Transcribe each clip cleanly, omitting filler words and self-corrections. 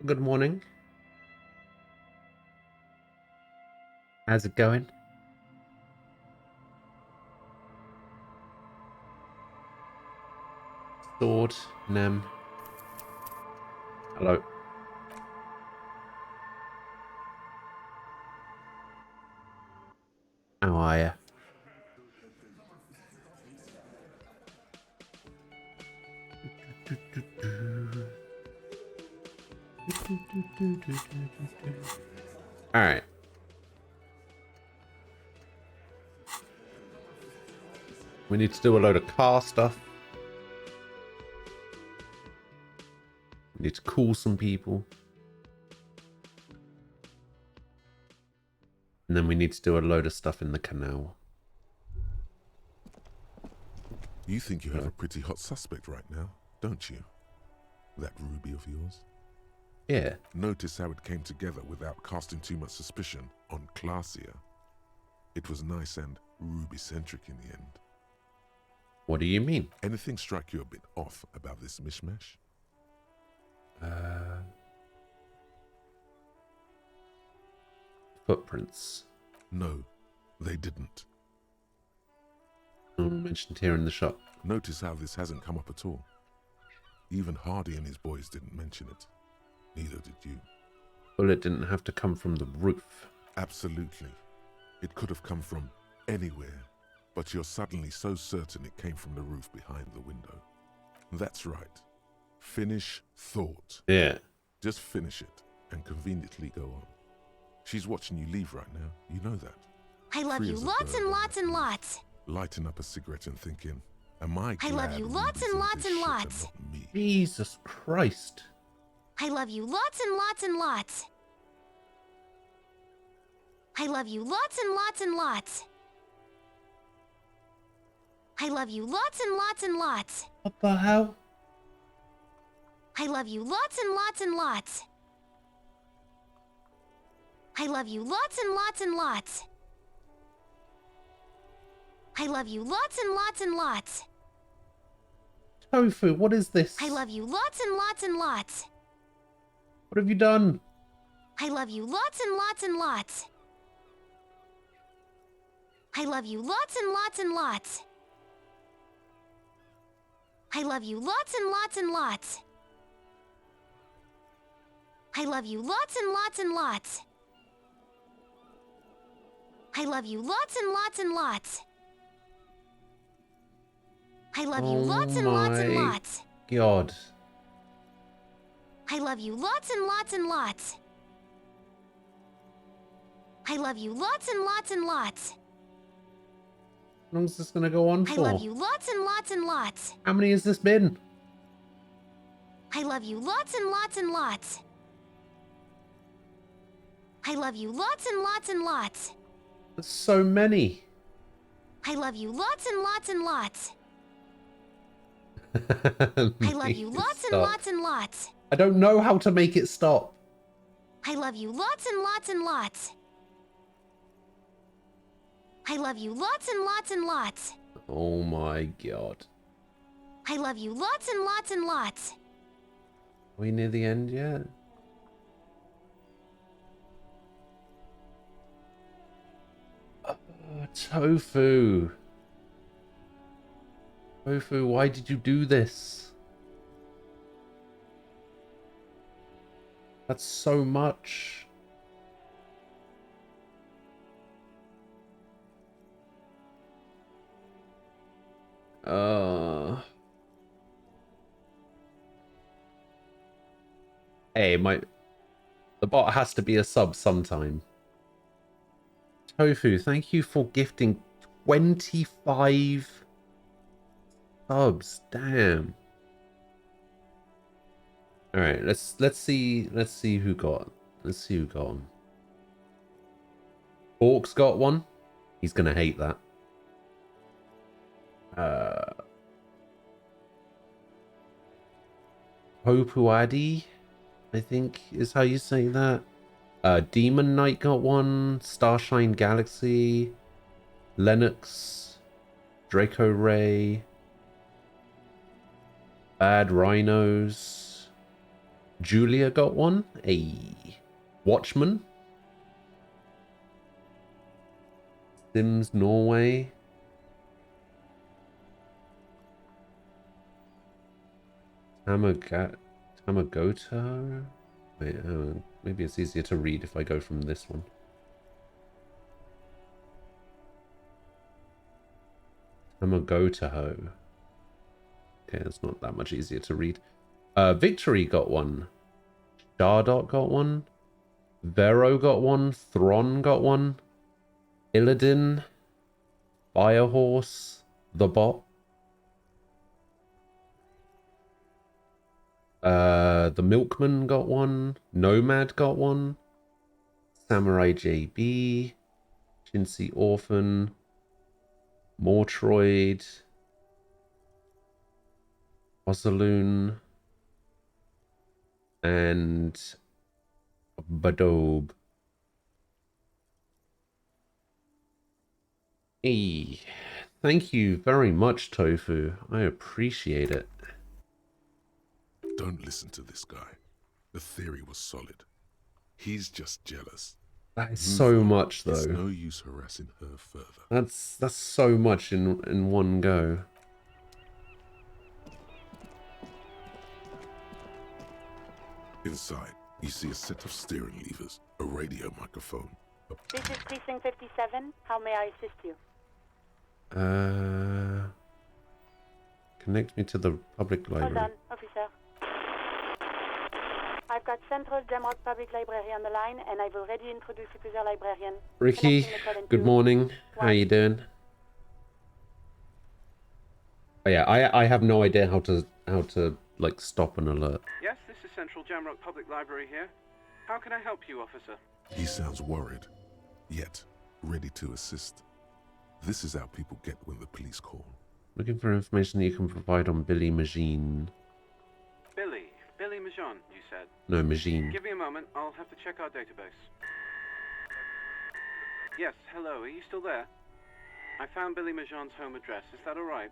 Good morning. How's it going? Sword, Nem. Hello. How are you? Alright. We need to do a load of car stuff. We need to call some people. And then we need to do a load of stuff in the canal. You think you have a pretty hot suspect right now, don't you? That ruby of yours? Yeah. Notice how it came together without casting too much suspicion on Clasia. It was nice and ruby-centric in the end. What do you mean? Anything strike you a bit off about this mishmash? Footprints. No, they didn't. Mentioned here in the shop. Notice how this hasn't come up at all. Even Hardy and his boys didn't mention it. Neither did you. Well, it didn't have to come from the roof. Absolutely. It could have come from anywhere, but you're suddenly so certain it came from the roof behind the window. That's right. Finish thought. Yeah. Just finish it and conveniently go on. She's watching you leave right now. You know that. I love you lots and lots and lots. Lighting up a cigarette and thinking, am I I love you lots and lots and lots. Not me? Jesus Christ. I love you lots and lots and lots. I love you lots and lots and lots. I love you lots and lots and lots. What the hell? I love you lots and lots and lots. I love you lots and lots and lots. I love you lots and lots and lots. Tofu, what is this? I love you lots and lots and lots. What have you done? I love you lots and lots and lots. I love you lots and lots and lots. I love you lots and lots and lots. I love you lots and lots and lots. I love you lots and lots and lots. I love you lots and lots and lots. God. I love you lots and lots and lots. I love you lots and lots and lots. How long is this going to go on for? I love you lots and lots and lots. How many has this been? I love you lots and lots and lots. I love you lots and lots and lots. There's so many. I love you lots and lots and lots. I love you lots and lots and lots. I don't know how to make it stop. I love you lots and lots and lots. I love you lots and lots and lots. Oh my God. I love you lots and lots and lots. Are we near the end yet? Tofu. Tofu, why did you do this? That's so much. Hey, the bot has to be a sub sometime. Tofu, thank you for gifting 25 subs. Damn. All right, let's see who got. Let's see who got them. Hawk's got one. He's gonna hate that. Hopuadi, I think is how you say that. Demon Knight got one. Starshine Galaxy. Lennox. Draco Ray. Bad Rhinos. Julia got one. A Watchman. Sims Norway. Tamagotaro. Wait, maybe it's easier to read if I go from this one. Tamagotaro. Okay, it's not that much easier to read. Victory got one. Shardot got one. Vero got one. Thron got one. Illidan. Firehorse. The Bot. The Milkman got one. Nomad got one. Samurai JB. Shinsei Orphan. Mortroid. Ozzaloon. And Badob. Hey, thank you very much, Tofu. I appreciate it. Don't listen to this guy. The theory was solid. He's just jealous. That is Move so on. much, It's though. no use harassing her further. That's so much in one go. Inside, you see a set of steering levers, a radio microphone. This is Precinct 57. How may I assist you? Connect me to the public Hold library. on, officer. I've got Central Jamrock Public Library on the line, and I've already introduced you to the librarian. Ricky, Connecting the call in good 2, morning. How 1. you doing? Oh yeah, I have no idea how to like stop an alert. Yes, this is Central Jamrock Public Library here. How can I help you, officer? He sounds worried, yet ready to assist. This is how people get when the police call. Looking for information that you can provide on Billy Magine. Billy Majon, you said. No, Magine. Give me a moment, I'll have to check our database. Yes, hello, are you still there? I found Billy Majon's home address, is that alright?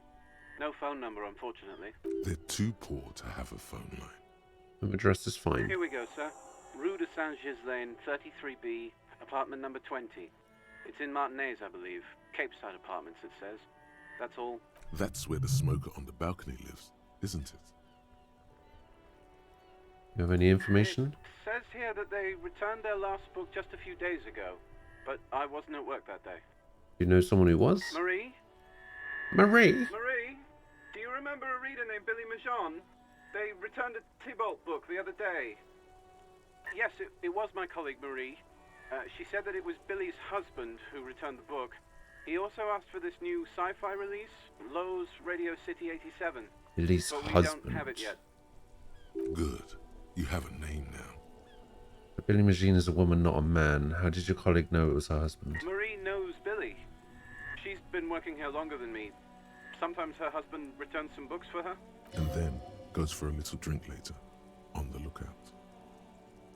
No phone number, unfortunately. They're too poor to have a phone line. Home address is fine. Here we go, sir. Rue de Saint-Ghislain, 33B, apartment number 20. It's in Martinez, I believe. Cape Side Apartments, it says. That's all. That's where the smoker on the balcony lives, isn't it? You have any information? It says here that they returned their last book just a few days ago, but I wasn't at work that day. Do you know someone who was? Marie? Marie? Marie? Do you remember a reader named Billy Majon? They returned a Tybalt book the other day. Yes, it was my colleague Marie. She said that it was Billy's husband who returned the book. He also asked for this new sci-fi release, Lowe's Radio City 87. Billy's But we husband. don't have it yet. Good. You have a name now. But Billy Magine is a woman, not a man. How did your colleague know it was her husband? Marie knows Billy. She's been working here longer than me. Sometimes her husband returns some books for her. And then goes for a little drink later. On the lookout.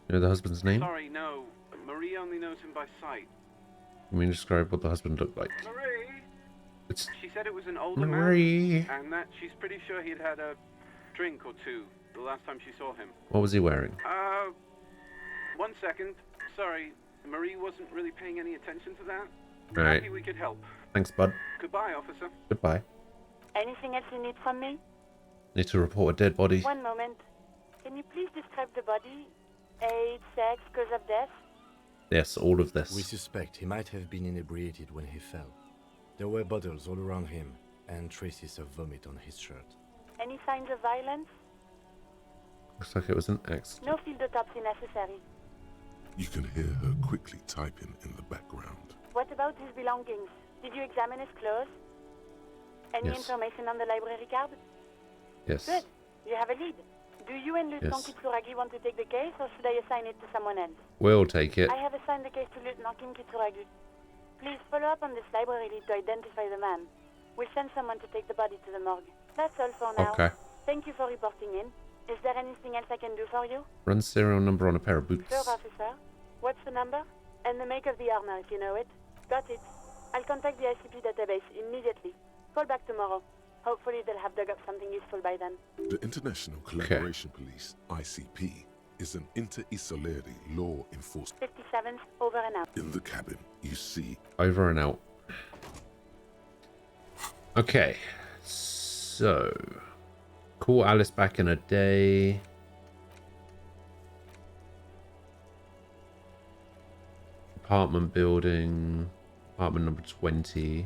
You know the husband's name? Sorry, no. Marie only knows him by sight. Can you describe what the husband looked like? Marie? It's She said it was an older Marie. man, and that she's pretty sure he'd had a drink or two the last time she saw him. What was he wearing? 1 second. Sorry, Marie wasn't really paying any attention to that. Alright. Happy we could help. Thanks, bud. Goodbye, officer. Goodbye. Anything else you need from me? Need to report a dead body. One moment. Can you please describe the body? Age, sex, cause of death? Yes, all of this. We suspect he might have been inebriated when he fell. There were bottles all around him, and traces of vomit on his shirt. Any signs of violence? Looks like it was an accident. No field autopsy necessary. You can hear her quickly typing in the background. What about his belongings? Did you examine his clothes? Any Yes. information on the library card? Yes. Good. You have a lead. Do you and Lieutenant Yes. Kitsuragi want to take the case, or should I assign it to someone else? We'll take it. I have assigned the case to Lieutenant Kim Kitsuragi. Please follow up on this library lead to identify the man. We'll send someone to take the body to the morgue. That's all for now. Okay. Thank you for reporting in. Is there anything else I can do for you? Run serial number on a pair of boots. Sure, officer. What's the number? And the make of the armor, if you know it. Got it. I'll contact the ICP database immediately. Call back tomorrow. Hopefully they'll have dug up something useful by then. The International Collaboration Police, ICP, is an inter-Isolari law enforcement. 57's over and out. In the cabin, you see Over and out. Okay. So. Call Alice back in a day. Apartment building. Apartment number 20.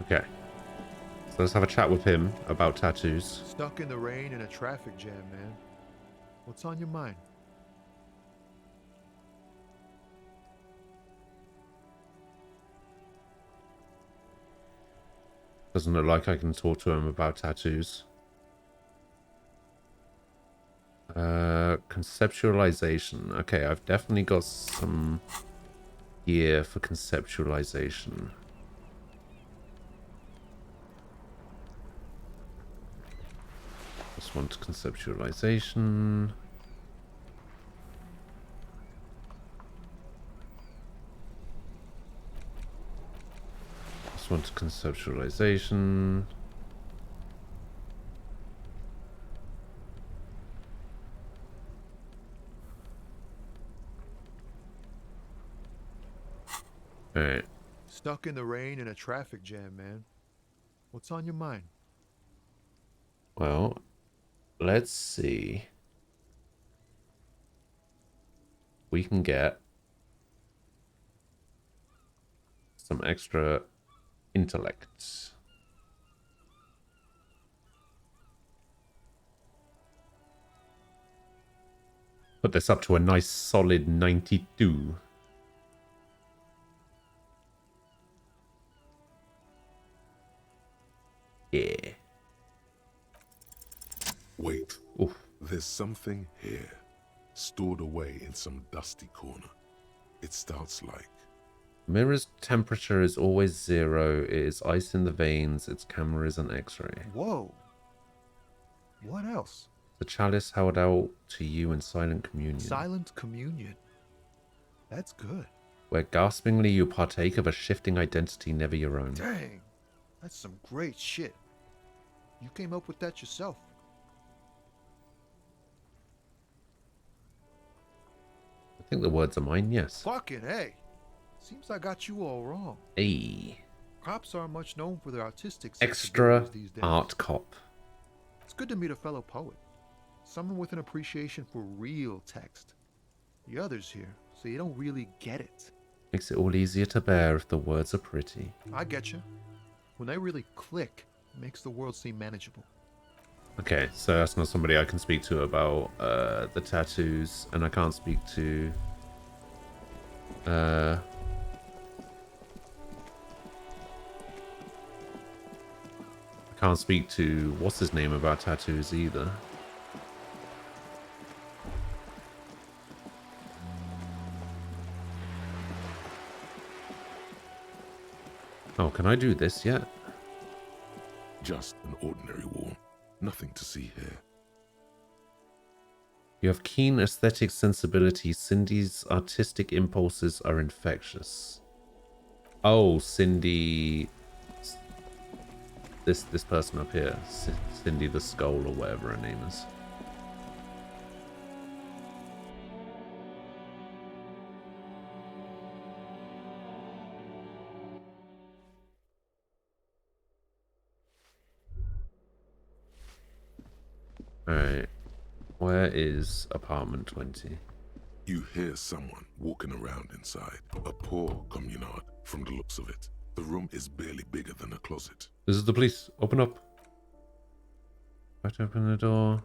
Okay. So let's have a chat with him about tattoos. Stuck in the rain in a traffic jam, man. What's on your mind? Doesn't look like I can talk to him about tattoos. Conceptualization. Okay, I've definitely got some gear for conceptualization. Just want conceptualization. Just want conceptualization. Alright. Stuck in the rain in a traffic jam, man. What's on your mind? Well, let's see. We can get some extra intellect. Put this up to a nice solid 92. Yeah. Wait, Oof. there's something here, stored away in some dusty corner. It starts like, Mirror's temperature is always 0. It is ice in the veins. Its camera is an X-ray. Whoa. What else? The chalice held out to you in silent communion, Silent communion. That's good. where gaspingly you partake of a shifting identity never your own. Dang. That's some great shit. You came up with that yourself. I think the words are mine, yes. Fucking A. Seems I got you all wrong. A Cops aren't much known for their artistic extra sensibilities these days. art cop. It's good to meet a fellow poet. Someone with an appreciation for real text. The others here, so you don't really get it. Makes it all easier to bear if the words are pretty. I get you. When they really click, it makes the world seem manageable. Okay, so that's not somebody I can speak to about the tattoos, and I can't speak to I can't speak to what's his name about tattoos either. Oh, can I do this yet? just an ordinary wall. Nothing to see here. You have keen aesthetic sensibilities. Cindy's artistic impulses are infectious. Oh, Cindy... This person up here. Cindy the Skull or whatever her name is. Alright. Where is apartment 20? You hear someone walking around inside. A poor communard, from the looks of it. The room is barely bigger than a closet. This is the police. Open up. Try to open the door.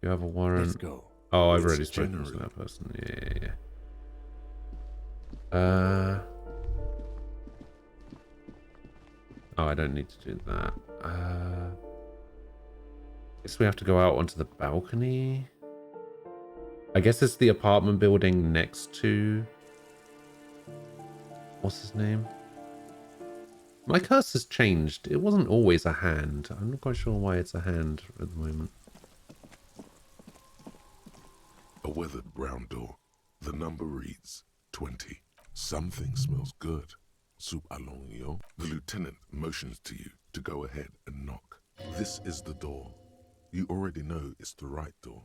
You have a warrant. Let's go. Oh, I've It's already spoken to generally- that person. Yeah. Oh, I don't need to do that. Guess we have to go out onto the balcony. I guess it's the apartment building next to... What's his name? My curse has changed. It wasn't always a hand. I'm not quite sure why it's a hand at the moment. A weathered brown door. The number reads 20. Something smells good. Soup along yo. The lieutenant motions to you to to go ahead and knock. This is the door. You already know it's the right door.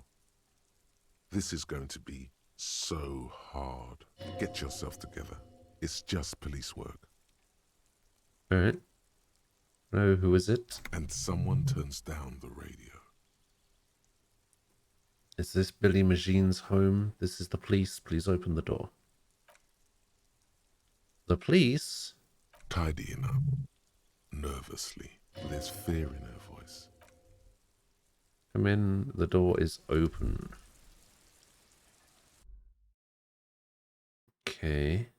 This is going to be so hard. Get yourself together. It's just police work. Alright. Hello, who is it? And someone turns down the radio. Is this Billy Machine's home? This is the police. Please open the door. The police? Tidying up. Nervously. There's fear in her voice. Come in. The door is open. Okay.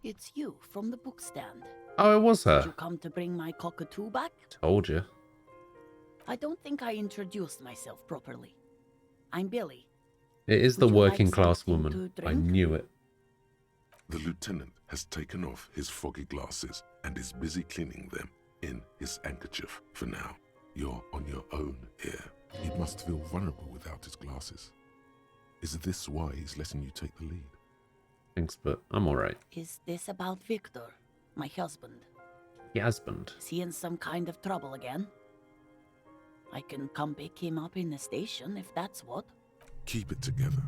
It's you from the book stand. Oh, it was Did you her. come to bring my cockatoo back? Told you. I don't think I introduced myself properly. I'm Billy. It is the Would you like working class something woman. to I drink? knew it. The lieutenant has taken off his foggy glasses and is busy cleaning them in his handkerchief for now. You're on your own here. He must feel vulnerable without his glasses. Is this why he's letting you take the lead? Thanks, but I'm alright. Is this about Victor, my husband? Husband. Is he in some kind of trouble again? I can come pick him up in the station if that's what. Keep it together.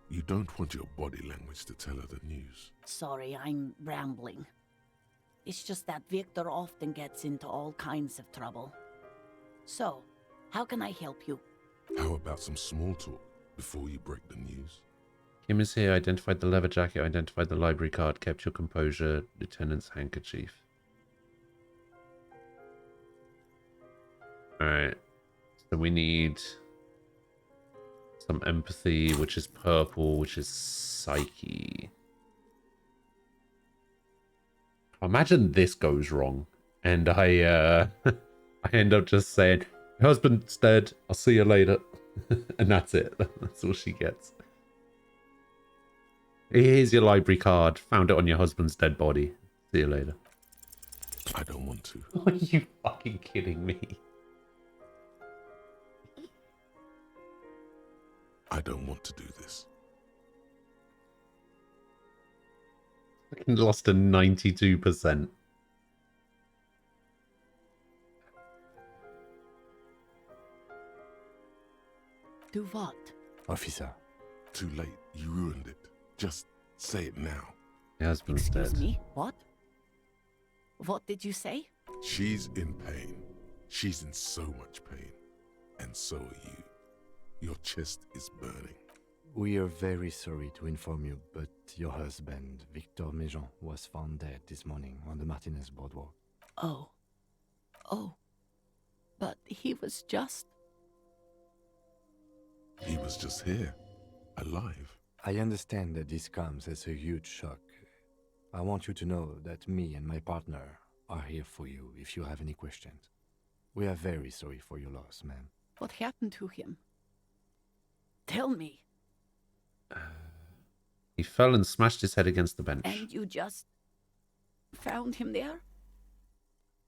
You don't want your body language to tell her the news. Sorry, I'm rambling. It's just that Victor often gets into all kinds of trouble. So, how can I help you? How about some small talk before you break the news? Kim is here. Identified the leather jacket. Identified the library card. Kept your composure. Lieutenant's handkerchief. Alright. So we need some empathy, which is purple, which is psyche. Imagine this goes wrong. And I I end up just saying, "Your husband's dead. I'll see you later." And that's it. That's all she gets. Here's your library card. Found it on your husband's dead body. See you later. I don't want to. Are you fucking kidding me? I don't want to do this. Fucking lost a 92%. Do what? Officer, Too late. You ruined it. Just say it now. Your husband's Excuse dead. me? What? What did you say? She's in pain. She's in so much pain. And so are you. Your chest is burning. we are very sorry to inform you, but your husband, Victor Méjean, was found dead this morning on the Martinez boardwalk. Oh. Oh. But he was just... He was just here. Alive. I understand that this comes as a huge shock. I want you to know that me and my partner are here for you if you have any questions. We are very sorry for your loss, ma'am. What happened to him? Tell me. He fell and smashed his head against the bench. And you just found him there?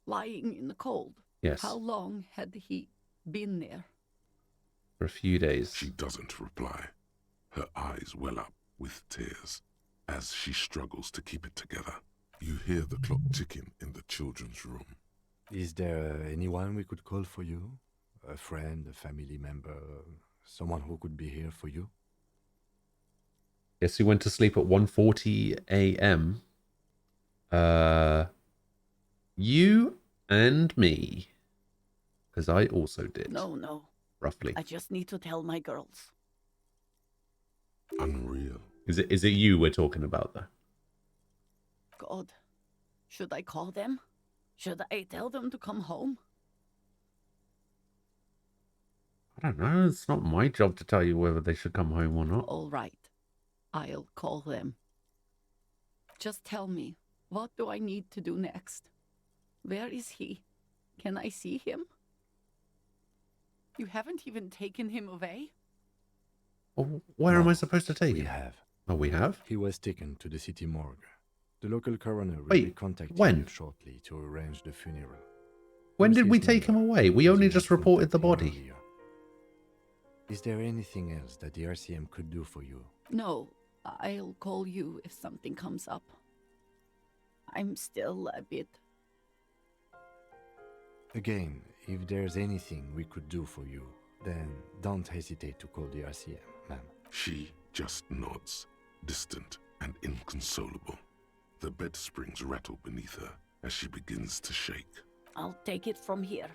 Lying in the cold? Yes. How long had he been there? For a few days. She doesn't reply. Her eyes well up with tears as she struggles to keep it together. You hear the clock ticking in the children's room. Is there anyone we could call for you? A friend, a family member, someone who could be here for you? Yes, he went to sleep at 1:40 a.m. You and me. Because I also did. No. Roughly. I just need to tell my girls. Unreal. Is it you we're talking about, though? God, should I call them? Should I tell them to come home? I don't know. It's not my job to tell you whether they should come home or not. All right. I'll call them. Just tell me, what do I need to do next? Where is he? Can I see him? You haven't even taken him away? Oh, where am No, I supposed to take We him? have. Oh, we have? He was taken to the city morgue. The local coroner will Wait, be contacting when? you shortly to arrange the funeral. When Who's did we his take him number? away? We Because only you just had reported the contacted him body. earlier. Is there anything else that the RCM could do for you? No, I'll call you if something comes up. I'm still a bit... Again, if there's anything we could do for you, then don't hesitate to call the RCM, ma'am. She just nods, distant and inconsolable. The bed springs rattle beneath her as she begins to shake. I'll take it from here.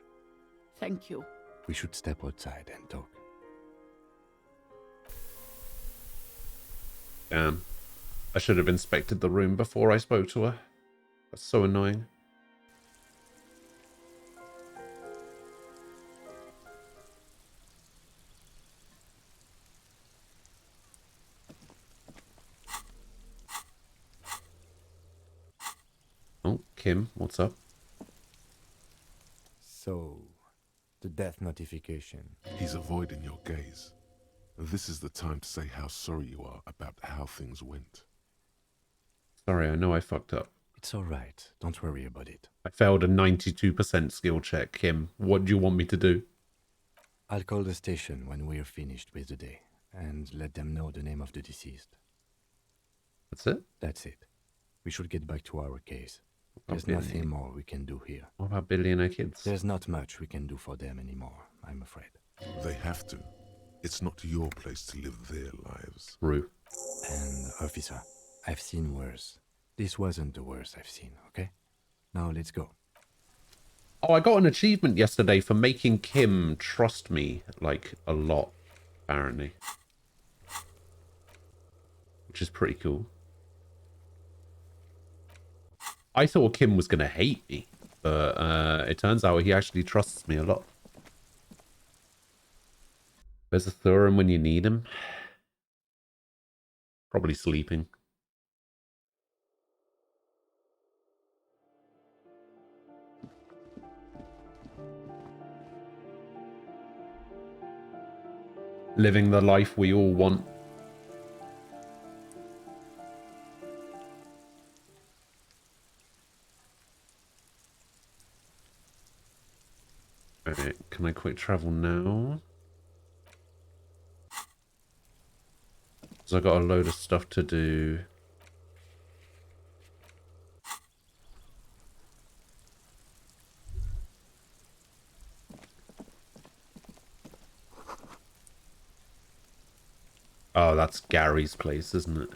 Thank you. We should step outside and talk. Damn. I should have inspected the room before I spoke to her. That's so annoying. Oh, Kim, what's up? So, the death notification. He's avoiding your gaze. This is the time to say how sorry you are about how things went. Sorry, I know I fucked up. It's alright, don't worry about it. I failed a 92% skill check, Kim. What do you want me to do? I'll call the station when we're finished with the day, and let them know the name of the deceased. That's it? That's it. We should get back to our case. There's Okay. nothing more we can do here. What about billionaire kids? There's not much we can do for them anymore, I'm afraid. They have to. It's not your place to live their lives. Rue. And, officer, I've seen worse. This wasn't the worst I've seen, okay? Now let's go. Oh, I got an achievement yesterday for making Kim trust me, like, a lot, apparently. Which is pretty cool. I thought Kim was going to hate me, but it turns out he actually trusts me a lot. Where's a Thurin when you need him? Probably sleeping. Living the life we all want. Alright, can I quick travel now? Because I got a load of stuff to do. Oh, that's Gary's place, isn't it?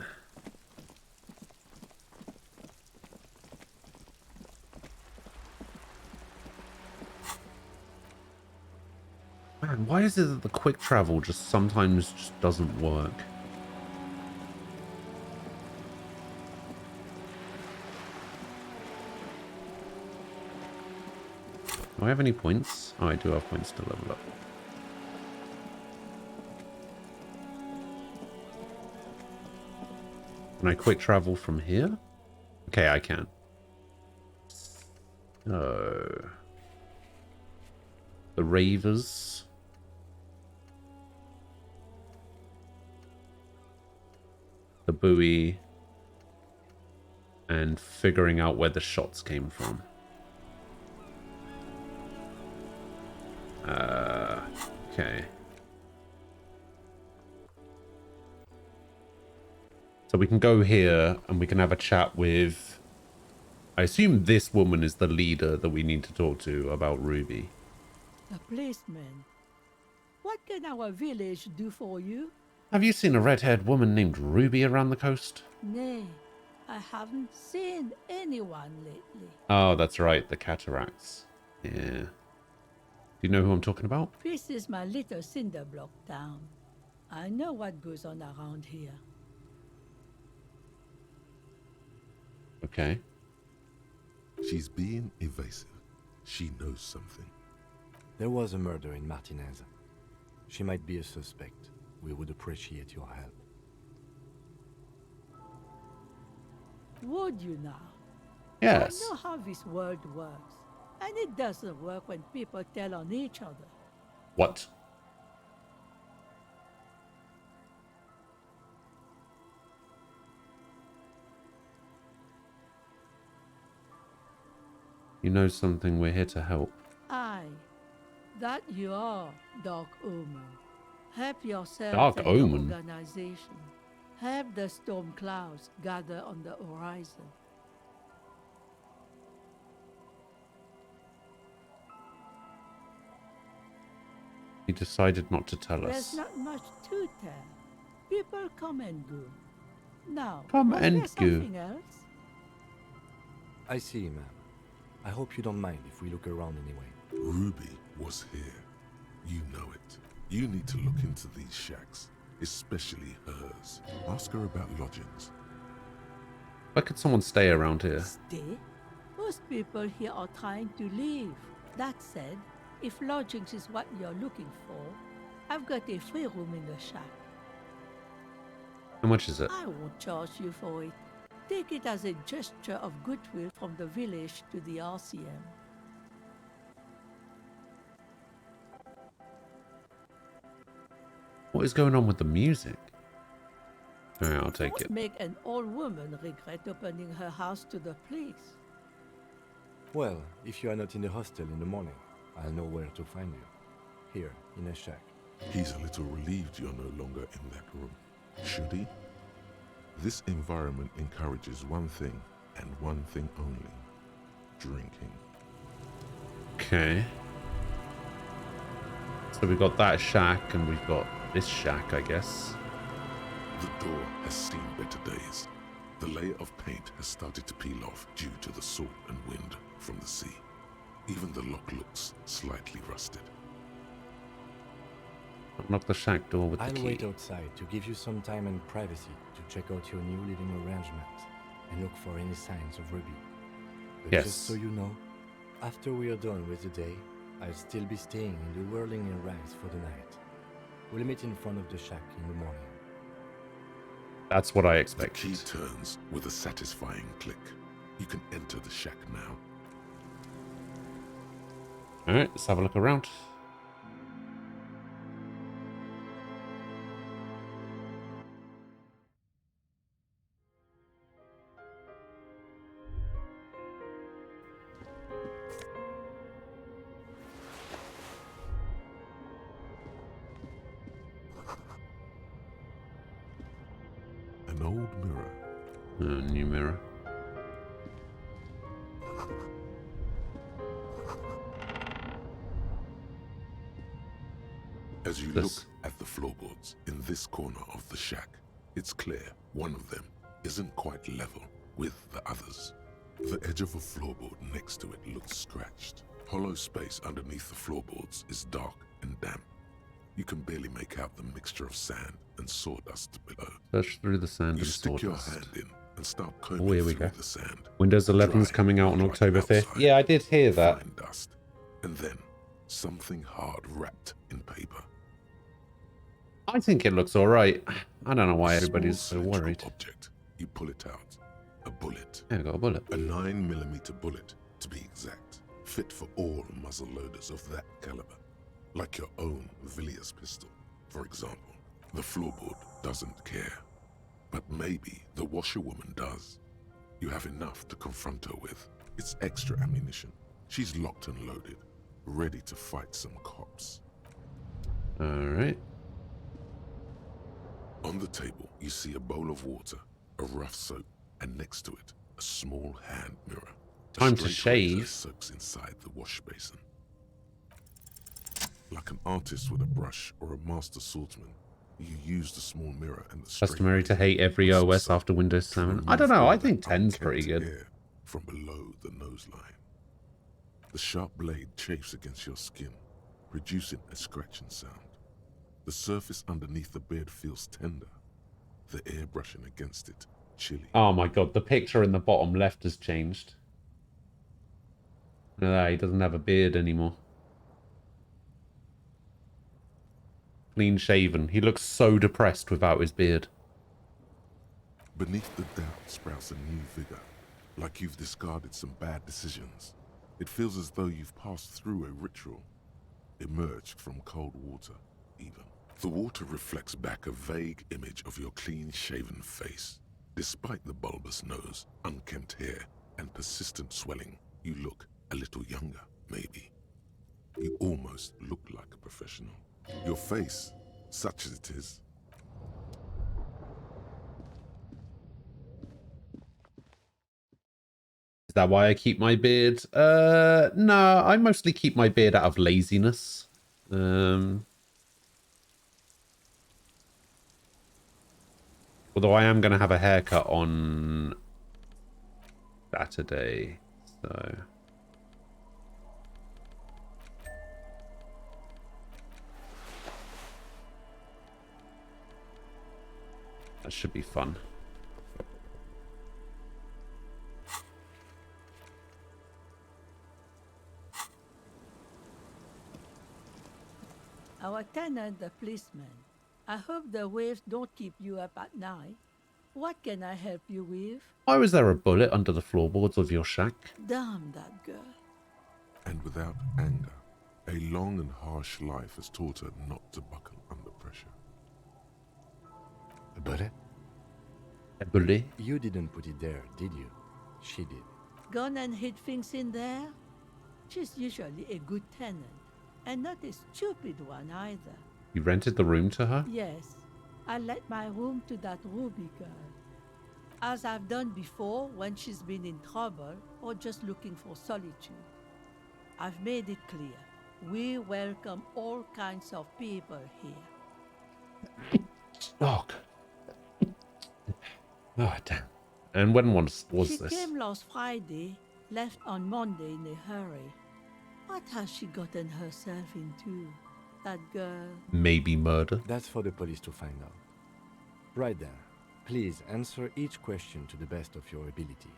Man, why is it that the quick travel just sometimes just doesn't work? Do I have any points? Oh, I do have points to level up. Can I quick travel from here? Okay, I can. Oh. The Ravers. The buoy. And figuring out where the shots came from. Okay. So we can go here and we can have a chat with... I assume this woman is the leader that we need to talk to about Ruby. A policeman. What can our village do for you? Have you seen a red-haired woman named Ruby around the coast? Nay, I haven't seen anyone lately. Oh, that's right, the cataracts. Yeah. Do you know who I'm talking about? This is my little cinder block town. I know what goes on around here. Okay. She's being evasive. She knows something. There was a murder in Martinez. She might be a suspect. We would appreciate your help. Would you now? Yes. I know how this world works. And it doesn't work when people tell on each other. What? You know something, we're here to help. Aye, that you are, Dark Omen. Help yourself Dark and your Omen. organization. Have the storm clouds gather on the horizon. He decided not to tell There's us. not much to tell. People come and go. Now, Come was and there go. something else? I see, ma'am. I hope you don't mind if we look around anyway. Ruby was here. You know it. You need to look into these shacks, especially hers. Ask her about lodgings. Why could someone stay around here? Stay? Most people here are trying to leave. That said, if lodgings is what you're looking for, I've got a free room in the shack. How much is it? I won't charge you for it. Take it as a gesture of goodwill from the village to the RCM. What is going on with the music? Alright, I'll take Don't it. make an old woman regret opening her house to the police. Well, if you are not in the hostel in the morning, I'll know where to find you. Here, in a shack. He's a little relieved you're no longer in that room. Should he? This environment encourages one thing, and one thing only. Drinking. Okay. So we've got that shack and we've got this shack, I guess. The door has seen better days. The layer of paint has started to peel off due to the salt and wind from the sea. Even the lock looks slightly rusted. Unlock the shack door with the I'll key. wait outside to give you some time and privacy to check out your new living arrangement and look for any signs of Ruby. But Yes. just so you know, after we are done with the day, I'll still be staying in the Whirling and Rags for the night. We'll meet in front of the shack in the morning. That's what I The expected. key turns with a satisfying click. You can enter the shack now. Alright, let's have a look around. An old mirror. New mirror. As you This. look at the floorboards in this corner of the shack, it's clear one of them isn't quite level with the others. The edge of a floorboard next to it looks scratched. Hollow space underneath the floorboards is dark and damp. You can barely make out the mixture of sand and sawdust below. Search through the sand You and stick your sawdust. hand in and start Oh, combing here we through go. the sand. Windows 11's Dry, coming out on like October 5th. outside. Yeah, I did hear that. Fine dust, and then something hard wrapped in paper. I think it looks alright. I don't know why A everybody's small so cylindrical worried. Object. You pull it out. A bullet. Yeah, I got a bullet. A 9mm bullet, to be exact. Fit for all muzzle loaders of that caliber. Like your own Villiers pistol, for example. The floorboard doesn't care. But maybe the washerwoman does. You have enough to confront her with. It's extra ammunition. She's locked and loaded, ready to fight some cops. Alright. On the table, you see a bowl of water, a rough soap, and next to it, a small hand mirror. A Time to straight razor shave. soaks inside the wash basin. Like an artist with a brush or a master swordsman, you use the small mirror and the straight Customary to razor hate every with some OS soap after Windows to 7. I remove don't know, all I that think 10's pretty unkempt good. hair from below the nose line. The sharp blade chafes against your skin, producing a scratching sound. The surface underneath the beard feels tender, the air brushing against it chilly. Oh my god, the picture in the bottom left has changed. Look at that, he doesn't have a beard anymore. Clean shaven. He looks so depressed without his beard. Beneath the doubt sprouts a new vigor, like you've discarded some bad decisions. It feels as though you've passed through a ritual, emerged from cold water, even. The water reflects back a vague image of your clean-shaven face. Despite the bulbous nose, unkempt hair, and persistent swelling, you look a little younger, maybe. You almost look like a professional. Your face such as it is. Is that why I keep my beard? No, I mostly keep my beard out of laziness. Although I am going to have a haircut on Saturday, so... that should be fun. Our tenant, the policeman. I hope the waves don't keep you up at night. What can I help you with? Why was there a bullet under the floorboards of your shack? Damn that girl. And without anger, a long and harsh life has taught her not to buckle under pressure. A bullet? A bullet? You didn't put it there, did you? She did. Gone and hid things in there? She's usually a good tenant, and not a stupid one either. You rented the room to her? Yes, I let my room to that Ruby girl. As I've done before when she's been in trouble or just looking for solitude. I've made it clear. We welcome all kinds of people here. Oh, oh damn. And when was She this? came last Friday, left on Monday in a hurry. What has she gotten herself into? That girl. Maybe murder? That's for the police to find out. Right there. Please answer each question to the best of your ability.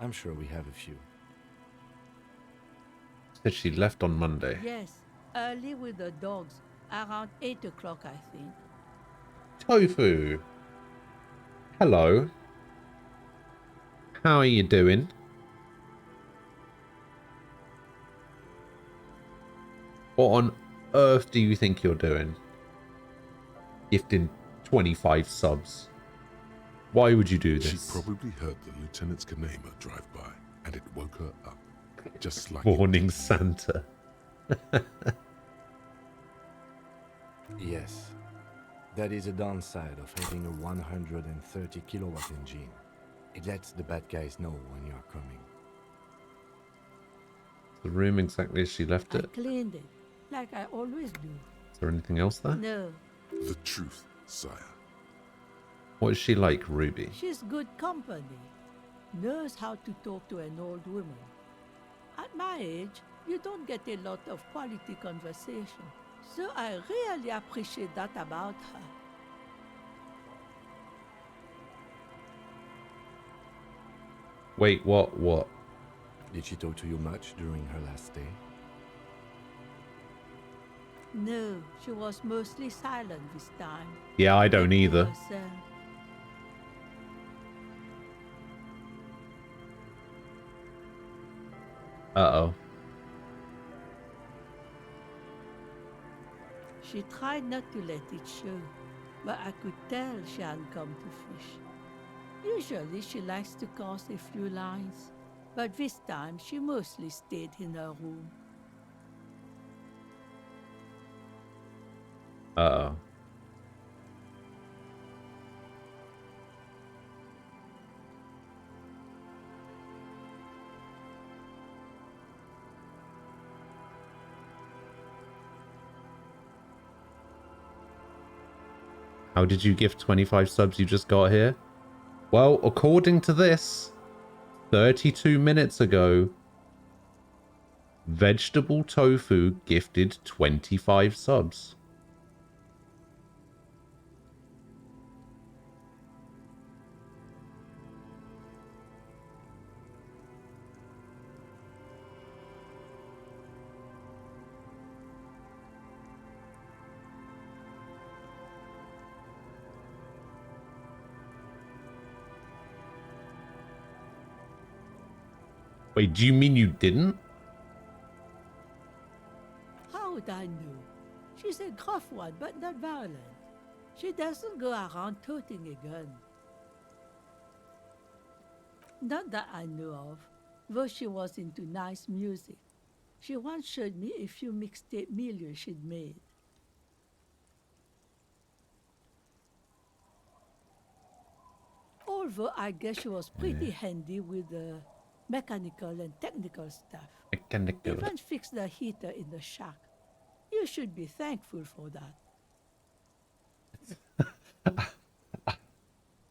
I'm sure we have a few. Said she left on Monday. Yes, early with the dogs, around 8 o'clock, I think. Tofu. Hello. How are you doing? What on earth do you think you're doing? Gifting 25 subs. Why would you do this? She probably heard the Lieutenant's Kanema drive by, and it woke her up. Just like Morning Santa. Yes. That is a downside of having a 130 kilowatt engine. It lets the bad guys know when you're coming. The room exactly as she left I it. cleaned it, like I always do. Is there anything else there? No, the truth, sire. What is she like, Ruby? she's good company. Knows how to talk to an old woman. At my age, you don't get a lot of quality conversation. So I really appreciate that about her. Wait, what? Did she talk to you much during her last stay? No, she was mostly silent this time. Yeah, I don't Kept to either. herself. Uh-oh. She tried not to let it show, but I could tell she hadn't come to fish. Usually she likes to cast a few lines, but this time she mostly stayed in her room. Uh-oh. How did you gift 25 subs you just got here? Well, according to this, 32 minutes ago, Vegetable Tofu gifted 25 subs. Wait, do you mean you didn't? How would I know? She's a gruff one, but not violent. She doesn't go around toting a gun. Not that I know of, though she was into nice music. She once showed me a few mixtape milieu she'd made. Although I guess she was pretty handy with the mechanical and technical stuff. Mechanical. Even fixed the heater in the shack. You should be thankful for that.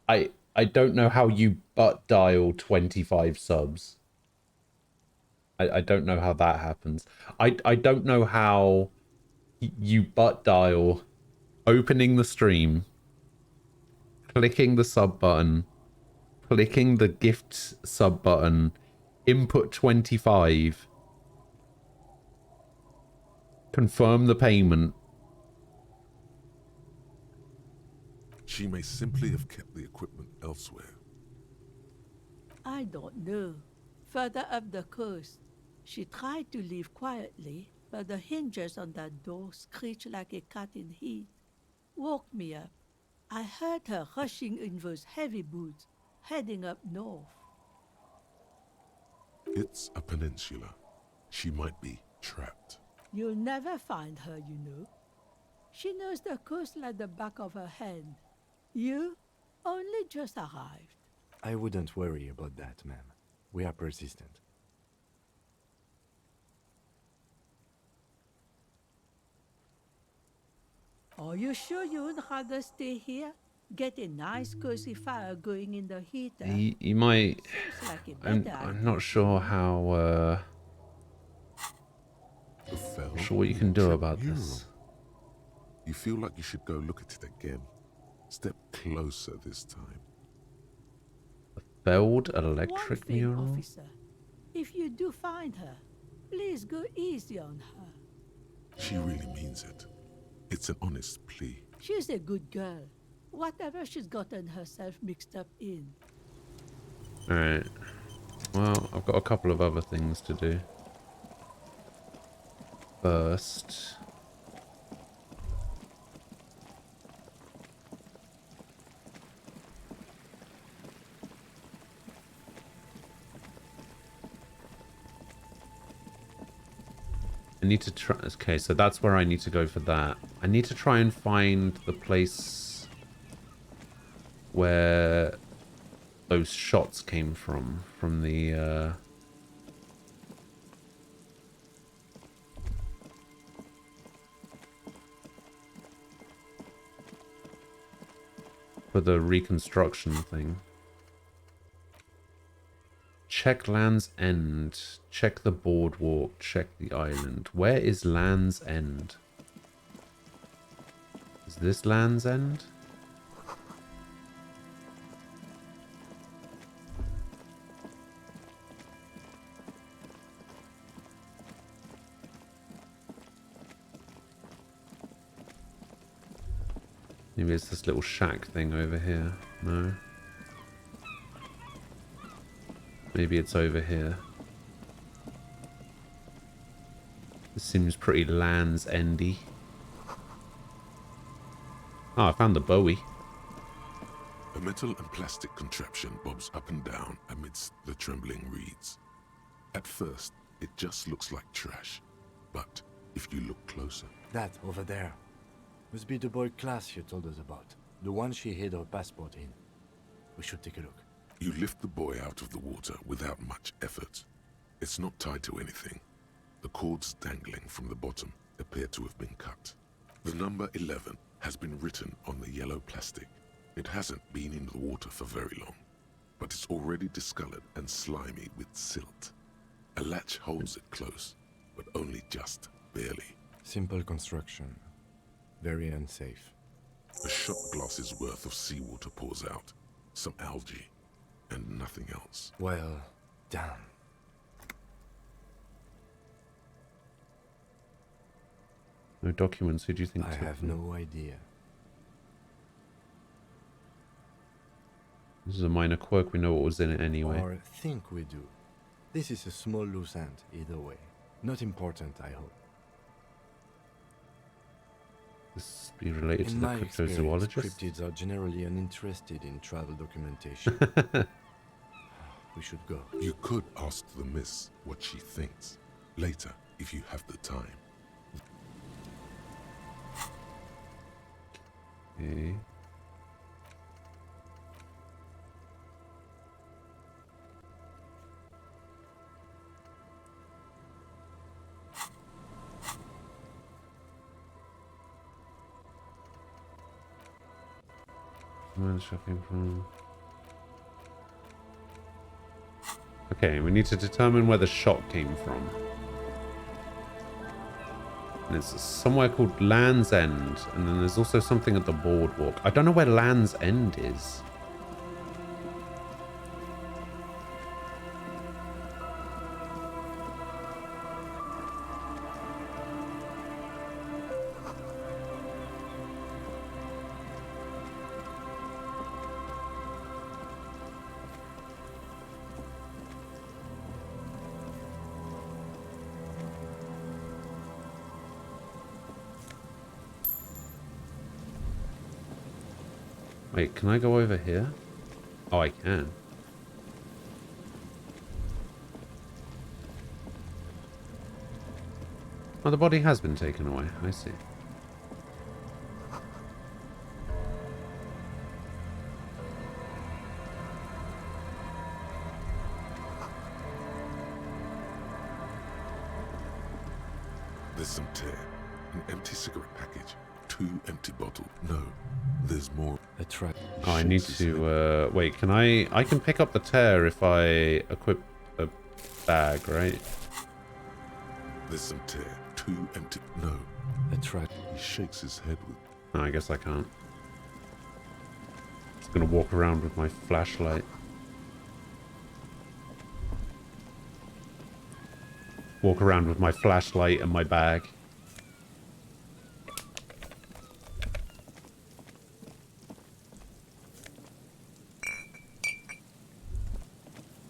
I don't know how you butt dial 25 subs. I don't know how that happens. I don't know how you butt dial opening the stream, clicking the sub button, clicking the gift sub button, input 25, confirm the payment. She may simply have kept the equipment elsewhere. I don't know. Further up the coast, she tried to leave quietly, but the hinges on that door screeched like a cat in heat. Woke me up. I heard her rushing in those heavy boots, heading up north. It's a peninsula. She might be trapped. You'll never find her, you know. She knows the coast like the back of her hand. You only just arrived. I wouldn't worry about that, ma'am. We are persistent. Are you sure you would rather stay here? Get a nice cozy fire going in the heater. You might. Seems like a I'm better idea. not sure how. Not sure what you can do about this. You feel like you should go look at it again. Step closer this time. Failed One electric thing, mural. officer. If you do find her, please go easy on her. She really means it. It's an honest plea. She's a good girl. Whatever she's gotten herself mixed up in. Alright. Well, I've got a couple of other things to do. First. I need to try. Okay, so that's where I need to go for that. I need to try and find the place where those shots came from the for the reconstruction thing. Check Land's End. Check the boardwalk. Check the island. Where is Land's End? Is this Land's End? Maybe it's this little shack thing over here. No. Maybe it's over here. This seems pretty Land's Endy. Oh, I found the Bowie. A metal and plastic contraption bobs up and down amidst the trembling reeds. At first, it just looks like trash. But if you look closer... That, over there, must be the boy class you told us about. The one she hid her passport in. We should take a look. You lift the boy out of the water without much effort. It's not tied to anything. The cords dangling from the bottom appear to have been cut. The number 11 has been written on the yellow plastic. It hasn't been in the water for very long, but it's already discolored and slimy with silt. A latch holds it close, but only just barely. Simple construction. Very unsafe. A shot glass's worth of seawater pours out. Some algae, and nothing else. Well, damn. No documents. Who do you think I took have them? no idea. This is a minor quirk. We know what was in it anyway. Or think we do. This is a small loose end, either way. Not important, I hope. This be related to In the my experience, cryptozoologist? cryptids are generally uninterested in travel documentation. We should go. You could ask the miss what she thinks. Later, if you have the time. Okay. Where the shot came from. Okay, we need to determine where the shot came from. And it's somewhere called Land's End, and then there's also something at the boardwalk. I don't know where Land's End is. Wait, can I go over here? Oh, I can. Oh, the body has been taken away. I see. There's some tear, an empty cigarette package, 2 empty bottles. No, there's more. A trap. Oh, I need to, wait, can I can pick up the tear if I equip the bag, right? There's some tear, 2 empty. No, A trap. he shakes his head with. No, I guess I can't. Just gonna walk around with my flashlight. Walk around with my flashlight and my bag.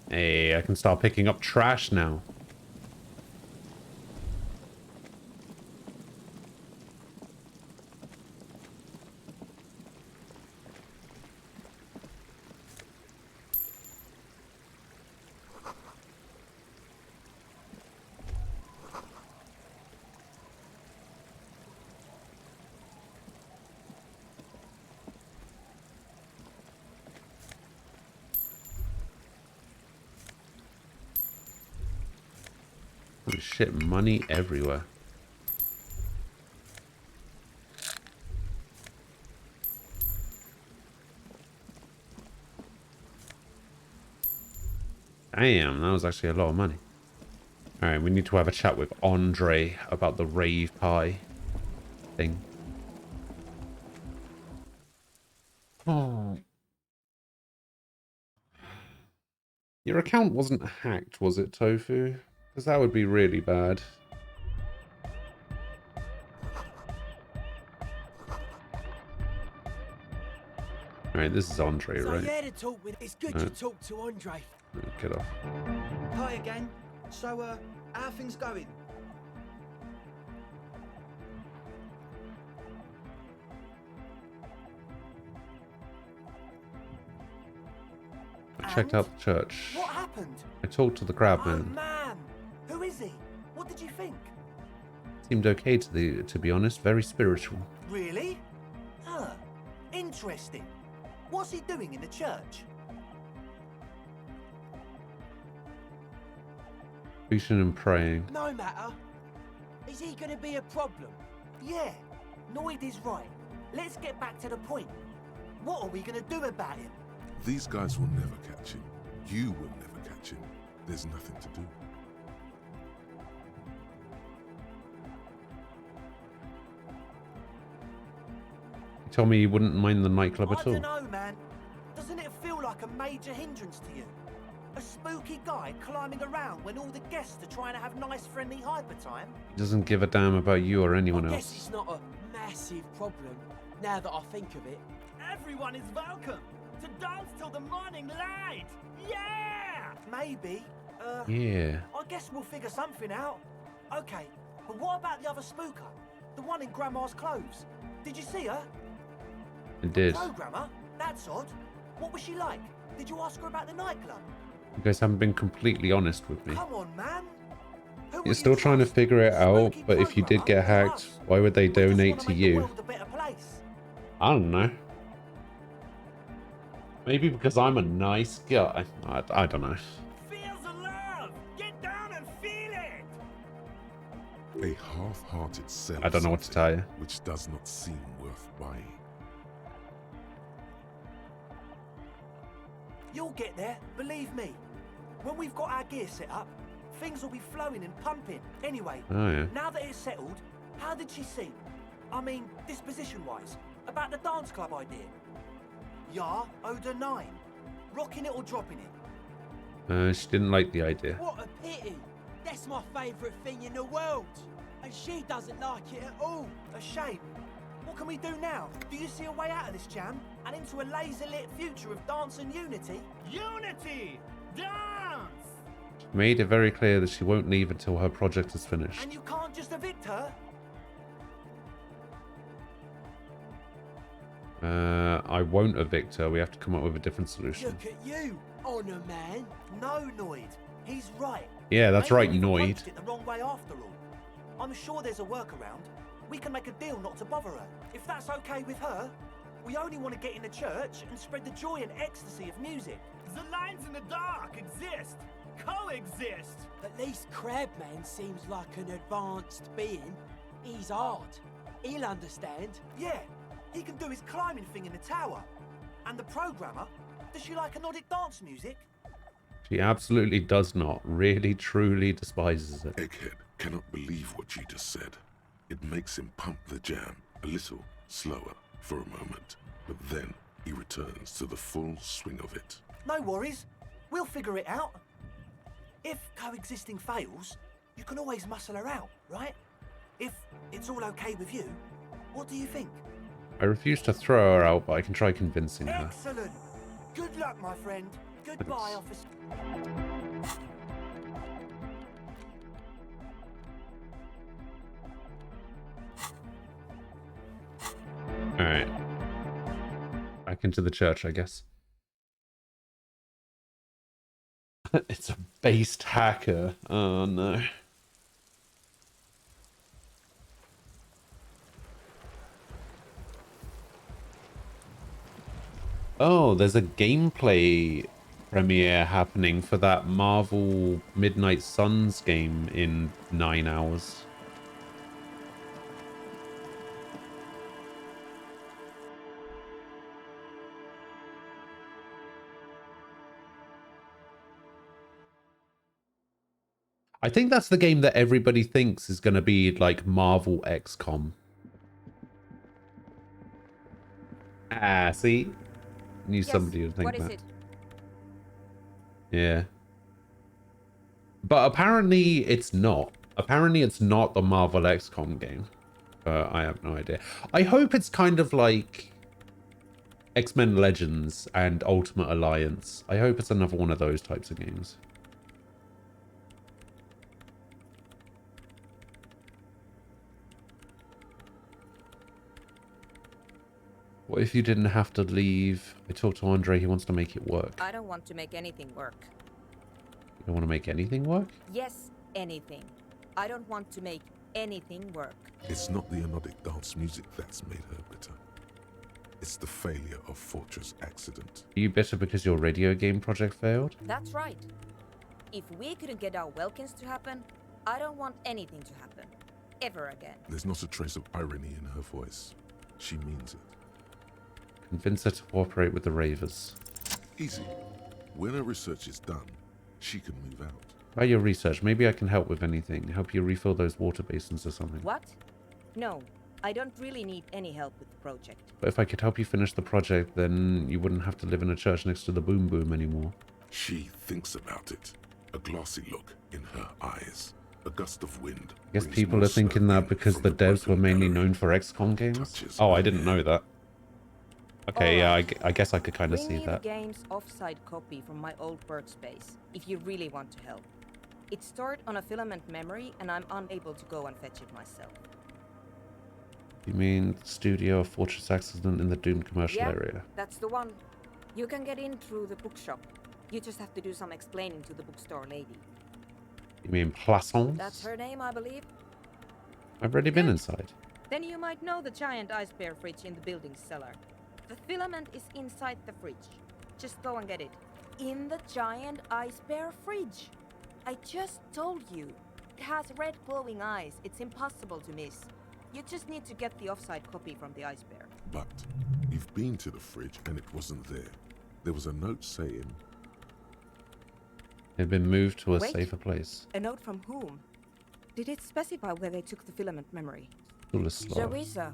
Hey, I can start picking up trash now. Holy shit, money everywhere. Damn, that was actually a lot of money. Alright, we need to have a chat with Andre about the rave pie thing. Oh. Your account wasn't hacked, was it, Tofu? Because that would be really bad. Alright, this is Andre, So right? yeah, to talk with. It's good you talk to Andre. Get off. Hi again. So, how are things going? I checked out the church. What happened? I talked to the crab Oh man. man, who is he? What did you think? Seemed okay to be honest. Very spiritual. Really? Huh. Interesting. What's he doing in the church? Preaching and praying. No matter. Is he gonna be a problem? Yeah. Noid is right. Let's get back to the point. What are we gonna do about him? These guys will never catch him. You will never catch him. There's nothing to do. You told me you wouldn't mind the nightclub I at all. don't know, man. Doesn't it feel like a major hindrance to you? A spooky guy climbing around when all the guests are trying to have nice, friendly hyper time? He doesn't give a damn about you or anyone I guess else. it's not a massive problem, now that I think of it. Everyone is welcome to dance till the morning light. Yeah! Maybe. Yeah. I guess we'll figure something out. Okay, but what about the other spooker? The one in Grandma's clothes? Did you see her? I did. Programmer? That's odd. What was she like? Did you ask her about the nightclub? You guys haven't been completely honest with me. Come on, man. Who will You're still you trying to trust? figure it out, Spooky but if you did get programmer or hacked, us? why would they We just donate wanna to make the you? world a better place. I don't know. Maybe because I'm a nice guy. I don't know. Feels the love. Get down and feel it. A half-hearted sell I don't know what to tell you. which does not seem worth buying. You'll get there, believe me. When we've got our gear set up, things will be flowing and pumping. Anyway, now that it's settled, how did she seem? I mean, disposition-wise, about the dance club idea. Yeah, owed her 9. Rocking it or dropping it? She didn't like the idea. What a pity. That's my favourite thing in the world. And she doesn't like it at all. A shame. What can we do now? Do you see a way out of this jam? And into a laser-lit future of dance and unity? Unity! Dance! Made it very clear that she won't leave until her project is finished. And you can't just evict her? I won't evict her. We have to come up with a different solution. Look at you, Honor Man. No, Noid. He's right. Yeah, that's right, Maybe we've Noid. approached it the wrong way after all. I'm sure there's a workaround. We can make a deal not to bother her. If that's okay with her, we only want to get in the church and spread the joy and ecstasy of music. The lines in the dark exist. Coexist. At least Crabman seems like an advanced being. He's hard. He'll understand. Yeah, he can do his climbing thing in the tower. And the programmer, does she like Nordic dance music? She absolutely does not. Really, truly despises it. Egghead cannot believe what you just said. It makes him pump the jam a little slower for a moment, but then he returns to the full swing of it. No worries. We'll figure it out. If coexisting fails, you can always muscle her out, right? If it's all okay with you, what do you think? I refuse to throw her out, but I can try convincing her. Excellent. Good luck, my friend. Goodbye, officer. Alright. Back into the church, I guess. It's a based hacker. Oh no. Oh, there's a gameplay premiere happening for that Marvel Midnight Suns game in 9 hours. I think that's the game that everybody thinks is going to be like Marvel XCOM. Ah, see? Knew somebody would think what is that. it? Yeah. But apparently it's not. Apparently it's not the Marvel XCOM game. I have no idea. I hope it's kind of like X-Men Legends and Ultimate Alliance. I hope it's another one of those types of games. What if you didn't have to leave? I talked to Andre, he wants to make it work. I don't want to make anything work. You don't want to make anything work? Yes, anything. I don't want to make anything work. It's not the anodic dance music that's made her bitter. It's the failure of Fortress Accident. Are you bitter because your radio game project failed? That's right. If we couldn't get our Welkins to happen, I don't want anything to happen. Ever again. There's not a trace of irony in her voice. She means it. Convince her to cooperate with the Ravers. Easy. When her research is done, she can move out. By your research, maybe I can help with anything. Help you refill those water basins or something. What? No, I don't really need any help with the project. But if I could help you finish the project, then you wouldn't have to live in a church next to the Boom Boom anymore. She thinks about it. A glassy look in her eyes. A gust of wind. I guess people are thinking that because the devs were mainly known for XCOM games. Oh, I didn't know that. Okay, yeah, I guess I could kind of see Bring me that. the game's offsite copy from my old workspace, if you really want to help. It's stored on a filament memory, and I'm unable to go and fetch it myself. You mean the studio of Fortress Accident in the Doom commercial Yeah, area? that's the one. You can get in through the bookshop. You just have to do some explaining to the bookstore lady. You mean Plaisance? That's her name, I believe. I've already been inside. Then you might know the giant ice bear fridge in the building's cellar. The filament is inside the fridge. Just go and get it. In the giant ice bear fridge. I just told you. It has red glowing eyes. It's impossible to miss. You just need to get the offsite copy from the ice bear. But you've been to the fridge and it wasn't there. There was a note saying... They've been moved to a Wait. safer place. A note from whom? Did it specify where they took the filament memory? Sulislav. Jariza.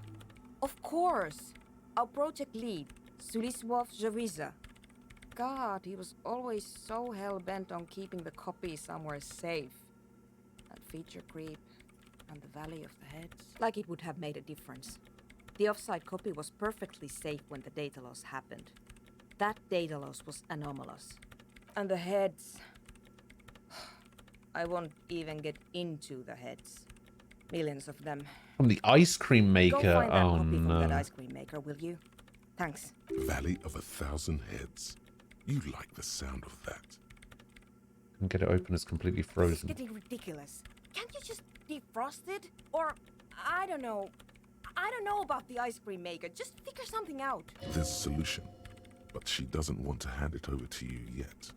Of course. Our project lead, Sulislav Jariza. God, he was always so hell-bent on keeping the copy somewhere safe. That feature creep and the Valley of the Heads. Like it would have made a difference. The offsite copy was perfectly safe when the data loss happened. That data loss was anomalous. And the heads... I won't even get into the heads. Millions of them. From the ice cream maker. Go find that Oh copy from that no. ice cream maker, will you? Thanks. Valley of 1,000 Heads. You like the sound of that. And get it open, it's completely frozen. This is getting ridiculous. Can't you just defrost it? Or, I don't know. I don't know about the ice cream maker. Just figure something out. There's a solution, but she doesn't want to hand it over to you yet.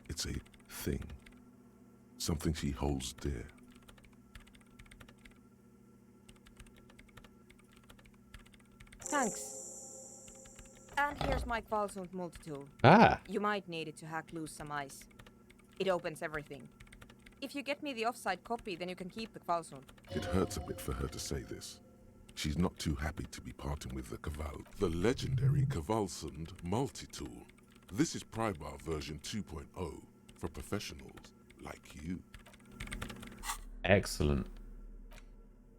It's a thing. Something she holds dear. Thanks. And here's my Kvalsund multi-tool. Ah. You might need it to hack loose some ice. It opens everything. If you get me the offside copy, then you can keep the Kvalsund. It hurts a bit for her to say this. She's not too happy to be parting with the Kaval, the legendary Kvalsund multi-tool. This is Prybar version 2.0 for professionals like you. Excellent.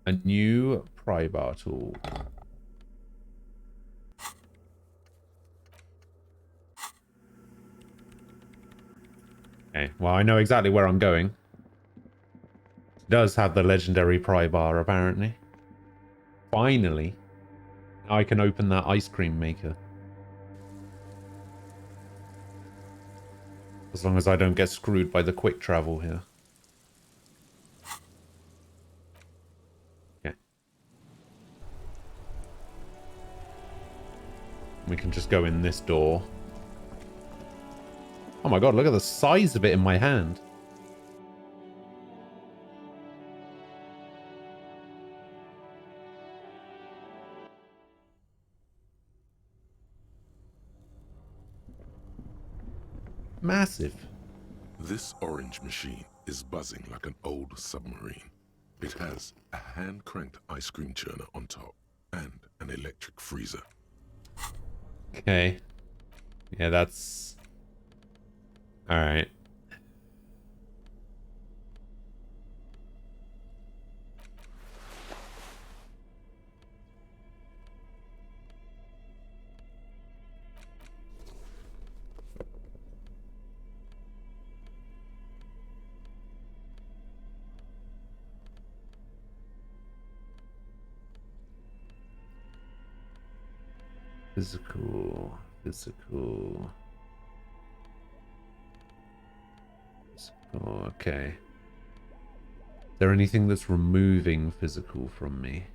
A new pry-bar tool. Okay, well I know exactly where I'm going. It does have the legendary pry bar apparently. Finally, I can open that ice cream maker. As long as I don't get screwed by the quick travel here. Okay. We can just go in this door. Oh my god, look at the size of it in my hand. Massive. This orange machine is buzzing like an old submarine. It has a hand-cranked ice cream churner on top and an electric freezer. Okay. Yeah, that's... Alright. Physical. Okay. Is there anything that's removing physical from me?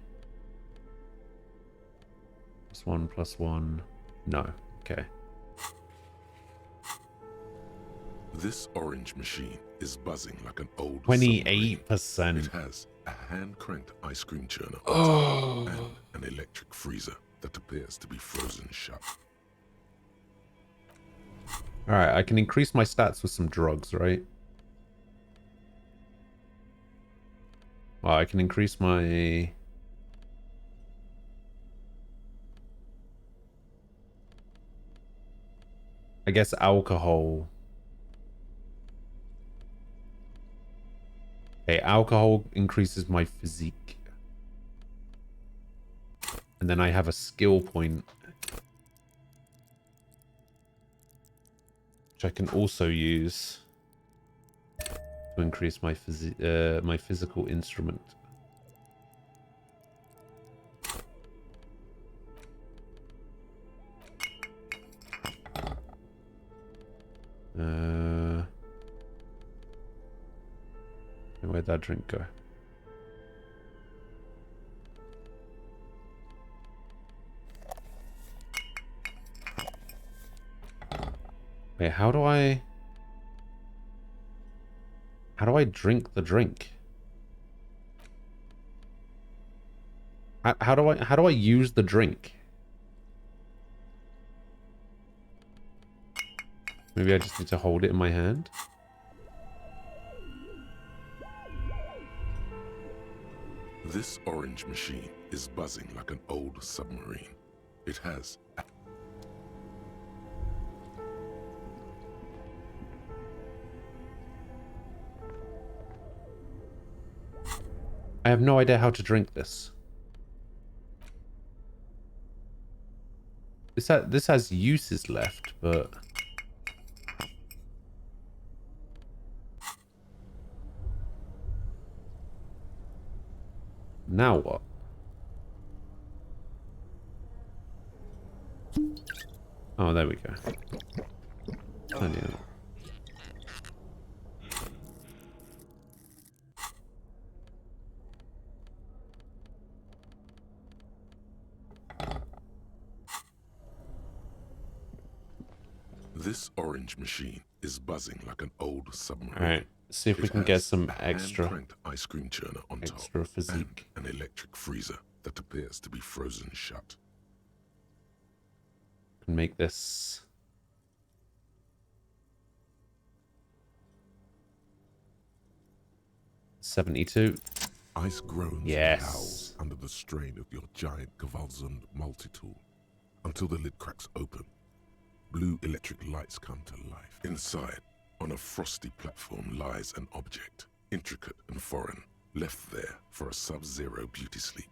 +1/+1. No. Okay. This orange machine is buzzing like an old 28%. It has a hand-cranked ice cream churner on top and an electric freezer that appears to be frozen shut. Alright, I can increase my stats with some drugs, right? Well, I can increase my... I guess alcohol. Okay, alcohol increases my physique. And then I have a skill point. Which I can also use to increase my my physical instrument. Where'd that drink go? Wait, how do I drink the drink? How do I use the drink? Maybe I just need to hold it in my hand. This orange machine is buzzing like an old submarine. It has... I have no idea how to drink this. This has uses left, but... Now what? Oh, there we go. Plenty of it. This orange machine is buzzing like an old submarine. Alright, see if we can get some extra hand-cranked ice cream churner on extra top physique. and an electric freezer that appears to be frozen shut. Can make this 72. Ice groans Yes. and howls under the strain of your giant Gewaltsund multi-tool until the lid cracks open. Blue electric lights come to life. Inside, on a frosty platform, lies an object, intricate and foreign, left there for a sub-zero beauty sleep.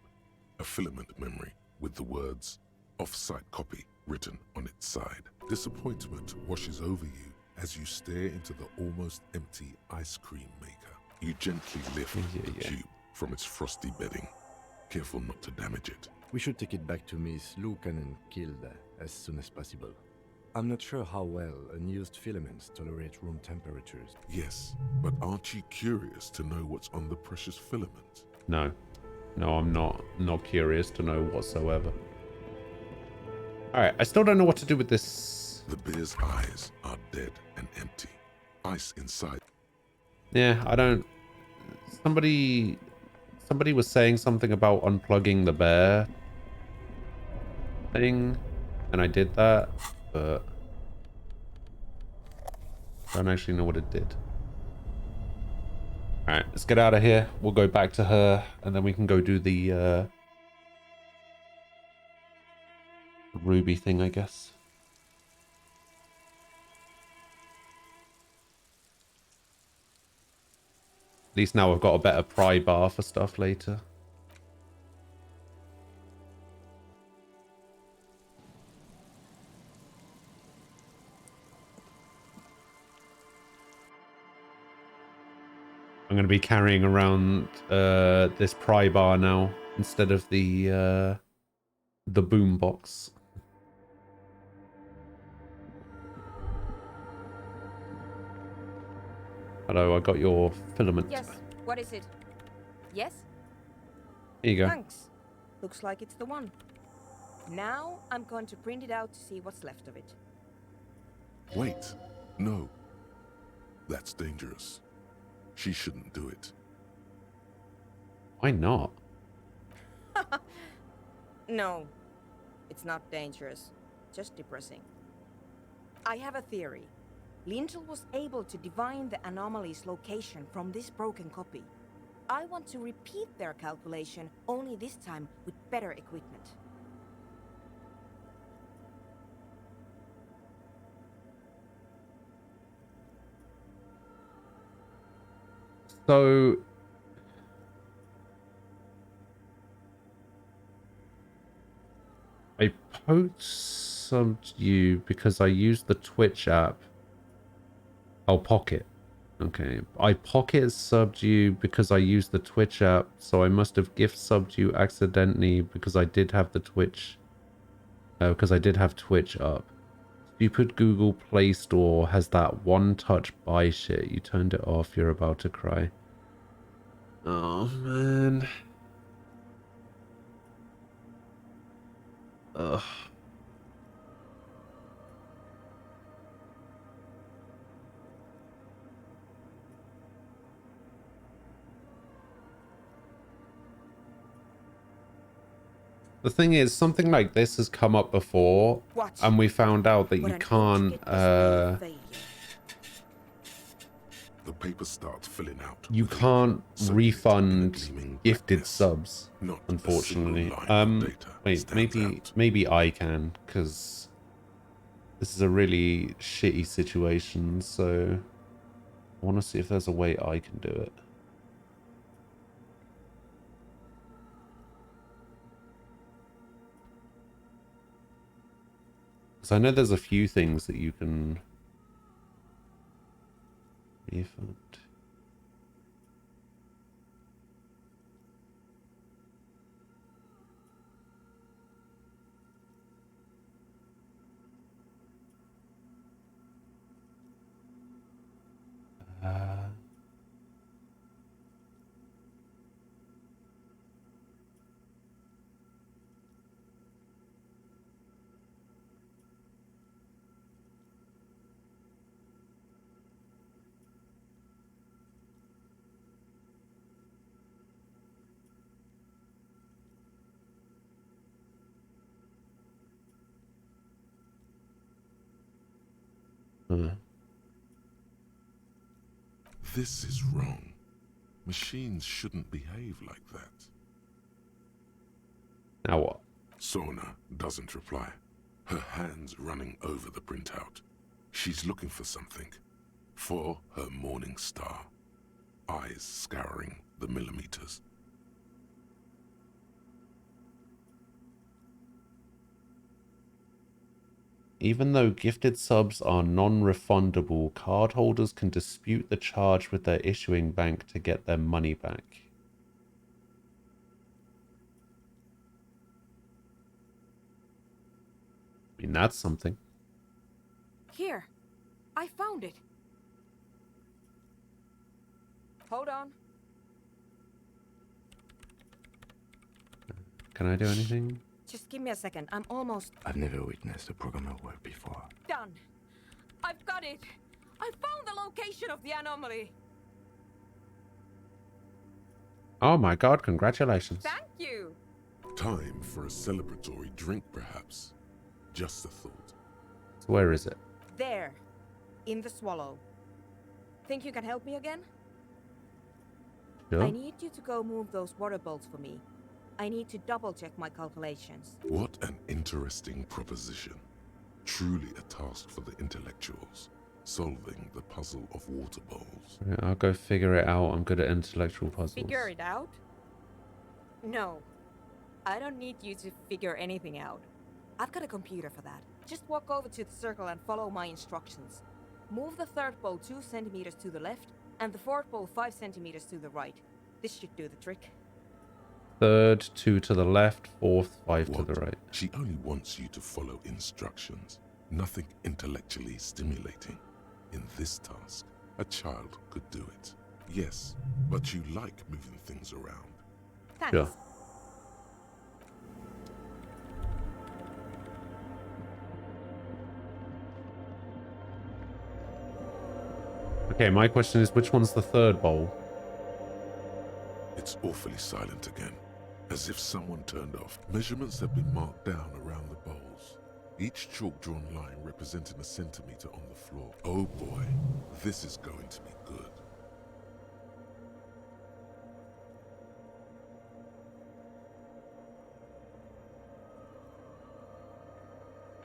A filament memory with the words, off-site copy, written on its side. Disappointment washes over you as you stare into the almost empty ice cream maker. You gently lift the cube from its frosty bedding, careful not to damage it. We should take it back to Miss Lukanen Kilde as soon as possible. I'm not sure how well unused filaments tolerate room temperatures. Yes, but aren't you curious to know what's on the precious filament? No. No, I'm not curious to know whatsoever. Alright, I still don't know what to do with this. The bear's eyes are dead and empty. Ice inside. Yeah, I don't... Somebody was saying something about unplugging the bear thing, and I did that, but I don't actually know what it did. Alright, let's get out of here. We'll go back to her, and then we can go do the ruby thing, I guess. At least now I've got a better pry bar for stuff later. I'm going to be carrying around this pry bar now instead of the boom box. Hello, I got your filament. Yes, what is it? Yes? Here you go. Thanks. Looks like it's the one. Now I'm going to print it out to see what's left of it. Wait, no. That's dangerous. She shouldn't do it. Why not? No, it's not dangerous. Just depressing. I have a theory. Lintel was able to divine the anomaly's location from this broken copy. I want to repeat their calculation, only this time with better equipment. So I subbed you because I used the Twitch app. Oh, Pocket. Okay. I Pocket subbed you because I used the Twitch app, so I must have gift subbed you accidentally because I did have the Twitch. Because I did have Twitch up. Stupid Google Play Store has that one-touch buy shit. You turned it off, you're about to cry. Oh, man. Ugh. The thing is, something like this has come up before, Watch. and we found out that What you an can't, intricate display of failure. The paper starts filling out. You with can't so refund gleaming gifted blackness. subs, Not unfortunately. a single line of data Wait, stands out. maybe I can, because this is a really shitty situation, so I want to see if there's a way I can do it. Because I know there's a few things that you can refund. This is wrong. Machines shouldn't behave like that. Now what? Sona doesn't reply. Her hands running over the printout. She's looking for something. For her morning star. Eyes scouring the millimeters. Even though gifted subs are non-refundable, cardholders can dispute the charge with their issuing bank to get their money back. I mean, that's something. Here, I found it. Hold on. Can I do anything? Just give me a second. I'm almost I've never witnessed a programmer work before. done. I've got it. I found the location of the anomaly. Oh my god, congratulations. Thank you. Time for a celebratory drink, perhaps. Just a thought. So where is it? There, in the swallow. Think you can help me again? Sure. I need you to go move those water bolts for me. I need to double check my calculations. What an interesting proposition. Truly a task for the intellectuals. Solving the puzzle of water bowls. Right, I'll go figure it out. I'm good at intellectual puzzles. Figure it out? No. I don't need you to figure anything out. I've got a computer for that. Just walk over to the circle and follow my instructions. Move the third bowl 2 centimeters to the left and the fourth bowl 5 centimeters to the right. This should do the trick. Third, 2 to the left, fourth, 5 to the right. She only wants you to follow instructions. Nothing intellectually stimulating. In this task, a child could do it. Yes, but you like moving things around. Thanks. Sure. Okay, my question is, which one's the third bowl? It's awfully silent again, as if someone turned off. Measurements have been marked down around the bowls, each chalk-drawn line representing a centimeter on the floor. Oh boy, this is going to be good.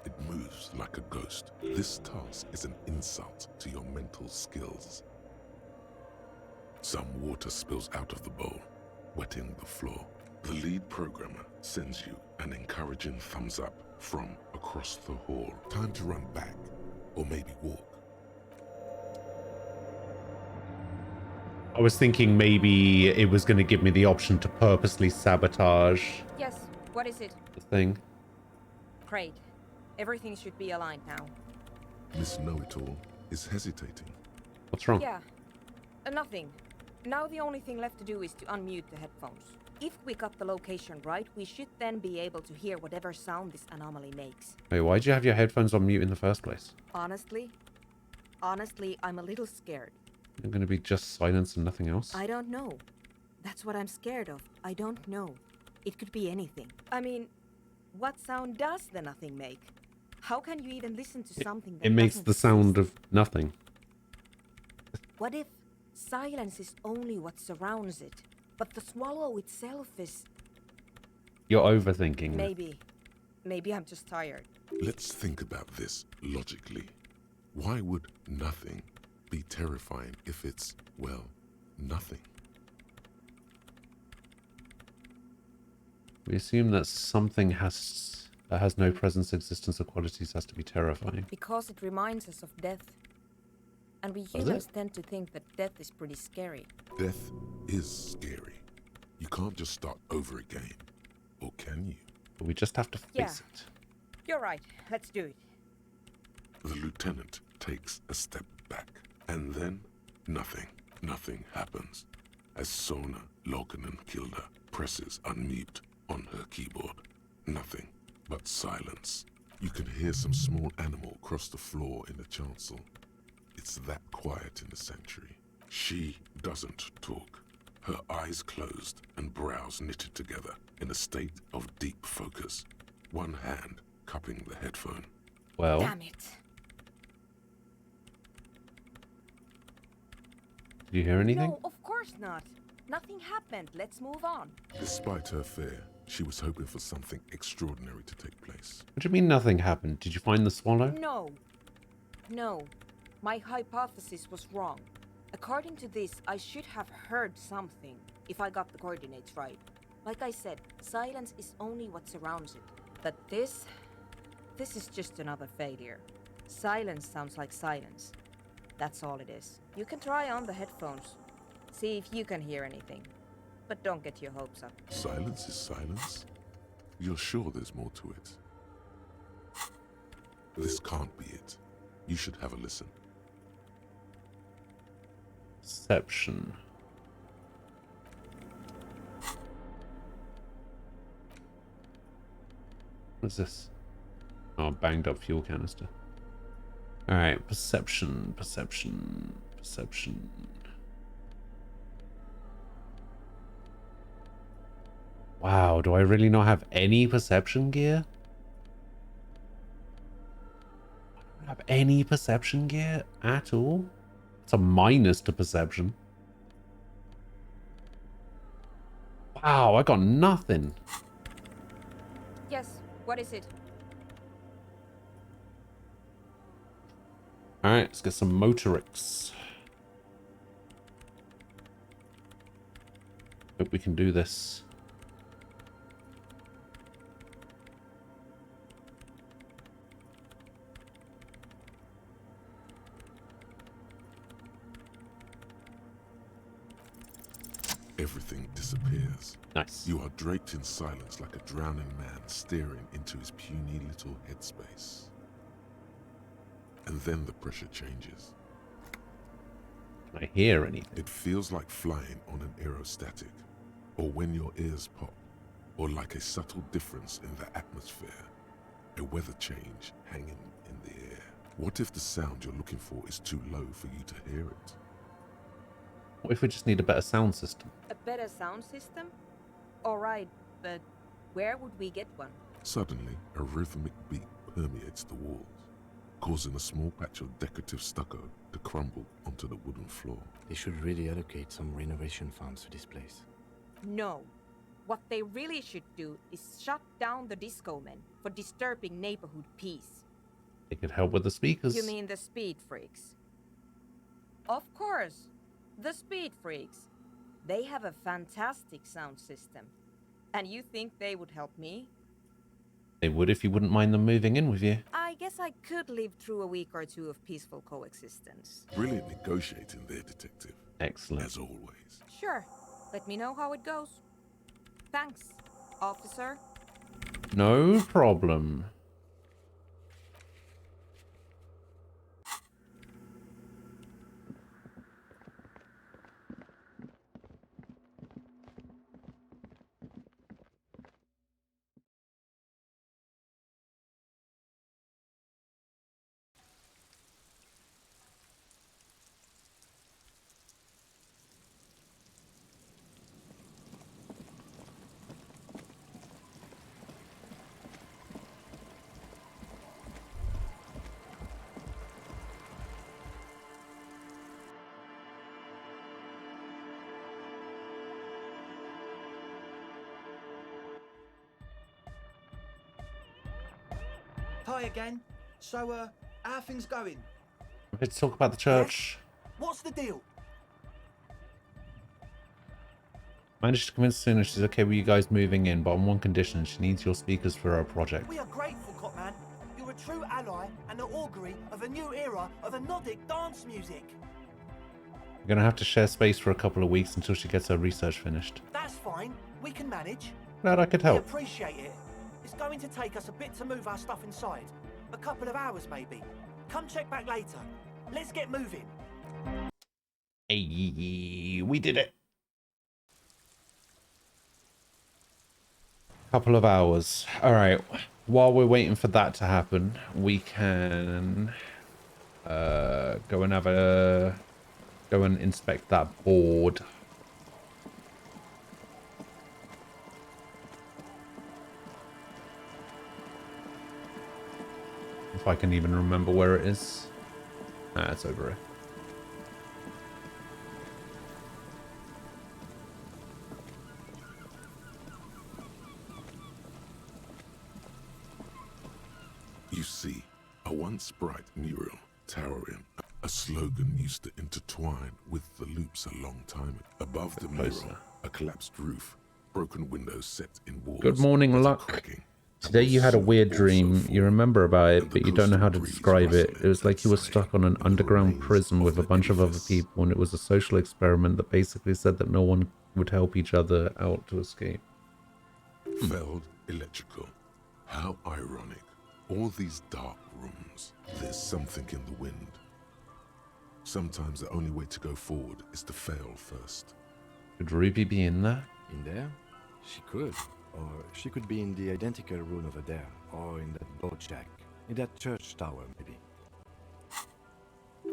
It moves like a ghost. This task is an insult to your mental skills. Some water spills out of the bowl, wetting the floor. The lead programmer sends you an encouraging thumbs up from across the hall. Time to run back, or maybe walk. I was thinking maybe it was going to give me the option to purposely sabotage Yes, what is it? the thing. Great. Everything should be aligned now. Miss Know-It-All is hesitating. What's wrong? Yeah, nothing. Now the only thing left to do is to unmute the headphones. If we got the location right, we should then be able to hear whatever sound this anomaly makes. Wait, why'd you have your headphones on mute in the first place? Honestly, I'm a little scared. You're going to be just silence and nothing else? I don't know. That's what I'm scared of. I don't know. It could be anything. I mean, what sound does the nothing make? How can you even listen to something that It makes doesn't the sound exist? of nothing. What if Silence is only what surrounds it, but the swallow itself is... You're overthinking. Maybe I'm just tired. Let's think about this logically. Why would nothing be terrifying if it's, well, nothing? We assume that something that has no presence, existence, or qualities has to be terrifying. Because it reminds us of death. And we humans tend to think that death is pretty scary. Death is scary. You can't just start over again. Or can you? But we just have to face it. You're right. Let's do it. The lieutenant takes a step back. And then, nothing. Nothing happens. As Sona Lokanen Kilda presses unmute on her keyboard. Nothing but silence. You can hear some small animal cross the floor in the chancel. It's that quiet in the sanctuary. She doesn't talk. Her eyes closed and brows knitted together in a state of deep focus. One hand cupping the headphone. Well... Damn it. Did you hear anything? No, of course not. Nothing happened. Let's move on. Despite her fear, she was hoping for something extraordinary to take place. What do you mean nothing happened? Did you find the swallow? No. My hypothesis was wrong. According to this, I should have heard something, if I got the coordinates right. Like I said, silence is only what surrounds it. But this is just another failure. Silence sounds like silence. That's all it is. You can try on the headphones. See if you can hear anything. But don't get your hopes up. Silence is silence? You're sure there's more to it? This can't be it. You should have a listen. Perception. What's this? Oh, banged up fuel canister. Alright, perception. Wow, do I really not have any perception gear? I don't have any perception gear at all? It's a minus to perception. Wow, I got nothing. Yes, what is it? Alright, let's get some motorics. Hope we can do this. Everything disappears. Nice. You are draped in silence like a drowning man staring into his puny little headspace. And then the pressure changes. Can I hear anything? It feels like flying on an aerostatic, or when your ears pop, or like a subtle difference in the atmosphere, a weather change hanging in the air. What if the sound you're looking for is too low for you to hear it? What if we just need a better sound system? A better sound system? Alright, but where would we get one? Suddenly, a rhythmic beat permeates the walls, causing a small patch of decorative stucco to crumble onto the wooden floor. They should really allocate some renovation funds to this place. No. What they really should do is shut down the disco men for disturbing neighborhood peace. They could help with the speakers. You mean the speed freaks? Of course. The speed freaks. They have a fantastic sound system. And you think they would help me? They would if you wouldn't mind them moving in with you. I guess I could live through a week or two of peaceful coexistence. Brilliant negotiating there, Detective. Excellent. As always. Sure. Let me know how it goes. Thanks, officer. No problem. Hi again. So, how are things going? Let's talk about the church. What's the deal? Managed to convince Suna she's okay with you guys moving in, but on one condition: she needs your speakers for her project. We are grateful, Copman. You're a true ally and the augury of a new era of Anodic dance music. We're gonna have to share space for a couple of weeks until she gets her research finished. That's fine. We can manage. Glad I could help. We appreciate it. It's going to take us a bit to move our stuff inside. A couple of hours, maybe. Come check back later. Let's get moving. Hey, we did it. Couple of hours. All right. While we're waiting for that to happen, we can go and inspect that board. If I can even remember where it is. Ah, it's over here. You see, a once bright mural towering, a slogan used to intertwine with the loops a long time ago. Above the mural, a collapsed roof, broken windows set in walls. Good morning, Luck. Today you had a weird dream. You remember about it, but you don't know how to describe it. It was like you were stuck on an underground prison with a bunch of other people, and it was a social experiment that basically said that no one would help each other out to escape. Felled electrical. How ironic. All these dark rooms. There's something in the wind. Sometimes the only way to go forward is to fail first. Could Ruby be in there? In there? She could. Or she could be in the identical room over there. Or in that boat shack. In that church tower, maybe.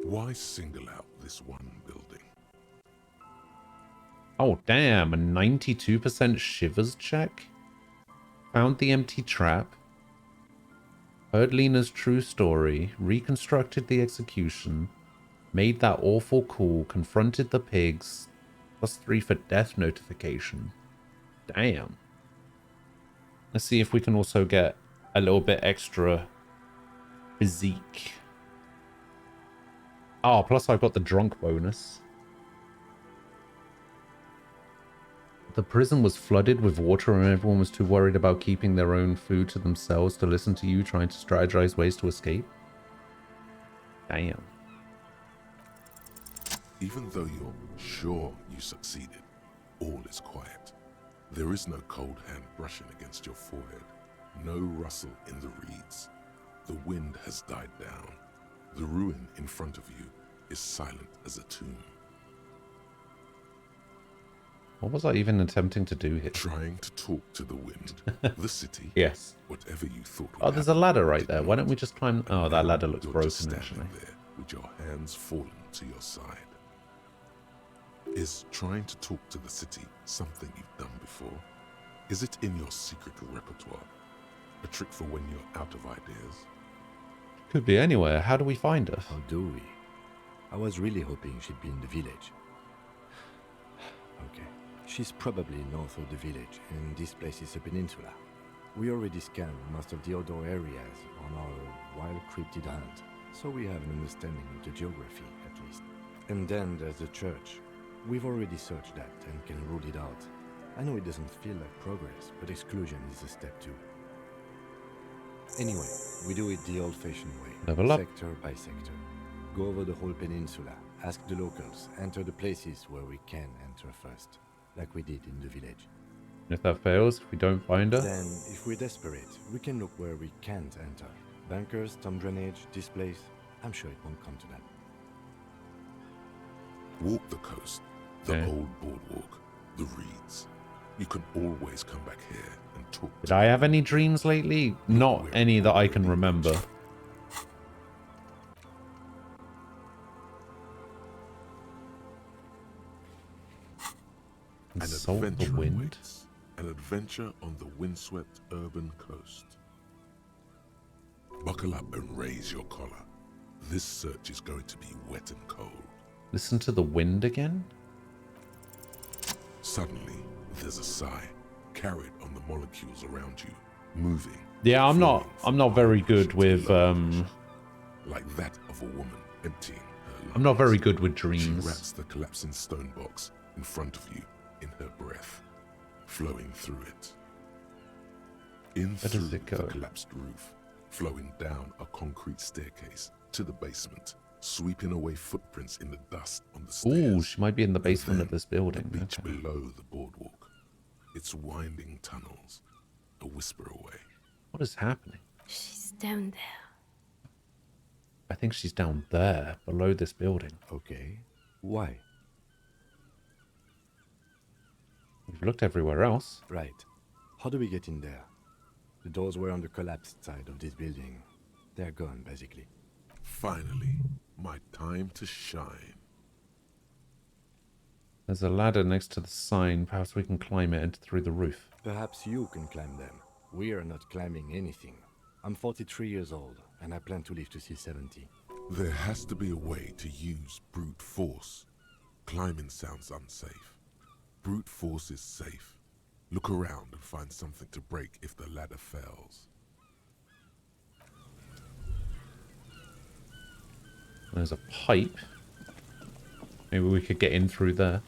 Why single out this one building? Oh, damn. A 92% shivers check? Found the empty trap. Heard Lena's true story. Reconstructed the execution. Made that awful call. Confronted the pigs. +3 for death notification. Damn. Let's see if we can also get a little bit extra physique. Oh, plus I've got the drunk bonus. The prison was flooded with water and everyone was too worried about keeping their own food to themselves to listen to you trying to strategize ways to escape. Damn. Even though you're sure you succeeded, all is quiet. There is no cold hand brushing against your forehead, no rustle in the reeds. The wind has died down. The ruin in front of you is silent as a tomb. What was I even attempting to do here? Trying to talk to the wind, the city. Yes. Whatever you thought. Oh, there's a ladder right there. Why don't we just climb? Oh, that ladder looks broken actually. There with your hands fallen to your side. Is trying to talk to the city something you've done before? Is it in your secret repertoire? A trick for when you're out of ideas? Could be anywhere. How do we find her? How do we? I was really hoping she'd be in the village. Okay. She's probably north of the village, and this place is a peninsula. We already scanned most of the outdoor areas on our wild cryptid hunt, so we have an understanding of the geography, at least. And then there's the church. We've already searched that and can rule it out. I know it doesn't feel like progress, but exclusion is a step too. Anyway, we do it the old-fashioned way. Level up. Sector by sector. Go over the whole peninsula, ask the locals, enter the places where we can enter first, like we did in the village. If that fails, if we don't find her? Then, if we're desperate, we can look where we can't enter. Bunkers, storm drainage, this place. I'm sure it won't come to that. Walk the coast, the old boardwalk, the reeds. You can always come back here and talk. Did I have any dreams lately? Not any that I can remember. Consult the wind. Awaits. An adventure on the windswept urban coast. Buckle up and raise your collar. This search is going to be wet and cold. Listen to the wind again? Suddenly, there's a sigh, carried on the molecules around you, moving Yeah, I'm not very good with like that of a woman emptying her lungs. I'm not very good with She dreams. wraps the collapsing stone box in front of you in her breath, flowing through it. In Where through does it go? the collapsed roof, flowing down a concrete staircase to the basement, sweeping away footprints in the dust on the stairs. Ooh, she might be in the basement of And then this building. the beach Okay. below the boardwalk. Its winding tunnels, a whisper away. What is happening? She's down there. I think she's down there, below this building. Okay. Why? We've looked everywhere else. Right. How do we get in there? The doors were on the collapsed side of this building. They're gone, basically. Finally, my time to shine. There's a ladder next to the sign. Perhaps we can climb it and through the roof. Perhaps you can climb them. We are not climbing anything. I'm 43 years old, and I plan to live to see 70. There has to be a way to use brute force. Climbing sounds unsafe. Brute force is safe. Look around and find something to break if the ladder fails. There's a pipe. Maybe we could get in through there.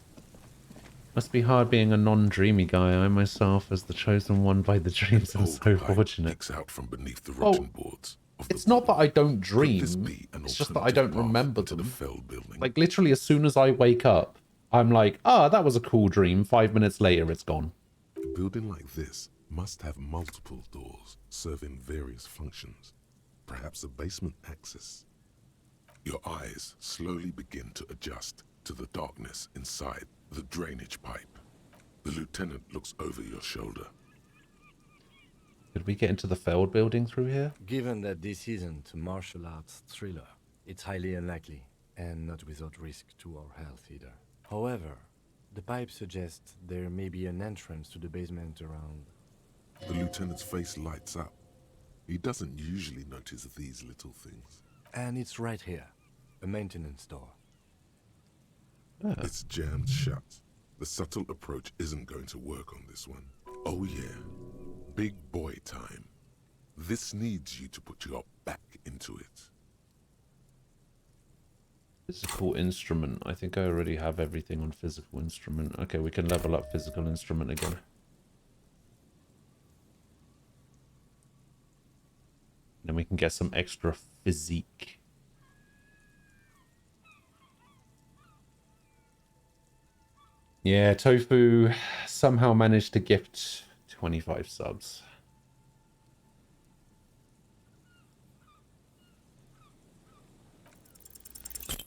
Must be hard being a non-dreamy guy. I myself, as the chosen one by the dreams, am so fortunate. Out from beneath the rotten boards It's not that I don't dream. be an It's just that I don't alternative remember path to the them. felled building? Like, literally, as soon as I wake up, I'm like, ah, that was a cool dream. 5 minutes later, it's gone. A building like this must have multiple doors serving various functions. Perhaps a basement access. Your eyes slowly begin to adjust to the darkness inside the drainage pipe. The lieutenant looks over your shoulder. Could we get into the failed building through here? Given that this isn't a martial arts thriller, it's highly unlikely, and not without risk to our health either. However, the pipe suggests there may be an entrance to the basement around. The lieutenant's face lights up. He doesn't usually notice these little things. And it's right here, a maintenance door. It's jammed shut. The subtle approach isn't going to work on this one. Oh yeah, big boy time. This needs you to put your back into it. Physical instrument. I think I already have everything on physical instrument. Okay, we can level up physical instrument again. Then we can get some extra physique. Yeah, Tofu somehow managed to gift 25 subs.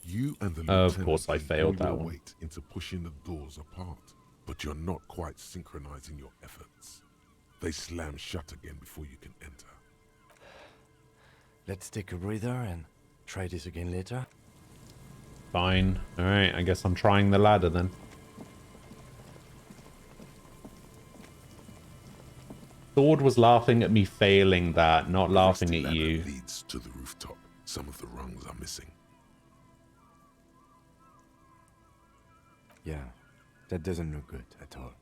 You and the Of lieutenant course I can failed pull that your one. weight into pushing the doors apart, but you're not quite synchronizing your efforts. They slam shut again before you can enter. Let's take a breather and try this again later. Fine. Alright, I guess I'm trying the ladder then. Sword was laughing at me failing that, not laughing at you. Leads to the rooftop. Some of the rungs are missing. Yeah, that doesn't look good at all.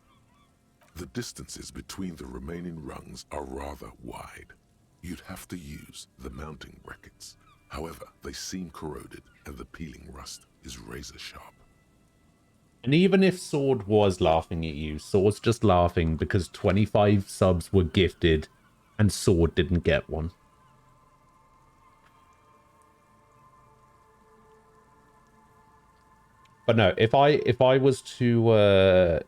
The distances between the remaining rungs are rather wide. You'd have to use the mounting brackets. However, they seem corroded and the peeling rust is razor sharp. And even if Sword was laughing at you, Sword's just laughing because 25 subs were gifted and Sword didn't get one. But no, if I was to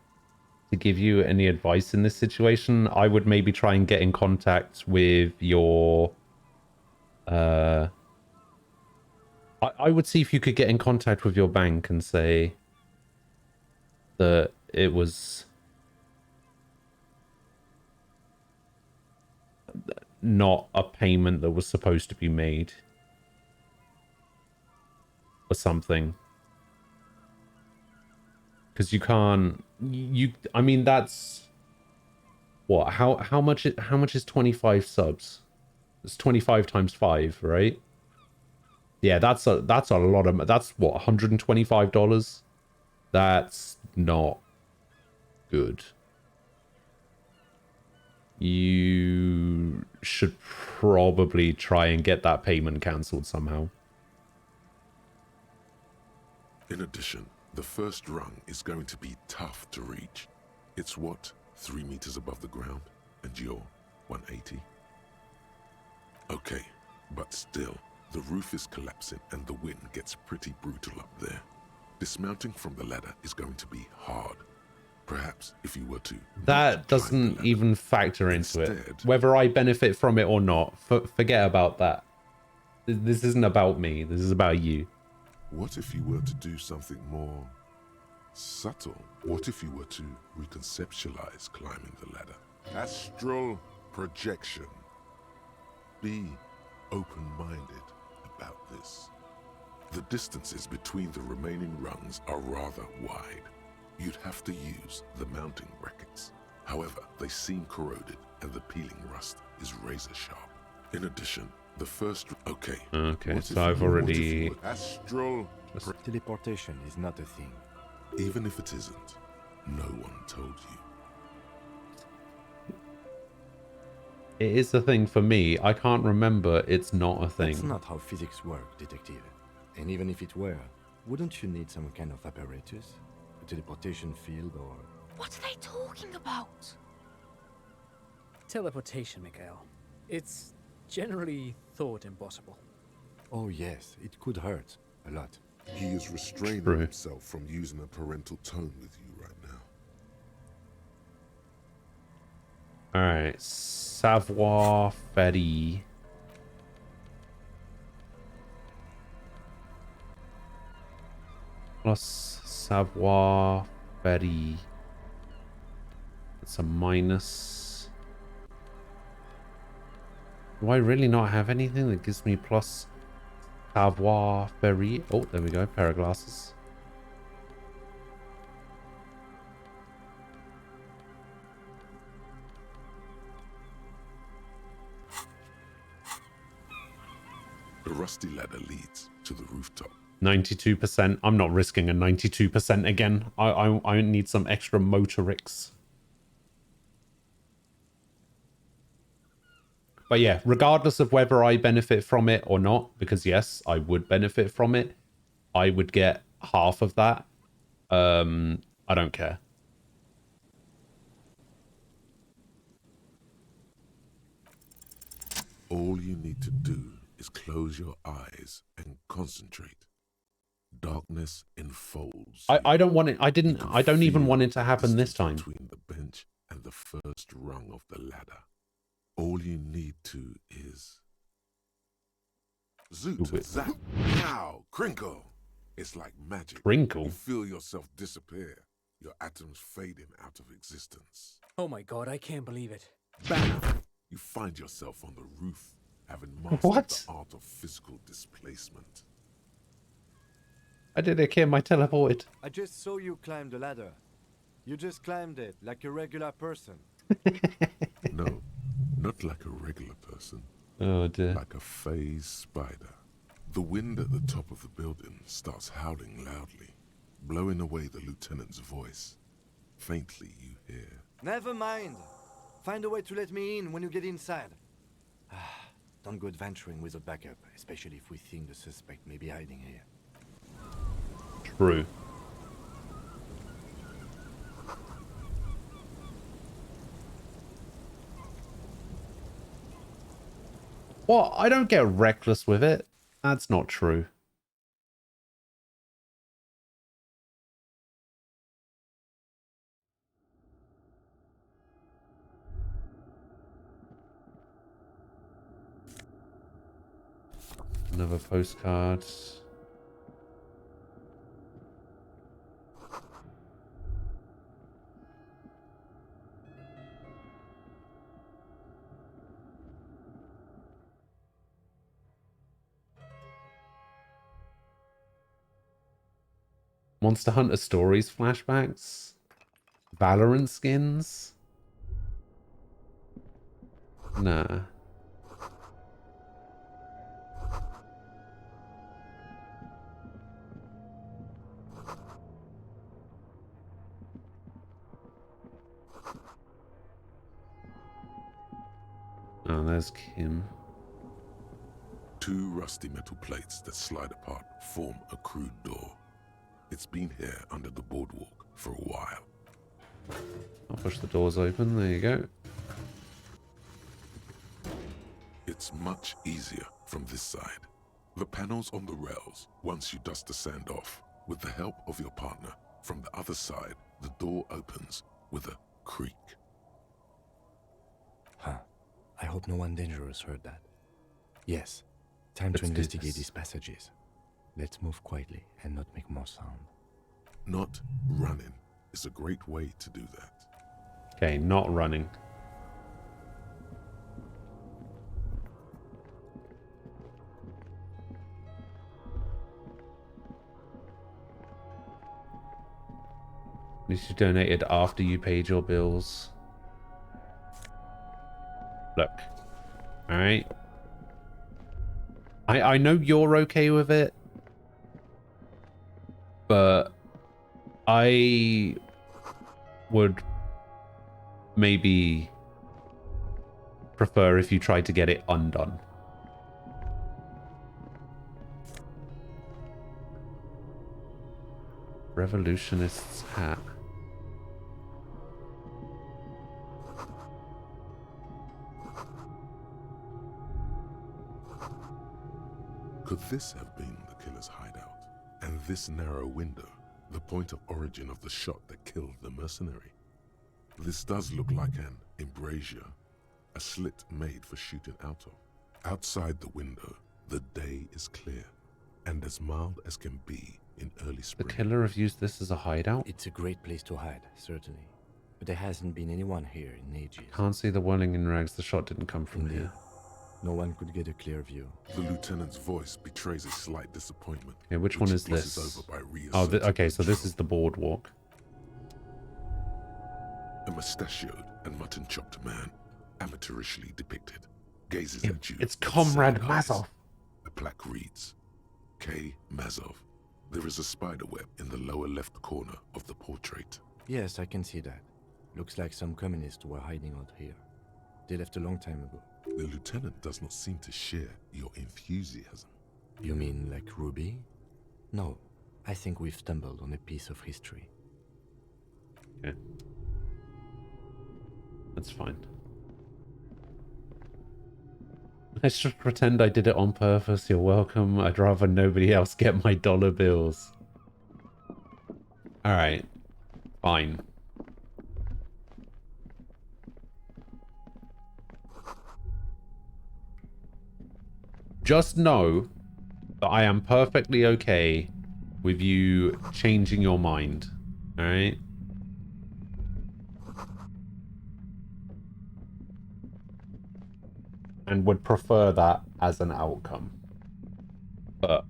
give you any advice in this situation, I would maybe try and get in contact with your I would see if you could get in contact with your bank and say that it was not a payment that was supposed to be made or something. Because you can't, I mean, that's what, how much is 25 subs? It's 25 times 5, right? Yeah, that's a lot of, that's what, $125? That's not good. you should probably try and get that payment cancelled somehow. In addition, the first rung is going to be tough to reach. It's what, 3 meters above the ground, and you're 180? Okay, but still, the roof is collapsing and the wind gets pretty brutal up there. Dismounting from the ladder is going to be hard. Perhaps if you were to... That doesn't even factor into it. Whether I benefit from it or not, forget about that. This isn't about me. This is about you. What if you were to do something more subtle? What if you were to reconceptualize climbing the ladder? Astral projection. Be open-minded about this. The distances between the remaining rungs are rather wide. You'd have to use the mounting brackets. However, they seem corroded and the peeling rust is razor sharp. In addition, the first... Okay, so I've already... Astral... Teleportation is not a thing. Even if it isn't, no one told you. It is a thing for me. I can't remember it's not a thing. That's not how physics work, detective. And even if it were, wouldn't you need some kind of apparatus? A teleportation field or... What are they talking about? Teleportation, Mikhail. It's generally thought impossible. Oh yes, it could hurt. A lot. He is restraining himself from using a parental tone with you right now. Alright, Savoir Ferry. Plus Savoir Ferry. It's a minus. Do I really not have anything that gives me plus Savoir Ferry? Oh, there we go, pair of glasses. The rusty ladder leads to the rooftop. 92%. I'm not risking a 92% again. I need some extra motorics. But yeah, regardless of whether I benefit from it or not, because yes, I would benefit from it, I would get half of that. I don't care. All you need to do is close your eyes and concentrate. Darkness enfolds. I don't want it. I don't even want it to happen this time. Between the bench and the first rung of the ladder. All you need to is... Zoot, zap, pow, crinkle. It's like magic. Crinkle? You feel yourself disappear. Your atoms fading out of existence. Oh my god, I can't believe it. Bam! You find yourself on the roof, having mastered the art of physical displacement. I didn't care, my teleported. I just saw you climb the ladder. You just climbed it like a regular person. No, not like a regular person. Oh dear. Like a phased spider. The wind at the top of the building starts howling loudly, blowing away the lieutenant's voice. Faintly you hear... Never mind. Find a way to let me in when you get inside. Don't go adventuring without backup, especially if we think the suspect may be hiding here. True. What? I don't get reckless with it. That's not true. Another postcard. Monster Hunter Stories flashbacks? Valorant skins? Nah. there's Kim. 2 rusty metal plates that slide apart form a crude door. It's been here under the boardwalk for a while. I'll push the doors open. There you go. It's much easier from this side. The panels on the rails, once you dust the sand off, with the help of your partner, from the other side, the door opens with a creak. Huh. I hope no one dangerous heard that. Yes. Time Let's to do investigate this. these passages. Let's move quietly and not make more sound. Not running is a great way to do that. Okay, not running. At least you donated after you paid your bills. Look. Alright. I know you're okay with it. But I would maybe prefer if you tried to get it undone. Revolutionist's hat. Could this have been the killer's hideout? And this narrow window, the point of origin of the shot that killed the mercenary? This does look like an embrasure, a slit made for shooting out of. Outside the window, the day is clear, and as mild as can be in early The spring. killer have used this as a hideout? It's a great place to hide, certainly. But there hasn't been anyone here in ages. Can't see the whirling in rags. The shot didn't come from Indeed. here. No one could get a clear view. The lieutenant's voice betrays a slight disappointment. Yeah, which one is glosses this? over by Oh, reasserting okay, so this control. is the boardwalk. A mustachioed and mutton-chopped man, amateurishly depicted, gazes Yeah, at you. it's with Comrade sad eyes. Mazov. The plaque reads, K. Mazov. There is a spider web in the lower left corner of the portrait. Yes, I can see that. Looks like some communists were hiding out here. They left a long time ago. The lieutenant does not seem to share your enthusiasm. You mean like Ruby? No, I think we've stumbled on a piece of history. Okay. That's fine. Let's just pretend I did it on purpose. You're welcome. I'd rather nobody else get my dollar bills. Alright. Fine. Just know that I am perfectly okay with you changing your mind. Alright? And would prefer that as an outcome. But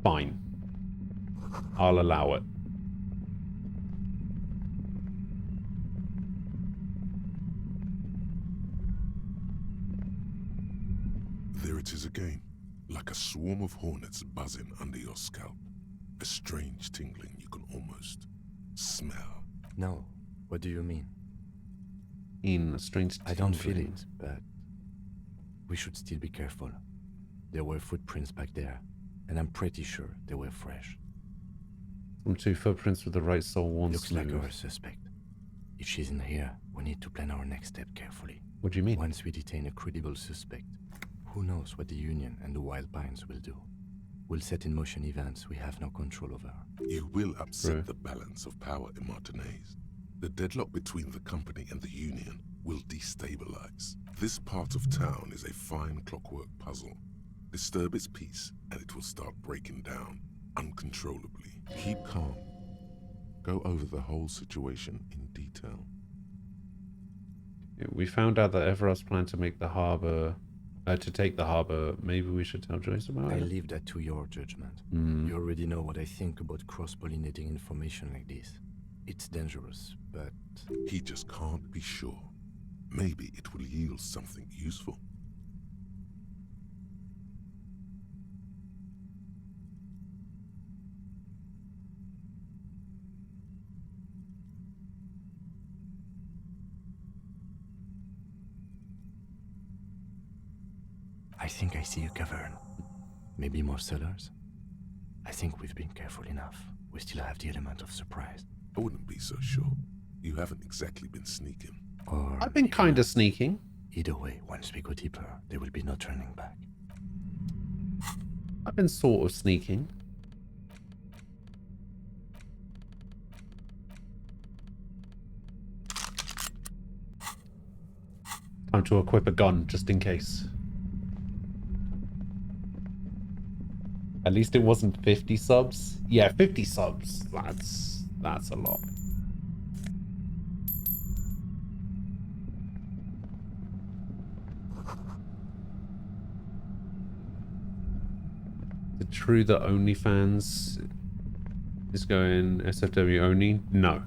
fine. I'll allow it. There it is again, like a swarm of hornets buzzing under your scalp. A strange tingling you can almost smell. No, what do you mean? In a strange I don't feel tingling. it, but we should still be careful. There were footprints back there, and I'm pretty sure they were fresh. From 2 footprints with the right soul, one Looks smooth. like our suspect. If she's in here, we need to plan our next step carefully. What do you mean? Once we detain a credible suspect, who knows what the Union and the Wild Pines will do? We'll set in motion events we have no control over. You will upset Right. the balance of power in Martinez. The deadlock between the company and the Union will destabilize. This part of town is a fine clockwork puzzle. Disturb its peace, and it will start breaking down uncontrollably. Keep calm. Go over the whole situation in detail. We found out that Everos planned to make the harbor, to take the harbor. Maybe we should tell Joyce about I it. leave that to your judgment. Hmm. You already know what I think about cross-pollinating information like this. It's dangerous, but He just can't be sure. Maybe it will yield something useful. I think I see a cavern. Maybe more cellars? I think we've been careful enough. We still have the element of surprise. I wouldn't be so sure. You haven't exactly been sneaking. Or I've been kind of sneaking. Either way, once we go deeper, there will be no turning back. I've been sort of sneaking. Time to equip a gun, just in case. At least it wasn't 50 subs. Yeah, 50 subs. That's a lot. Is it true that OnlyFans is going SFW only? No.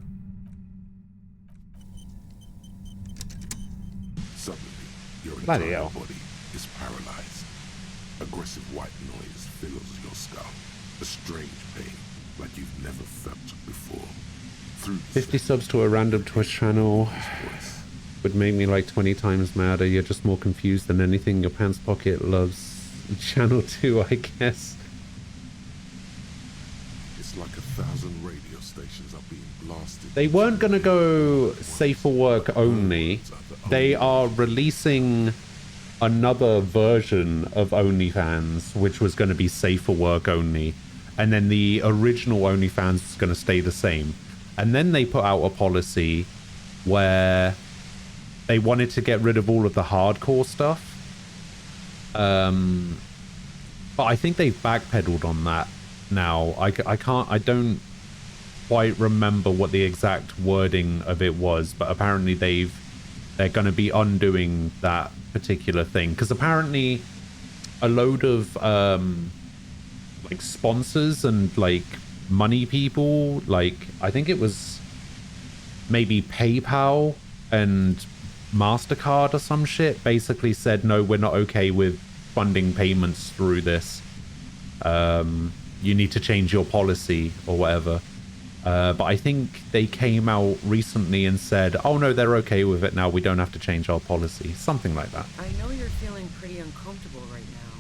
Suddenly, your Bloody entire hell. body is paralyzed. Aggressive white noise fills your skull. A strange pain like you've never felt before. Through 50 subs to a random Twitch channel would make me like 20 times madder. You're just more confused than anything. Your pants pocket loves channel 2, I guess. It's like 1,000 radio stations are being blasted. They weren't going to go safe for work only. They are releasing another version of OnlyFans, which was going to be safe for work only. And then the original OnlyFans is going to stay the same. And then they put out a policy where they wanted to get rid of all of the hardcore stuff. But I think they've backpedaled on that now. I don't quite remember what the exact wording of it was, but apparently they're going to be undoing that particular thing, because apparently a load of like sponsors and like money people, like I think it was maybe PayPal and MasterCard or some shit, basically said no, we're not okay with funding payments through this. You need to change your policy or whatever. But I think they came out recently and said, oh no, they're okay with it now, we don't have to change our policy. Something like that. I know you're feeling pretty uncomfortable right now.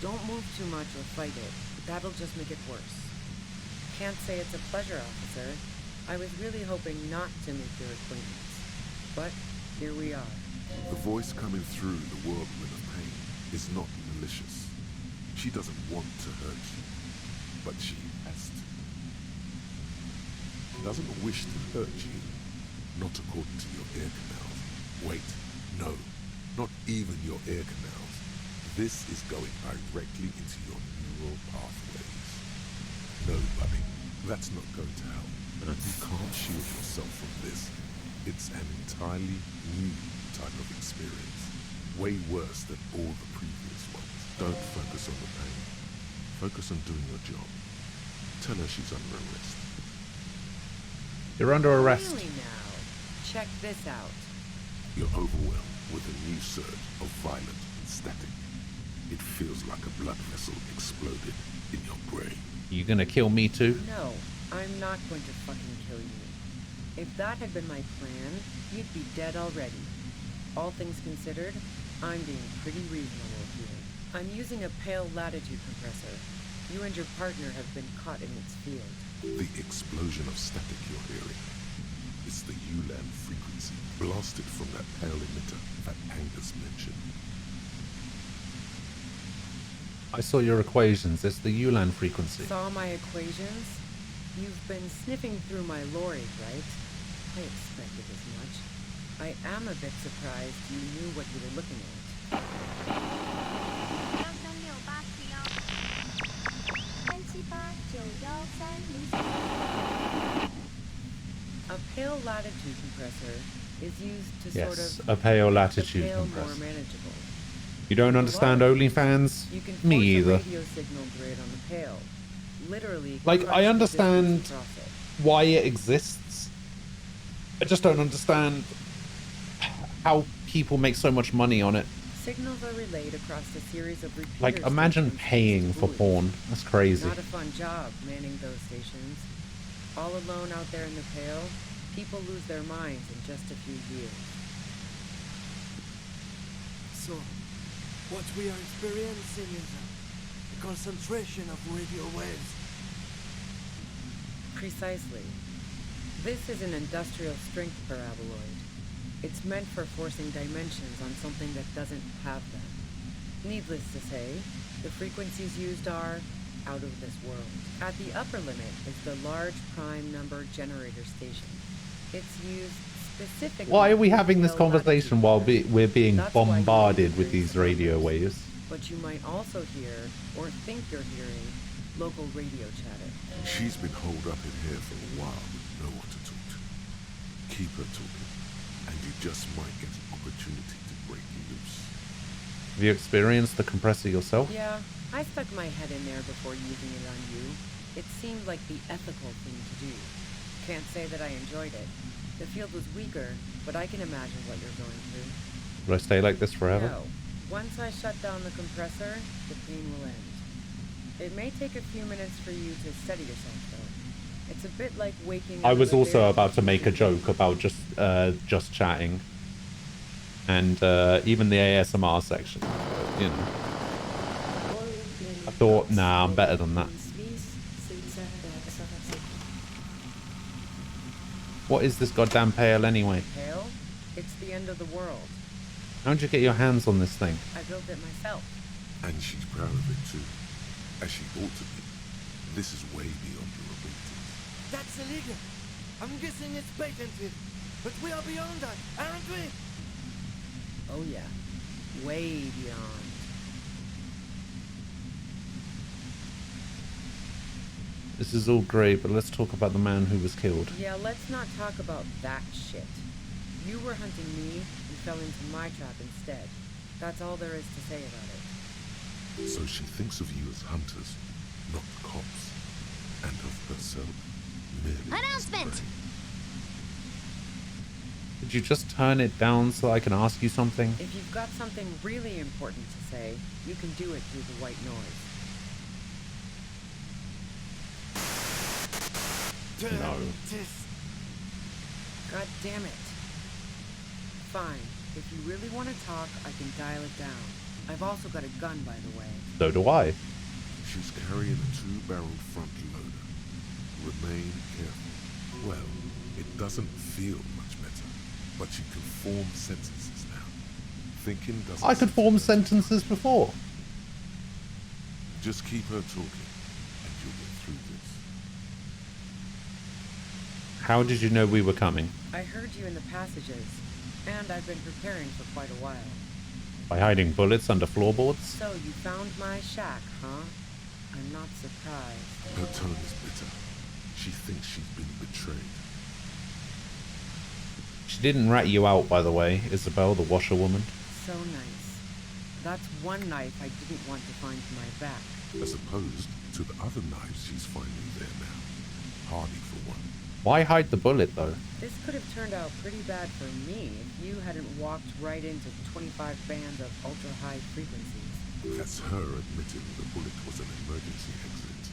Don't move too much or fight it. That'll just make it worse. Can't say it's a pleasure, officer. I was really hoping not to make your acquaintance. But here we are. The voice coming through the whirlwind of pain is not malicious. She doesn't want to hurt you, but she has to. Doesn't wish to hurt you, not according to your ear canals. Wait, no, not even your ear canals. This is going directly into your neural pathways. No, buddy, that's not going to help. You can't shield yourself from this. It's an entirely new type of experience. Way worse than all the previous ones. Don't focus on the pain. Focus on doing your job. Tell her she's under arrest. You're under arrest. Really now? Check this out. You're overwhelmed with a new surge of violent and static. It feels like a blood vessel exploded in your brain. You gonna kill me too? No, I'm not going to fucking kill you. If that had been my plan, you'd be dead already. All things considered, I'm being pretty reasonable here. I'm using a pale latitude compressor. You and your partner have been caught in its field. The explosion of static you're hearing is the ULAN frequency blasted from that pale emitter that Angus mentioned. I saw your equations. It's the ULAN frequency. Saw my equations? You've been sniffing through my lorry, right? I expected as much. I am a bit surprised you knew what you were looking at. A pale latitude compressor is used to sort of a pale latitude make the pale compressor. more manageable. You don't understand OnlyFans? You can Me force either. a radio signal grid on the pale. Literally, Like, crush I the understand distance across it. why it exists. I just don't understand how people make so much money on it. Signals are relayed across a series of repeater Like, imagine stations paying for buoys. porn. That's crazy. Not a fun job manning those stations. All alone out there in the pale, people lose their minds in just a few years. So, What we are experiencing is a concentration of radio waves. Precisely. This is an industrial strength paraboloid. It's meant for forcing dimensions on something that doesn't have them. Needless to say, the frequencies used are out of this world. At the upper limit is the large prime number generator station. It's used specifically... Why are we having this low conversation while we're being That's why you bombarded hear with these radio waves? But you might also hear, or think you're hearing, local radio chatter. She's been holed up in here for a while with no one to talk to. Keep her talking, and you just might get an opportunity to break you loose. Have you experienced the compressor yourself? Yeah, I stuck my head in there before using it on you. It seemed like the ethical thing to do. Can't say that I enjoyed it. The field was weaker, but I can imagine what you're going through. Will I stay like this forever? No. Once I shut down the compressor, the pain will end. It may take a few minutes for you to steady yourself, though. It's a bit like waking I out was of a also very about to make a deep joke about just chatting. And even the ASMR section, you know. I thought, nah, I'm better than that. What is this goddamn pail anyway? Pale? It's the end of the world. How'd you get your hands on this thing? I built it myself. And she's proud of it too, as she ought to be. This is way beyond your ability. That's illegal. I'm guessing it's patented. But we are beyond that, aren't we? Oh yeah. Way beyond. This is all great, but let's talk about the man who was killed. Yeah, let's not talk about that shit. You were hunting me and fell into my trap instead. That's all there is to say about it. So she thinks of you as hunters, not cops, and of herself merely Announcement! as prey. Could you just turn it down so I can ask you something? If you've got something really important to say, you can do it through the white noise. No. God damn it. Fine. If you really want to talk, I can dial it down. I've also got a gun, by the way. So do I. She's carrying a 2-barrel front loader. Remain careful. Well, it doesn't feel much better, but you can form sentences now. Thinking doesn't... I could form sentences before. Just keep her talking, and you'll get through this. How did you know we were coming? I heard you in the passages, and I've been preparing for quite a while. By hiding bullets under floorboards? So you found my shack, huh? I'm not surprised. Her tone is bitter. She thinks she's been betrayed. She didn't rat you out, by the way, Isabel, the washerwoman. So nice. That's one knife I didn't want to find to my back. As opposed to the other knives she's finding there now. Hardy for one. Why hide the bullet, though? This could have turned out pretty bad for me if you hadn't walked right into 25 bands of ultra-high frequencies. That's her admitting the bullet was an emergency exit.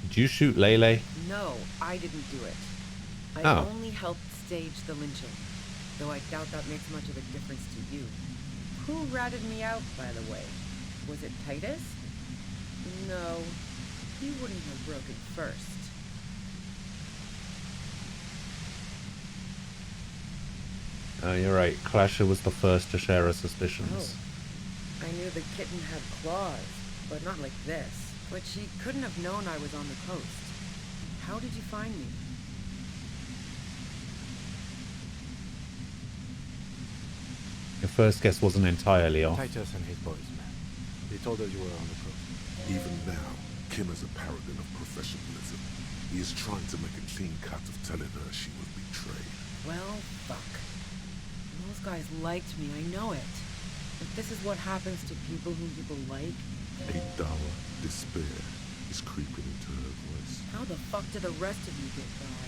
Did you shoot Lele? No, I didn't do it. I Oh. only helped stage the lynching, though I doubt that makes much of a difference to you. Who ratted me out, by the way? Was it Titus? No, he wouldn't have broken first. Oh, you're right. Clasher was the first to share her suspicions. Oh. I knew the kitten had claws, but not like this. But she couldn't have known I was on the coast. How did you find me? Your first guess wasn't entirely off. Titus and his boys, man. They told us you were on the coast. Even now, Kim is a paragon of professionalism. He is trying to make a clean cut of telling her she was betrayed. Well, fuck. Those guys liked me, I know it. If this is what happens to people whom people like... A dull despair is creeping into her voice. How the fuck did the rest of you get by?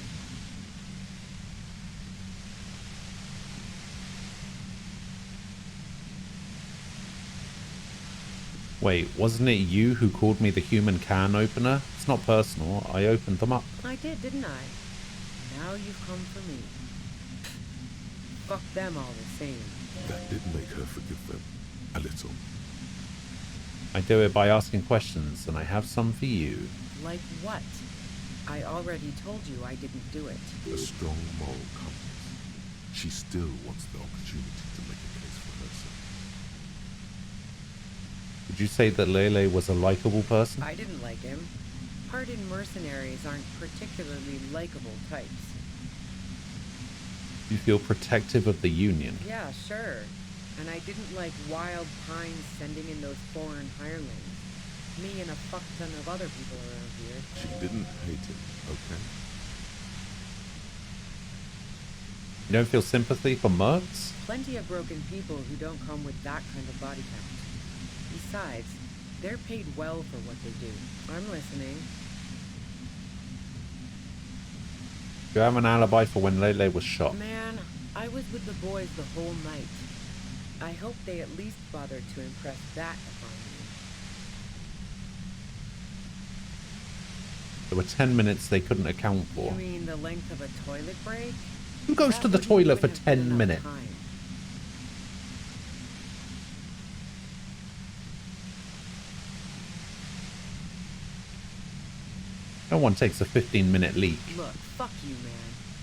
Wait, wasn't it you who called me the human can opener? It's not personal. I opened them up. I did, didn't I? Now you've come for me. Fuck them all the same. That did make her forgive them. A little. I do it by asking questions, and I have some for you. Like what? I already told you I didn't do it. A strong moral compass. She still wants the opportunity to make a case for herself. Would you say that Lele was a likable person? I didn't like him. Hardened mercenaries aren't particularly likable types. You feel protective of the Union? Yeah, sure. And I didn't like Wild Pines sending in those foreign hirelings. Me and a fuck ton of other people around here. She didn't hate him, okay? You don't feel sympathy for mercs? Plenty of broken people who don't come with that kind of body count. Besides, they're paid well for what they do. I'm listening. Do you have an alibi for when Lele was shot? Man, I was with the boys the whole night. I hope they at least bothered to impress that upon me. There were 10 minutes they couldn't account for. You mean the length of a toilet break? Who goes to the toilet for 10 minutes? No one takes a 15-minute leak. Look, fuck you, man.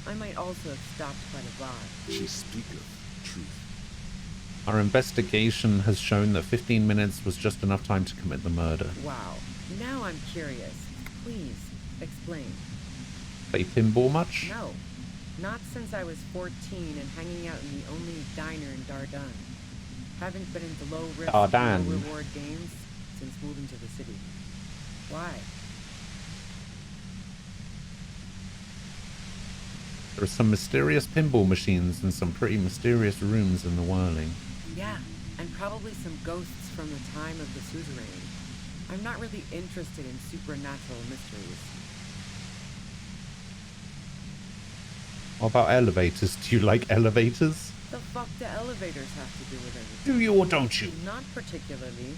I might also have stopped by the bar. She speaketh truth. Our investigation has shown that 15 minutes was just enough time to commit the murder. Wow. Now I'm curious. Please, explain. Play pinball much? No. Not since I was 14 and hanging out in the only diner in Dardenne. Haven't been into low-risk, low-reward games since moving to the city. Why? There are some mysterious pinball machines and some pretty mysterious rooms in the whirling. Yeah, and probably some ghosts from the time of the suzerain. I'm not really interested in supernatural mysteries. What about elevators? Do you like elevators? The fuck do elevators have to do with anything? Do you or don't you? Not particularly.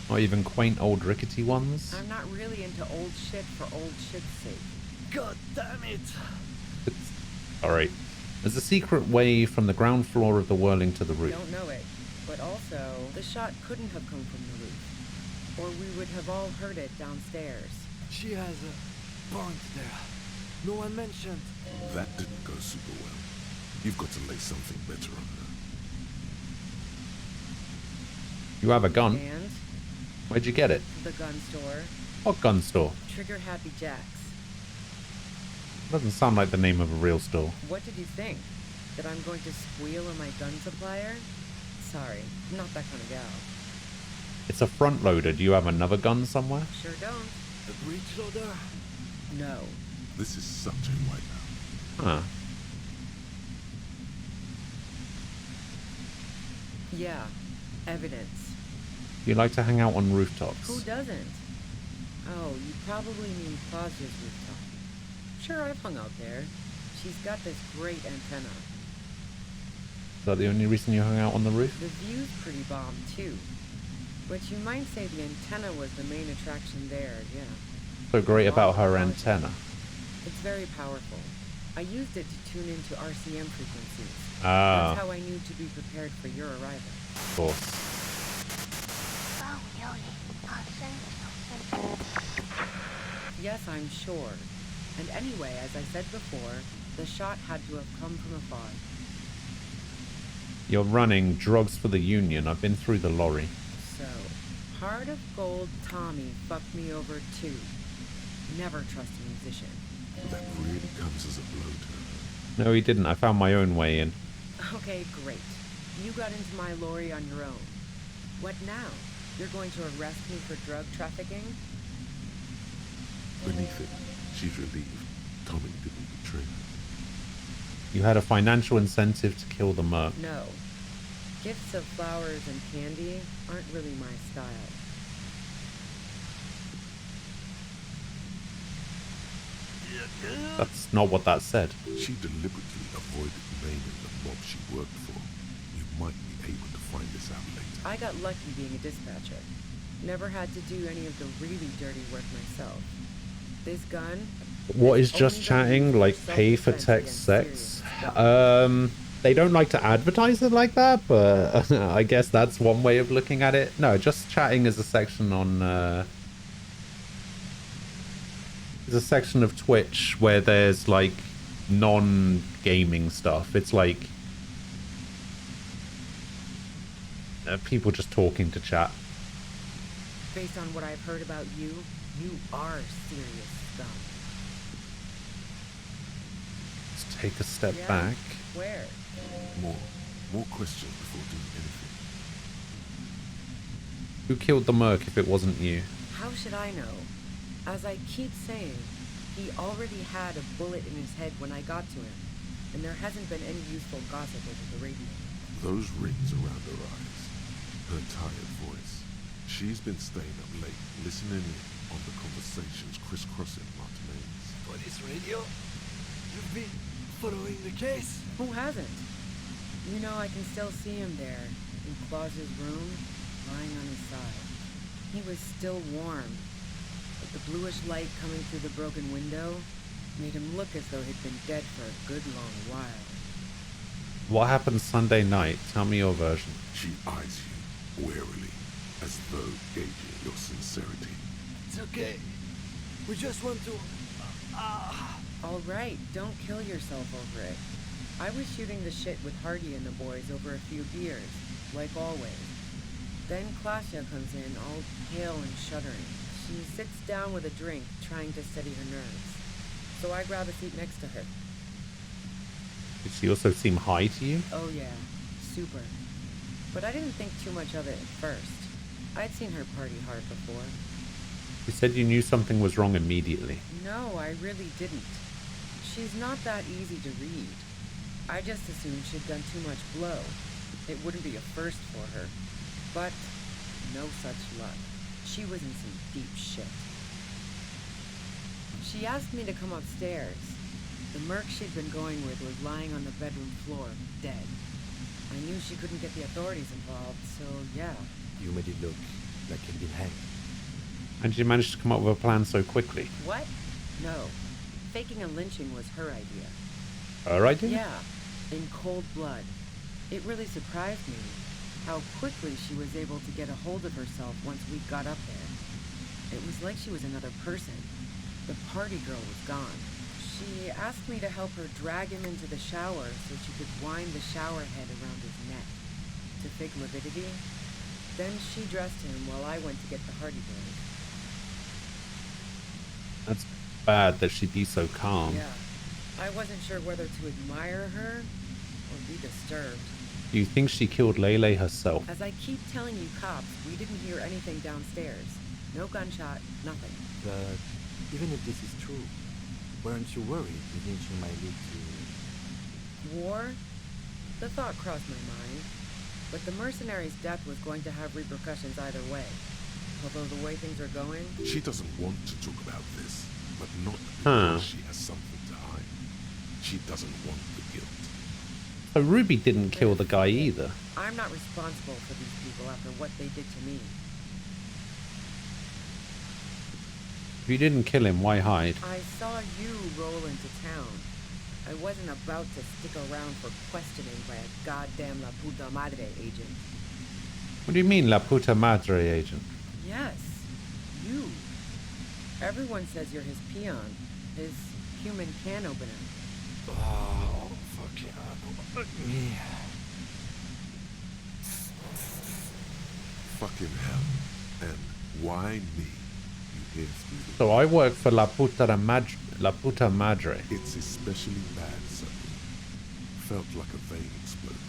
Not even quaint old rickety ones? I'm not really into old shit for old shit's sake. God damn it! Alright. There's a secret way from the ground floor of the whirling to the roof. Don't know it. But also, the shot couldn't have come from the roof. Or we would have all heard it downstairs. She has a point there. No one mentioned. That didn't go super well. You've got to lay something better on her. You have a gun? And? Where'd you get it? The gun store. What gun store? Trigger Happy Jacks. Doesn't sound like the name of a real store. What did you think? That I'm going to squeal on my gun supplier? Sorry, I'm not that kind of gal. It's a front loader. Do you have another gun somewhere? Sure don't. A breech loader? No. This is such a wipeout. Huh. Yeah, evidence. You like to hang out on rooftops? Who doesn't? Oh, you probably mean Claudia's rooftop. Sure, I've hung out there. She's got this great antenna. Is that the only reason you hung out on the roof? The view's pretty bomb, too. But you might say the antenna was the main attraction there, yeah. So great about her antenna. It's very powerful. I used it to tune into RCM frequencies. Ah. That's how I knew to be prepared for your arrival. Of course. Yes, I'm sure. And anyway, as I said before, the shot had to have come from afar. You're running drugs for the Union. I've been through the lorry. So, Heart of Gold Tommy fucked me over too. Never trust a musician. That really comes as a blow to her. No, he didn't. I found my own way in. Okay, great. You got into my lorry on your own. What now? You're going to arrest me for drug trafficking? Beneath it, she's relieved Tommy didn't betray her. You had a financial incentive to kill the merc. No. Gifts of flowers and candy aren't really my style. That's not what that said. She deliberately avoided naming the mob she worked for. You might be able to find this out later. I got lucky being a dispatcher. Never had to do any of the really dirty work myself. This gun... What is just chatting? Like pay for text sex? they don't like to advertise it like that, but I guess that's one way of looking at it. No, just chatting is a section on there's a section of Twitch where there's like non-gaming stuff. It's like people just talking to chat. Based on what I've heard about you, you are serious scum. Let's take a step Yeah, back. Where? More questions before doing anything. Who killed the merc if it wasn't you? How should I know? As I keep saying, he already had a bullet in his head when I got to him, and there hasn't been any useful gossip over the radio. Those rings around her eyes, her tired voice. She's been staying up late, listening in on the conversations crisscrossing Martinez. Police radio? You've been following the case? Who hasn't? You know, I can still see him there, in Claus's room, lying on his side. He was still warm, but the bluish light coming through the broken window made him look as though he'd been dead for a good long while. What happened Sunday night? Tell me your version. She eyes you warily, as though gauging your sincerity. It's okay. We just want to... All right, don't kill yourself over it. I was shooting the shit with Hardy and the boys over a few beers, like always. Then Klasia comes in, all pale and shuddering. She sits down with a drink, trying to steady her nerves. So I grab a seat next to her. Did she also seem high to you? Oh yeah, super. But I didn't think too much of it at first. I'd seen her party hard before. You said you knew something was wrong immediately. No, I really didn't. She's not that easy to read. I just assumed she'd done too much blow. It wouldn't be a first for her. But no such luck. She was in some deep shit. She asked me to come upstairs. The merc she'd been going with was lying on the bedroom floor, dead. I knew she couldn't get the authorities involved, so yeah. You made it look like he'd been hanged. And you managed to come up with a plan so quickly. What? No. Faking a lynching was her idea. Her idea? Yeah, in cold blood. It really surprised me how quickly she was able to get a hold of herself once we got up there. It was like she was another person. The party girl was gone. She asked me to help her drag him into the shower so she could wind the shower head around his neck. To fake lividity. Then she dressed him while I went to get the Hardy Boys. That's bad that she'd be so calm. Yeah. I wasn't sure whether to admire her or be disturbed. Do you think she killed Lele herself? As I keep telling you cops, we didn't hear anything downstairs. No gunshot, nothing. But even if this is true, weren't you worried the lynching might lead to... War? The thought crossed my mind. But the mercenary's death was going to have repercussions either way. Although the way things are going... She doesn't want to talk about this, but not because she has something to hide. She doesn't want the guilt. So Ruby didn't kill the guy either. I'm not responsible for these people after what they did to me. If you didn't kill him, why hide? I saw you roll into town. I wasn't about to stick around for questioning by a goddamn La Puta Madre agent. What do you mean, La Puta Madre agent? Yes, you. Everyone says you're his peon, his human can opener. Oh, fuck yeah. Fucking hell. And why me? You hear through the... So I work for La Puta Madre. It's especially bad suddenly. Felt like a vein exploded.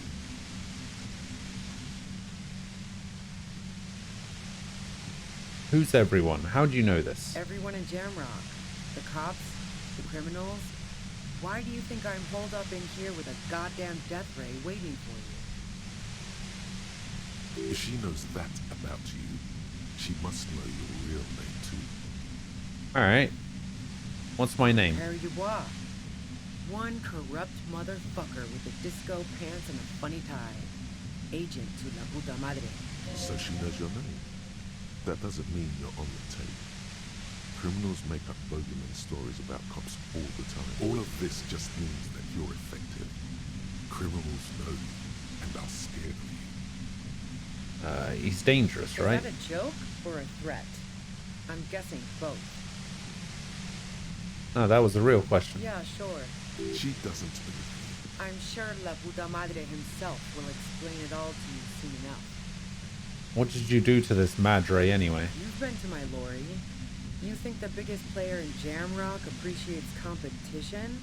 Who's everyone? How do you know this? Everyone in Jamrock. The cops, the criminals. Why do you think I'm holed up in here with a goddamn death ray waiting for you? If she knows that about you, she must know your real name too. Alright. What's my name? Harry Dubois. One corrupt motherfucker with the disco pants and a funny tie. Agent to La Puta Madre. So she knows your name. That doesn't mean you're on the tape. Criminals make up bogeyman stories about cops all the time. All of this just means that you're effective. Criminals know you and are scared of you. He's dangerous, right? Is that a joke or a threat? I'm guessing both. No, that was a real question. Yeah, sure. She doesn't believe I'm sure La Puta Madre himself will explain it all to you soon enough. What did you do to this Madre anyway? You've been to my lorry. You think the biggest player in Jamrock appreciates competition?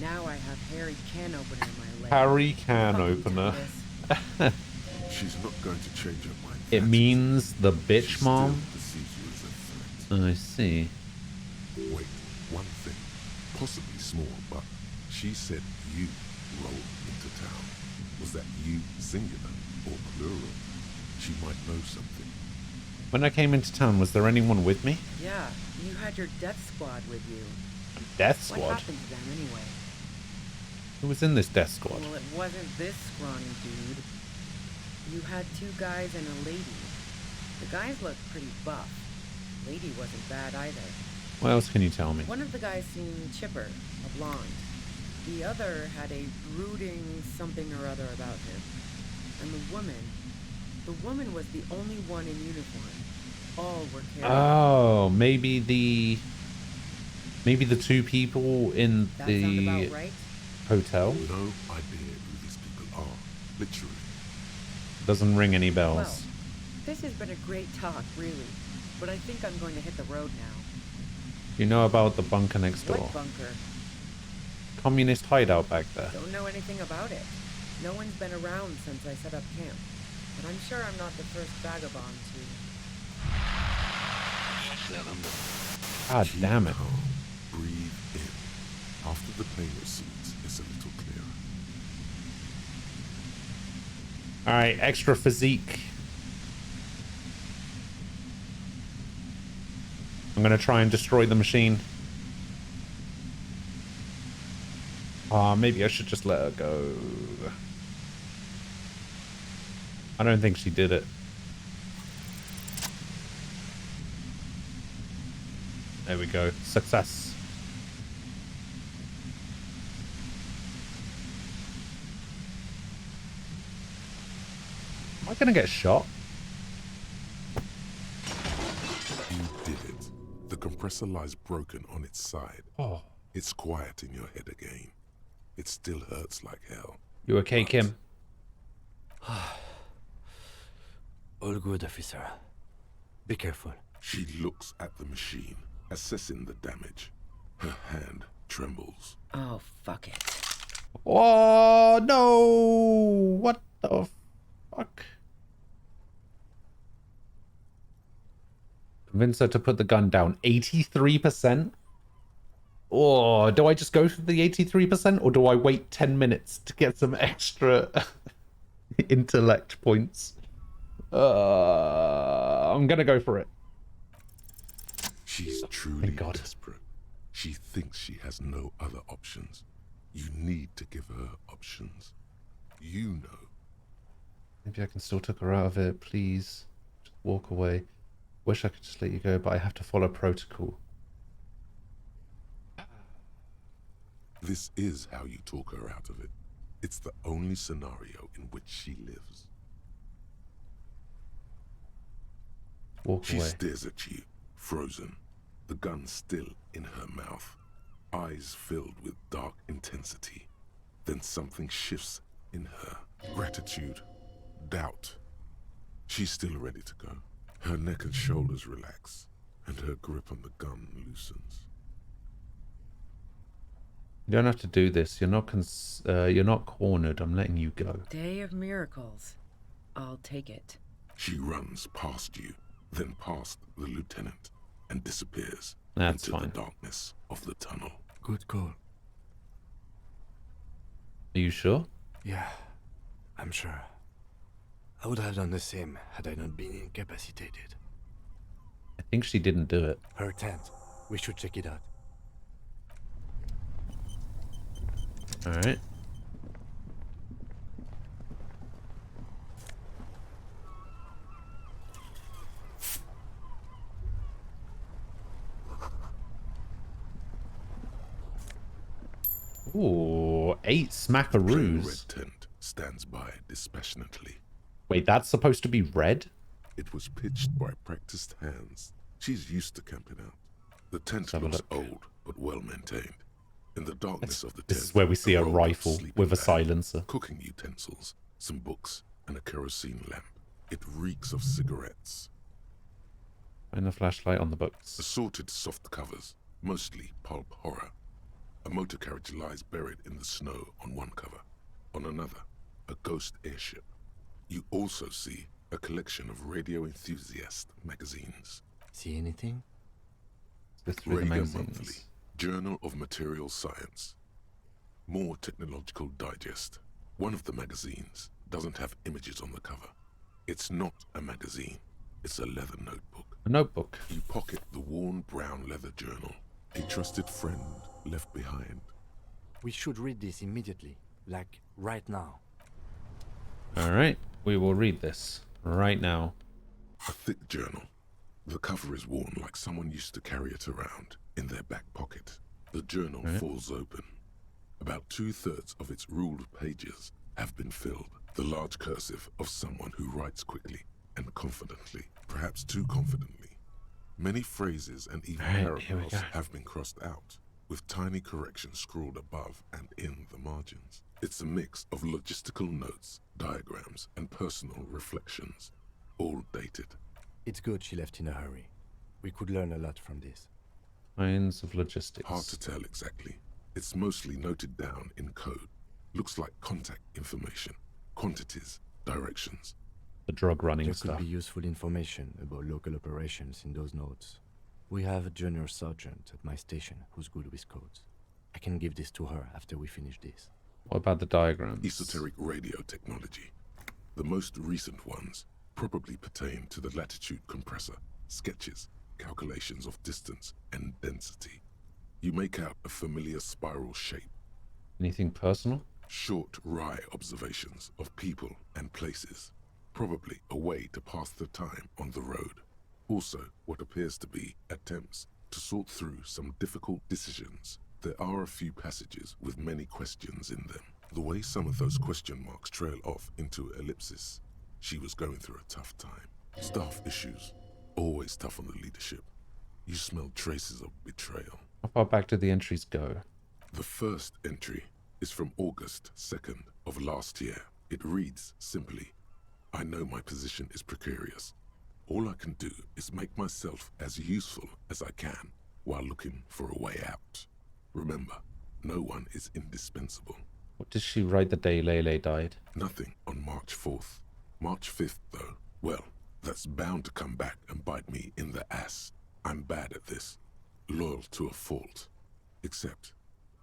Now I have Harry Can Opener in my leg. Harry Can Opener. She's not going to change her mind. It means the bitch She mom? still perceives you as a threat. I see. Wait, one thing. Possibly small, but she said you rolled into town. Was that you singular or plural? She might know something. When I came into town, was there anyone with me? Yeah, you had your death squad with you. Death squad? What happened to them anyway? Who was in this death squad? Well, it wasn't this scrawny dude. You had 2 guys and a lady. The guys looked pretty buff. Lady wasn't bad either. What else can you tell me? One of the guys seemed chipper, a blonde. The other had a brooding something or other about him. And the woman was the only one in uniform. All were carrying. Oh, maybe the 2 people in That the sound about right? hotel? No idea who these people are. Literally. Doesn't ring any bells. Well, this has been a great talk, really. But I think I'm going to hit the road now. You know about the bunker next door? What bunker? Communist hideout back there. Don't know anything about it. No one's been around since I set up camp. But I'm sure I'm not the first vagabond to... God damn it. Calm. Breathe in. After the pain recedes, it's a little clearer. Alright, extra physique. I'm gonna try and destroy the machine. Maybe I should just let her go. I don't think she did it. There we go. Success. Am I gonna get shot? You did it. The compressor lies broken on its side. Oh. It's quiet in your head again. It still hurts like hell. You okay, Kim? All good, officer. Be careful. She looks at the machine, assessing the damage. Her hand trembles. Oh, fuck it. Oh, no! What the fuck? Convince her to put the gun down. 83%? Or do I just go for the 83% or do I wait 10 minutes to get some extra intellect points? I'm gonna go for it. She's truly desperate. She thinks she has no other options. You need to give her options. You know. Maybe I can still take her out of it, please. Just walk away. Wish I could just let you go, but I have to follow protocol. This is how you talk her out of it. It's the only scenario in which she lives. Walk She away. stares at you, frozen, the gun still in her mouth, eyes filled with dark intensity. Then something shifts in her. Gratitude, doubt. She's still ready to go. Her neck and shoulders relax, and her grip on the gun loosens. You don't have to do this. You're not cornered. I'm letting you go. Day of miracles. I'll take it. She runs past you, then past the lieutenant, and disappears That's into fine. the darkness of the tunnel. Good call. Are you sure? Yeah, I'm sure. I would have done the same had I not been incapacitated. I think she didn't do it. Her tent. We should check it out. Alright. Ooh, 8 smackaroos. Red tent stands by dispassionately. Wait, that's supposed to be red? It was pitched by practiced hands. She's used to camping out. The tent looks old, but well maintained. In the darkness of the tent, this is where we see a rifle with a silencer. Cooking utensils, some books, and a kerosene lamp. It reeks of cigarettes. And a flashlight on the books. Assorted soft covers, mostly pulp horror. A motor carriage lies buried in the snow on one cover. On another, a ghost airship. You also see a collection of radio enthusiast magazines. See anything? Radio Monthly, Journal of Material Science. More Technological Digest. One of the magazines doesn't have images on the cover. It's not a magazine. It's a leather notebook. A notebook. You pocket the worn brown leather journal. A trusted friend left behind. We should read this immediately. Like, right now. Alright, we will read this. Right now. A thick journal. The cover is worn like someone used to carry it around in their back pocket. The journal falls open. About 2/3 of its ruled pages have been filled. The large cursive of someone who writes quickly and confidently, perhaps too confidently. Many phrases and even paragraphs have been crossed out, with tiny corrections scrawled above and in the margins. It's a mix of logistical notes, diagrams, and personal reflections, all dated. It's good she left in a hurry. We could learn a lot from this. Lines of logistics. Hard to tell exactly. It's mostly noted down in code. Looks like contact information, quantities, directions. The drug running there stuff. There could be useful information about local operations in those notes. We have a junior sergeant at my station who's good with codes. I can give this to her after we finish this. What about the diagrams? Esoteric radio technology. The most recent ones probably pertain to the latitude compressor, sketches, calculations of distance and density. You make out a familiar spiral shape. Anything personal? Short, wry observations of people and places. Probably a way to pass the time on the road. Also, what appears to be attempts to sort through some difficult decisions. There are a few passages with many questions in them. The way some of those question marks trail off into ellipsis. She was going through a tough time. Staff issues. Always tough on the leadership. You smell traces of betrayal. How far back did the entries go? The first entry is from August 2nd of last year. It reads simply, I know my position is precarious. All I can do is make myself as useful as I can while looking for a way out. Remember, no one is indispensable. What did she write the day Lele died? Nothing on March 4th. March 5th, though, well, that's bound to come back and bite me in the ass. I'm bad at this. Loyal to a fault.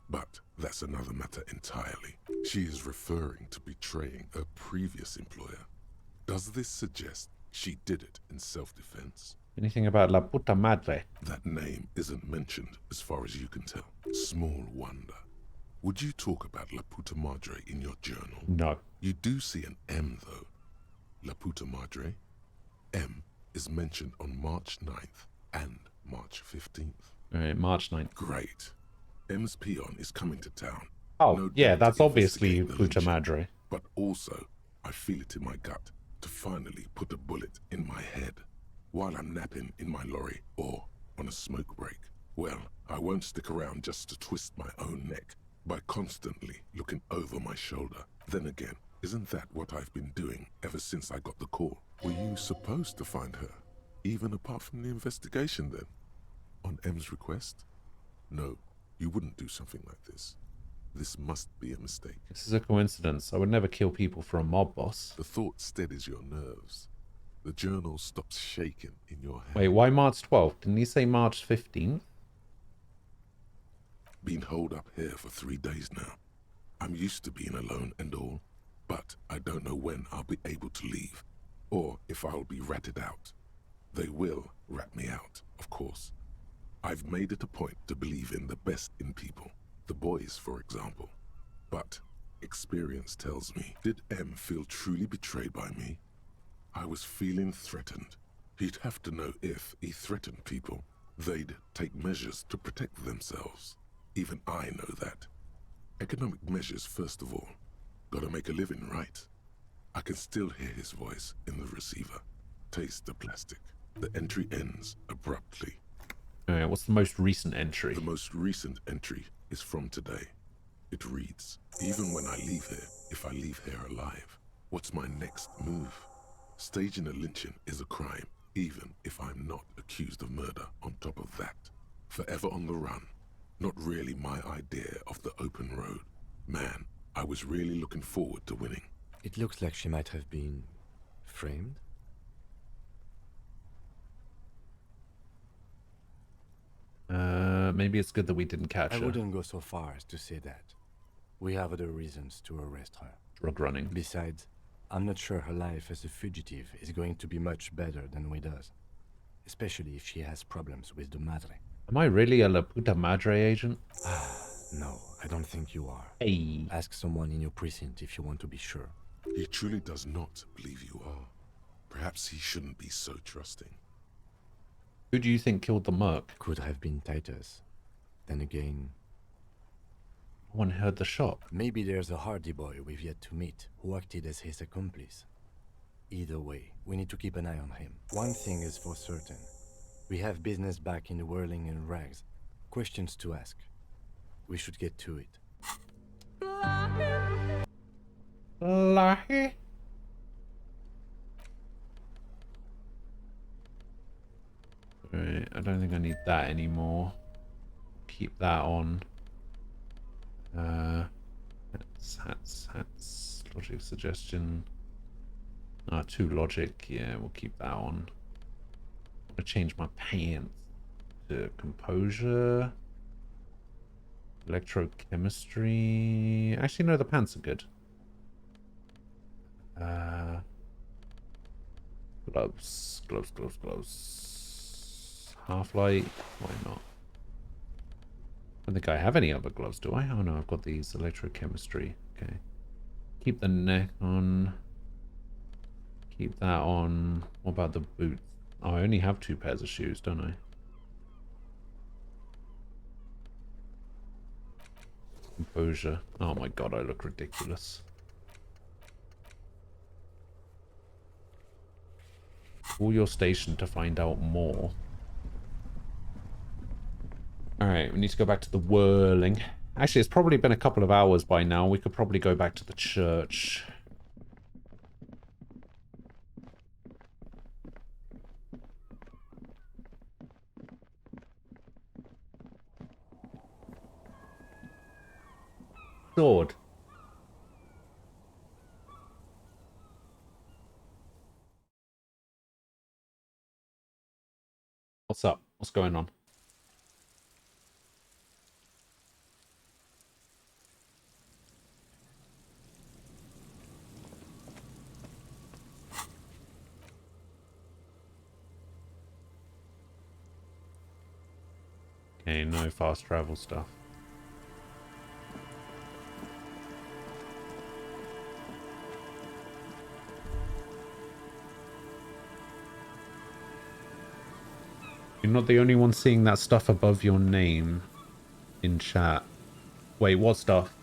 But that's another matter entirely. She is referring to betraying a previous employer. Does this suggest she did it in self-defense? Anything about La Puta Madre? That name isn't mentioned as far as you can tell. Small wonder. Would you talk about La Puta Madre in your journal? No. You do see an M, though. La Puta Madre. M is mentioned on March 9th and March 15th. Alright, March 9th. Great. M's peon is coming to town. Oh, No yeah, doubt that's to obviously investigate the Puta lynching. Madre. But also, I feel it in my gut to finally put a bullet in my head while I'm napping in my lorry or on a smoke break. Well, I won't stick around just to twist my own neck by constantly looking over my shoulder. Then again, isn't that what I've been doing ever since I got the call? Were you supposed to find her, even apart from the investigation then? On M's request? No, you wouldn't do something like this. This must be a mistake. This is a coincidence. I would never kill people for a mob boss. The thought steadies your nerves. The journal stops shaking in your hand. Wait, why March 12th? Didn't he say March 15th? Been holed up here for 3 days now. I'm used to being alone and all, but I don't know when I'll be able to leave, or if I'll be ratted out. They will rat me out, of course. I've made it a point to believe in the best in people, the boys, for example. But experience tells me, did M feel truly betrayed by me? I was feeling threatened. He'd have to know if he threatened people, they'd take measures to protect themselves. Even I know that. Economic measures, first of all. Gotta make a living, right? I can still hear his voice in the receiver. Taste the plastic. The entry ends abruptly. Alright, what's the most recent entry? The most recent entry is from today. It reads, even when I leave here, if I leave here alive, what's my next move? Staging a lynching is a crime, even if I'm not accused of murder on top of that. Forever on the run. Not really my idea of the open road. Man, I was really looking forward to winning. It looks like she might have been framed. Maybe it's good that we didn't catch her. I wouldn't go so far as to say that. We have other reasons to arrest her. Drug running. Besides, I'm not sure her life as a fugitive is going to be much better than Guido's. Especially if she has problems with the Madre. Am I really a La Puta Madre agent? No, I don't think you are. Hey. Ask someone in your precinct if you want to be sure. He truly does not believe you are. Perhaps he shouldn't be so trusting. Who do you think killed the merc? Could have been Titus. Then again... No one heard the shot. Maybe there's a Hardy boy we've yet to meet, who acted as his accomplice. Either way, we need to keep an eye on him. One thing is for certain. We have business back in the whirling and rags. Questions to ask. We should get to it. Lahi. Right, I don't think I need that anymore. Keep that on. Hats. Logic suggestion. 2 logic. Yeah, we'll keep that on. I'm gonna change my pants to composure. Electrochemistry. Actually, no, the pants are good. Gloves. Half-light. Why not? I don't think I have any other gloves, do I? Oh no, I've got these. Electrochemistry. Okay. Keep the neck on. Keep that on. What about the boots? Oh, I only have 2 pairs of shoes, don't I? Composure. Oh my god, I look ridiculous. Call your station to find out more. Alright, we need to go back to the whirling. Actually, it's probably been a couple of hours by now. We could probably go back to the church. Sword. What's up? What's going on? Okay, no fast travel stuff. You're not the only one seeing that stuff above your name in chat. Wait, what stuff?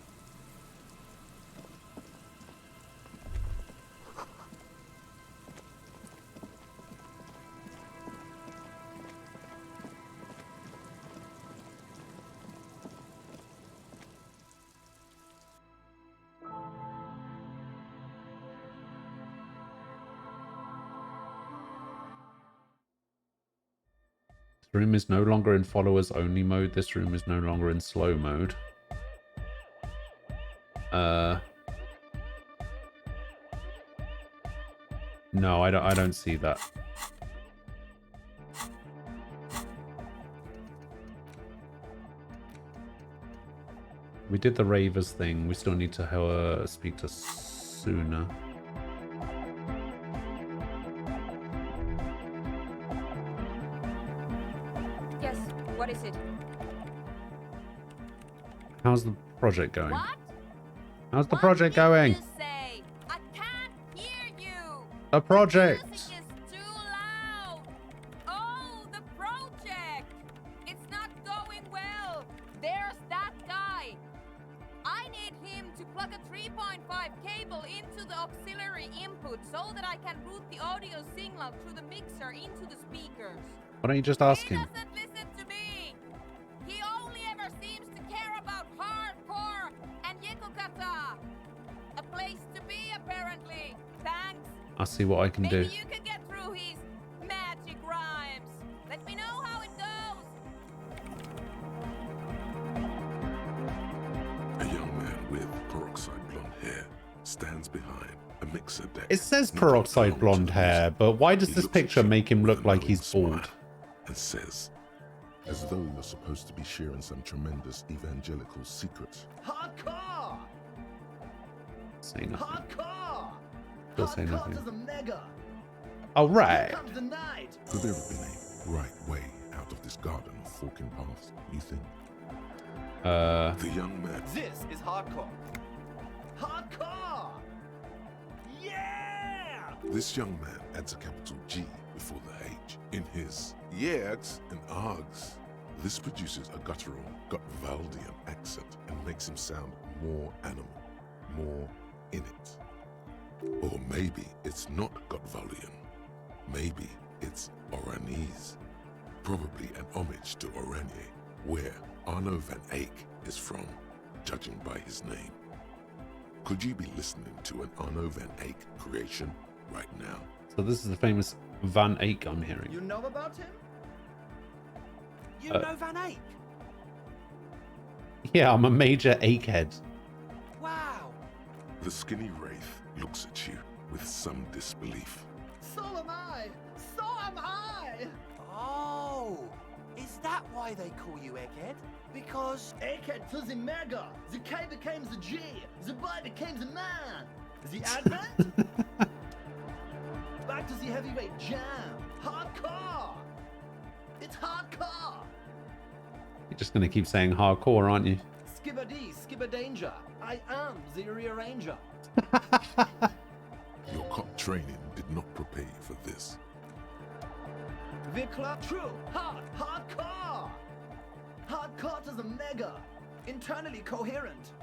This room is no longer in followers only mode. This room is no longer in slow mode. No, I don't see that. We did the Ravers thing. We still need to speak to Suna. Yes, what is it? How's the project going? What? How's the project going? Say, I can't hear you. The project. The music is too loud. Oh, the project. It's not going well. There's that guy. I plug a 3.5 cable into the auxiliary input so that I can route the audio signal through the mixer into the speakers. Why don't you just ask him? He doesn't listen to me. He only ever seems to care about hardcore and Yekokata. A place to be, apparently. Thanks. I'll see what I can do. Maybe you can get through his magic rhymes. Let me know how it goes. A young man with peroxide blonde hair stands behind a mixer deck. It says peroxide blonde hair, but why does this picture make him look like he's bald? And says, as though you're supposed to be sharing some tremendous evangelical secret. Hardcore! Say nothing. Hardcore! Still say Hardcore nothing. to the mega! All right. Here comes the night! Could there have been a right way out of this garden of forking paths, you think? The young man. This is hardcore! Hardcore! Yeah! This young man adds a capital G before the H in his yegs and args. This produces a guttural, Gutvaldian accent and makes him sound more animal, more in it. Or maybe it's not Gutvaldian. Maybe it's Oranese. Probably an homage to Oranje, where Arno van Eyck is from, judging by his name. Could you be listening to an Arno van Eyck creation right now? So this is the famous Van Eyck I'm hearing. You know about him? You know Van Eyck? Yeah, I'm a major Egghead. Wow. The skinny wraith looks at you with some disbelief. So am I! So am I! Oh, is that why they call you Egghead? Because Egghead to the mega! The K became the G! The boy became the man! The advent? Back to the heavyweight jam! Hardcore! It's hardcore! You're just gonna keep saying hardcore, aren't you? Skibbity, skibberdanger! I am the rearranger! Your cop training did not prepare you for this. Vikla, true, hardcore! Hardcore to the mega! Internally coherent!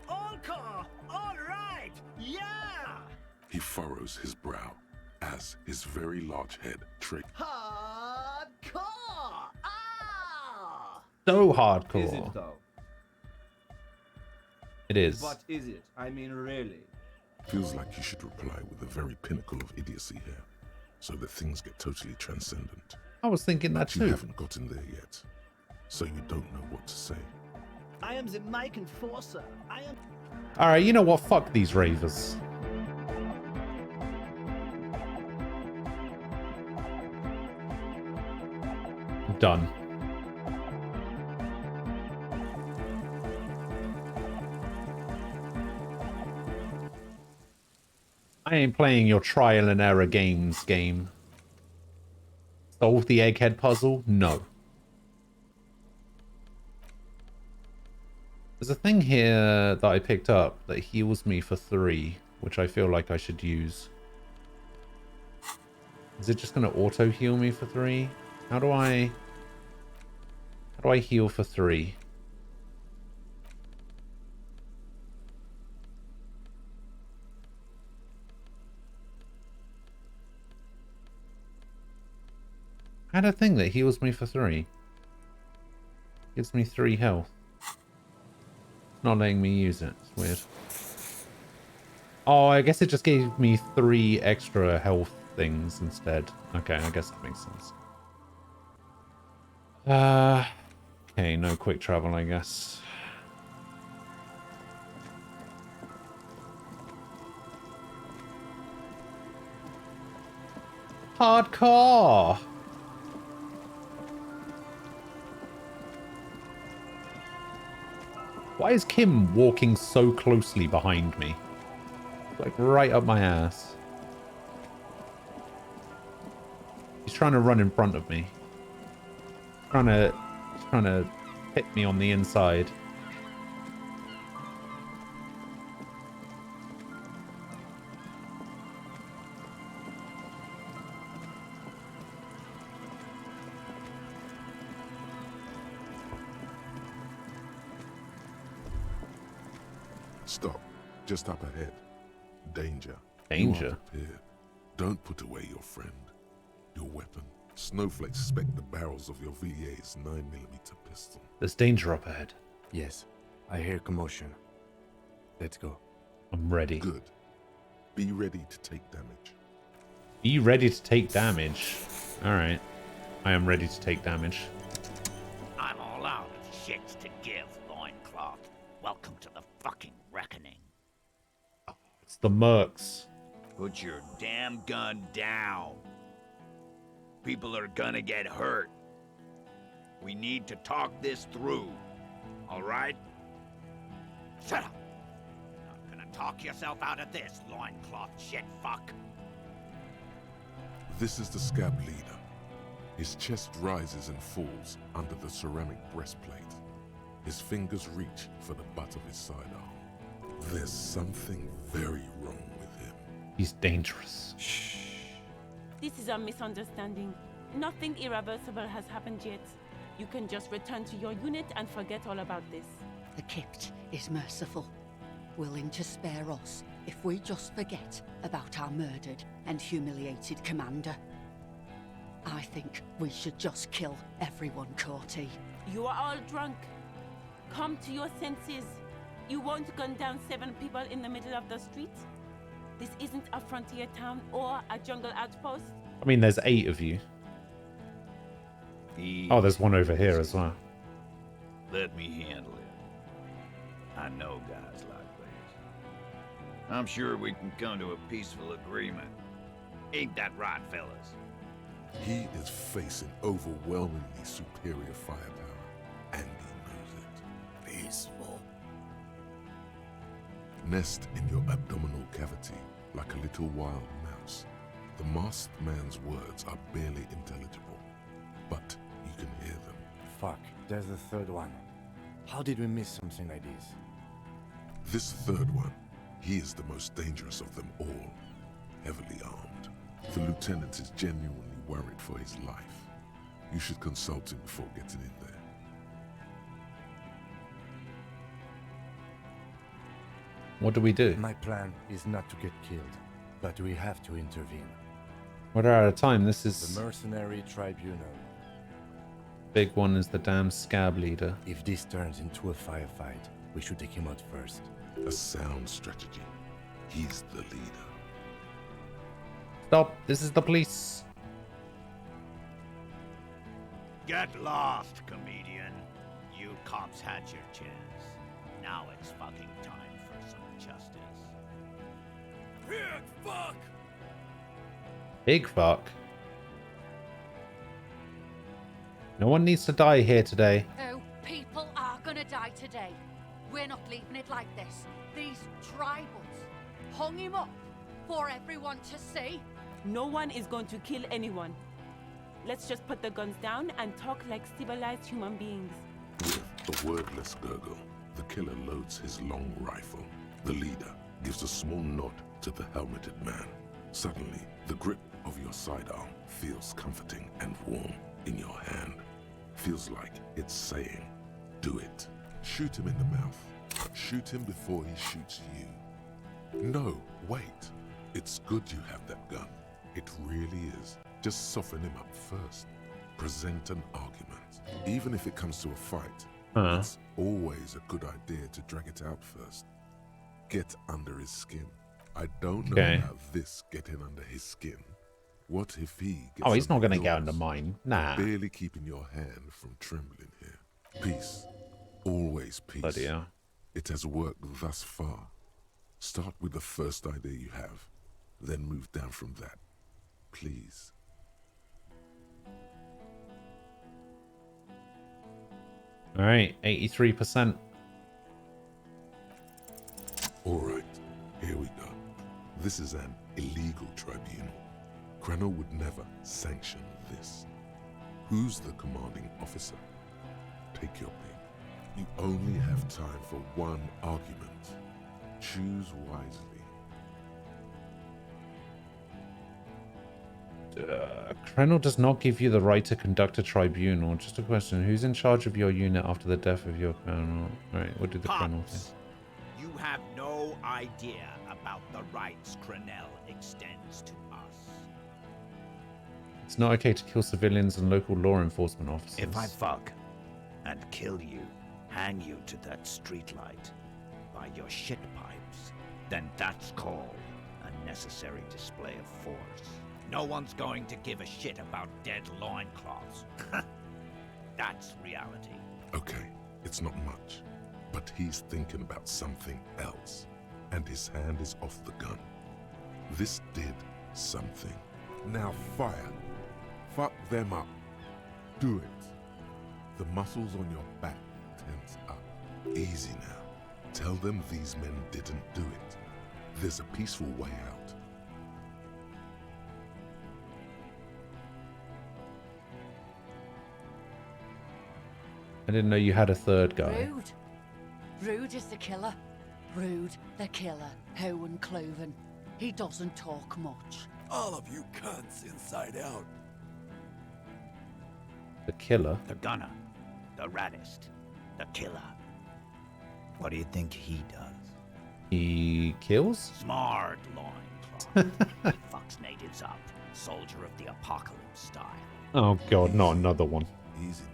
All car! All right! Yeah! He furrows his brow as his very large head triggers. Hardcore! Ah! So hardcore. Is it though? It is. What is it? I mean, really? Feels like you should reply with the very pinnacle of idiocy here, so that things get totally transcendent. I was thinking that You too. haven't gotten there yet, so you don't know what to say. I am the mic enforcer. I am. Alright, you know what? Fuck these ravers. Done. I ain't playing your trial and error games game. Solve the egghead puzzle? No. There's a thing here that I picked up that heals me for 3, which I feel like I should use. Is it just going to auto heal me for 3? How do I heal for 3? I had a thing that heals me for 3. Gives me 3 health. Not letting me use it. It's weird. Oh, I guess it just gave me 3 extra health things instead. Okay, I guess that makes sense. Okay, no quick travel, I guess. Hardcore! Why is Kim walking so closely behind me? Like right up my ass. He's trying to run in front of me. He's trying to hit me on the inside. Stop. Just up ahead. Danger. Danger? You are prepared. Don't put away your friend. Your weapon. Snowflakes suspect the barrels of your VA's 9mm pistol. There's danger up ahead. Yes, I hear commotion. Let's go. I'm ready. Good. Be ready to take damage. Be ready to take damage. Alright. I am ready to take damage. I'm all out of shits to give, loincloth. Welcome to the fucking reckoning. It's the mercs. Put your damn gun down. People are gonna get hurt. We need to talk this through. All right? Shut up. Not gonna talk yourself out of this, loincloth shit fuck. This is the scab leader. His chest rises and falls under the ceramic breastplate. His fingers reach for the butt of his sidearm. There's something very wrong with him. He's dangerous. Shh. This is a misunderstanding. Nothing irreversible has happened yet. You can just return to your unit and forget all about this. The Kipt is merciful, willing to spare us if we just forget about our murdered and humiliated commander. I think we should just kill everyone, Corty. You are all drunk. Come to your senses. You won't gun down 7 people in the middle of the street. This isn't a frontier town or a jungle outpost. I mean, there's 8 of you. Oh, there's one over here as well. Let me handle it. I know guys like this. I'm sure we can come to a peaceful agreement. Ain't that right, fellas? He is facing overwhelmingly superior firepower, and he knows it. Peaceful. Nest in your abdominal cavity like a little wild mouse. The masked man's words are barely intelligible, but you can hear them. Fuck, there's a third one. How did we miss something like this? This third one, he is the most dangerous of them all, heavily armed. The lieutenant is genuinely worried for his life. You should consult him before getting in there. What do we do? My plan is not to get killed, but we have to intervene. We're out of time. This is... The mercenary tribunal. Big one is the damn scab leader. If this turns into a firefight, we should take him out first. A sound strategy. He's the leader. Stop. This is the police. Get lost, comedian. You cops had your chance. Now it's fucking time for some justice. Big fuck! Big fuck. No one needs to die here today. Oh, people are gonna die today. We're not leaving it like this. These tribals hung him up for everyone to see. No one is going to kill anyone. Let's just put the guns down and talk like civilized human beings. With a wordless gurgle, the killer loads his long rifle. The leader gives a small nod to the helmeted man. Suddenly, the grip of your sidearm feels comforting and warm in your hand. Feels like it's saying, do it. Shoot him in the mouth. Shoot him before he shoots you. No, wait. It's good you have that gun. It really is. Just soften him up first. Present an argument. Even if it comes to a fight, it's always a good idea to drag it out first. Get under his skin. I don't know about this getting under his skin. What if he gets Oh, he's not under going to get yours? under mine. Nah. Barely keeping your hand from trembling here. Peace. Always peace. Bloody hell. It has worked thus far. Start with the first idea you have, then move down from that. Please. All right, 83%. All right, here we go. This is an illegal tribunal. Krenno would never sanction this. Who's the commanding officer? Take your pick. You only have time for one argument. Choose wisely. Krenel does not give you the right to conduct a tribunal. Just a question. Who's in charge of your unit after the death of your colonel? Alright, what did the Krenel say? You have no idea about the rights Crenell extends to us. It's not okay to kill civilians and local law enforcement officers. If I fuck and kill you, hang you to that streetlight by your shit pipes, then that's called a necessary display of force. No one's going to give a shit about dead loincloths. That's reality. Okay, it's not much, but he's thinking about something else, and his hand is off the gun. This did something. Now fire. Fuck them up. Do it. The muscles on your back tense up. Easy now. Tell them these men didn't do it. There's a peaceful way out. I didn't know you had a third guy. Rude. Rude is the killer. Rude, the killer. Owen Cloven. He doesn't talk much. All of you cunts inside out. The killer? The gunner. The raddest. The killer. What do you think he does? He kills? Smart loincloth. Fucks natives up. Soldier of the apocalypse style. Oh god, not another one. Easy now.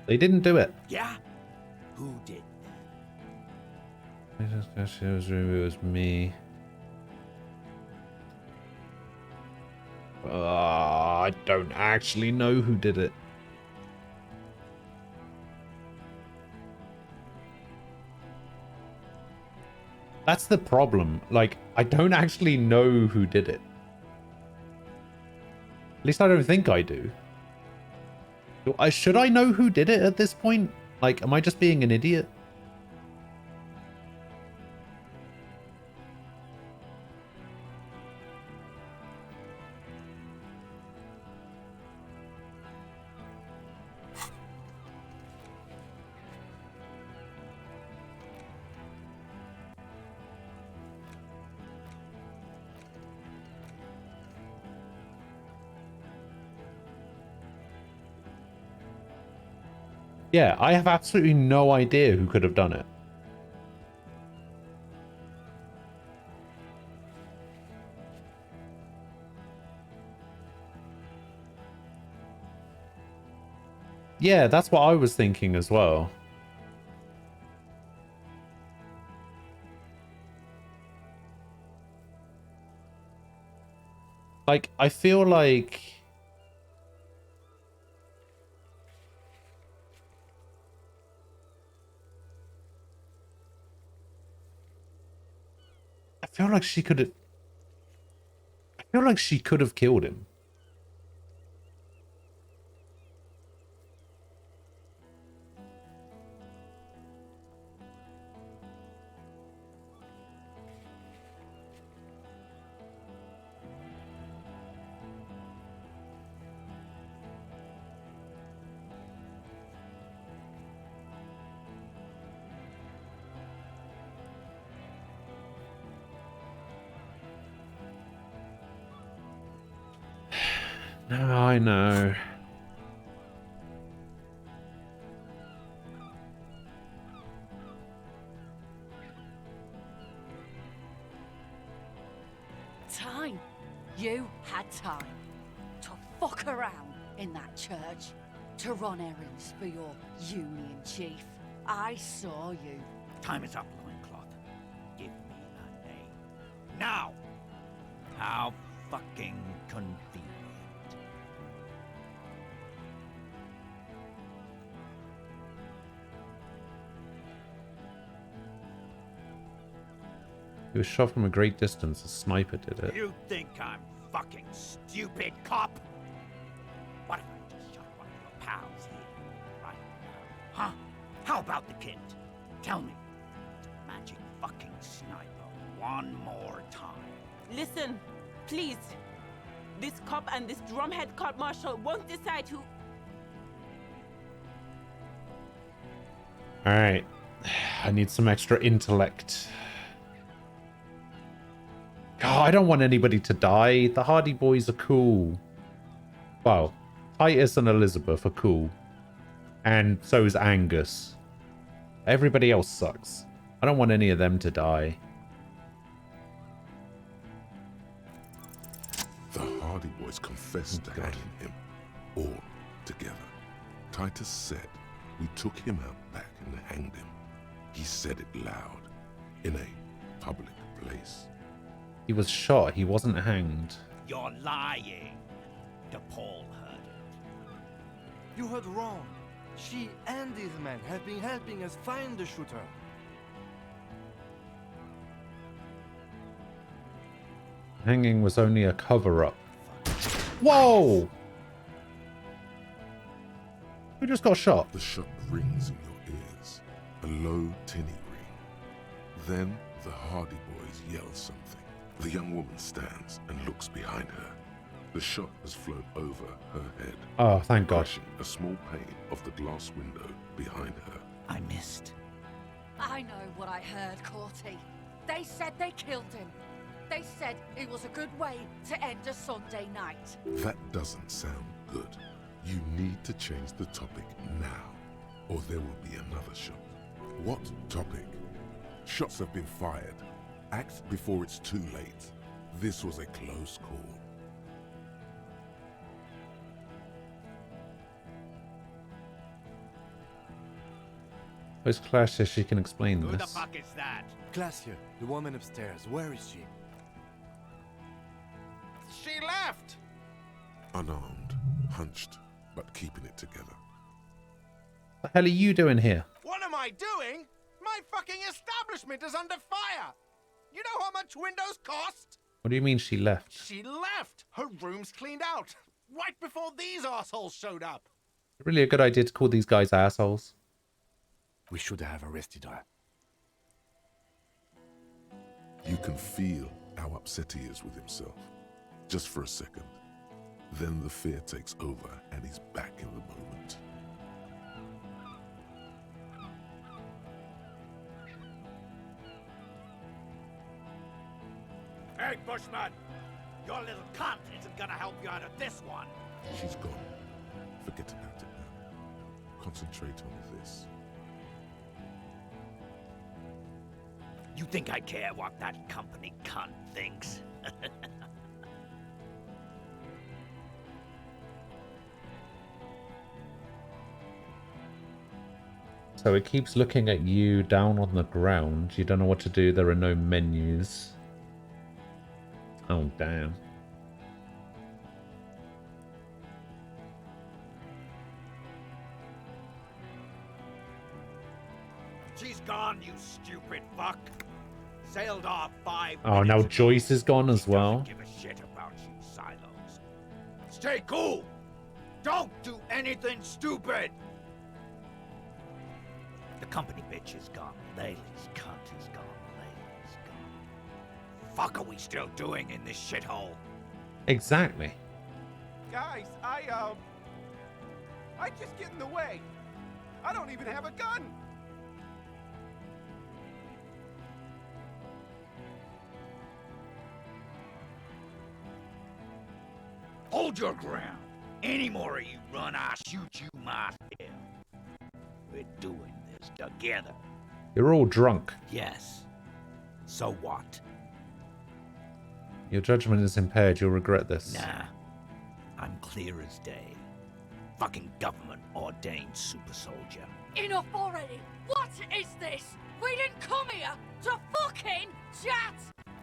They didn't do it. Yeah? Who did It was me. I don't actually know who did it. That's the problem. Like, I don't actually know who did it. At least I don't think I do. Should I know who did it at this point? Like, am I just being an idiot? Yeah, I have absolutely no idea who could have done it. Yeah, that's what I was thinking as well. Like, I feel like... I feel like she could have... I feel like she could have killed him. No, I know. Time. You had time to fuck around in that church, to run errands for your union chief. I saw you. Time is up, loincloth. Give me a name. Now! How fucking convenient. He was shot from a great distance. A sniper did it. You think I'm fucking stupid, cop? What if I just shot one of your pals here, right now? Huh? How about the kid? Tell me. The magic fucking sniper one more time. Listen, please. This cop and this drumhead court marshal won't decide who... Alright. I need some extra intellect. God, I don't want anybody to die. The Hardy Boys are cool. Well, Titus and Elizabeth are cool. And so is Angus. Everybody else sucks. I don't want any of them to die. The Hardy Boys confessed to hanging him, all together. Titus said, we took him out back and hanged him. He said it loud, in a public place. He was shot, he wasn't hanged. You're lying. DePaul heard it. You heard wrong. She and these men have been helping us find the shooter. Hanging was only a cover-up. Whoa! Who just got shot? The shot rings in your ears, a low, tinny ring. Then the Hardy Boys yell something. The young woman stands and looks behind her. The shot has flown over her head. Oh, thank God. Crashing a small pane of the glass window behind her. I missed. I know what I heard, Corty. They said they killed him. They said it was a good way to end a Sunday night. That doesn't sound good. You need to change the topic now, or there will be another shot. What topic? Shots have been fired. Act before it's too late. This was a close call. Where's Claire says she can explain Who the this? fuck is that? Glacia, the woman upstairs. Where is she? She left! Unarmed, hunched, but keeping it together. What the hell are you doing here? What am I doing? My fucking establishment is under fire! You know how much windows cost? What do you mean she left? She left! Her room's cleaned out! Right before these assholes showed up! Really a good idea to call these guys assholes. We should have arrested her. You can feel how upset he is with himself. Just for a second. Then the fear takes over and he's back in the moment. Hey, Bushman! Your little cunt isn't gonna help you out of this one. She's gone. Forget about it now. Concentrate on this. You think I care what that company cunt thinks? So it keeps looking at you down on the ground. You don't know what to do. There are no menus. Oh, damn. She's gone, you stupid fuck. Sailed off 5 Oh, now Joyce is gone as well. Give a shit about you, Silos. Stay cool. Don't do anything stupid. The company bitch is gone. Layla's cunt is gone. Layla's gone. Fuck are we still doing in this shithole? Exactly. Guys, I just get in the way. I don't even have a gun. Hold your ground. Any more of you run, I'll shoot you myself. We're doing this together. You're all drunk. Yes. So what? Your judgment is impaired. You'll regret this. Nah. I'm clear as day. Fucking government ordained super soldier. Enough already! What is this? We didn't come here to fucking chat!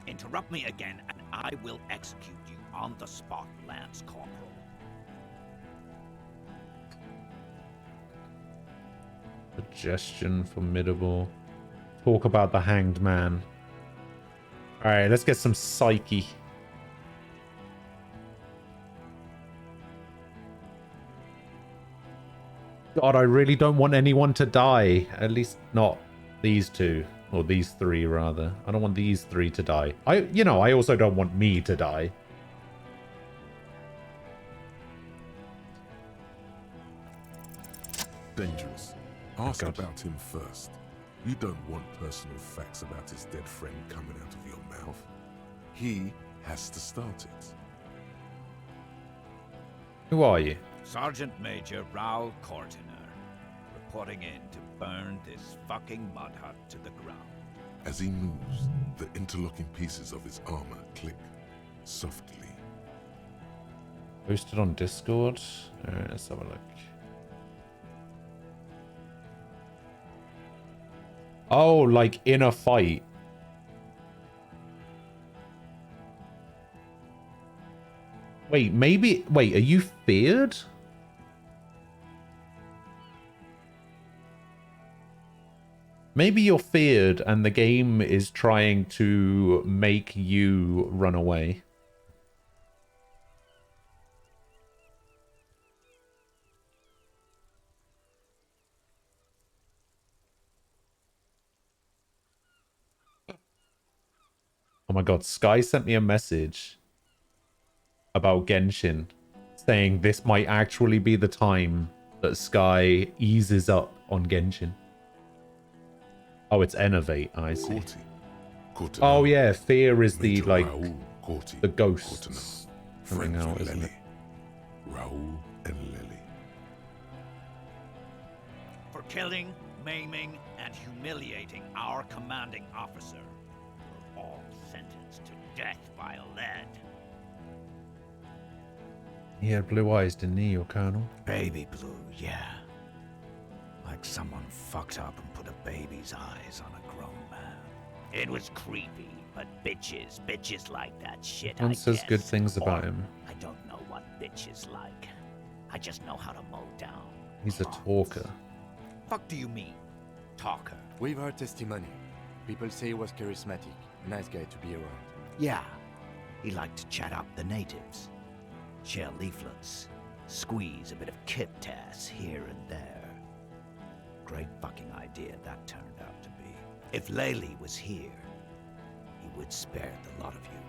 Interrupt me again and I will execute you on the spot, Lance Corporal. Suggestion formidable. Talk about the hanged man. Alright, let's get some psyche. God, I really don't want anyone to die. At least not these two. Or these three, rather. I don't want these three to die. I also don't want me to die. Dangerous. Ask about him first. You don't want personal facts about his dead friend coming out of your mouth. He has to start it. Who are you? Sergeant Major Raoul Cortiner, putting in to burn this fucking mud hut to the ground. As he moves, the interlocking pieces of his armor click softly. Posted on Discord. Alright, let's have a look. Oh, like in a fight. Wait, maybe... Wait, are you feared? Maybe you're feared and the game is trying to make you run away. Oh my god, Sky sent me a message about Genshin saying this might actually be the time that Sky eases up on Genshin. Oh, it's Innovate, I see. Oh yeah, Fear is the, like, the ghosts coming out, isn't it? Raoul and Lily. For killing, maiming, and humiliating our commanding officer. We're all sentenced to death by lead. He had blue eyes, didn't he, your colonel? Baby blue, yeah. Like someone fucked up and put a baby's eyes on a grown man. It was creepy, but bitches like that shit, Everyone I says guess. good things about Or, him. I don't know what bitches like. I just know how to mow down. He's a talker. Fuck do you mean, talker? We've heard testimony. People say he was charismatic, a nice guy to be around. Yeah, he liked to chat up the natives. Share leaflets, squeeze a bit of kip-tass here and there. Great fucking idea that turned out to be. If Laylee was here, he would spare the lot of you.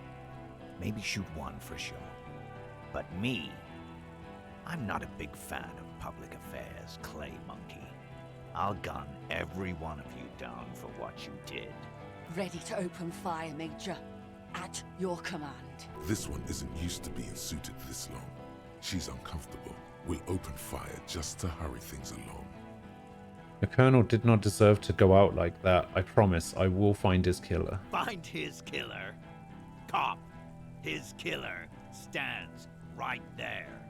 Maybe shoot one for sure. But me, I'm not a big fan of public affairs, clay monkey. I'll gun every one of you down for what you did. Ready to open fire, Major. At your command. This one isn't used to being suited this long. She's uncomfortable. We'll open fire just to hurry things along. The colonel did not deserve to go out like that. I promise I will find his killer. Find his killer. Cop, his killer stands right there,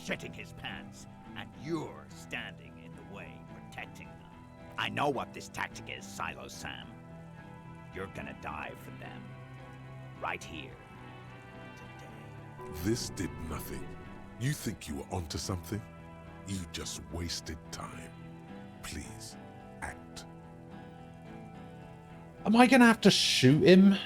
shitting his pants, and you're standing in the way, protecting them. I know what this tactic is, Silo Sam. You're gonna die for them. Right here. This did nothing. You think you were onto something? You just wasted time. Please, act. Am I gonna have to shoot him?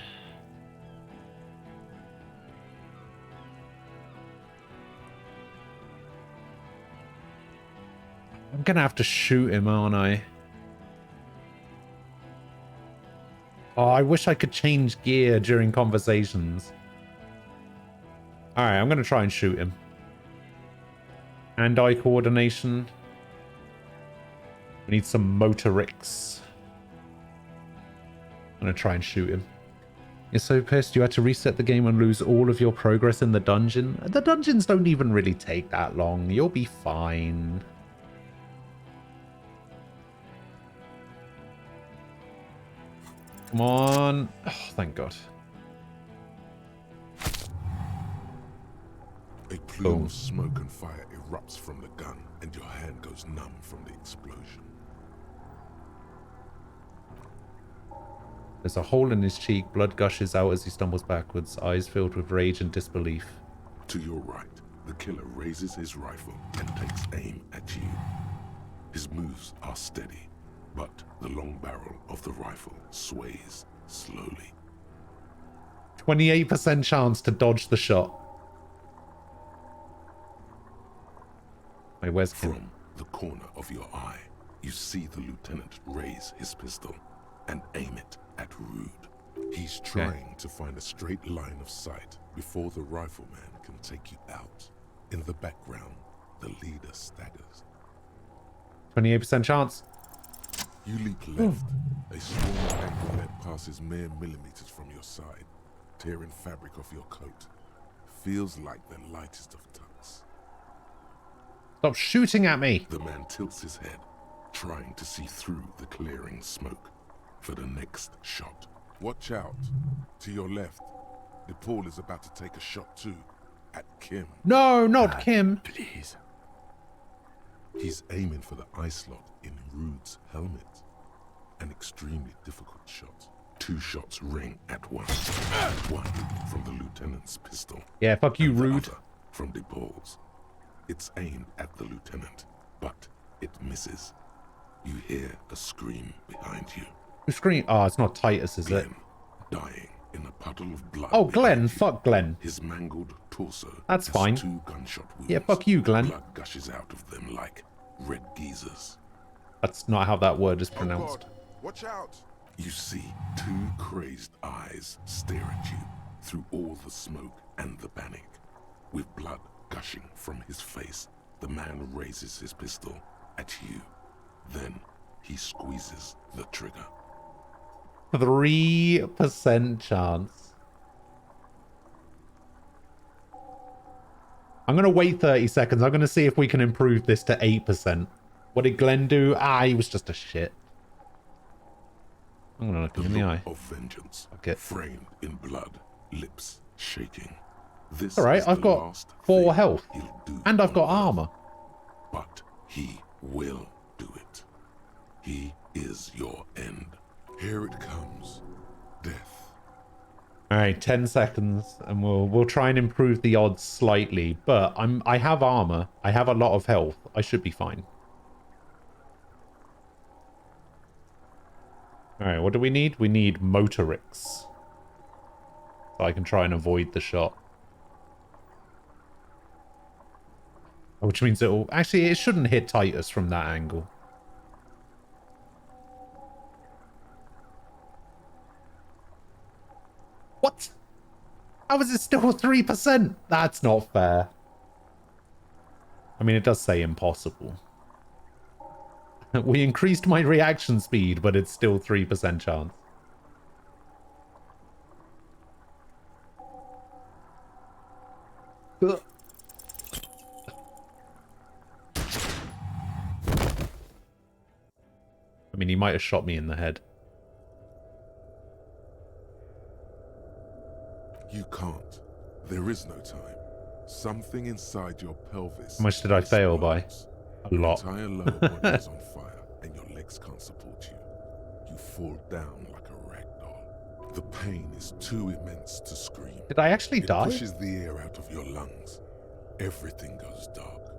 I'm gonna have to shoot him, aren't I? Oh, I wish I could change gear during conversations. Alright, I'm gonna try and shoot him. Hand-eye coordination. We need some motorics. I'm gonna try and shoot him. You're so pissed you had to reset the game and lose all of your progress in the dungeon? The dungeons don't even really take that long. You'll be fine. Come on. Oh, thank God. A plume of smoke and fire erupts from the gun, and your hand goes numb from the explosion. There's a hole in his cheek. Blood gushes out as he stumbles backwards, eyes filled with rage and disbelief. To your right, the killer raises his rifle and takes aim at you. His moves are steady, but the long barrel of the rifle sways slowly. 28% chance to dodge the shot. Wait, where's Kim? From the corner of your eye, you see the lieutenant raise his pistol and aim it at Rude. He's trying to find a straight line of sight before the rifleman can take you out. In the background, the leader staggers. 28% chance. You leap left. A swarm of ankle lead passes mere millimeters from your side, tearing fabric off your coat. Feels like the lightest of tucks. Stop shooting at me. The man tilts his head, trying to see through the clearing smoke for the next shot. Watch out. To your left. Paul is about to take a shot too. At Kim. No, not Kim. Please. He's aiming for the eye slot in Rude's helmet. An extremely difficult shot. 2 shots ring at once. One from the lieutenant's pistol. Yeah, fuck you, Rude. The other from DePaul's. It's aimed at the lieutenant, but it misses. You hear a scream behind you. Who scream? Oh, it's not Titus, is it? Dying in a puddle of blood. Oh, Glenn. Fuck Glenn. His mangled torso. That's fine. 2 gunshot wounds. Yeah, fuck you, Glenn. Blood gushes out of them like red geezers. That's not how that word is pronounced. Oh God. Watch out! You see 2 crazed eyes stare at you through all the smoke and the panic. With blood gushing from his face, the man raises his pistol at you. Then he squeezes the trigger. 3% chance. I'm going to wait 30 seconds. I'm going to see if we can improve this to 8%. What did Glenn do? Ah, he was just a shit. I'm going to look him in the eye. Of vengeance, okay. Framed in blood, lips shaking. This alright, I've got 4 health. And I've got armor. But he will do it. He is your end. Here it comes. Death. Alright, 10 seconds, and we'll try and improve the odds slightly. But I have armor. I have a lot of health. I should be fine. Alright, what do we need? We need Motorix. So I can try and avoid the shot. Which means it'll... Actually, it shouldn't hit Titus from that angle. What? How is it still 3%? That's not fair. I mean, it does say impossible. We increased my reaction speed, but it's still 3% chance. Ugh. I mean, he might have shot me in the head. You can't. There is no time. Something inside your pelvis. How much did I fail by? A lot. Your entire lower body is on fire and your legs can't support you. You fall down like a rag doll. The pain is too immense to scream. Did I actually die? It pushes the air out of your lungs. Everything goes dark.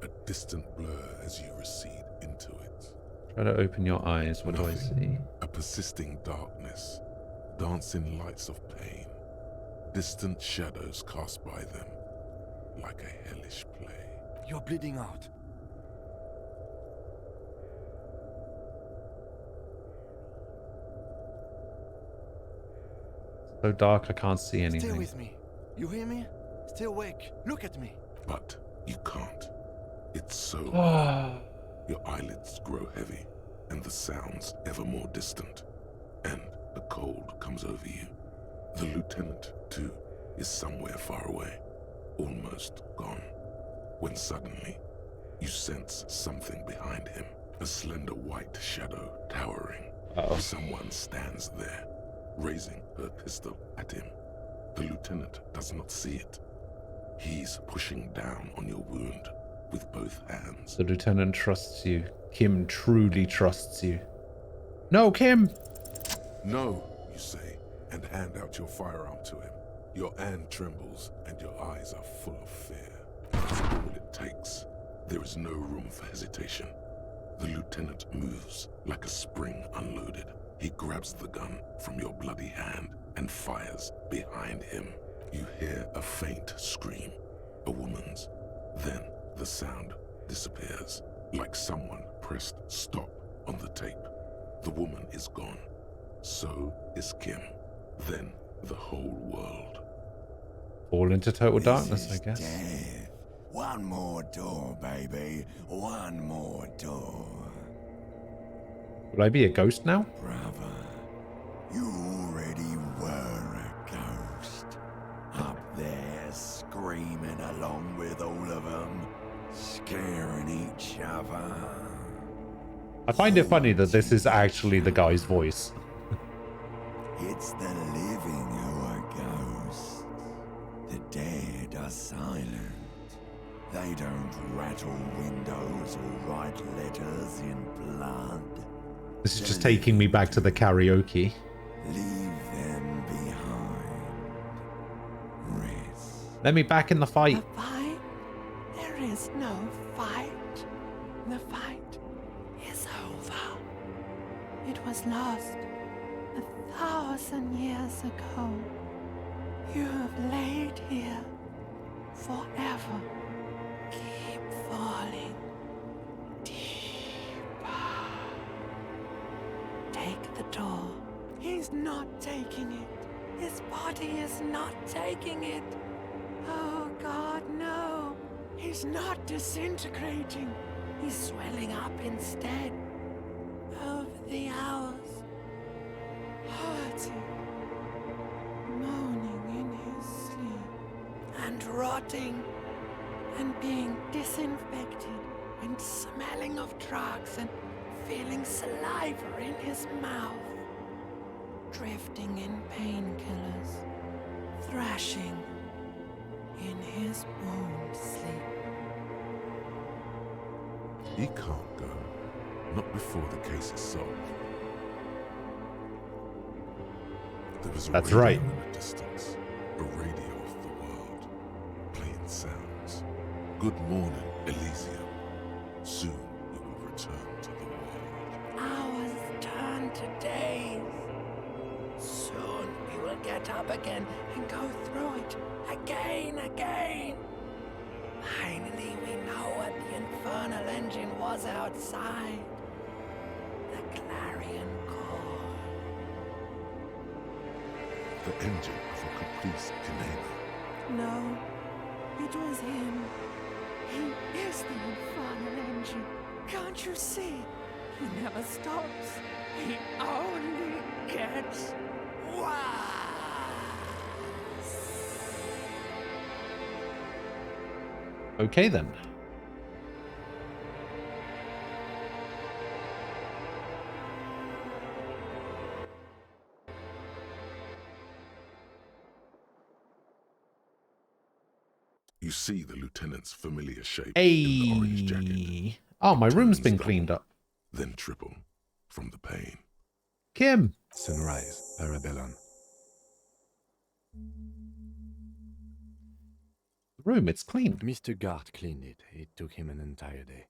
A distant blur as you recede into it. Try to open your eyes. What do I see? A persisting darkness. Dancing lights of pain. Distant shadows cast by them. Like a hellish play. You're bleeding out. So dark I can't see anything. Stay with me. You hear me? Stay awake. Look at me. But you can't. It's so your eyelids grow heavy, and the sounds ever more distant. And the cold comes over you. The lieutenant, too, is somewhere far away. Almost gone. When suddenly, you sense something behind him. A slender white shadow towering. Someone stands there, raising her pistol at him. The lieutenant does not see it. He's pushing down on your wound with both hands. The lieutenant trusts you. Kim truly trusts you. No, Kim! No, you say, and hand out your firearm to him. Your hand trembles, and your eyes are full of fear. That's all it takes. There is no room for hesitation. The lieutenant moves like a spring unloaded. He grabs the gun from your bloody hand and fires behind him. You hear a faint scream, a woman's. Then the sound disappears, like someone pressed stop on the tape. The woman is gone. So is Kim. Then the whole world. Fall into total darkness, I guess. Death. One more door, baby. One more door. Will I be a ghost now? Brother, you already were a ghost. Up there, screaming along with all of them, scaring each other. I find it funny that this is actually the guy's voice. It's the living who are ghosts. The dead are silent. They don't rattle windows or write letters in blood. This is just taking me back to the karaoke. Leave them behind. Rest. Let me back in the fight. The fight? There is no fight. The fight is over. It was lost 1,000 years ago. You have laid here forever. Keep falling deeper. Take the door. He's not taking it. His body is not taking it. Oh God, no. He's not disintegrating. He's swelling up instead. Over the hours. Hurting. Moaning in his sleep. And rotting. And being disinfected. And smelling of drugs. And feeling saliva in his mouth. Drifting in painkillers. Thrashing in his wound sleep. He can't go. Not before the case is solved. There is a That's radio right. in the distance. A radio of the world. Playing sounds. Good morning, Elysium. Soon you will return to the world. Hours turn to days. Soon we will get up again and go through it again. Finally we know what the infernal engine was outside. The clarion call. The engine of a caprice Canada. No, it was him. He is the infernal engine. Can't you see? He never stops. He only gets worse. Okay then. You see the lieutenant's familiar shape in the orange jacket. Hey. Oh, my room's been cleaned up. Then triple from the pain. Kim. Sunrise, Parabellum. Room, it's clean. Mr. Gart cleaned it. It took him an entire day.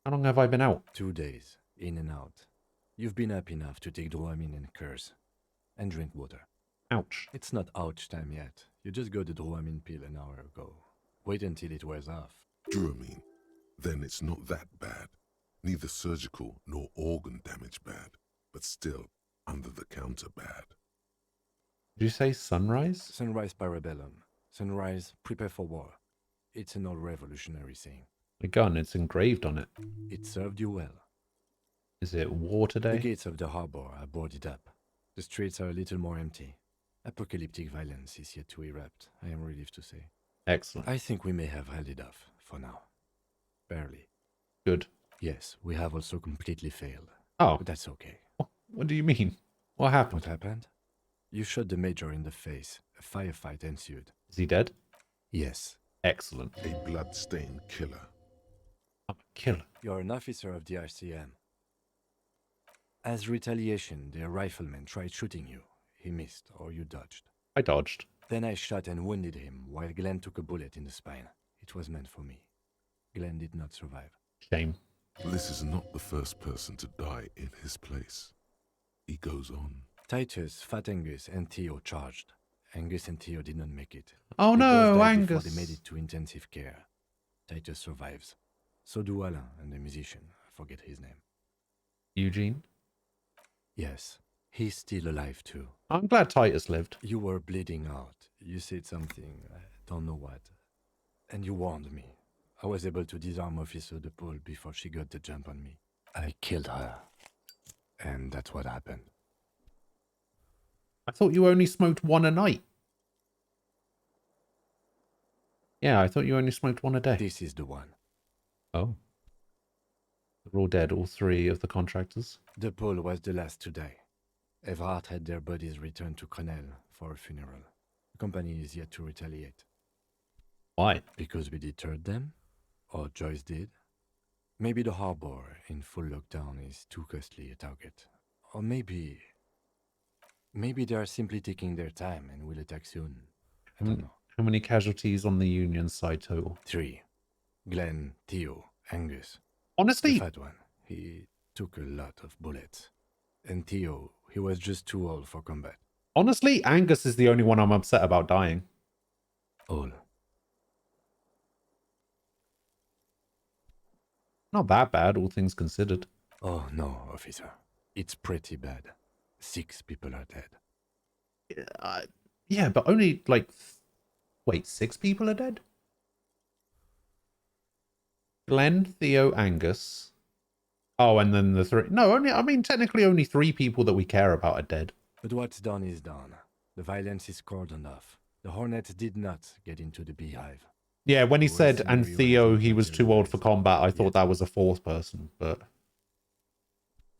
How long have I been out? 2 days, in and out. You've been up enough to take Dramamine and curse. And drink water. Ouch. It's not ouch time yet. You just got the Dramamine pill an hour ago. Wait until it wears off. Dramamine. Then it's not that bad. Neither surgical nor organ damage bad, but still under the counter bad. Did you say sunrise? Sunrise Parabellum. Sunrise, prepare for war. It's an old revolutionary saying. The gun, it's engraved on it. It served you well. Is it war today? The gates of the harbor are boarded up. The streets are a little more empty. Apocalyptic violence is yet to erupt, I am relieved to say. Excellent. I think we may have held it off, for now. Barely. Good. Yes, we have also completely failed. Oh. But that's okay. What do you mean? What happened? What happened? You shot the major in the face. A firefight ensued. Is he dead? Yes. Excellent. A blood-stained killer. I'm a killer. You're an officer of the RCM. As retaliation, the rifleman tried shooting you. He missed, or you dodged. I dodged. Then I shot and wounded him, while Glenn took a bullet in the spine. It was meant for me. Glenn did not survive. Shame. This is not the first person to die in his place. He goes on. Titus, Fat Angus, and Theo charged. Angus and Theo did not make it. Oh They no, both died Angus. before they made it to intensive care. Titus survives. So do Alain and the musician. I forget his name. Eugene? Yes. He's still alive too. I'm glad Titus lived. You were bleeding out. You said something, I don't know what. And you warned me. I was able to disarm Officer de Paul before she got the jump on me. I killed her. And that's what happened. I thought you only smoked one a night. Yeah, I thought you only smoked one a day. This is the one. Oh. They're all dead, all 3 of the contractors. The Pole was the last to die. Everhart had their bodies returned to Crenel for a funeral. The company is yet to retaliate. Why? Because we deterred them? Or Joyce did? Maybe the harbor in full lockdown is too costly a target. Or maybe they are simply taking their time and will attack soon. I don't know. How many casualties on the Union side total? 3. Glenn, Theo, Angus. Honestly, the fat one. He took a lot of bullets. And Theo, he was just too old for combat. Honestly, Angus is the only one I'm upset about dying. All. Not that bad, all things considered. Oh, no, officer. It's pretty bad. 6 people are dead. Yeah, but only, like... Wait, 6 people are dead? Glenn, Theo, Angus. Oh, and then the 3... No, technically only 3 people that we care about are dead. But what's done is done. The violence is cordoned off. The Hornets did not get into the beehive. Yeah, when he said, and Theo, he was too old for combat, I thought that was a 4th person, but...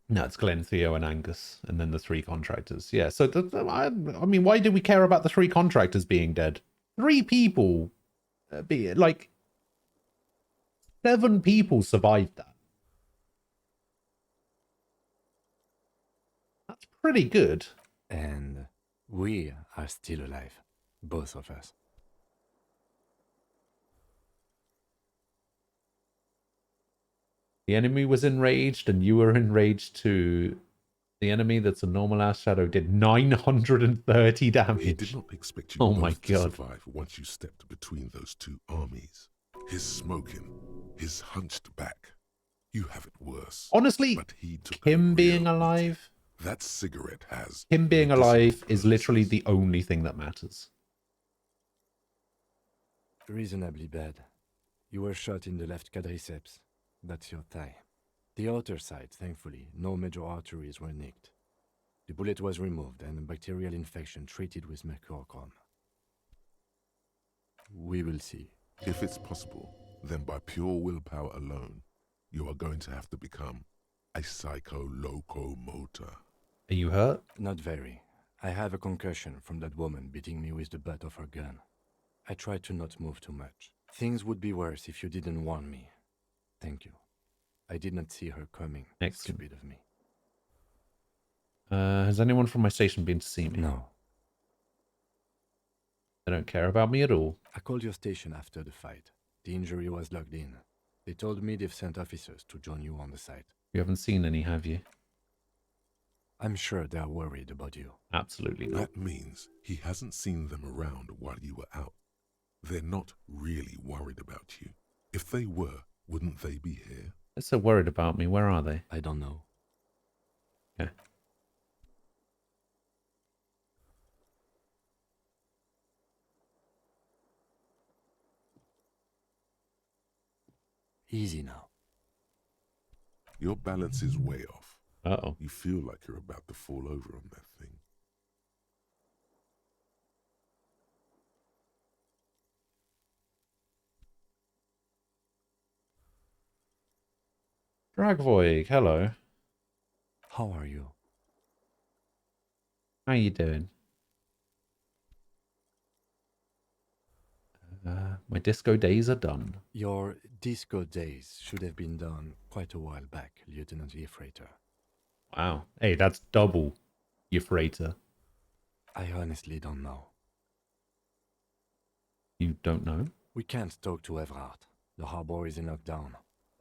No, it's Glenn, Theo, and Angus, and then the 3 contractors. Yeah, so, I mean, why did we care about the 3 contractors being dead? 3 people, 7 people survived that. That's pretty good. And we are still alive. Both of us. The enemy was enraged, and you were enraged too. The enemy that's a normal-ass shadow did 930 damage. He did not expect you both to survive once you stepped between those 2 armies. His smoking, his hunched back. You have it worse. Honestly, but he took him being alive... That cigarette has... Him being alive is literally the only thing that matters. Reasonably bad. You were shot in the left quadriceps. That's your thigh. The outer side, thankfully, no major arteries were nicked. The bullet was removed and a bacterial infection treated with mercurochrome. We will see. If it's possible, then by pure willpower alone, you are going to have to become a psycho-locomotor. Are you hurt? Not very. I have a concussion from that woman beating me with the butt of her gun. I tried to not move too much. Things would be worse if you didn't warn me. Thank you. I did not see her coming. Excellent. Stupid of me. Has anyone from my station been to see me? No. They don't care about me at all. I called your station after the fight. The injury was logged in. They told me they've sent officers to join you on the site. You haven't seen any, have you? I'm sure they're worried about you. Absolutely not. That means he hasn't seen them around while you were out. They're not really worried about you. If they were, wouldn't they be here? They're so worried about me. Where are they? I don't know. Okay. Easy now. Your balance is way off. Uh-oh. You feel like you're about to fall over on that thing. Dragvoig, hello. How are you? How you doing? My disco days are done. Your disco days should have been done quite a while back, Lieutenant Freighter. Wow. Hey, that's double your freighter. I honestly don't know. You don't know? We can't talk to Everhart. The harbor is in lockdown.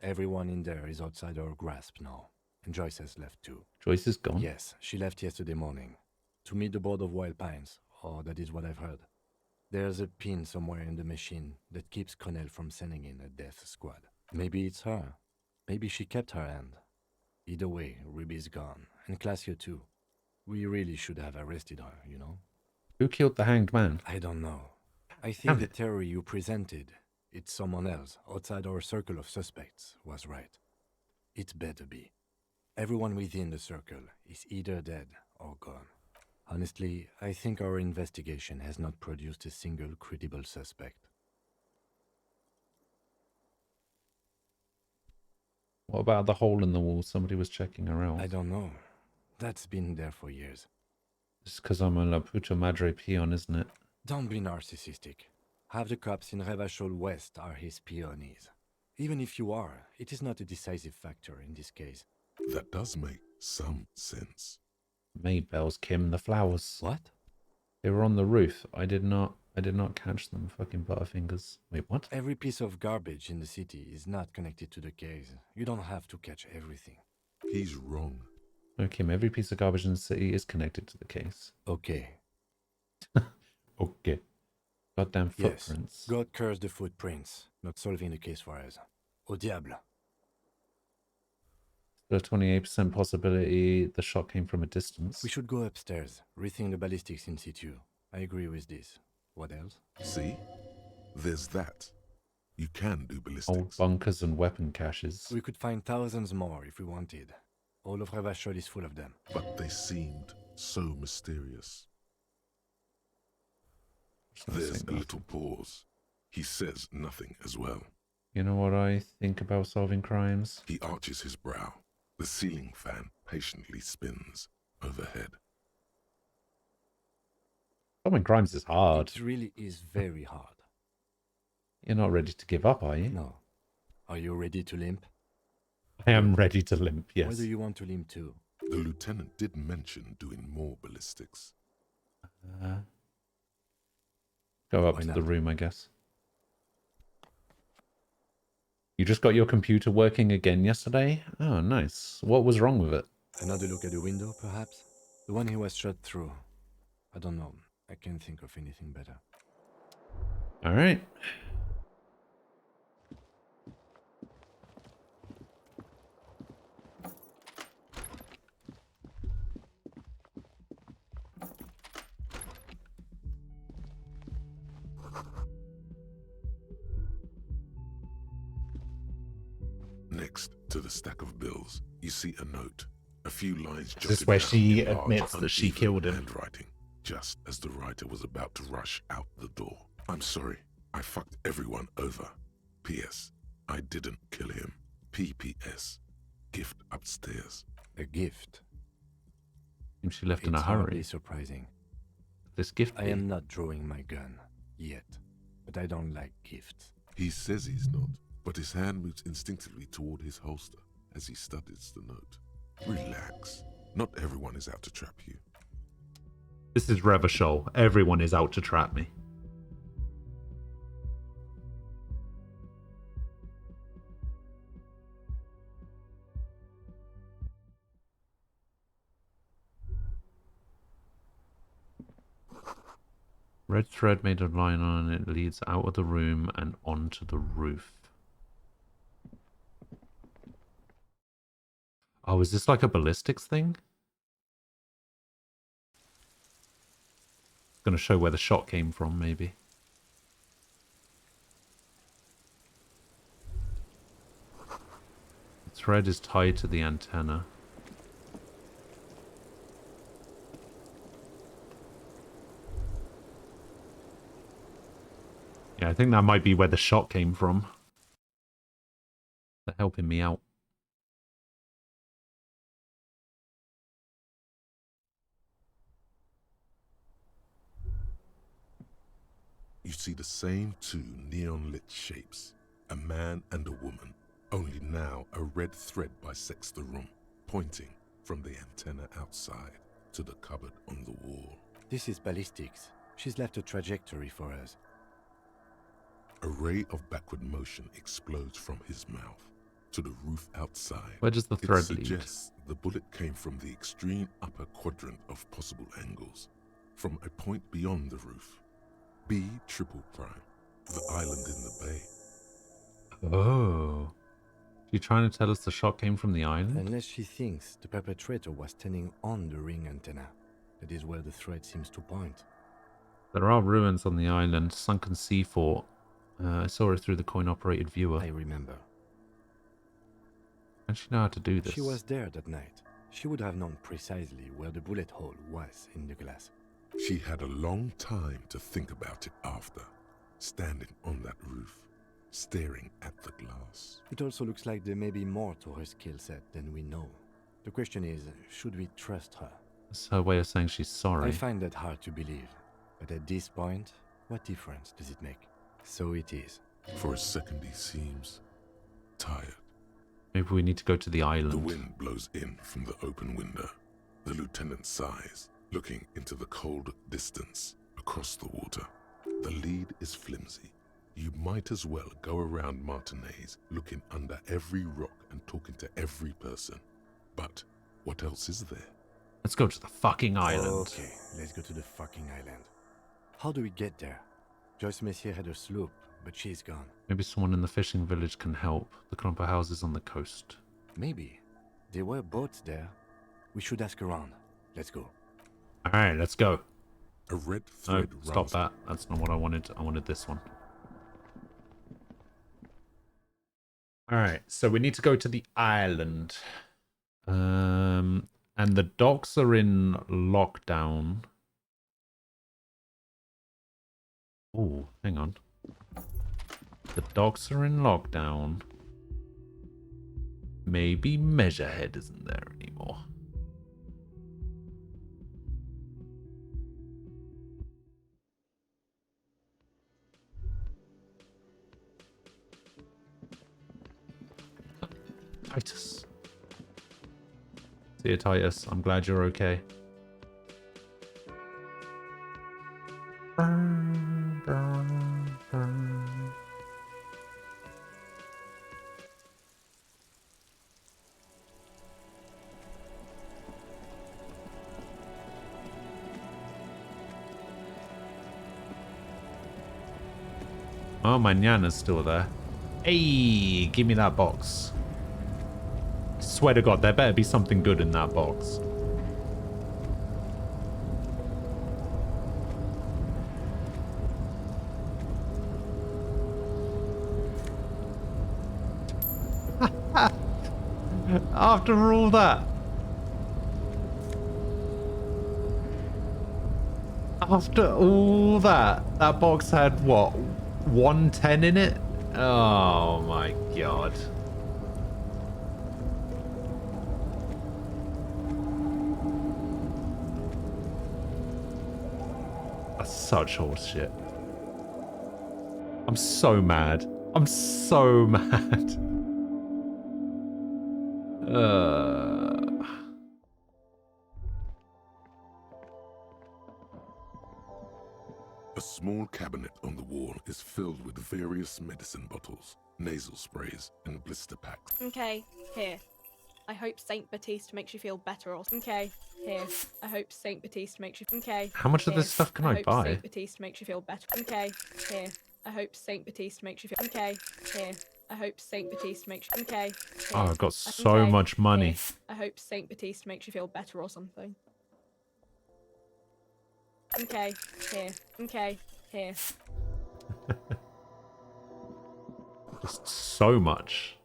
Everyone in there is outside our grasp now. And Joyce has left too. Joyce is gone? Yes, she left yesterday morning. To meet the board of Wild Pines, or that is what I've heard. There's a pin somewhere in the machine that keeps Connell from sending in a death squad. Maybe it's her. Maybe she kept her hand. Either way, Ruby's gone. And Classio too. We really should have arrested her, you know? Who killed the hanged man? I don't know. I think the theory you presented, it's someone else outside our circle of suspects, was right. It better be. Everyone within the circle is either dead or gone. Honestly, I think our investigation has not produced a single credible suspect. What about the hole in the wall? Somebody was checking her out. I don't know. That's been there for years. It's because I'm a La Puta Madre peon, isn't it? Don't be narcissistic. Half the cops in Revachol West are his peonies. Even if you are, it is not a decisive factor in this case. That does make some sense. Maybells, Kim, the flowers. What? They were on the roof. I did not catch them. Fucking butterfingers. Wait, what? Every piece of garbage in the city is not connected to the case. You don't have to catch everything. He's wrong. No, Kim, every piece of garbage in the city is connected to the case. Okay. Okay. Goddamn footprints. Yes. God curse the footprints. Not solving the case for us. Au diable. There's a 28% possibility the shot came from a distance. We should go upstairs, rethink the ballistics in situ. I agree with this. What else? See? There's that. You can do ballistics. Old bunkers and weapon caches. We could find thousands more if we wanted. All of Revachol is full of them. But they seemed so mysterious. There's a little pause. He says nothing as well. You know what I think about solving crimes? He arches his brow. The ceiling fan patiently spins overhead. Solving crimes is hard. It really is very hard. You're not ready to give up, are you? No. Are you ready to limp? I am ready to limp, yes. Where do you want to limp to? The lieutenant did mention doing more ballistics. Go up to the room, I guess. You just got your computer working again yesterday? Oh, nice. What was wrong with it? Another look at the window, perhaps? The one he was shot through. I don't know. I can't think of anything better. All right. Next to the stack of bills, you see a note. A few lines jotted Is this where down she in large, admits that she uneven killed him? handwriting, just as the writer was about to rush out the door. I'm sorry. I fucked everyone over. P.S. I didn't kill him. P.P.S. Gift upstairs. A gift? And she left in a It's hurry. hardly surprising. This gift. I am not drawing my gun. Yet. But I don't like gifts. He says he's not, but his hand moves instinctively toward his holster as he studies the note. Relax. Not everyone is out to trap you. This is Revachol. Everyone is out to trap me. Red thread made a line on it leads out of the room and onto the roof. Oh, is this like a ballistics thing? It's gonna show where the shot came from, maybe. The thread is tied to the antenna. Yeah, I think that might be where the shot came from. They're helping me out. You see the same two neon-lit shapes, a man and a woman, only now a red thread bisects the room, pointing from the antenna outside to the cupboard on the wall. This is ballistics. She's left a trajectory for us. A ray of backward motion explodes from his mouth to the roof outside. Where does the thread It suggests the bullet came from the extreme upper quadrant of possible angles, from a point beyond the roof. B triple prime, the island in the bay. Oh. She trying to tell us the shot came from the island? Unless she thinks the perpetrator was standing on the ring antenna. That is where the thread seems to point. There are ruins on the island, sunken sea fort. I saw it through the coin-operated viewer. I remember. And she know how to do this. She was there that night. She would have known precisely where the bullet hole was in the glass. She had a long time to think about it after, standing on that roof. staring at the glass. It also looks like there may be more to her skill set than we know. The question is, should we trust her? That's her way of saying she's sorry. I find that hard to believe. But at this point, what difference does it make? So it is. For a second he seems tired. Maybe we need to go to the island. The wind blows in from the open window. The lieutenant sighs, looking into the cold distance across the water. The lead is flimsy. You might as well go around Martinez looking under every rock and talking to every person. But what else is there? Let's go to the fucking island. Okay, let's go to the fucking island. How do we get there? Joyce Messier had a sloop, but she's gone. Maybe someone in the fishing village can help. The clump of houses on the coast. Maybe. There were boats there. We should ask around. Let's go. Alright, let's go. A red thread No, stop that. That's not what I wanted. I wanted this one. Alright, so we need to go to the island. And the docks are in lockdown. Oh, hang on. The docks are in lockdown. Maybe Measurehead isn't there anymore. Titus. See you, Titus. I'm glad you're okay. Burn, burn, burn. Oh, my Nyana's still there. Hey, give me that box. Swear to God, there better be something good in that box. After all that. After all that, that box had what? 110 in it? Oh my God. That's such horseshit. I'm so mad. I'm so mad. A small cabinet on the wall is filled with various medicine bottles, nasal sprays, and blister packs. Okay, here. I hope Saint Baptiste makes you feel better or okay, here. I hope Saint Baptiste makes you okay. How much of here. this stuff can I hope buy? Saint Baptiste makes you feel better. Okay, here. I hope Saint Baptiste makes you feel okay, here. I hope Saint Baptiste makes you okay. Here. Oh, I've got so much money. Here. I hope Saint Baptiste makes you feel better or something. Okay, here. Okay, here. Just so much.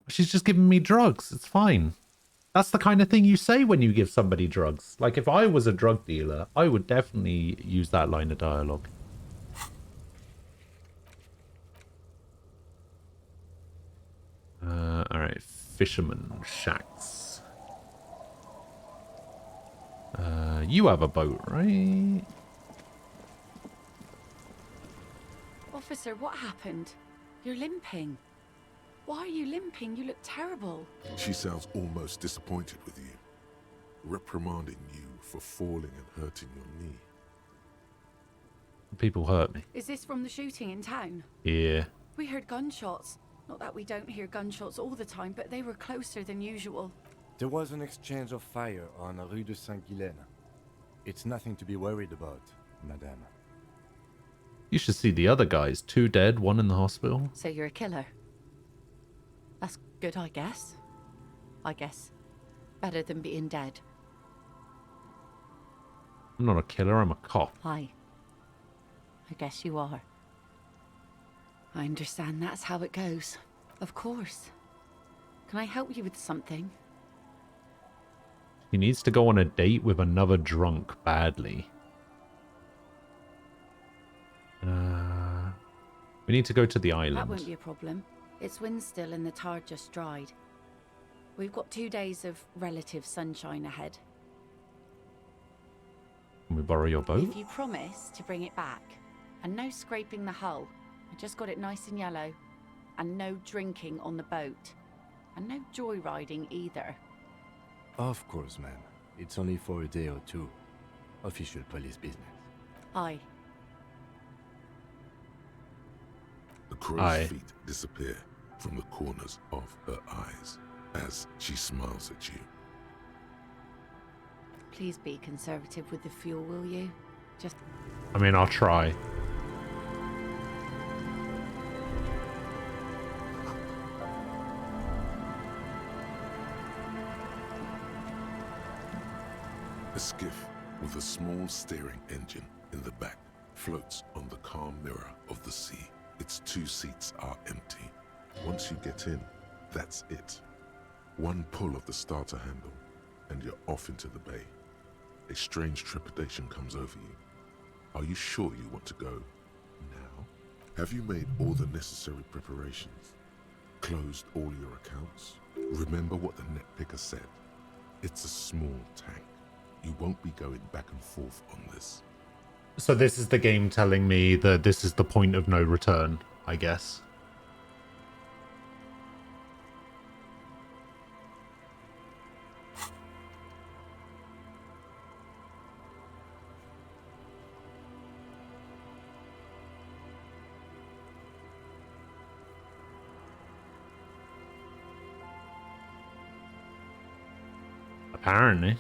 She's just giving me drugs. It's fine. That's the kind of thing you say when you give somebody drugs. Like, if I was a drug dealer, I would definitely use that line of dialogue. Alright, fisherman shacks. You have a boat, right? Officer, what happened? You're limping. Why are you limping? You look terrible. She sounds almost disappointed with you, reprimanding you for falling and hurting your knee. People hurt me. Is this from the shooting in town? Yeah. We heard gunshots. Not that we don't hear gunshots all the time, but they were closer than usual. There was an exchange of fire on Rue de Saint-Guylaine. It's nothing to be worried about, madame. You should see the other guys. 2 dead, 1 in the hospital. So you're a killer? That's good, I guess. I guess. Better than being dead. I'm not a killer, I'm a cop. Hi. I guess you are. I understand that's how it goes. Of course. Can I help you with something? He needs to go on a date with another drunk badly. We need to go to the That island. won't be a problem. It's wind still and the tide just dried. We've got 2 days of relative sunshine ahead. Can we borrow your boat? If you promise to bring it back, and no scraping the hull, I just got it nice and yellow, and no drinking on the boat, and no joyriding either. Of course, ma'am. It's only for a day or two. Official police business. Aye. The crow's feet disappear from the corners of her eyes as she smiles at you. Please be conservative with the fuel, will you? Just... I mean, I'll try. A skiff with a small steering engine in the back floats on the calm mirror of the sea. Its 2 seats are empty. Once you get in, that's it. One pull of the starter handle, and you're off into the bay. A strange trepidation comes over you. Are you sure you want to go now? Have you made all the necessary preparations? Closed all your accounts? Remember what the net picker said. It's a small tank. You won't be going back and forth on this. So this is the game telling me that this is the point of no return, I guess. Apparently.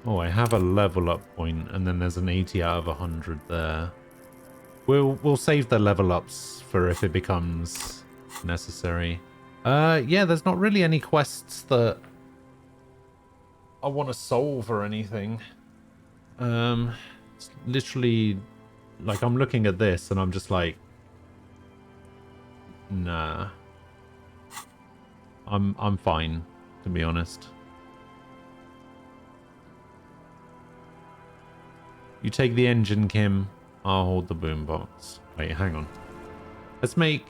Oh, I have a level up point, and then there's an 80 out of 100 there. We'll save the level ups for if it becomes necessary. Yeah, there's not really any quests that I want to solve or anything. It's literally like I'm looking at this and I'm just like, nah. I'm fine, to be honest. You take the engine, Kim. I'll hold the boombox. Wait, hang on. Let's make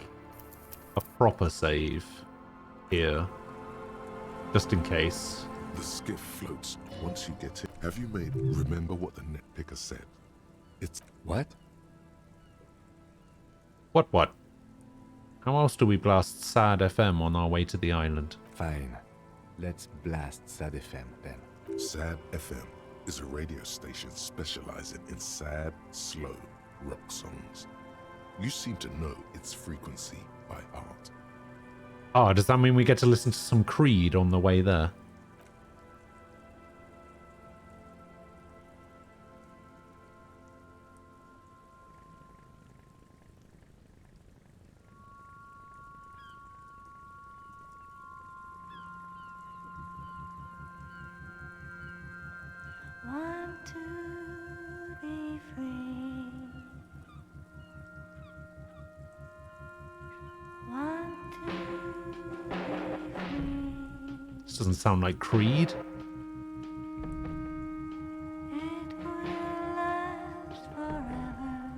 a proper save here, just in case. The skiff floats once you get in. Have you made... Remember what the net picker said. It's... What? What? How else do we blast Sad FM on our way to the island? Fine. Let's blast Sad FM then. Sad FM is a radio station specializing in sad, slow rock songs. You seem to know its frequency by heart. Oh, does that mean we get to listen to some Creed on the way there? Want to be free. Want to be free. This doesn't sound like Creed. It will last forever.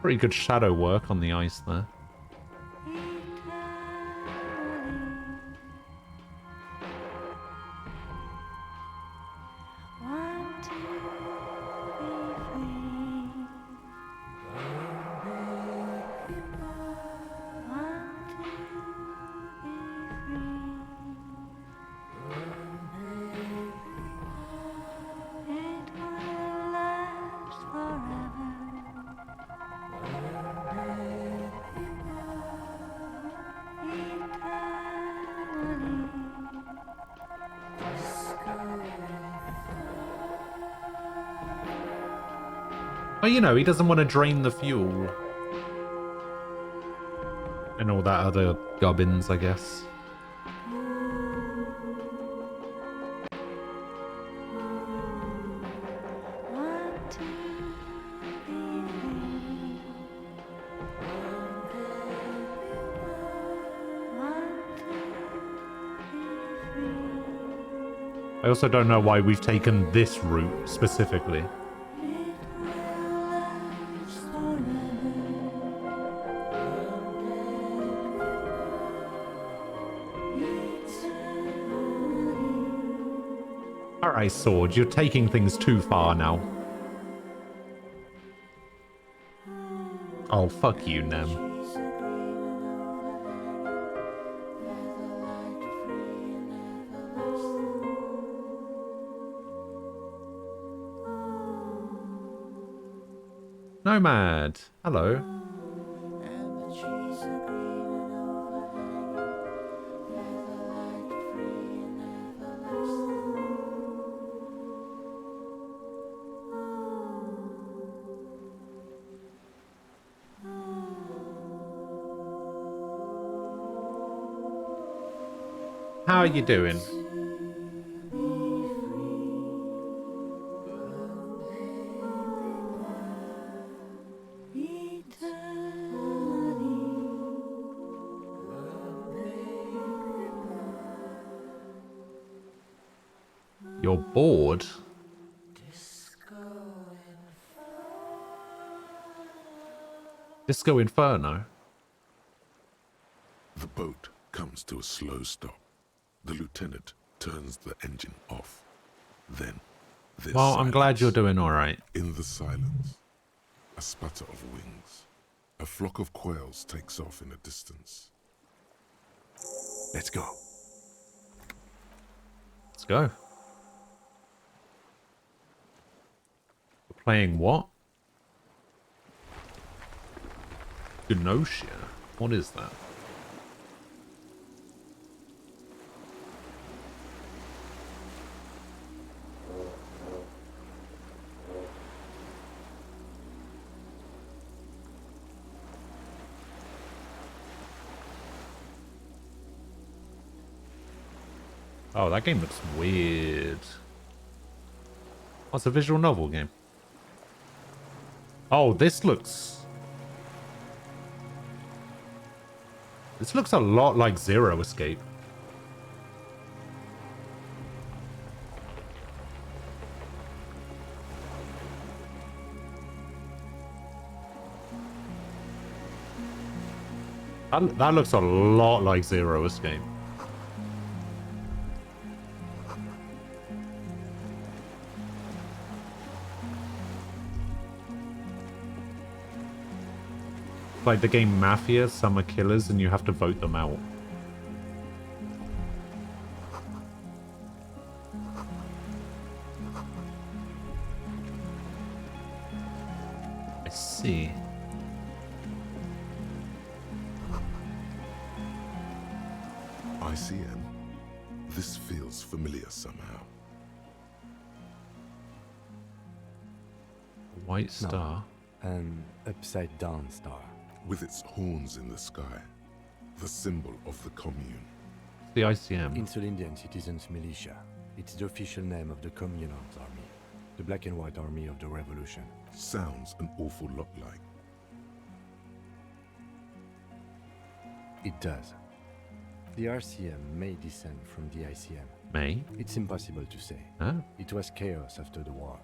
Pretty good shadow work on the ice there. Want to be free. Want to be free. It will last forever. Well, you know, he doesn't want to drain the fuel. And all that other gubbins, I guess. Want to be free. Want to be free. I also don't know why we've taken this route specifically. Alright, Sword, you're taking things too far now. Oh, fuck you, Nem. Nomad, hello. How are you doing? You're bored? Disco Inferno? The boat comes to a slow stop. The lieutenant turns the engine off. Then there's Well, I'm glad you're doing alright. In the silence, a sputter of wings. A flock of quails takes off in the distance. Let's go. Let's go. We're playing what? Gnosia? What is that? Oh, that game looks weird. Oh, it's a visual novel game. Oh, this looks a lot like Zero Escape. That looks a lot like Zero Escape. Like the game Mafia, some are killers and you have to vote them out. I see. ICM. This feels familiar somehow. A white star. No, an upside-down star. With its horns in the sky. The symbol of the commune. The ICM. Insulindian Citizens Militia. It's the official name of the Communards Army. The black and white army of the revolution. Sounds an awful lot like. It does. The RCM may descend from the ICM. May? It's impossible to say. Huh? It was chaos after the war.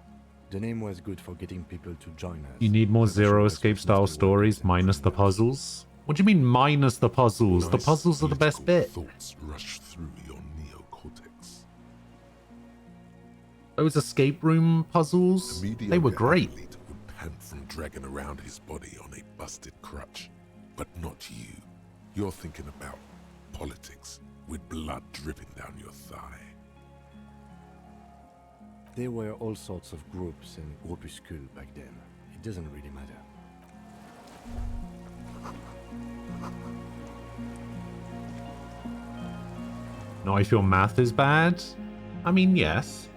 The name was good for getting people to join us. You need more Zero Escape style stories minus the puzzles? What do you mean minus the puzzles? Nice the puzzles are the best bit. Thoughts rush through your neocortex. Those escape room puzzles, they were great. Athlete would pant from dragging around his body on a busted crutch. But not you. You're thinking about politics with blood dripping down your thigh. There were all sorts of groups and groupuscules back then. It doesn't really matter. Now if your math is bad? I mean, yes.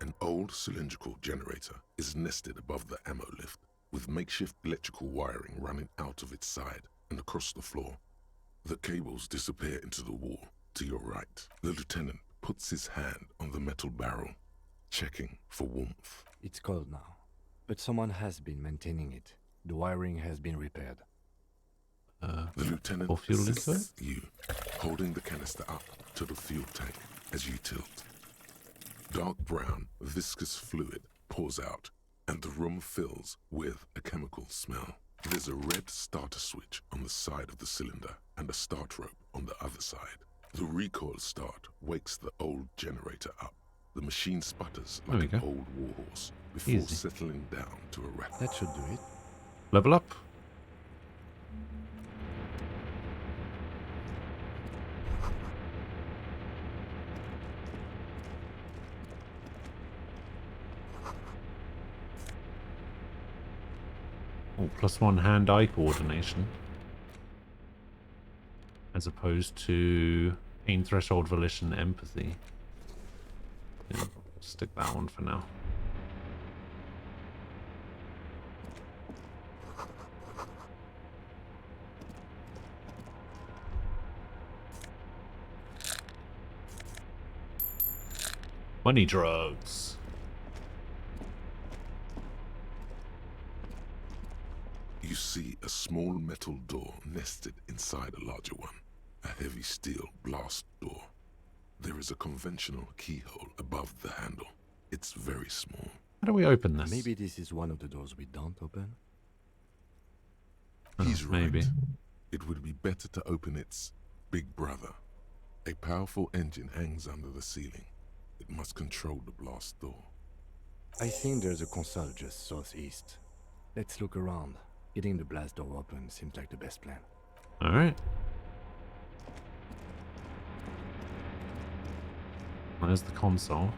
An old cylindrical generator is nested above the ammo lift, with makeshift electrical wiring running out of its side and across the floor. The cables disappear into the wall to your right. The lieutenant puts his hand on the metal barrel, checking for warmth. It's cold now, but someone has been maintaining it. The wiring has been repaired. The lieutenant assists you, holding the canister up to the fuel tank as you tilt. Dark brown, viscous fluid pours out, and the room fills with a chemical smell. There's a red starter switch on the side of the cylinder and a start rope on the other side. The recoil start wakes the old generator up. The machine sputters like an old warhorse before settling down to a rattle. That should do it. Level up. Oh, +1 hand-eye coordination. As opposed to pain threshold, volition, empathy. Yeah, stick that one for now. Money drugs. You see a small metal door nested inside a larger one. A heavy steel blast door. There is a conventional keyhole above the handle. It's very small. How do we open this? Maybe this is one of the doors we don't open? He's right. Maybe. It would be better to open its big brother. A powerful engine hangs under the ceiling. It must control the blast door. I think there's a console just southeast. Let's look around. Getting the blast door open seems like the best plan. Alright. There's the console.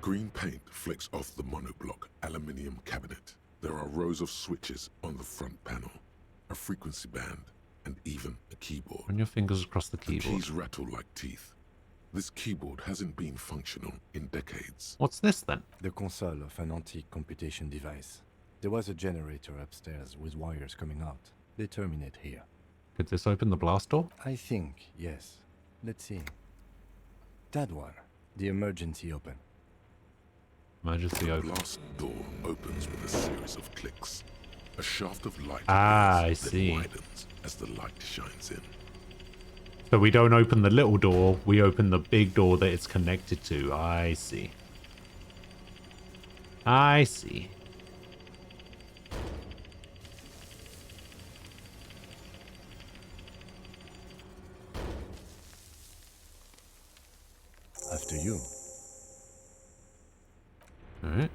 Green paint flecks off the monoblock aluminium cabinet. There are rows of switches on the front panel, a frequency band, and even a keyboard. Run your fingers across the The keyboard. keys rattle like teeth. This keyboard hasn't been functional in decades. What's this then? The console of an antique computation device. There was a generator upstairs with wires coming out. They terminate here. Could this open the blast door? I think, yes. Let's see. That one. The emergency open. Emergency The open. blast door opens with a series of clicks. A shaft of light I appears, see. then widens as the light shines in. So we don't open the little door, we open the big door that it's connected to. I see. I see. After you. Alright.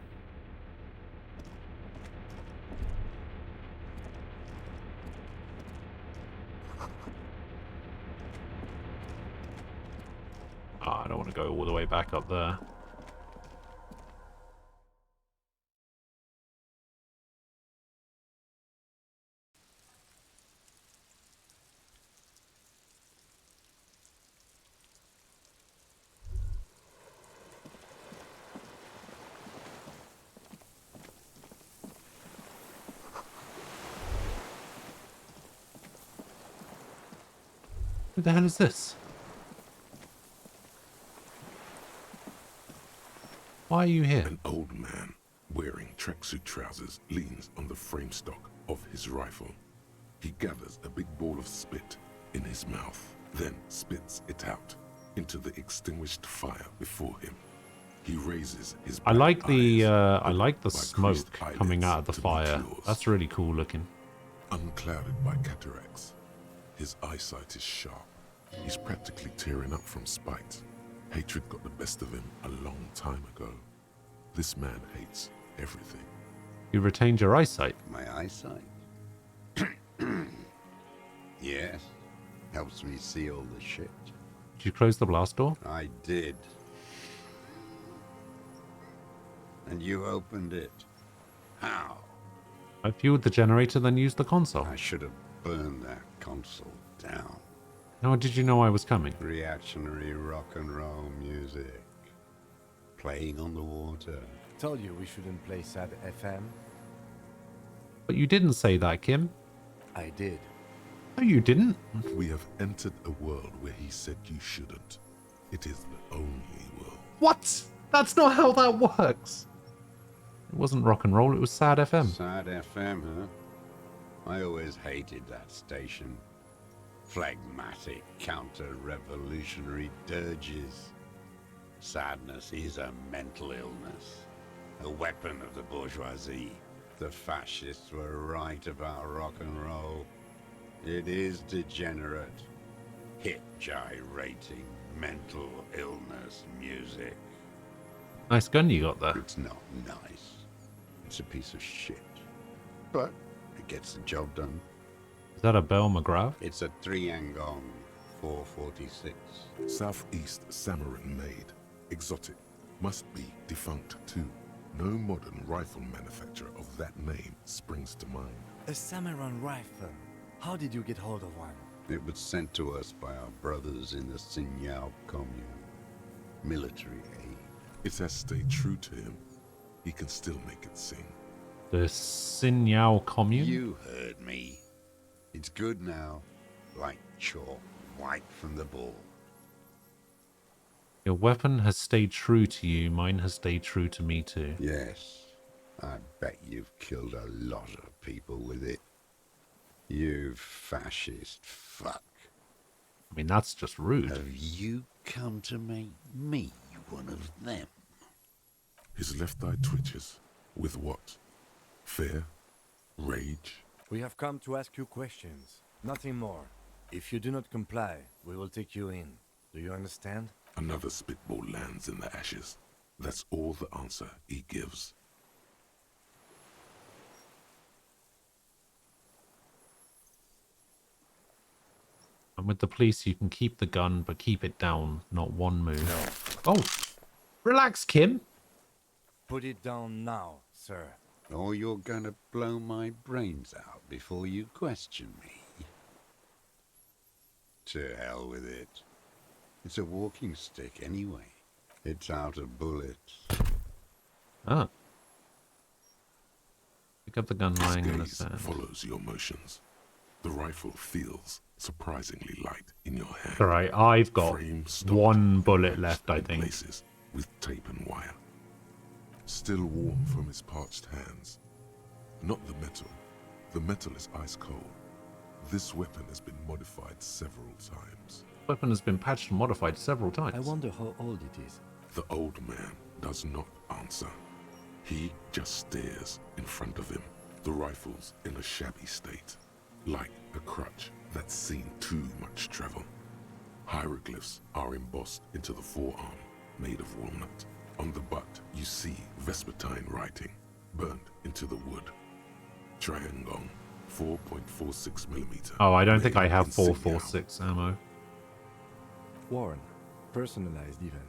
I don't want to go all the way back up there. What the hell is this? Why are you here? An old man wearing tracksuit trousers leans on the frame stock of his rifle. He gathers a big ball of spit in his mouth, then spits it out into the extinguished fire before him. He raises his I like the by smoke creased coming out of the eyelids to fire. meet yours. That's really cool looking. Unclouded by cataracts, his eyesight is sharp. He's practically tearing up from spite. Hatred got the best of him a long time ago. This man hates everything. You retained your eyesight. My eyesight? Yes. Helps me see all the shit. Did you close the blast door? I did. And you opened it. How? I fueled the generator, then used the console. I should have burned that console down. How did you know I was coming? Reactionary rock and roll music. Playing on the water. Told you we shouldn't play sad FM. But you didn't say that, Kim. I did. No, you didn't. We have entered a world where he said you shouldn't. It is the only world. What? That's not how that works. It wasn't rock and roll, it was sad FM. Sad FM, huh? I always hated that station. Phlegmatic, counter-revolutionary dirges. Sadness is a mental illness, a weapon of the bourgeoisie. The fascists were right about rock and roll. It is degenerate, hip gyrating, mental illness music. Nice gun you got there. It's not nice. It's a piece of shit. But it gets the job done. Is that a Bell McGrath? It's a Triangong 446. Southeast Samarin made. Exotic. Must be defunct too. No modern rifle manufacturer of that name springs to mind. A Samurai rifle. How did you get hold of one? It was sent to us by our brothers in the Signal commune. Military aid. It has stayed true to him. He can still make it sing. The Signal commune? You heard me. It's good now. Like chalk, wiped from the board. Your weapon has stayed true to you. Mine has stayed true to me too. Yes. I bet you've killed a lot of people with it. You fascist fuck. I mean, that's just rude. Have you come to make me one of them? His left eye twitches. With what? Fear? Rage? We have come to ask you questions. Nothing more. If you do not comply, we will take you in. Do you understand? Another spitball lands in the ashes. That's all the answer he gives. And with the police, you can keep the gun, but keep it down. Not one move. No. Oh! Relax, Kim! Put it down now, sir. Or you're gonna blow my brains out before you question me. To hell with it. It's a walking stick anyway. It's out of bullets. Ah. Pick up the gun His lying in the gaze sand. follows your motions. The rifle feels surprisingly light in your hand. Alright, I've got Frame stopped, one bullet left, I in think. places with tape and wire. Still warm from his parched hands. Not the metal. The metal is ice cold. This weapon has been modified several times. Weapon has been patched and modified several times. I wonder how old it is. The old man does not answer. He just stares in front of him, the rifles in a shabby state, like a crutch that's seen too much travel. Hieroglyphs are embossed into the forearm, made of walnut. On the butt, you see Vespertine writing, burnt into the wood. Triangong, 4.46mm. Oh, I don't think I have made in 4.46 ammo. Worn. Personalized even.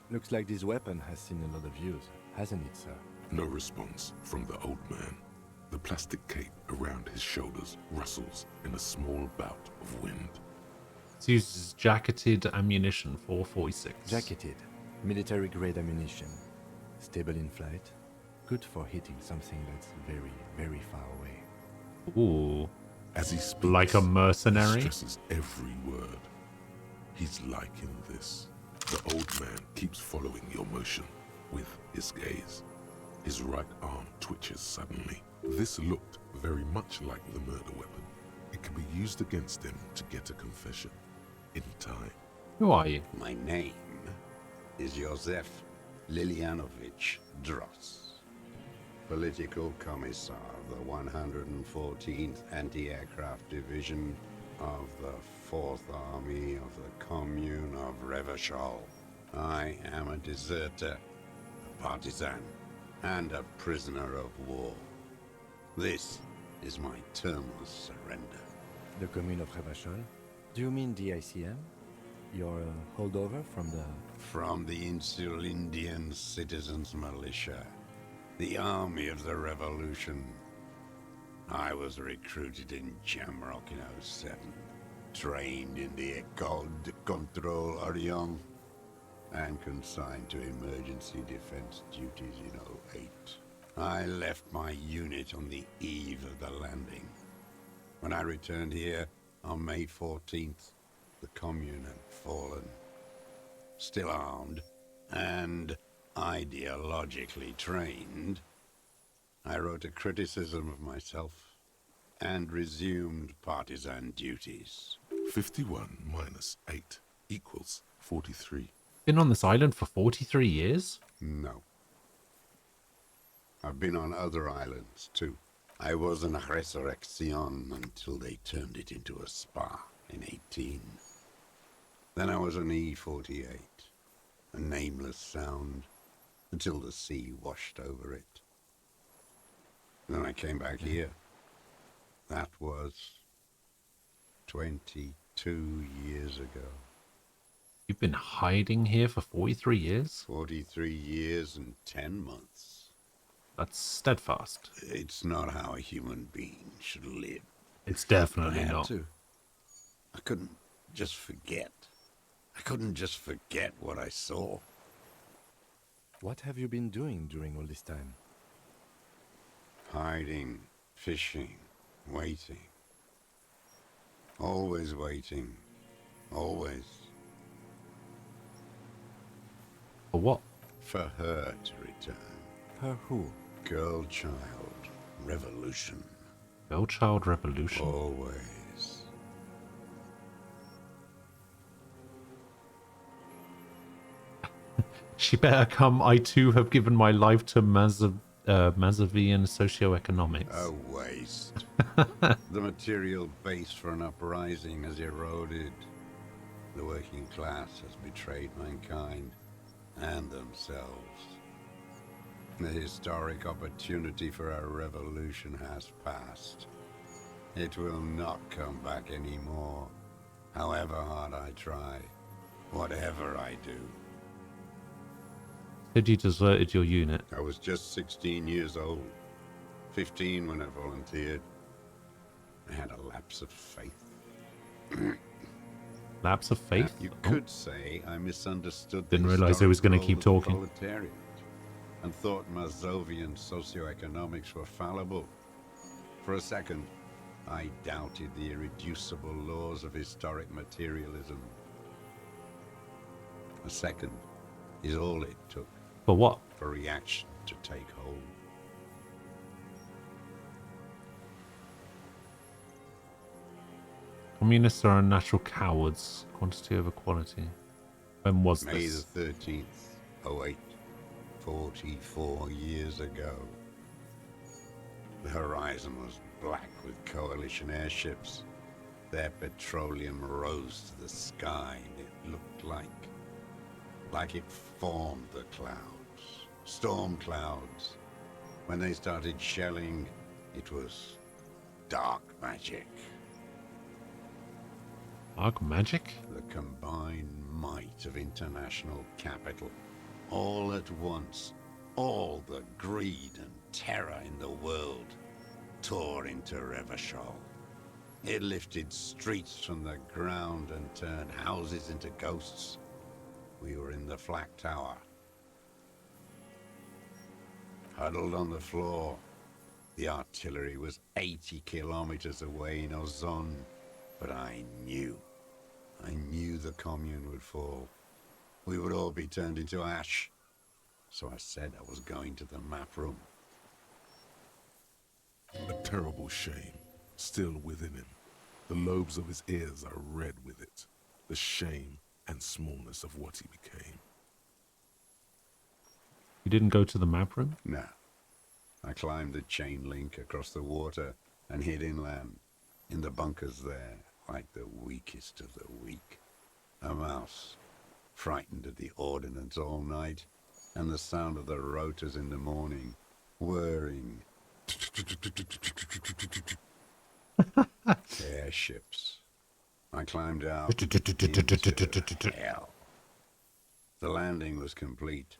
Looks like this weapon has seen a lot of use, hasn't it, sir? No response from the old man. The plastic cape around his shoulders rustles in a small bout of wind. It uses jacketed ammunition, 4.46. Jacketed. Military-grade ammunition. Stable in flight. Good for hitting something that's very, very far away. Ooh. As he speaks, like a he mercenary? stresses every word. He's liking this. The old man keeps following your motion with his gaze. His right arm twitches suddenly. This looked very much like the murder weapon. It can be used against him to get a confession in time. Who are you? My name is Josef Lilianovich Dross, Political Commissar of the 114th Anti-Aircraft Division of the 4th Army of the Commune of Revachol. I am a deserter, a partisan, and a prisoner of war. This is my term of surrender. The Commune of Revachol? Do you mean the ICM? Your holdover from the... From the Insulindian Citizens Militia, the Army of the Revolution. I was recruited in Jamrock in 07, trained in the École de Contrôle Orient, and consigned to emergency defense duties in 08. I left my unit on the eve of the landing. When I returned here on May 14th, the commune had fallen. Still armed and ideologically trained, I wrote a criticism of myself and resumed partisan duties. 51 minus 8 equals 43. been on this island for 43 years? No. I've been on other islands, too. I was in Resurrection until they turned it into a spa in 18. Then I was on E48, a nameless sound, until the sea washed over it. Then I came back here. That was 22 years ago. You've been hiding here for 43 years? 43 years and 10 months. That's steadfast. It's not how a human being should live. It's definitely I had not. to. I couldn't just forget. I couldn't just forget what I saw. What have you been doing during all this time? Hiding, fishing, waiting. Always waiting. Always. For what? For her to return. Her who? Girl child revolution. Girl child revolution? Always. She better come. I too have given my life to Mazavian socioeconomics. A waste. The material base for an uprising has eroded. The working class has betrayed mankind and themselves. The historic opportunity for a revolution has passed. It will not come back anymore, however hard I try, whatever I do. Said you deserted your unit. I was just 16 years old, 15 when I volunteered. I had a lapse of faith. Lapse of faith? Now, you could say I misunderstood Didn't the realise I was historic going to keep role of the talking. proletariat and thought Mazovian socioeconomics were fallible. For a second, I doubted the irreducible laws of historic materialism. A second is all it took. For what? For reaction to take hold. Communists are unnatural cowards. Quantity over quality. When was May this? the 13th, 08, 44 years ago. The horizon was black with coalition airships. Their petroleum rose to the sky, and it looked like it formed the clouds. Storm clouds. When they started shelling, it was dark magic. Dark magic? The combined might of international capital. All at once, all the greed and terror in the world tore into Revachol. It lifted streets from the ground and turned houses into ghosts. We were in the flak tower. Huddled on the floor. The artillery was 80 kilometers away in Ozon. But I knew the commune would fall. We would all be turned into ash. So I said I was going to the map room. A terrible shame still within him. The lobes of his ears are red with it. The shame and smallness of what he became. You didn't go to the map room? No. I climbed the chain link across the water and hid inland, in the bunkers there, like the weakest of the weak. A mouse, frightened at the ordnance all night, and the sound of the rotors in the morning, whirring. Airships. I climbed out into hell. The landing was complete.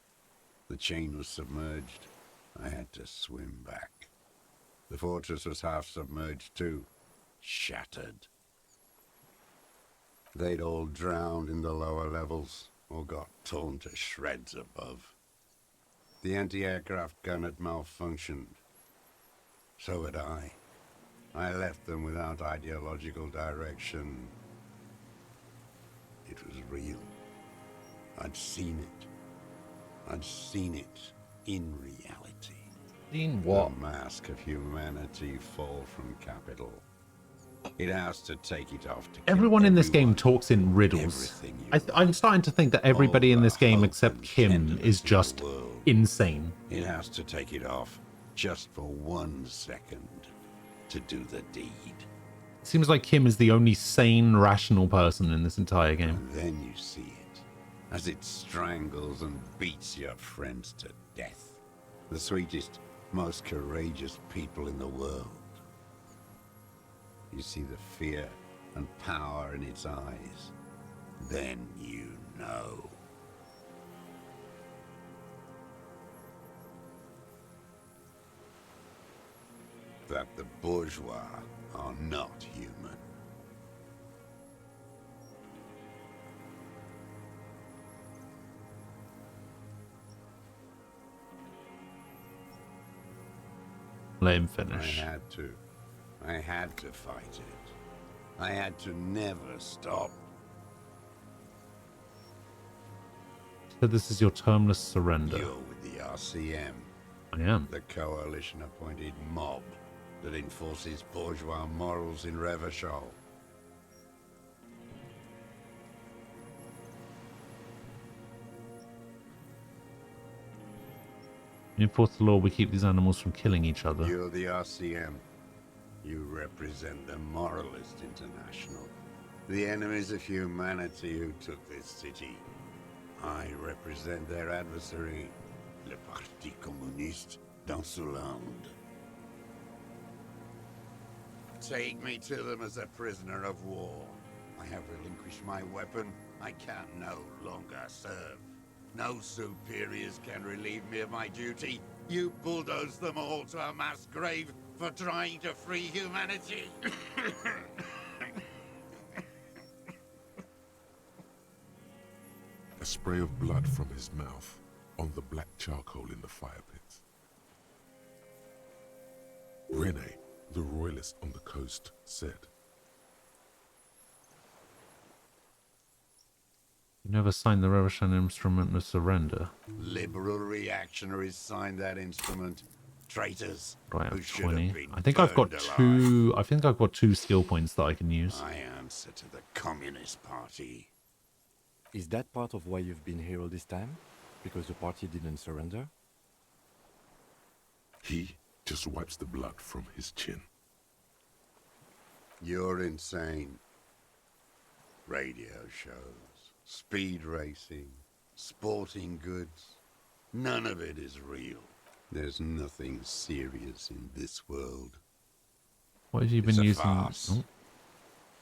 The chain was submerged. I had to swim back. The fortress was half submerged too, shattered. They'd all drowned in the lower levels, or got torn to shreds above. The anti-aircraft gun had malfunctioned. So had I. I left them without ideological direction. It was real. I'd seen it. I'd seen it in reality. Seen what? The mask of humanity fall from capital. It has to take it off to kill Everyone in this game everyone. talks in riddles. I'm starting to think that everybody in this game except Kim is just insane. It has to take it off just for 1 second to do the deed. It seems like Kim is the only sane, rational person in this entire game. And then you see it as it strangles and beats your friends to death. The sweetest, most courageous people in the world. You see the fear and power in its eyes. Then you know. That the bourgeois are not human. Let him finish. I had to fight it. I had to never stop. So this is your termless surrender. You're with the RCM. I am. The coalition-appointed mob that enforces bourgeois morals in Revachol. We enforce the law, we keep these animals from killing each other. You're the RCM. You represent the Moralist International, the enemies of humanity who took this city. I represent their adversary, le Parti Communiste dans ce land. Take me to them as a prisoner of war. I have relinquished my weapon. I can no longer serve. No superiors can relieve me of my duty. You bulldoze them all to a mass grave for trying to free humanity. A spray of blood from his mouth on the black charcoal in the fire pit. Rene, the royalist on the coast, said, You never signed the Revolution Instrument of Surrender. Liberal reactionaries signed that instrument. Traitors. Right, I who have should have 20. been I think I've got burned two. I think I've got 2 skill points that I can use. alive. I answer to the Communist Party. Is that part of why you've been here all this time? Because the party didn't surrender? he just wipes the blood from his chin. You're insane. Radio shows, speed racing, sporting goods. None of it is real. There's nothing serious in this world. What have you It's been a using? farce. Oh.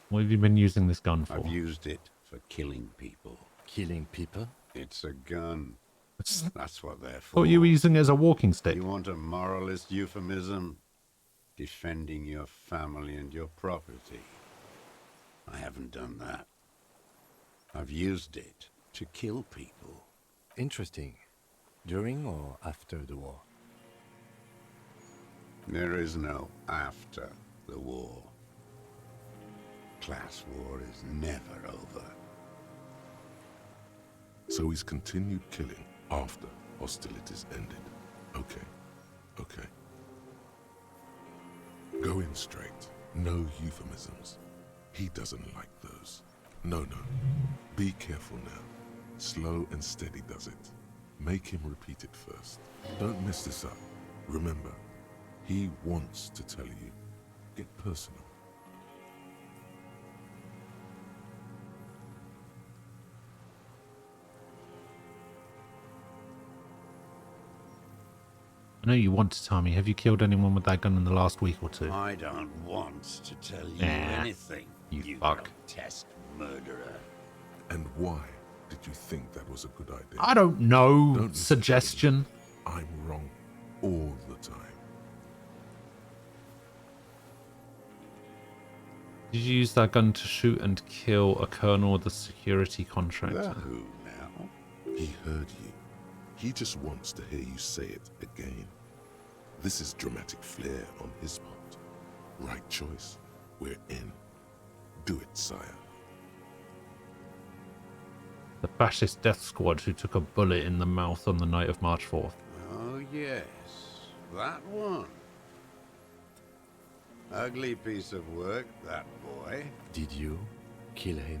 What have you been using this gun for? I've used it for killing people. Killing people? It's a gun. That's what they're Oh, for. you were using it as a walking stick. You want a moralist euphemism? Defending your family and your property. I haven't done that. I've used it to kill people. Interesting. During or after the war? There is no after the war. Class war is never over. So he's continued killing after hostilities ended. Okay, okay. Go in straight. No euphemisms. He doesn't like those. No. Be careful now. Slow and steady does it. Make him repeat it first. Don't mess this up. Remember, he wants to tell you. Get personal. I know you want to tell me. Have you killed anyone with that gun in the last week or 2? I don't want to tell you Nah, anything, you fuck. grotesque murderer. And why did you think that was a good idea? I don't know. Don't Suggestion. I'm wrong all the time. Did you use that gun to shoot and kill a colonel of the security contractor? Who now? He heard you. He just wants to hear you say it again. This is dramatic flair on his part. Right choice. We're in. Do it, sire. The fascist death squad who took a bullet in the mouth on the night of March 4th. Oh yes, that one. Ugly piece of work, that boy. Did you kill him?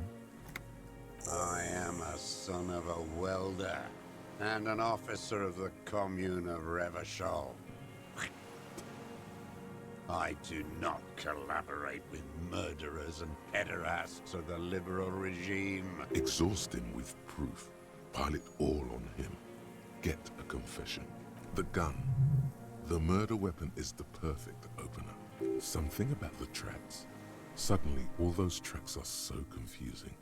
I am a son of a welder and an officer of the commune of Revachol. I do not collaborate with murderers and pederasts of the liberal regime. Exhaust him with proof. Pile it all on him. Get a confession. The gun. The murder weapon is the perfect opener. Something about the tracks. Suddenly, all those tracks are so confusing.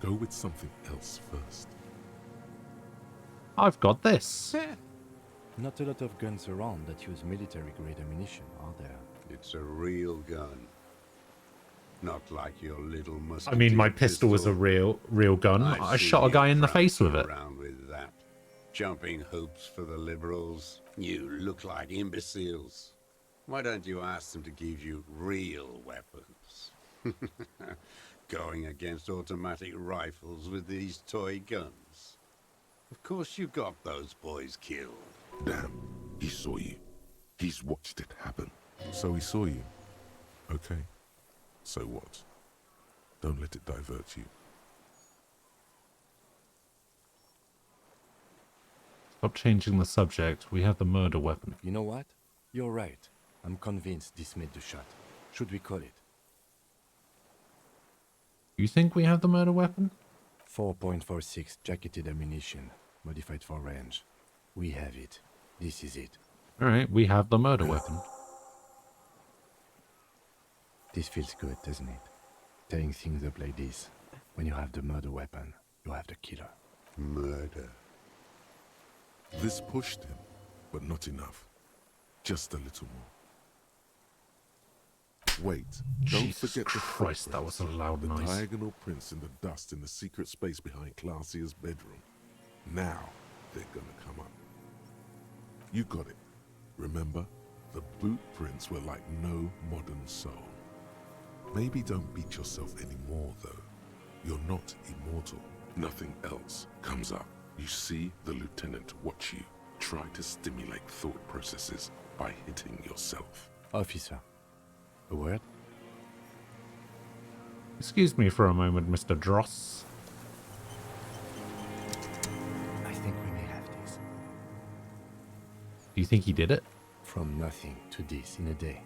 Go with something else first. I've got this. Not a lot of guns around that use military-grade ammunition, are there? It's a real gun. Not like your little I mean, my musketeer pistol was a real gun. I've I seen shot a you guy in the face with it. around with that. Jumping hoops for the liberals. You look like imbeciles. Why don't you ask them to give you real weapons? Going against automatic rifles with these toy guns. Of course you got those boys killed. Damn, he saw you. He's watched it happen. So he saw you. Okay. So what? Don't let it divert you. Stop changing the subject. We have the murder weapon. You know what? You're right. I'm convinced this made the shot. Should we call it? You think we have the murder weapon? 4.46 jacketed ammunition, modified for range. We have it. This is it. Alright, we have the murder weapon. This feels good, doesn't it? Tearing things up like this. When you have the murder weapon, you have the killer. Murder. This pushed him, but not enough. Just a little more. Wait, don't Jesus forget the Christ, that was a loud the noise. diagonal prints in the dust in the secret space behind Clausia's bedroom. Now they're gonna come up. You got it. Remember, the boot prints were like no modern soul. Maybe don't beat yourself anymore, though. You're not immortal. Nothing else comes up. You see the lieutenant watch you. Try to stimulate thought processes by hitting yourself. Officer, a word? Excuse me for a moment, Mr. Dross. I think we may have this. Do you think he did it? From nothing to this in a day.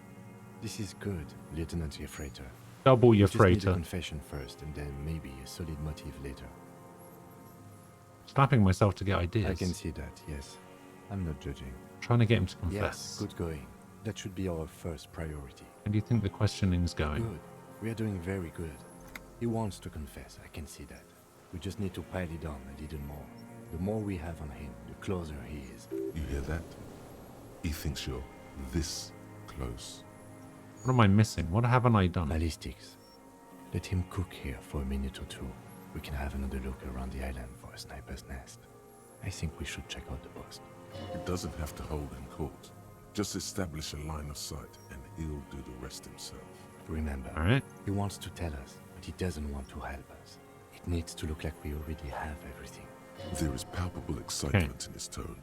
This is good, Lieutenant Freighter. Double your Just need a freighter. confession first, and then maybe a solid motive later. Slapping myself to get ideas. I can see that, yes. I'm not judging. Trying to get him to confess. Yes, good going. That should be our first priority. And do you think the questioning's going? Good. We are doing very good. He wants to confess, I can see that. We just need to pile it on a little more. The more we have on him, the closer he is. You hear that? He thinks you're this close. What am I missing? What haven't I done? Ballistics. Let him cook here for a minute or two. We can have another look around the island for a sniper's nest. I think we should check out the post. It doesn't have to hold in court. Just establish a line of sight and he'll do the rest himself. Remember, All right. he wants to tell us, but he doesn't want to help us. It needs to look like we already have everything. There is palpable excitement in his tone.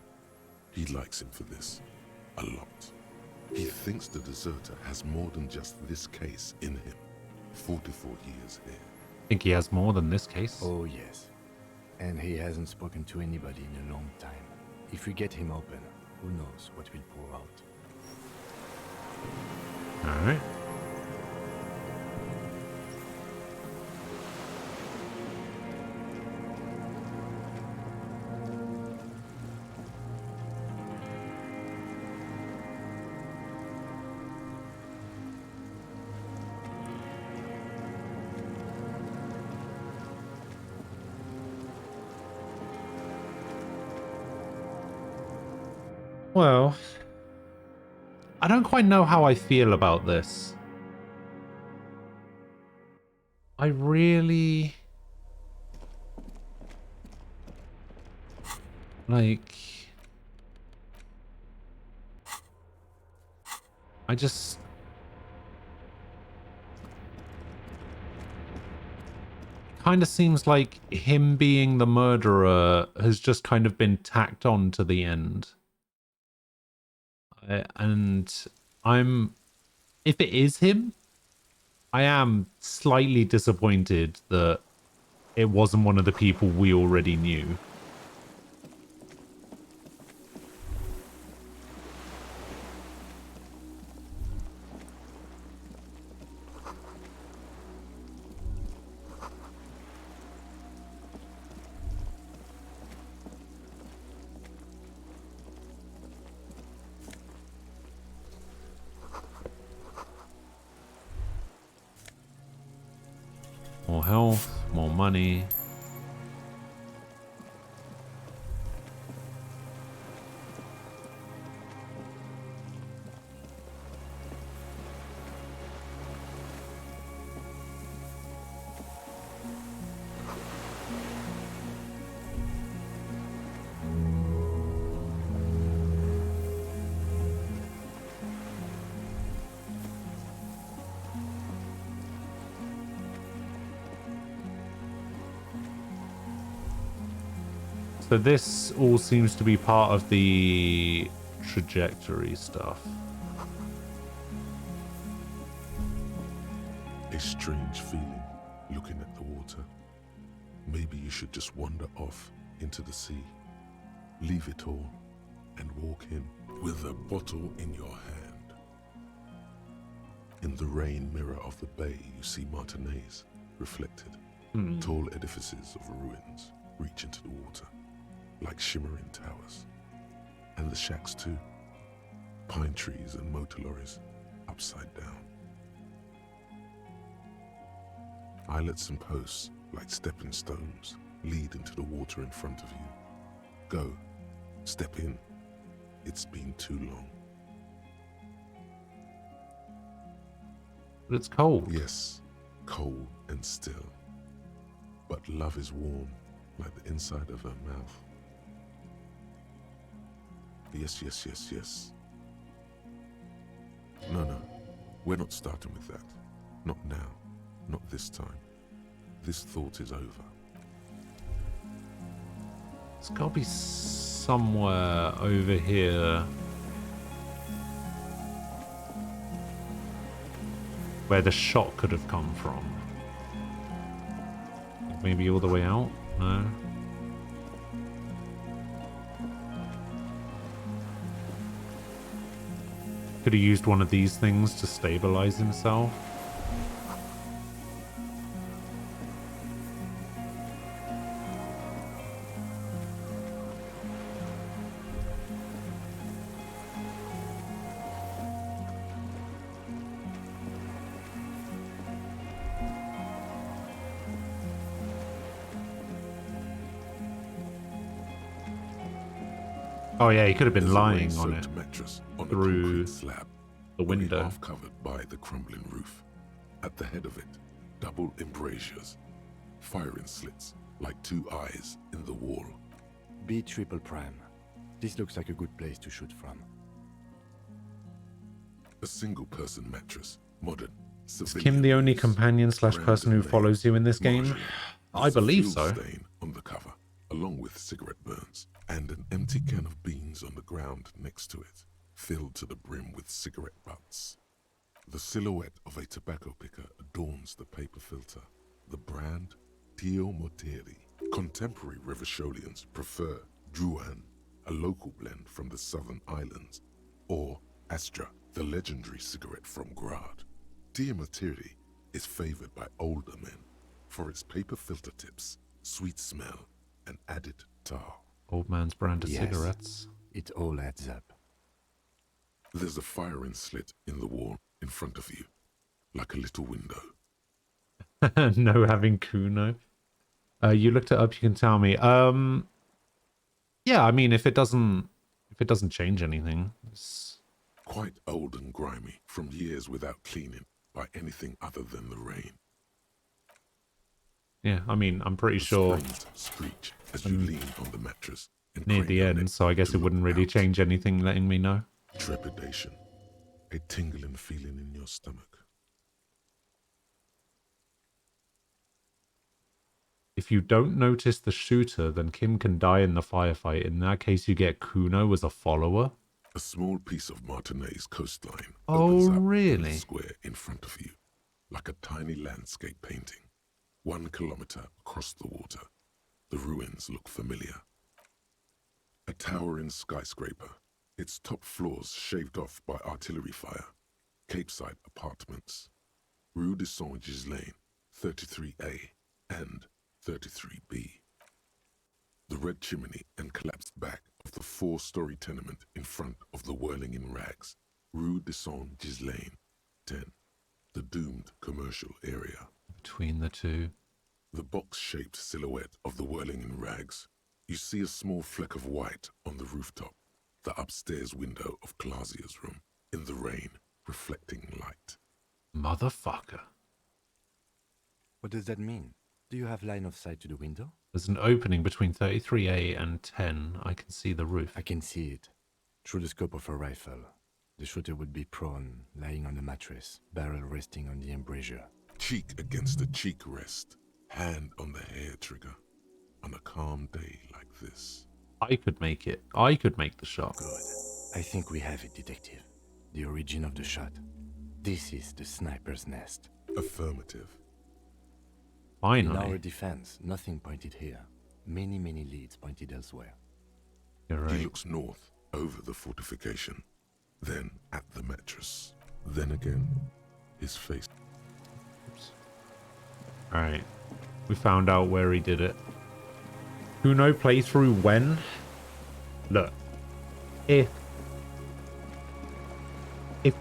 He likes him for this. A lot. He thinks the deserter has more than just this case in him. 44 years here. Think he has more than this case? Oh, yes. And he hasn't spoken to anybody in a long time. If we get him open, who knows what will pour out. All right. Well, I don't quite know how I feel about this. I really... like... I just... kind of seems like him being the murderer has just kind of been tacked on to the end. And I'm if it is him, I am slightly disappointed that it wasn't one of the people we already knew. More health, more money. So this all seems to be part of the trajectory stuff. A strange feeling looking at the water. Maybe you should just wander off into the sea. Leave it all and walk in with a bottle in your hand. In the rain mirror of the bay, you see Martinez reflected. Tall edifices of ruins reach into the water, like shimmering towers. And the shacks too. Pine trees and motor lorries, upside down. Islets and posts, like stepping stones, lead into the water in front of you. Go, step in. It's been too long. But it's cold. Yes, cold and still. But love is warm, like the inside of her mouth. Yes, yes, yes, yes. No, no, we're not starting with that. Not now, not this time. This thought is over. It's gotta be somewhere over here. Where the shot could have come from. Maybe all the way out? No. Could have used one of these things to stabilize himself. Oh yeah, he could have been lying on it mattress on through a slab, the window. half covered by the crumbling roof. At the head of it, double embrasures, firing slits like two eyes in the wall. B triple prime. This looks like a good place to shoot from. A single-person mattress, modern. Is Kim the only companion / person who follows you in this game? I believe so. Stain on the cover, along with cigarette burns, and an empty can of beans on the ground next to it, filled to the brim with cigarette butts. The silhouette of a tobacco picker adorns the paper filter. The brand, Tio Moteri. Contemporary Revacholians prefer Druan, a local blend from the southern islands, or Astra, the legendary cigarette from Grad. Tio Moteri is favored by older men for its paper filter tips, sweet smell, and added tar. Old man's brand of Yes, cigarettes. It all adds up. There's a firing slit in the wall in front of you, like a little window. No having Kuno. You looked it up, you can tell me. Yeah, I mean if it doesn't change anything. It's... Quite old and grimy from years without cleaning by anything other than the rain. Yeah, I mean I'm pretty sure Screech as you lean on the mattress and near crane the your end, neck so I guess to it wouldn't look really out. change anything letting me know. Trepidation, a tingling feeling in your stomach. If you don't notice the shooter, then Kim can die in the firefight. In that case, you get Kuno as a follower. A small piece of Martinez coastline Oh, opens up in really? the square in front of you, like a tiny landscape painting. 1 kilometer across the water, the ruins look familiar. A towering skyscraper, its top floors shaved off by artillery fire. Capeside apartments. Rue de Saint-Ghislain, 33A and 33B. The red chimney and collapsed back of the 4-story tenement in front of the whirling in rags. Rue de Saint-Ghislain, 10. The doomed commercial area. Between the two. The box-shaped silhouette of the whirling in rags. You see a small fleck of white on the rooftop, the upstairs window of Clausia's room, in the rain, reflecting light. Motherfucker. What does that mean? Do you have line of sight to the window? There's an opening between 33A and 10. I can see the roof. I can see it. Through the scope of a rifle. The shooter would be prone, lying on the mattress, barrel resting on the embrasure. Cheek against a cheek rest, hand on the hair trigger. On a calm day like this. I could make it. I could make the shot. Good. I think we have it, Detective. The origin of the shot. This is the sniper's nest. Affirmative. Finally. In our defense, nothing pointed here. Many leads pointed elsewhere. You're right. He looks north, over the fortification. Then at the mattress. Then again, his face. Alright. We found out where he did it. Kuno playthrough when? Look. If a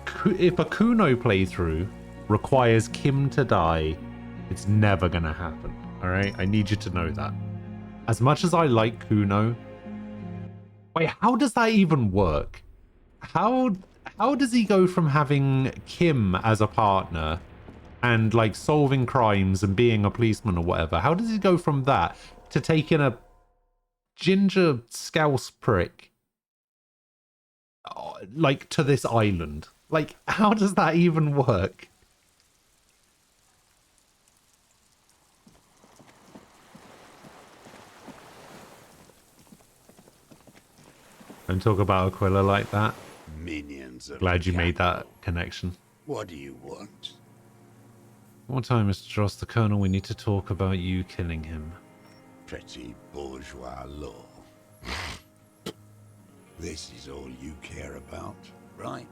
Kuno playthrough requires Kim to die, it's never gonna happen. Alright? I need you to know that. As much as I like Kuno. Wait, how does that even work? How does he go from having Kim as a partner and like solving crimes and being a policeman or whatever? How does he go from that to taking a ginger scouse prick like to this island? Like, how does that even work? Don't talk about Aquila like that. Minions of Glad the you made that capital. connection. What do you want? One time, Mr. Dross, the Colonel, we need to talk about you killing him. Petty bourgeois law. This is all you care about, right?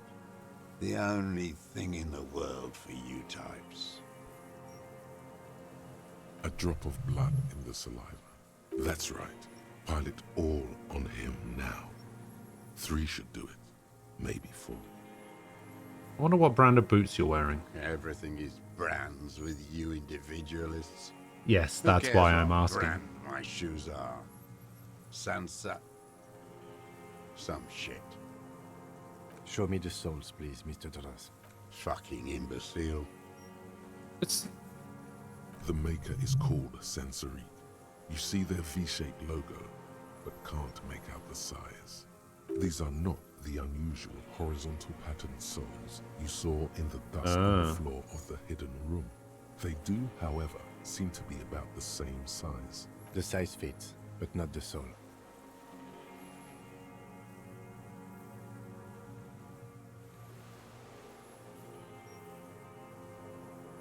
The only thing in the world for you types. A drop of blood in the saliva. That's right. Pile it all on him now. 3 should do it. Maybe 4. I wonder what brand of boots you're wearing. Everything is brands with you individualists. Yes, Who that's cares why what I'm asking. brand my shoes are? Sansa. Some shit. Show me the souls, please, Mr. Dross. Fucking imbecile. It's... The maker is called Sensory. You see their V-shaped logo, but can't make out the size. These are not the unusual horizontal patterned souls you saw in the dust on the floor of the hidden room. They do, however, seem to be about the same size. The size fits, but not the soul.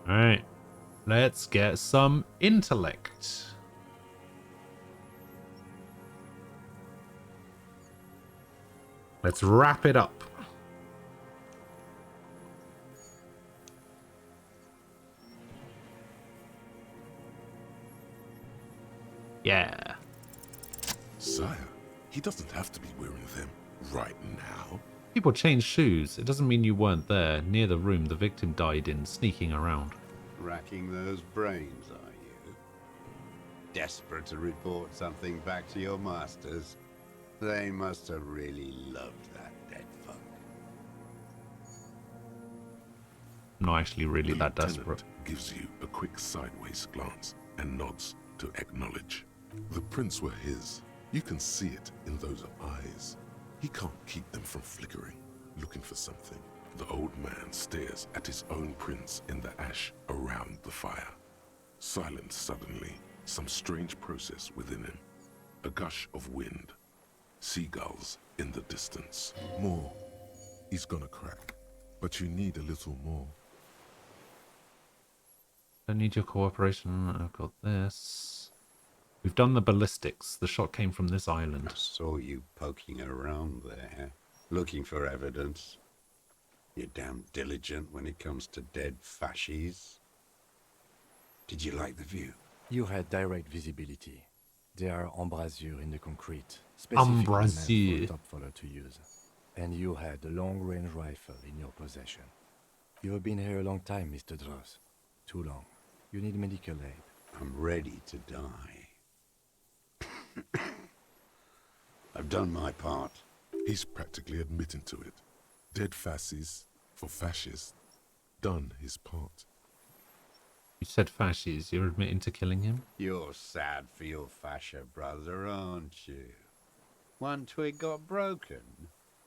Alright. Let's get some intellect. Let's wrap it up. Yeah. Sire, he doesn't have to be wearing them right now. People change shoes. It doesn't mean you weren't there, near the room the victim died in, sneaking around. Racking those brains, are you? Desperate to report something back to your masters? They must have really loved that dead fuck. I'm not actually really The that lieutenant desperate. gives you a quick sideways glance and nods to acknowledge. The prints were his. You can see it in those eyes. He can't keep them from flickering, looking for something. The old man stares at his own prints in the ash around the fire. Silent suddenly, some strange process within him. A gush of wind. Seagulls in the distance. More. He's gonna crack. But you need a little more. I need your cooperation. I've got this. We've done the ballistics. The shot came from this island. I saw you poking around there, looking for evidence. You're damn diligent when it comes to dead fascies. Did you like the view? You had direct visibility. There are embrasures in the concrete, specifically meant for Embrasure. a top follower to use. And you had a long-range rifle in your possession. You have been here a long time, Mr. Dross. Too long. You need medical aid. I'm ready to die. I've done my part. He's practically admitting to it. Dead fascists for fascists. Done his part. You said fascists. You're admitting to killing him? You're sad for your fascia brother, aren't you? One twig got broken.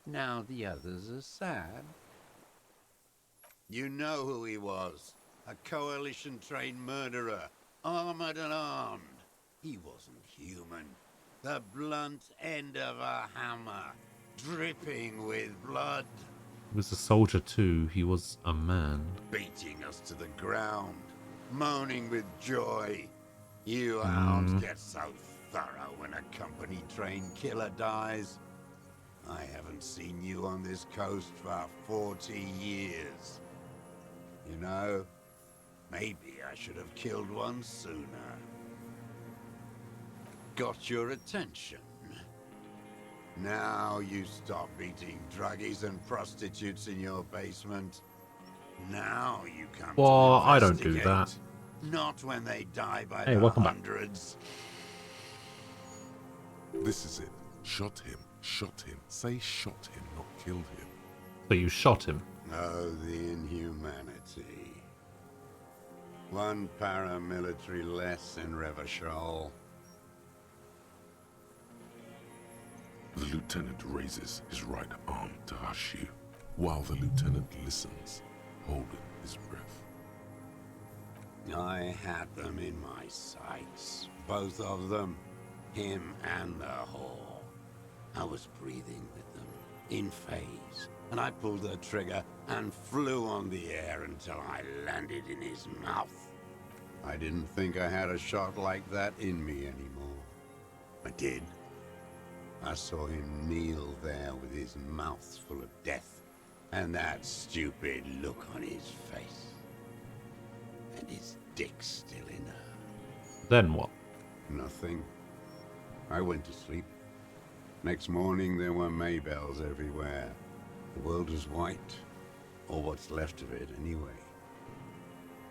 Now the others are sad. You know who he was. A coalition-trained murderer. Armored and armed. He wasn't human. The blunt end of a hammer. Dripping with blood. He was a soldier too. He was a man. Beating us to the ground. Moaning with joy. You hounds get so thorough when a company-trained killer dies. I haven't seen you on this coast for 40 years. You know, maybe I should have killed one sooner. Got your attention. Now you stop beating druggies and prostitutes in your basement. Now you come Well, to I don't do investigate. that. Not when they die by Hey, the welcome back. hundreds. This is it. Shot him. Shot him. Say shot him, not killed him. So you shot him? Oh, the inhumanity. One paramilitary less in Revachol. The lieutenant raises his right arm to hush you, while the lieutenant listens, holding his breath. I had them in my sights. Both of them. Him and the whore. I was breathing with them, in phase, and I pulled the trigger and flew on the air until I landed in his mouth. I didn't think I had a shot like that in me anymore. I did. I saw him kneel there with his mouth full of death, and that stupid look on his face. And his dick still in her. Then what? Nothing. I went to sleep. Next morning there were Maybells everywhere. The world was white, or what's left of it anyway.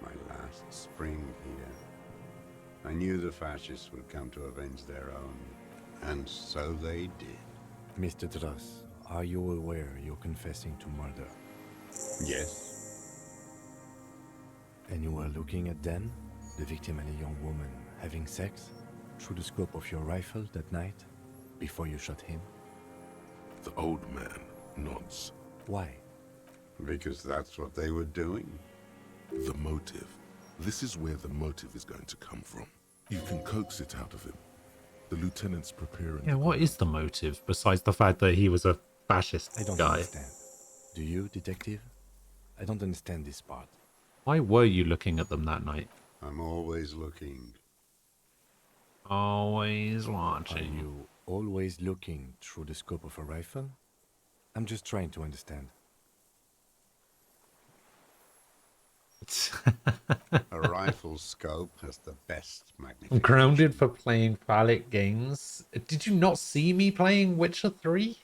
My last spring here. I knew the fascists would come to avenge their own, and so they did. Mr. Dross, are you aware you're confessing to murder? Yes. And you were looking at them, the victim and a young woman, having sex, through the scope of your rifle that night, before you shot him? The old man nods. Why? Because that's what they were doing. The motive. This is where the motive is going to come from. You can coax it out of him. The lieutenant's preparing. Yeah, what is the motive besides the fact that he was a fascist I don't guy? understand. Do you, detective? I don't understand this part. Why were you looking at them that night? I'm always looking. Always Are watching. you always looking through the scope of a rifle? I'm just trying to understand. A rifle scope has the best magnification. Grounded for playing phallic games. Did you not see me playing Witcher 3?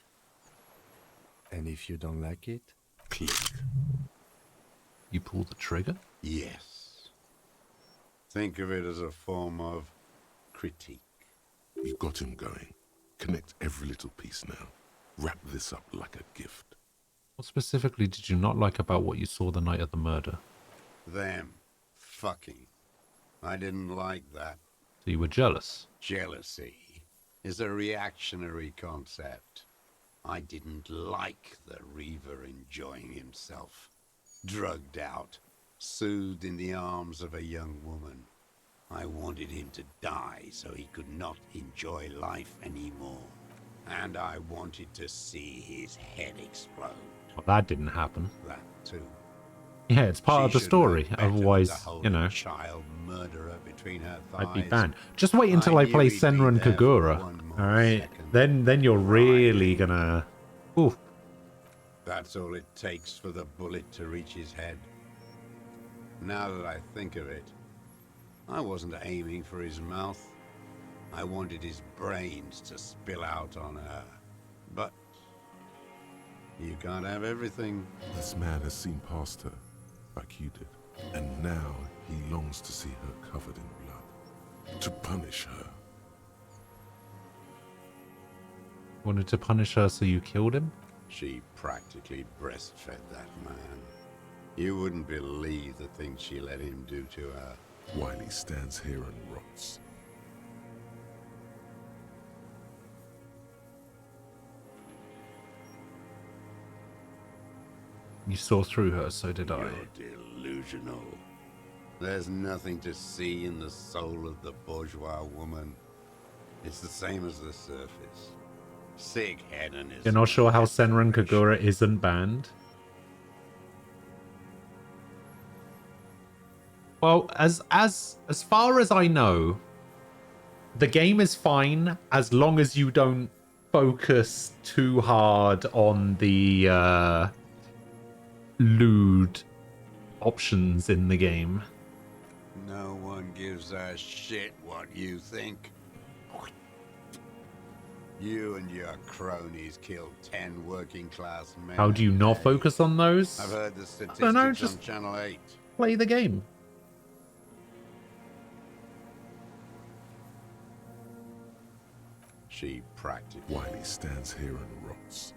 And if you don't like it? Click. You pull the trigger? Yes. Think of it as a form of critique. You got him going. Connect every little piece now. Wrap this up like a gift. What specifically did you not like about what you saw the night of the murder? Them. Fucking. I didn't like that. So you were jealous? Jealousy is a reactionary concept. I didn't like the Reaver enjoying himself. Drugged out, soothed in the arms of a young woman. I wanted him to die so he could not enjoy life anymore. And I wanted to see his head explode. Well, that didn't happen. That too. Yeah, it's part She of the should story. know better than to Otherwise, hold you a know, child murderer between her I'd be thighs. banned. Just wait until I knew play he'd be Senran there for Kagura. one more Alright? second. Then you're really gonna... Oof. That's all it takes for the bullet to reach his head. Now that I think of it, I wasn't aiming for his mouth. I wanted his brains to spill out on her. But you can't have everything. This man has seen past her, like you did. And now he longs to see her covered in blood. To punish her. Wanted to punish her, so you killed him? She practically breastfed that man. You wouldn't believe the things she let him do to her. While he stands here and rots. You saw through her, so did I. You're delusional. There's nothing to see in the soul of the bourgeois woman. It's the same as the surface. Sick hedonism. You're not sure how Senran Kagura isn't banned? Well, as far as I know, the game is fine as long as you don't focus too hard on the lewd options in the game. No one gives a shit what you think. You and your cronies killed 10 working class men. How do you not focus on those? I've heard the I statistics don't know, on just Channel 8. play the game. She practically. While he stands here and rots.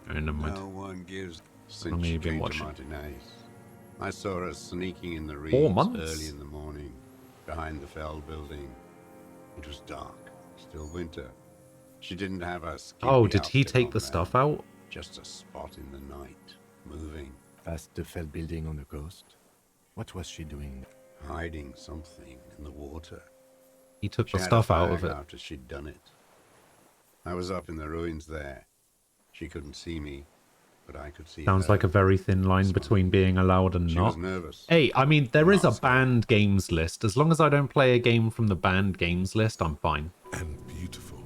Never mind. No one gives. How long Since have she you been came to watching? Martinez, I saw her sneaking in the 4 reeds months? early in the morning, behind the Fell building. It was dark, still winter. She didn't have a skimpy Oh, did he outfit take on the then. stuff out? Just a spot in the night, moving, Past the Fell building on the coast? What was she doing? hiding something in the water. He took She the had stuff a out of fag it. after she'd done it. I was up in the ruins there. She couldn't see me, but I could see Sounds her. like a very thin line between being allowed and She not. was nervous. Hey, I mean, there is a banned games list. As long as I don't play a game from the banned games list, I'm fine. And beautiful.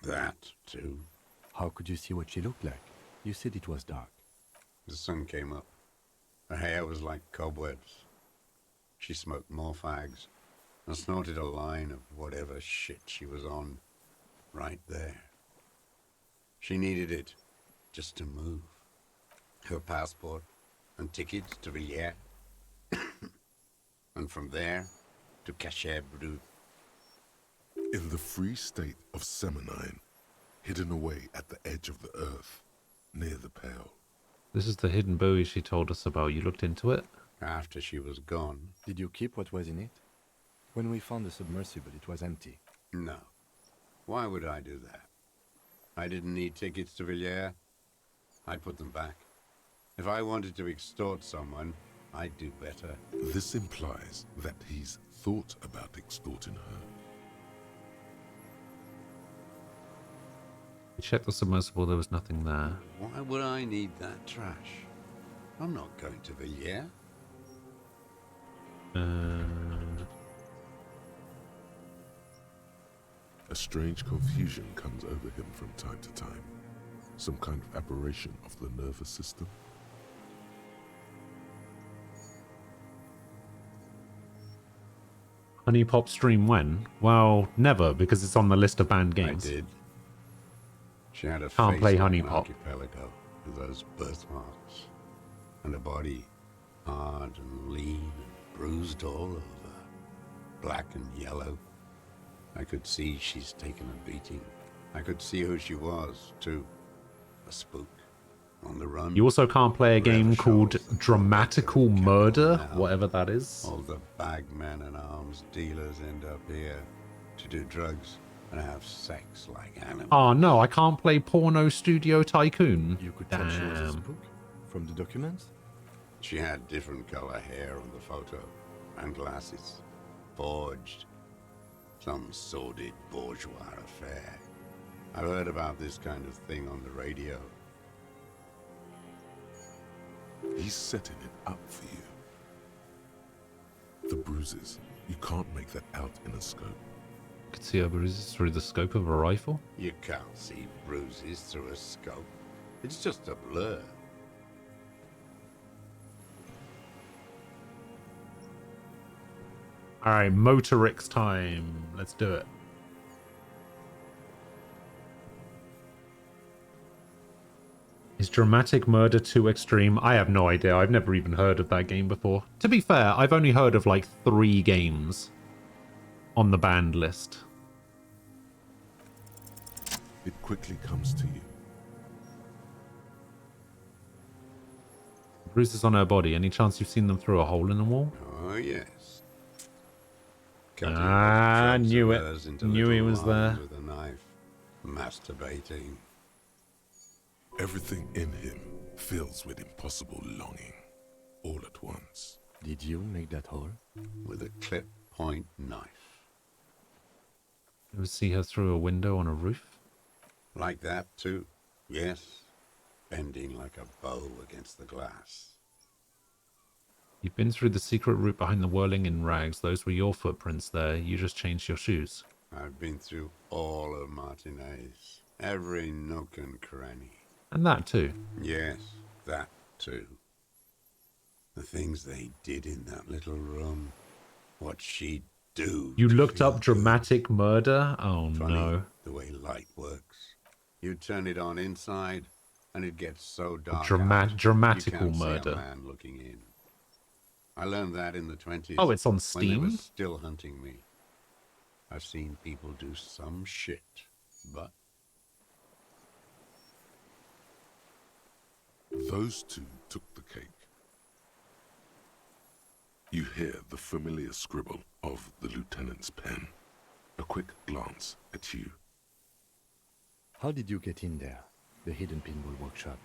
That, too. How could you see what she looked like? You said it was dark. The sun came up. Her hair was like cobwebs. She smoked more fags and snorted a line of whatever shit she was on right there. She needed it just to move. Her passport and tickets to Villiers. And from there to Cachet Brut. In the free state of Seminine, hidden away at the edge of the earth, near the Pale. This is the hidden buoy she told us about. You looked into it? After she was gone. Did you keep what was in it? When we found the submersible, it was empty. No. Why would I do that? I didn't need tickets to Villiers. I'd put them back. If I wanted to extort someone, I'd do better. This implies that he's thought about extorting her. We checked the submersible, there was nothing there. Why would I need that trash? I'm not going to Villiers. A strange confusion comes over him from time to time. Some kind of aberration of the nervous system. Honey Pop stream when? Well, never, because it's on the list of banned games. I did. She had a Can't face play like Honey an Pop. archipelago with those birthmarks, and a body hard and lean and bruised all over, black and yellow. I could see she's taken a beating. I could see who she was, too. A spook. On the run. You also can't play a game called Dramatical Murder, whatever that is. All the bagmen and arms dealers end up here to do drugs and have sex like animals. Oh no, I can't play Porno Studio Tycoon. You could tell she was a Damn. spook? From the documents? She had different color hair on the photo and glasses. Forged. Some sordid bourgeois affair. I've heard about this kind of thing on the radio. He's setting it up for you. The bruises. You can't make that out in a scope. You can see her bruises through the scope of a rifle. You can't see bruises through a scope. It's just a blur. Alright, Motorix time. Let's do it. Is Dramatic Murder too extreme? I have no idea. I've never even heard of that game before. To be fair, I've only heard of like 3 games on the banned list. It quickly comes to you. Bruises on her body. Any chance you've seen them through a hole in the wall? Oh, yes. Ah, knew it. Knew he was there. With a knife. Masturbating. Everything in him fills with impossible longing, all at once. Did you make that hole? With a clip point knife. You ever see her through a window on a roof? Like that, too. Yes. Bending like a bow against the glass. You've been through the secret route behind the whirling in rags. Those were your footprints there. You just changed your shoes. I've been through all of Martinez. Every nook and cranny. And that too. Yes, that too. The things they did in that little room. What she'd do. You looked up Dramatic Murder? Oh Funny, no. The way light works. You turn it on inside, and it gets so dark. Dramatical you can't murder. See a man looking in. I learned that in the 20s. Oh, it's on When they Steam? were still hunting me. I've seen people do some shit, but Those two took the cake. You hear the familiar scribble of the lieutenant's pen. A quick glance at you. How did you get in there? The hidden pinball workshop.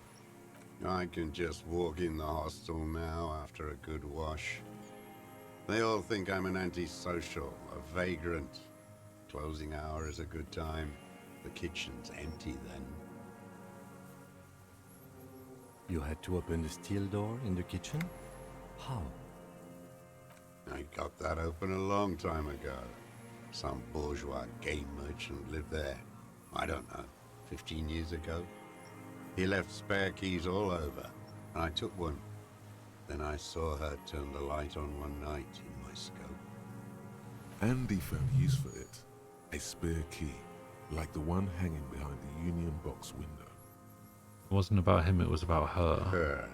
I can just walk in the hostel now after a good wash. They all think I'm an antisocial, a vagrant. Closing hour is a good time. The kitchen's empty then. You had to open the steel door in the kitchen? How? I got that open a long time ago. Some bourgeois game merchant lived there. I don't know, 15 years ago. He left spare keys all over, and I took one. Then I saw her turn the light on one night in my scope. Andy found use for it. A spare key, like the one hanging behind the Union Box window. It wasn't about him, it was about her. Her.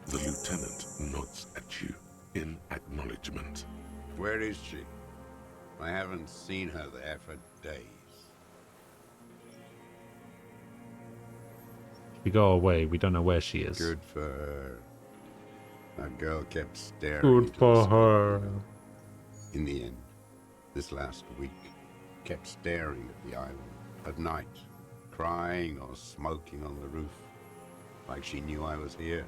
The lieutenant nods at you in acknowledgement. Where is she? I haven't seen her there for days. If we go away, we don't know where she is. Good for her. That girl kept staring. Good into for the sky. her. In the end, this last week, kept staring at the island at night, crying or smoking on the roof, like she knew I was here.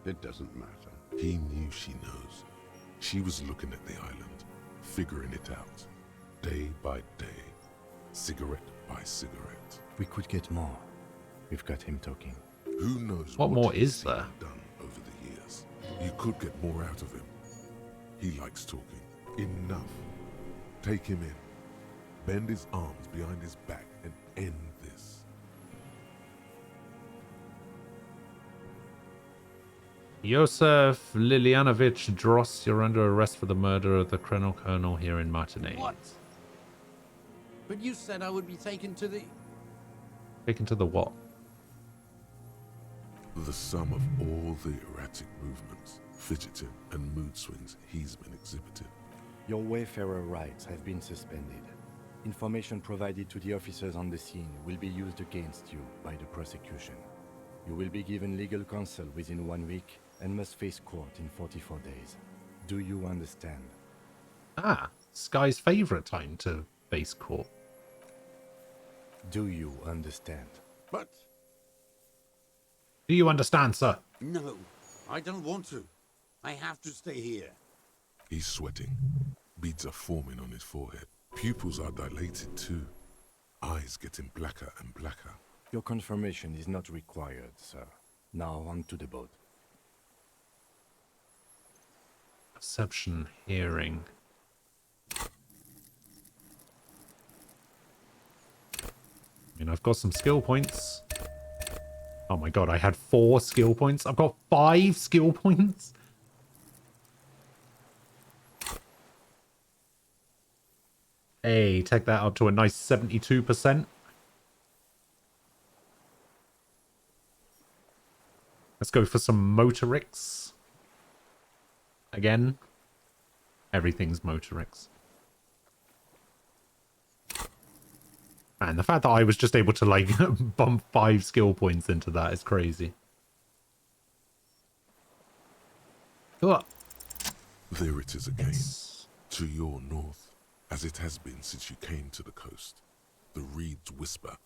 It doesn't matter. He knew she knows. She was looking at the island, figuring it out, day by day, cigarette by cigarette. We could get more. We've got him talking. Who knows What more he's is there? done over the years. You could get more out of him. He likes talking. Enough. Take him in. Bend his arms behind his back and end this. Yosef Lilianovich Dross, you're under arrest for the murder of the Colonel here in Martinez. What? But you said I would be taken to the... Taken to the what? The sum of all the erratic movements, fidgeting, and mood swings he's been exhibiting. Your wayfarer rights have been suspended. Information provided to the officers on the scene will be used against you by the prosecution. You will be given legal counsel within 1 week and must face court in 44 days. Do you understand? Ah, Sky's favourite time to face court. Do you understand? But... Do you understand, sir? No, I don't want to. I have to stay here. He's sweating, Beads are forming on his forehead. Pupils are dilated too. Eyes getting blacker and blacker. Your confirmation is not required, sir. Now on to the boat. Perception, hearing. I mean, I've got some skill points. Oh my god, I had 4 skill points. I've got 5 skill points. Hey, take that up to a nice 72%. Let's go for some motorics. Again. Everything's motorics. Man, the fact that I was just able to, like, bump 5 skill points into that is crazy. Ugh. There it is again. To your north, as it has been since you came to the coast. The reeds whisper,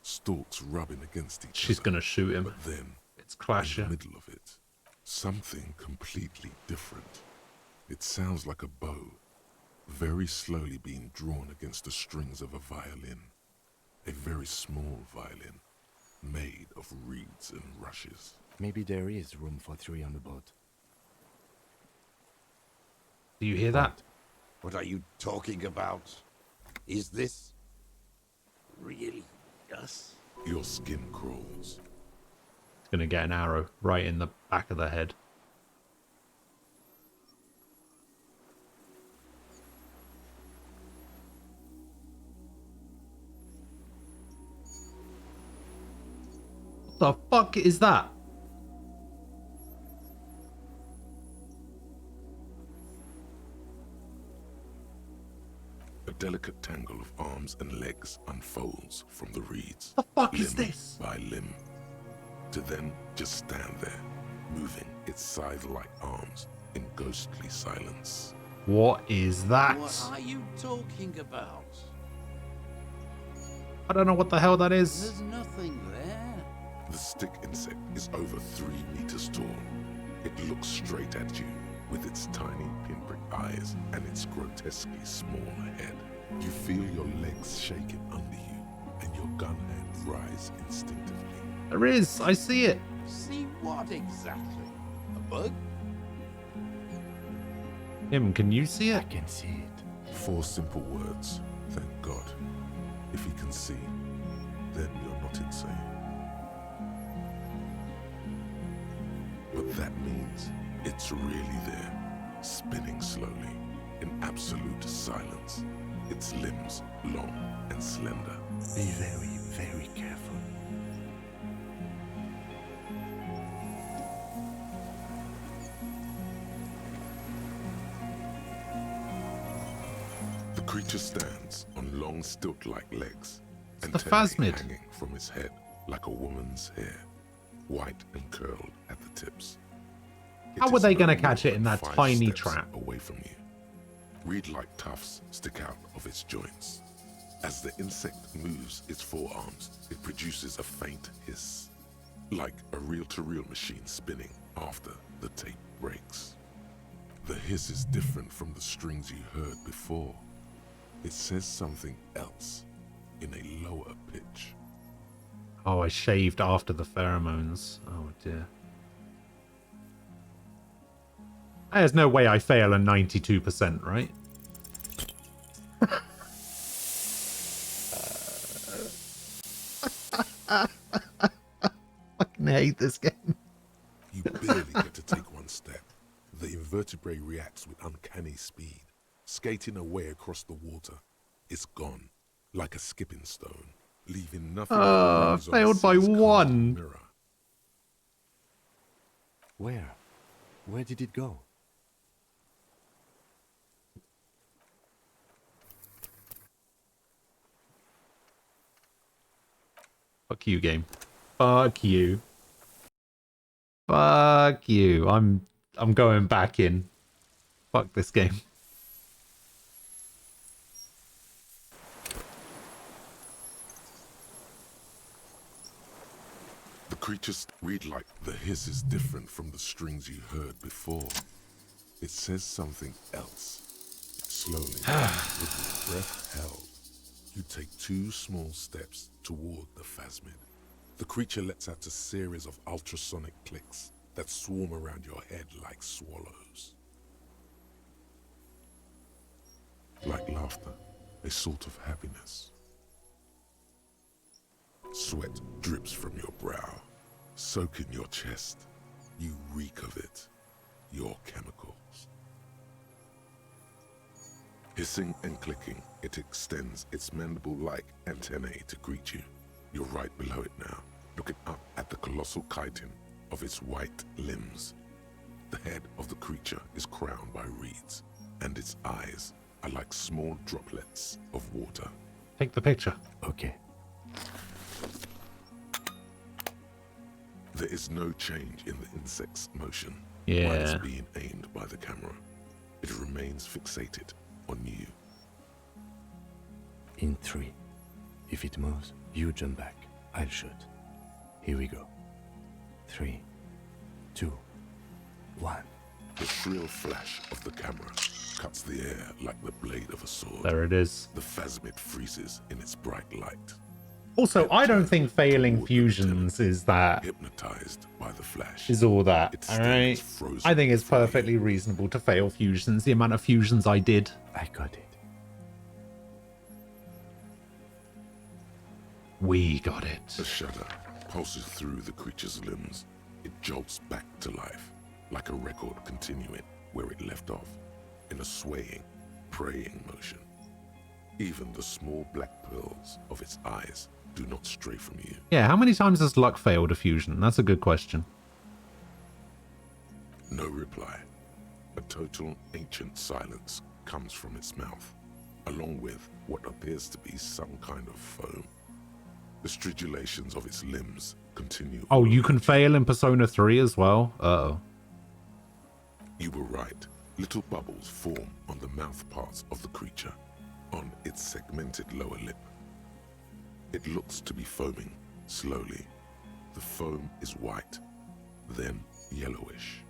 stalks rubbing against each other. She's gonna shoot him. But then, it's Clasher. in the middle of it, something completely different. It sounds like a bow, very slowly being drawn against the strings of a violin. A very small violin, made of reeds and rushes. Maybe there is room for 3 on the boat. Do you hear that? What are you talking about? Is this really us? Your skin crawls. It's gonna get an arrow right in the back of the head. What the fuck is that? A delicate tangle of arms and legs unfolds from the reeds. The fuck is limb this? by limb. To then just stand there, moving its scythe-like arms in ghostly silence. What is that? What are you talking about? I don't know what the hell that is. There's nothing there. The stick insect is over 3 meters tall. It looks straight at you with its tiny pinprick eyes and its grotesquely small head. You feel your legs shaking under you and your gun hand rise instinctively. There is. I see it. See what exactly? A bug? Him, can you see it? I can see it. 4 simple words. Thank God. If he can see, then you're not insane. But that means it's really there, spinning slowly, in absolute silence. Its limbs long and slender. Be very, very careful. The creature stands on long stilt-like legs, and the phasmid hanging from his head like a woman's hair, white and curled at the tips. How were they going to catch it in that tiny trap? Away from you. Reed-like tufts stick out of its joints. As the insect moves its forearms, it produces a faint hiss, like a reel-to-reel machine spinning after the tape breaks. The hiss is different from the strings you heard before. It says something else in a lower pitch. Oh, I shaved after the pheromones. Oh dear. There's no way I fail a 92%, right? I fucking hate this game. You barely get to take one step. The invertebrate reacts with uncanny speed, skating away across the water. It's gone, like a skipping stone, leaving nothing. Failed by 1. Mirror. Where? Where did it go? Fuck you, game. Fuck you. Fuck you. I'm going back in. Fuck this game. The creatures read like the hiss is different from the strings you heard before. It says something else. It's Slowly, with your breath held, you take 2 small steps toward the phasmid. The creature lets out a series of ultrasonic clicks that swarm around your head like swallows. Like laughter, a sort of happiness. Sweat drips from your brow, soaking your chest. You reek of it, your chemicals. Hissing and clicking, it extends its mandible-like antennae to greet you. You're right below it now, looking up at the colossal chitin of its white limbs. The head of the creature is crowned by reeds, and its eyes are like small droplets of water. Take the picture. Okay. There is no change in the insect's motion Yeah. while it's being aimed by the camera. It remains fixated on you. In 3. If it moves, you jump back. I'll shoot. Here we go. 3, 2, 1. The shrill flash of the camera cuts the air like the blade of a sword. There it is. The phasmid freezes in its bright light. Also, I don't think failing fusions is that Hypnotized by the flash. is all that. It All right. stands frozen I think it's before you. perfectly reasonable to fail fusions. The amount of fusions I did. I got it. We got it. A shudder pulses through the creature's limbs. It jolts back to life, like a record continuing where it left off, in a swaying, praying motion. Even the small black pearls of its eyes do not stray from you. Yeah, how many times has luck failed a fusion? That's a good question. No reply. A total ancient silence comes from its mouth, along with what appears to be some kind of foam. The stridulations of its limbs continue. Oh, you can fail in Persona 3 as well? Uh-oh. You were right. Little bubbles form on the mouth parts of the creature, on its segmented lower lip. It looks to be foaming, slowly. The foam is white, then yellowish.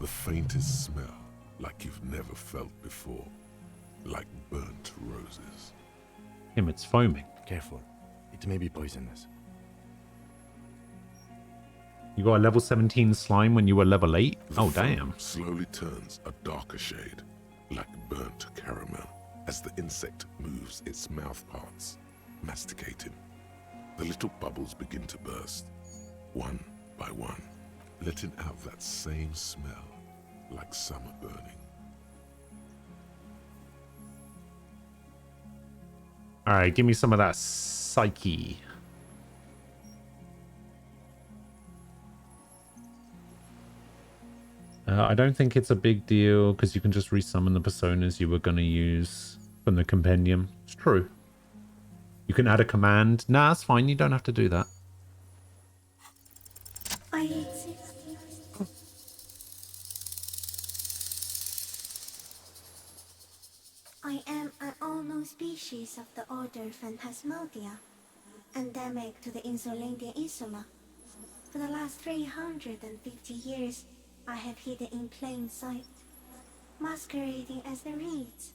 The faintest smell, like you've never felt before, like burnt roses. Him, it's foaming. Careful. It may be poisonous. You got a level 17 slime when you were level 8? Oh, damn. Slowly turns a darker shade, like burnt caramel, as the insect moves its mouth parts, masticating. The little bubbles begin to burst, one by one, letting out that same smell, like summer burning. Alright, give me some of that psyche. I don't think it's a big deal because you can just resummon the personas you were going to use from the compendium. It's true. You can add a command. Nah, it's fine. You don't have to do that. I exist. I am an unknown species of the order Phantasmadia, endemic to the Insulandian Insula. For the last 350 years, I have hidden in plain sight, masquerading as the reeds,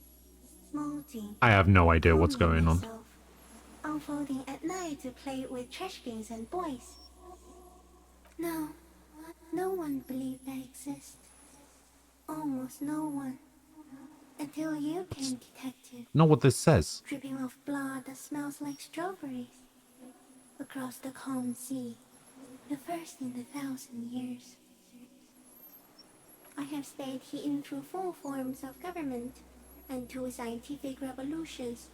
molting. I have no idea what's going on. Unfolding at night to play with trash bins and boys. No, no one believed I exist. Almost no one. Until you came, detective. Not what this says. Dripping of blood that smells like strawberries. Across the calm sea. The first in 1,000 years. I have stayed hidden through 4 forms of government and 2 scientific revolutions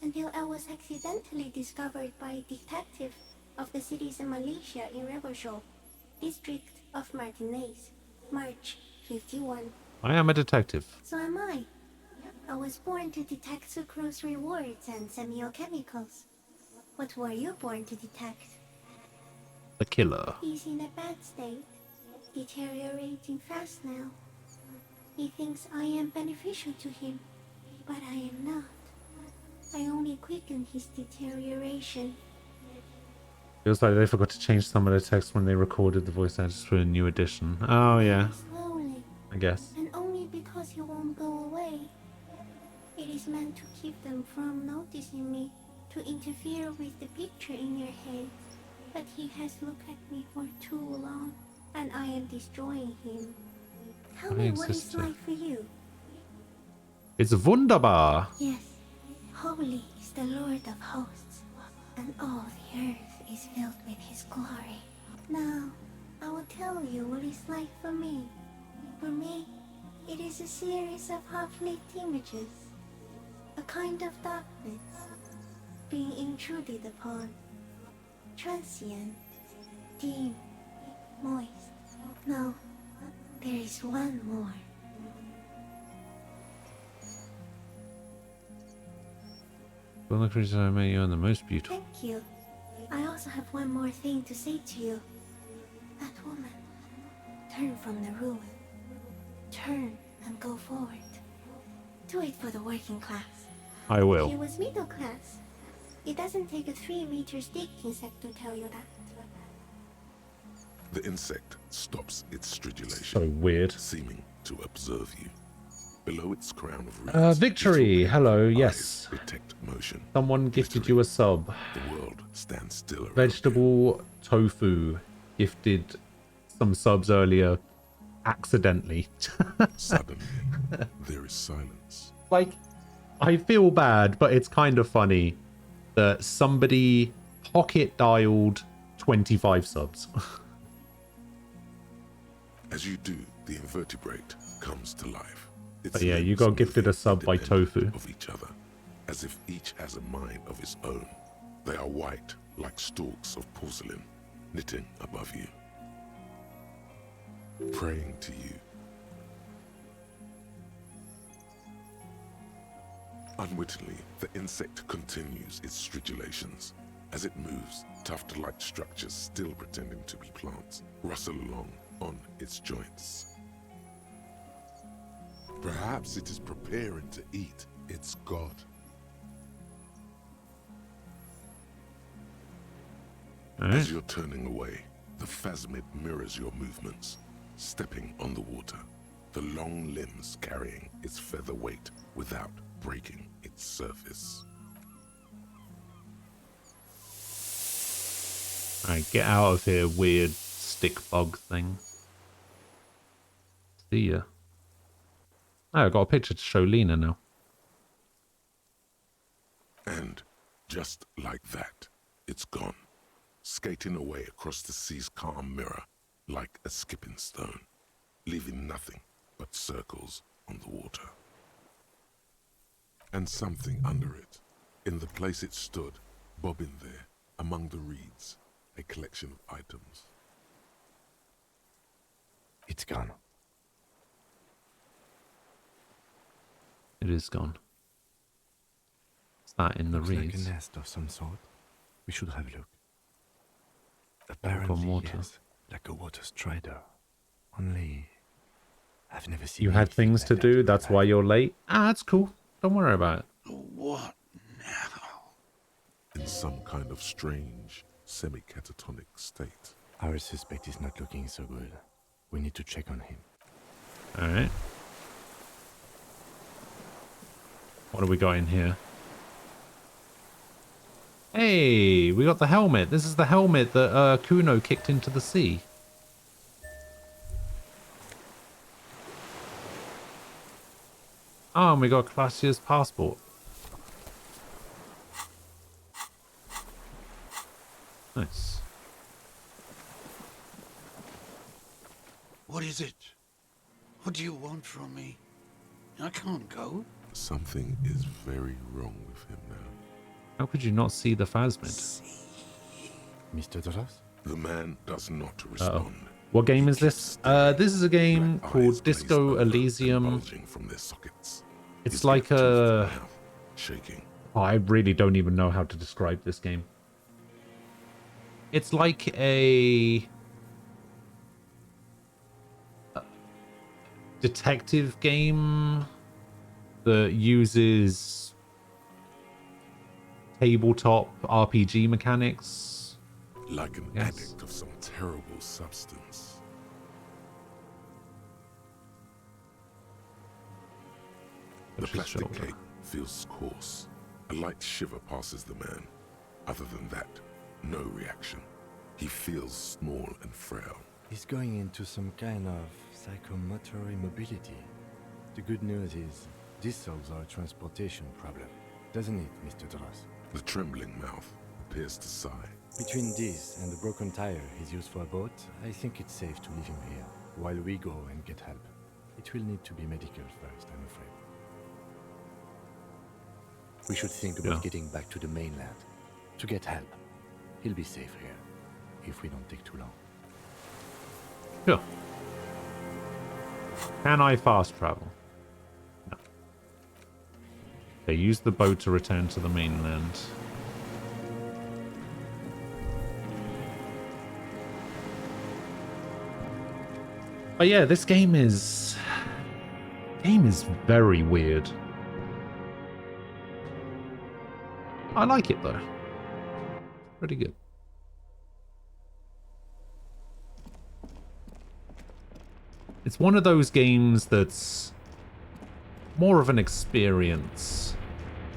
until I was accidentally discovered by a detective of the citizen militia in Revershaw, district of Martinez, March 51. I am a detective. So am I. I was born to detect sucrose rewards and semiochemicals. What were you born to detect? The killer. He's in a bad state, deteriorating fast now. He thinks I am beneficial to him, but I am not. I only quicken his deterioration. Feels like they forgot to change some of the text when they recorded the voice actors for a new edition. Oh, yeah. Slowly, I guess. and only because he won't go away. is meant to keep them from noticing me, to interfere with the picture in your head. But he has looked at me for too long, and I am destroying him. Tell me what it's like for you. It's wunderbar. Yes, holy is the Lord of hosts, and all the earth is filled with his glory. Now, I will tell you what it's like for me. For me, it is a series of half-lit images, a kind of darkness, being intruded upon, transient, dim, moist. No, there is one more. Well, the creatures I made you are the most beautiful. Thank you. I also have one more thing to say to you. That woman, turn from the ruin. Turn and go forward. Do it for the working class. I will. She was middle class. It doesn't take a 3-meter stick insect to tell you that. The insect stops its stridulation. So weird. Seeming to observe you. Below its crown of reeds, Victory. Hello. Yes. detect motion. Someone gifted you a sub. The world stands still. Vegetable tofu gifted some subs earlier accidentally. Suddenly, there is silence. Like, I feel bad, but it's kind of funny that somebody pocket dialed 25 subs. As you do, the invertebrate comes to life. But yeah, you got gifted a sub by Tofu. Of each other, as if each has a mind of its own. They are white, like stalks of porcelain, knitting above you, praying to you. Unwittingly, the insect continues its stridulations. As it moves, tuft-like structures, still pretending to be plants, rustle along on its joints. Perhaps it is preparing to eat its god. As you're turning away, the phasmid mirrors your movements, stepping on the water, the long limbs carrying its feather weight without breaking its surface. Alright, get out of here, weird stick bug thing. See ya. Oh, I got a picture to show Lena now. And just like that, it's gone, skating away across the sea's calm mirror like a skipping stone, leaving nothing but circles on the water. And something under it, in the place it stood, bobbing there, among the reeds, a collection of items. It's gone. It is gone. Is that in the Looks reeds? like a nest of some sort. We should have a look. Apparently, water. yes, like a water strider. Only, I've never seen. You had things to do, that's why you're late? Ah, that's cool. Don't worry about it. What now? In some kind of strange, semi-catatonic state. Our suspect is not looking so good. We need to check on him. Alright. What do we got in here? Hey, we got the helmet. This is the helmet that Kuno kicked into the sea. Oh, and we got Classia's passport. Nice. What is it? What do you want from me? I can't go. Something is very wrong with him now. How could you not see the phasmid? Mr. Doras? The man does not respond. What game is this? This is a game called Disco Elysium. From their sockets. It's like a... Shaking. Oh, I really don't even know how to describe this game. It's like a detective game that uses tabletop RPG mechanics. Like an addict of some terrible substance. The plastic cape feels coarse. A light shiver passes the man. Other than that, no reaction. He feels small and frail. He's going into some kind of psychomotor immobility. The good news is, this solves our transportation problem, doesn't it, Mr. Dross? The trembling mouth appears to sigh. Between this and the broken tire he's used for a boat, I think it's safe to leave him here, while we go and get help. It will need to be medical first, I'm afraid. We should think about getting back to the mainland, to get help. He'll be safe here, if we don't take too long. Sure. Can I fast travel? No. They use the boat to return to the mainland. But yeah, this game is very weird. I like it though. Pretty good. It's one of those games that's more of an experience,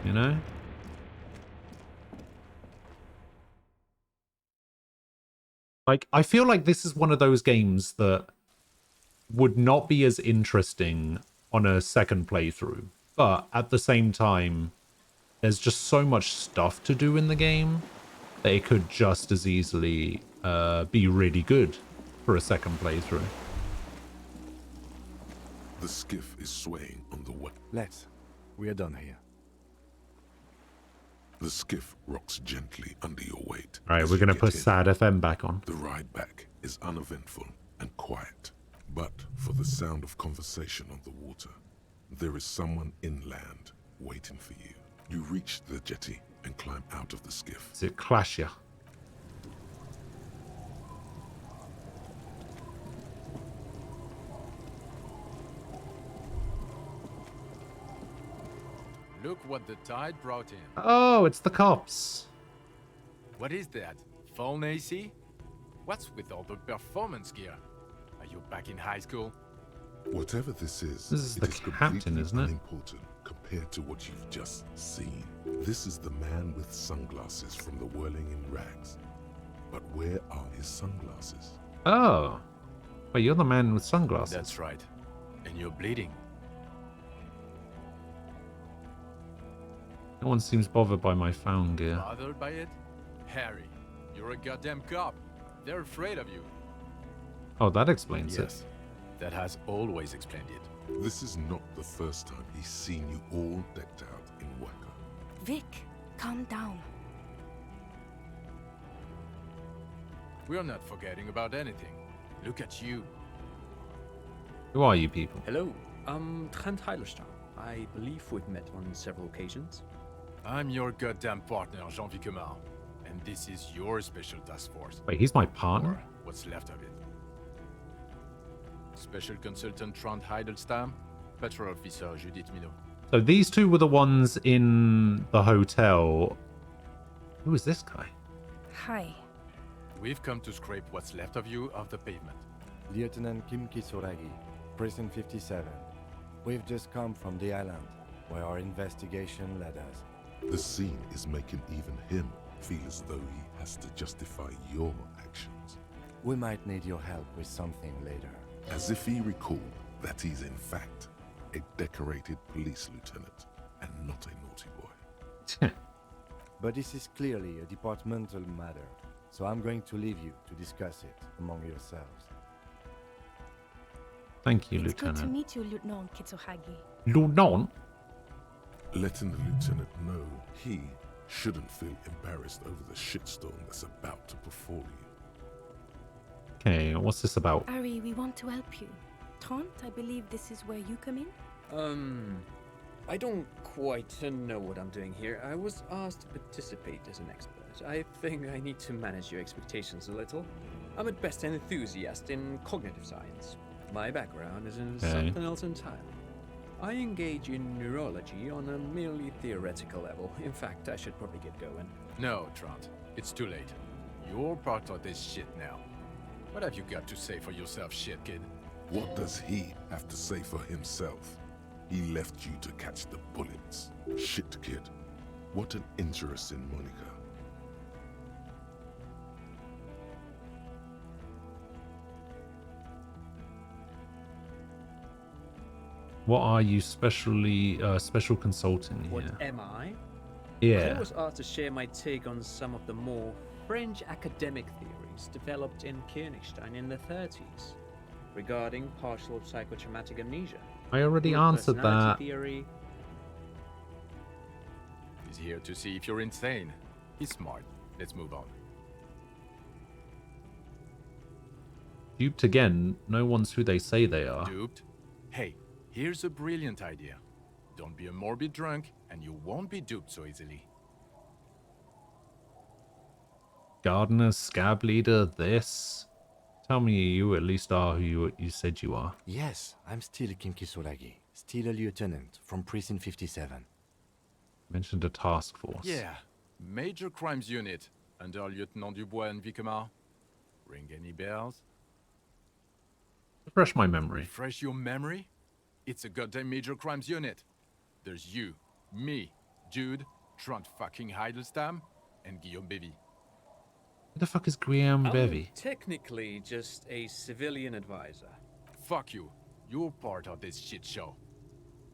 you know? Like, I feel like this is one of those games that would not be as interesting on a second playthrough, but at the same time, there's just so much stuff to do in the game that it could just as easily be really good for a second playthrough. The skiff is swaying on the way. We are done here. The skiff rocks gently under your weight. Alright, we're going to put Sad FM back on. The ride back is uneventful and quiet, but for the sound of conversation on the water, there is someone inland waiting for you. You reach the jetty and climb out of the skiff. Is it Clashia? Look what the tide brought in. Oh, it's the cops. What is that? Phone AC? What's with all the performance gear? Are you back in high school? Whatever this is the captain, isn't it? Unimportant compared to what you've just seen. This is the man with sunglasses from the Whirling in Rags. But where are his sunglasses? Oh. Wait, you're the man with sunglasses. That's right. And you're bleeding. No one seems bothered by my found gear. Bothered by it? Harry, you're a goddamn cop. They're afraid of you. Oh, that explains it. Yes, that has always explained it. This is not the first time he's seen you all decked out in Waka. Vic, calm down. We're not forgetting about anything. Look at you. Who are you people? Hello, I'm Trent Heilerstam. I believe we've met on several occasions. I'm your goddamn partner, Jean Vicomar. And this is your special task force. Wait, he's my partner? Or what's left of it. Special Consultant Trent Heidelstam, Patrol Officer Judith Minot. So these two were the ones in the hotel. Who is this guy? Hi. We've come to scrape what's left of you off the pavement. Lieutenant Kim Kisuragi, Prison 57. We've just come from the island, where our investigation led us. The scene is making even him feel as though he has to justify your actions. We might need your help with something later. As if he recalled that he's in fact a decorated police lieutenant and not a naughty boy. But this is clearly a departmental matter, so I'm going to leave you to discuss it among yourselves. Thank you, It's Lieutenant. good to meet you, Lieutenant Kitsuhagi. Lieutenant? Letting the lieutenant know he shouldn't feel embarrassed over the shitstorm that's about to befall you. Okay, what's this about? Ari, we want to help you. Trent, I believe this is where you come in? I don't quite know what I'm doing here. I was asked to participate as an expert. I think I need to manage your expectations a little. I'm at best an enthusiast in cognitive science. My background is in something else entirely. I engage in neurology on a merely theoretical level. In fact, I should probably get going. No, Trent. It's too late. You're part of this shit now. What have you got to say for yourself, shit kid? What does he have to say for himself? He left you to catch the bullets. Shit, kid. What an interesting moniker. What are you special consulting here? What am I? Yeah. I was asked to share my take on some of the more fringe academic theories developed in Königstein in the 30s regarding partial psychotraumatic amnesia. I already Group answered personality that. Theory. He's here to see if you're insane. He's smart. Let's move on. Duped again. No one's who they say they are. Duped? Hey, here's a brilliant idea. Don't be a morbid drunk, and you won't be duped so easily. Gardener, scab leader, this. Tell me you at least are who you said you are. Yes, I'm still Kim Kisolagi, still a lieutenant from Precinct 57. Mentioned a task force. Yeah, Major Crimes Unit, under Lieutenant Dubois and Vicomar. Ring any bells? Refresh my memory. Refresh your memory? It's a goddamn Major Crimes Unit. There's you, me, Jude, Trent fucking Heidelstam, and Guillaume Bevy. Who the fuck is Guillaume I'm Bevy? technically just a civilian advisor. Fuck you. You're part of this shit show.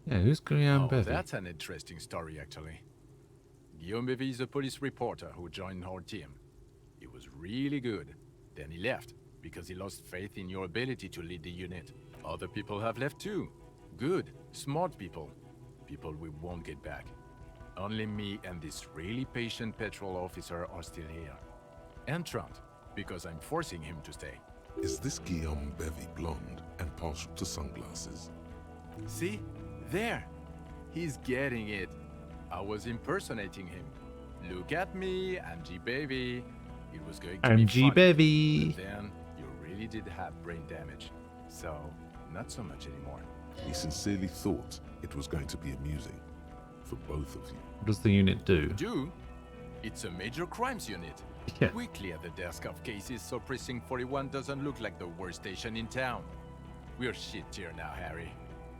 Yeah, who's Guillaume Bevy? That's an interesting story, actually. Guillaume Bevy is a police reporter who joined our team. He was really good. Then he left, because he lost faith in your ability to lead the unit. Other people have left too. Good, smart people. People we won't get back. Only me and this really patient patrol officer are still here. And Trent, because I'm forcing him to stay. Is this Guillaume Bevy blonde and partial to sunglasses? See? There! He's getting it. I was impersonating him. Look at me, I'm G Baby. It was going to be MG fun. Bevy. But then, you really did have brain damage. So, not so much anymore. He sincerely thought it was going to be amusing for both of you. What does the unit do? Do? It's a major crimes unit. Yeah. We clear the desk of cases so Precinct 41 doesn't look like the worst station in town. We're shit tier now, Harry.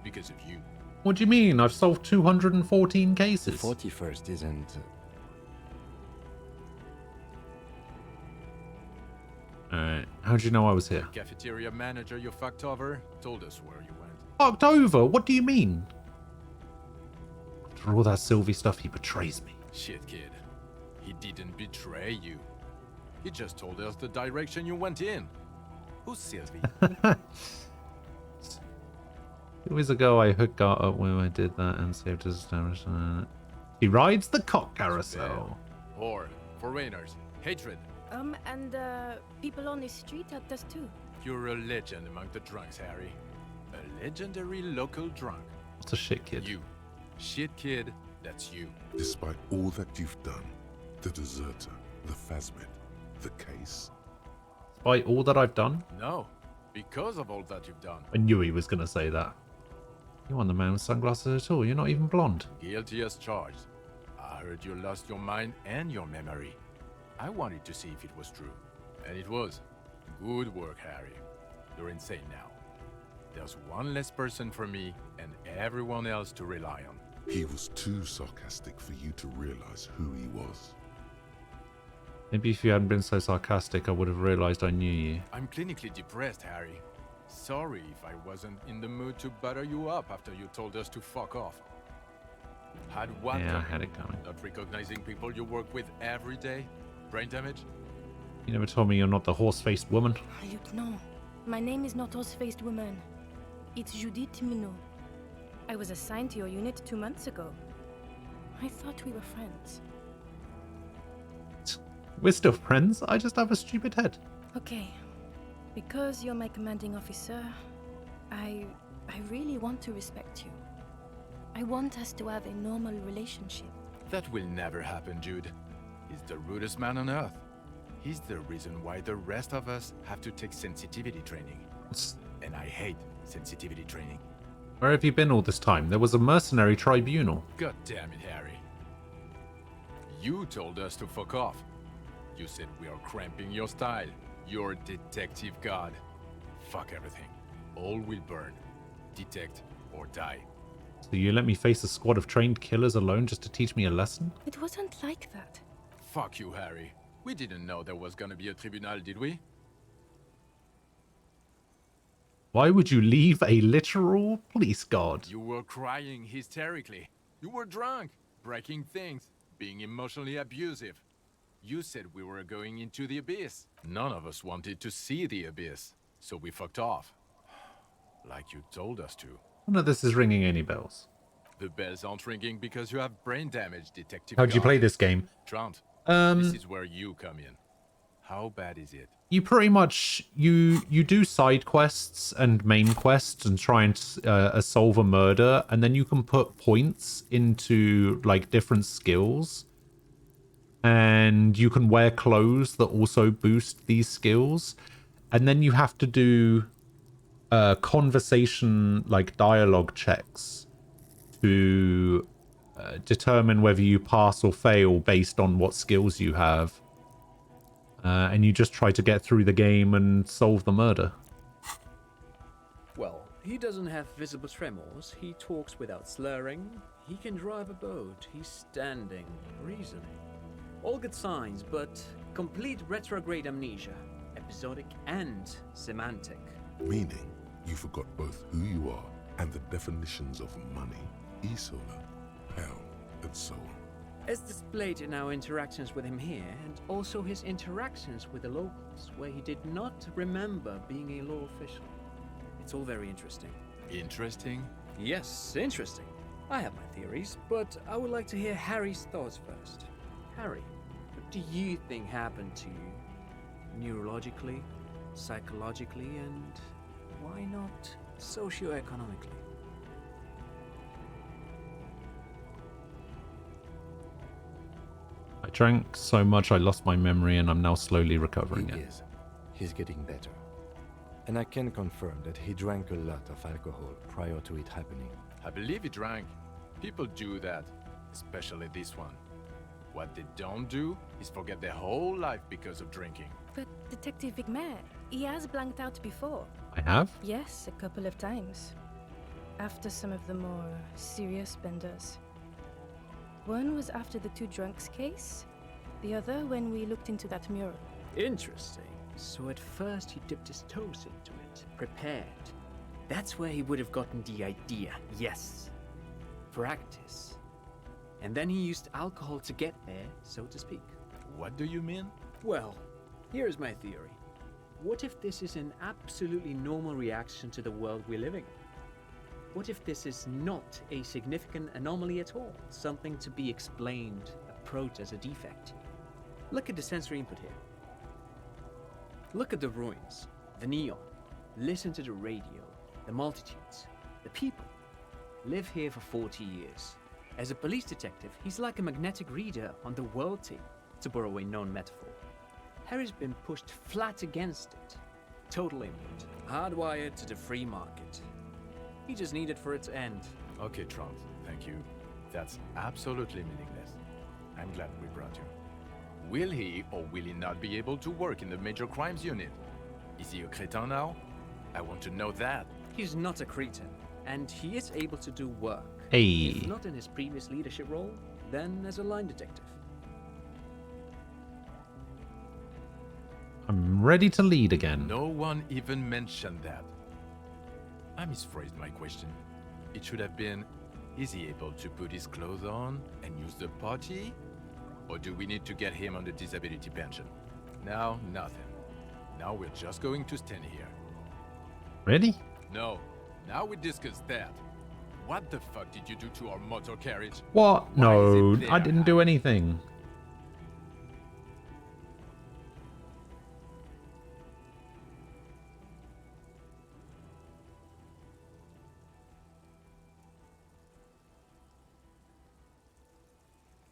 Because of you. What do you mean? I've solved 214 cases. 41st isn't... Alright, how'd you know I was here? The cafeteria manager you fucked over told us where you went. Fucked over? What do you mean? After all that Sylvie stuff, he betrays me. Shit, kid. He didn't betray you. He just told us the direction you went in. Who's Sylvie? 2 years ago, I hooked got up when I did that and saved his establishment. He rides the cock carousel. Or foreigners. Hatred. And people on the street helped us too. You're a legend among the drunks, Harry. A legendary local drunk. What's a shit kid? You. Shit kid, that's you. Despite all that you've done, the deserter, the phasmid, the case. Despite all that I've done? No, because of all that you've done. I knew he was going to say that. You aren't the man with sunglasses at all. You're not even blonde. Guilty as charged. I heard you lost your mind and your memory. I wanted to see if it was true. And it was. Good work, Harry. You're insane now. There's one less person for me and everyone else to rely on. He was too sarcastic for you to realize who he was. Maybe if you hadn't been so sarcastic, I would have realized I knew you. I'm clinically depressed, Harry. Sorry if I wasn't in the mood to butter you up after you told us to fuck off. Had what Yeah, I coming? had it coming. Not recognizing people you work with every day? Brain damage? You never told me you're not the horse-faced woman. Lieutenant, my name is not Horse-Faced Woman. It's Judith Minot. I was assigned to your unit 2 months ago. I thought we were friends. We're still friends. I just have a stupid head. Okay. Because you're my commanding officer, I really want to respect you. I want us to have a normal relationship. That will never happen, Jude. He's the rudest man on earth. He's the reason why the rest of us have to take sensitivity training. And I hate sensitivity training. Where have you been all this time? There was a mercenary tribunal. God damn it, Harry. You told us to fuck off. You said we are cramping your style. You're detective god. Fuck everything. All will burn. Detect or die. So you let me face a squad of trained killers alone just to teach me a lesson? It wasn't like that. Fuck you, Harry. We didn't know there was gonna be a tribunal, did we? Why would you leave a literal police guard? You were crying hysterically. You were drunk, breaking things, being emotionally abusive. You said we were going into the abyss. None of us wanted to see the abyss, so we fucked off. Like you told us to. None of this is ringing any bells. The bells aren't ringing because you have brain damage, Detective How'd you play Garvey. this game? Trant, Um, this is where you come in. How bad is it? You pretty much you do side quests and main quests and try and solve a murder, and then you can put points into like different skills, and you can wear clothes that also boost these skills, and then you have to do conversation like dialogue checks to determine whether you pass or fail based on what skills you have. And you just try to get through the game and solve the murder. Well, he doesn't have visible tremors, he talks without slurring, he can drive a boat, he's standing, reasoning. All good signs, but complete retrograde amnesia, episodic and semantic. Meaning, you forgot both who you are and the definitions of money, Isola, pound, and so on. As displayed in our interactions with him here, and also his interactions with the locals, where he did not remember being a law official. It's all very interesting. Interesting? Yes, interesting. I have my theories, but I would like to hear Harry's thoughts first. Harry, what do you think happened to you? Neurologically, psychologically, and why not socioeconomically? I drank so much I lost my memory and I'm now slowly recovering it. Yes, he's getting better. And I can confirm that he drank a lot of alcohol prior to it happening. I believe he drank. People do that, especially this one. What they don't do is forget their whole life because of drinking. But Detective Vigmer, he has blanked out before. I have? Yes, a couple of times. After some of the more serious benders. One was after the two drunks case, the other when we looked into that mural. Interesting. So at first he dipped his toes into it, prepared. That's where he would have gotten the idea, yes. Practice. And then he used alcohol to get there, so to speak. What do you mean? Well, here's my theory. What if this is an absolutely normal reaction to the world we're living in? What if this is not a significant anomaly at all? Something to be explained, approached as a defect? Look at the sensory input here. Look at the ruins, the neon. Listen to the radio, the multitudes, the people. Live here for 40 years. As a police detective, he's like a magnetic reader on the world team, to borrow a known metaphor. Harry's been pushed flat against it. Total input, hardwired to the free market. He just needed for it to end. Okay, Trant, thank you. That's absolutely meaningless. I'm glad we brought you. Will he or will he not be able to work in the major crimes unit? Is he a cretin now? I want to know that. He's not a cretin, and he is able to do work. Hey. If not in his previous leadership role, then as a line detective. I'm ready to lead again. No one even mentioned that. I misphrased my question. It should have been, is he able to put his clothes on and use the potty? Or do we need to get him on the disability pension? Now, nothing. Now we're just going to stand here. Really? No. Now we discuss that. What the fuck did you do to our motor carriage? What? Why No, is it there? I didn't do anything.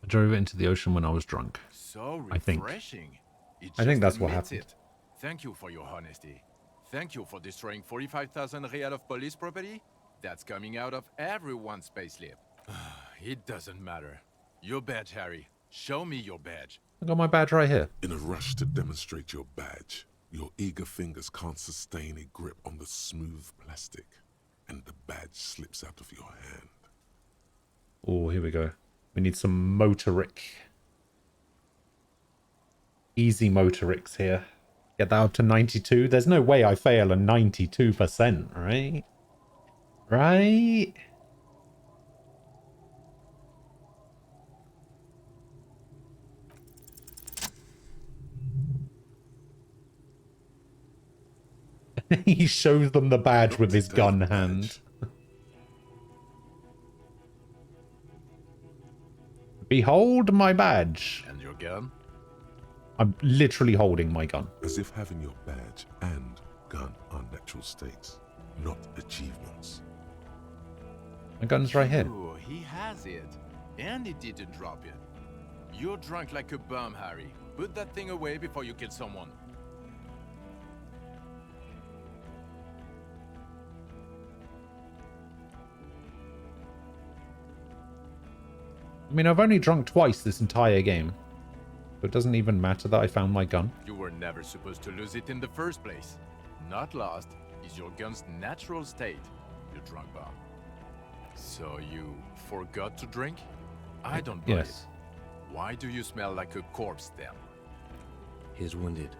I drove it into the ocean when I was drunk. So I think. refreshing. It I think just that's what admits happened. it. Thank you for your honesty. Thank you for destroying 45,000 real of police property. That's coming out of everyone's payslip. It doesn't matter. Your badge, Harry. Show me your badge. I got my badge right here. In a rush to demonstrate your badge, your eager fingers can't sustain a grip on the smooth plastic, and the badge slips out of your hand. Oh, here we go. We need some motoric. Easy motorics here. Get that up to 92. There's no way I fail a 92%, right? Right? He shows them the badge with his gun hand. Behold my badge. And your gun? I'm literally holding my gun. As if having your badge and gun are natural states, not achievements. My gun's right here. Ooh, he has it. And he didn't drop it. You're drunk like a bum, Harry. Put that thing away before you kill someone. I mean, I've only drunk twice this entire game. So it doesn't even matter that I found my gun. You were never supposed to lose it in the first place. Not lost is your gun's natural state, you drunk bum. So you forgot to drink? I don't buy it. Why do you smell like a corpse then? He's wounded.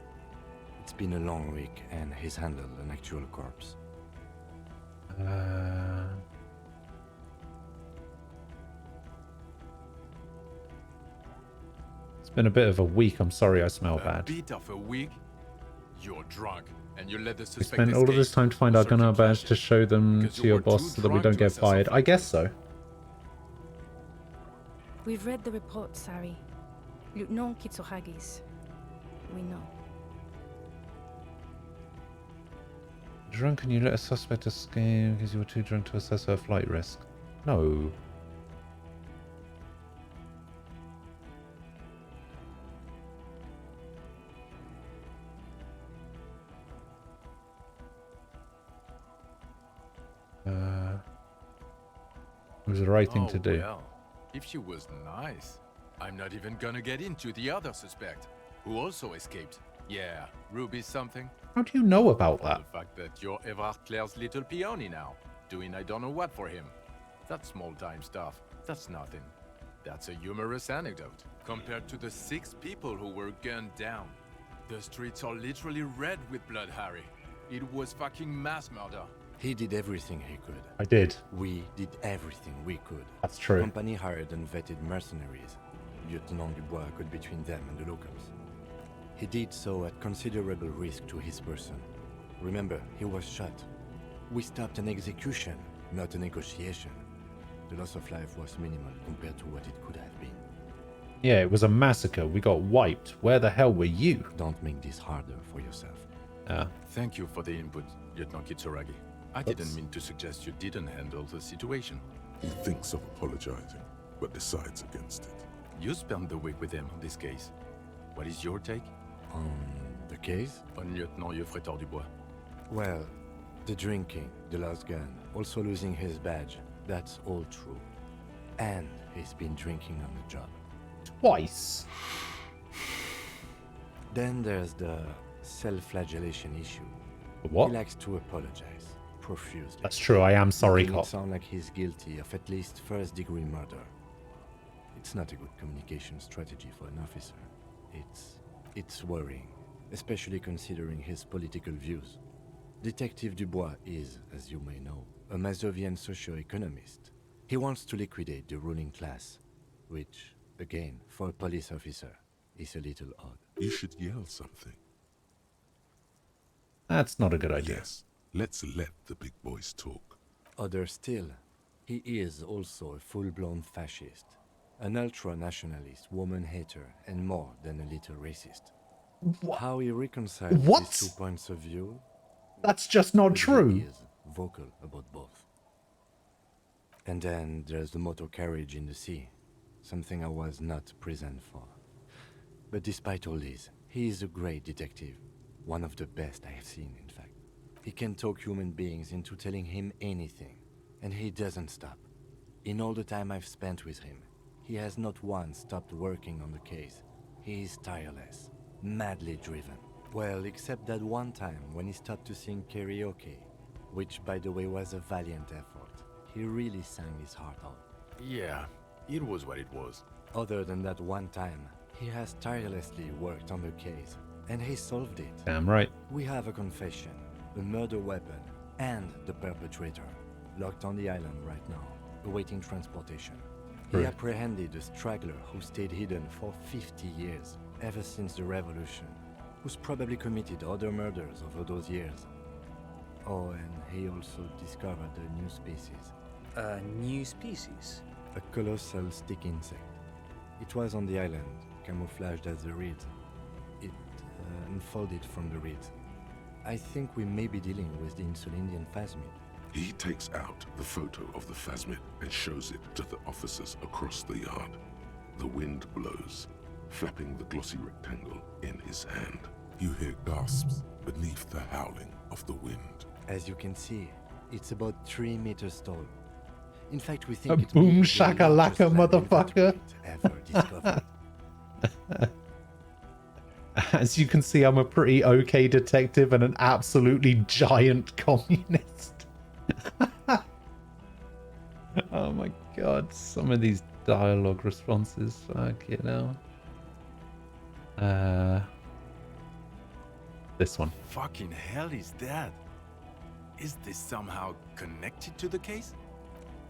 It's been a long week and he's handled an actual corpse. It's been a bit of a week. I'm sorry I smell bad. A bit of a week? You're drunk, and you let the We suspect spent all of this time to find our gun our badge to show them to your boss so that we don't get fired. I guess so. We've read the report, Sari. Lieutenant Kitsuragis. We know. Drunk and you let a suspect escape because you were too drunk to assess her flight risk. No. It was the right thing to do. Well, if she was nice, I'm not even gonna get into the other suspect, who also escaped. Yeah, Ruby something. How do you know about that? The fact that you're Everard Claire's little peony now, doing I don't know what for him. That small-time stuff, that's nothing. That's a humorous anecdote, compared to the 6 people who were gunned down. The streets are literally red with blood, Harry. It was fucking mass murder. He did everything he could. I did. We did everything we could. That's true. The company hired and vetted mercenaries. Lieutenant Dubois got between them and the locals. He did so at considerable risk to his person. Remember, he was shot. We stopped an execution, not a negotiation. The loss of life was minimal compared to what it could have been. Yeah, it was a massacre. We got wiped. Where the hell were you? Don't make this harder for yourself. Thank you for the input, Lieutenant Kitsuragi. I didn't mean to suggest you didn't handle the situation. He thinks of apologizing, but decides against it. You spent the week with him on this case. What is your take? On the case? On Lieutenant Geoffrey Dubois. Well, the drinking, the lost gun, also losing his badge, that's all true. And he's been drinking on the job. Twice. Then there's the self-flagellation issue. What? He likes to apologize profusely. That's true, I am sorry, making it cop. sound like he's guilty of at least first-degree murder. It's not a good communication strategy for an officer. It's worrying, especially considering his political views. Detective Dubois is, as you may know, a Mazovian socio-economist. He wants to liquidate the ruling class, which, again, for a police officer, is a little odd. You should yell something. That's not a good idea. Yes, let's let the big boys talk. Other still, he is also a full-blown fascist, an ultra-nationalist, woman-hater, and more than a little racist. How he reconciles these 2 points of view? That's just not true. He is vocal about both. And then there's the motor carriage in the sea, something I was not present for. But despite all this, he is a great detective, one of the best I have seen, in fact. He can talk human beings into telling him anything, and he doesn't stop. In all the time I've spent with him, he has not once stopped working on the case. He is tireless, madly driven. Well, except that one time when he stopped to sing karaoke, which by the way was a valiant effort. He really sang his heart out. Yeah, it was what it was. Other than that one time, he has tirelessly worked on the case, and he solved it. Damn right. We have a confession, a murder weapon, and the perpetrator, locked on the island right now, awaiting transportation. He Right. apprehended a straggler who stayed hidden for 50 years, ever since the revolution, who's probably committed other murders over those years. Oh, and he also discovered a new species. A new species? A colossal stick insect. It was on the island, camouflaged as the reeds. It unfolded from the reeds. I think we may be dealing with the Insulindian phasmid. He takes out the photo of the phasmid and shows it to the officers across the yard. The wind blows, flapping the glossy rectangle in his hand. You hear gasps beneath the howling of the wind. As you can see, it's about 3 meters tall. In fact, we A think it boom may be the largest shakalaka, land motherfucker. invertebrate ever discovered. As you can see, I'm a pretty okay detective and an absolutely giant communist. Oh my god, some of these dialogue responses, fuck you know. This one. Fucking hell is that? Is this somehow connected to the case?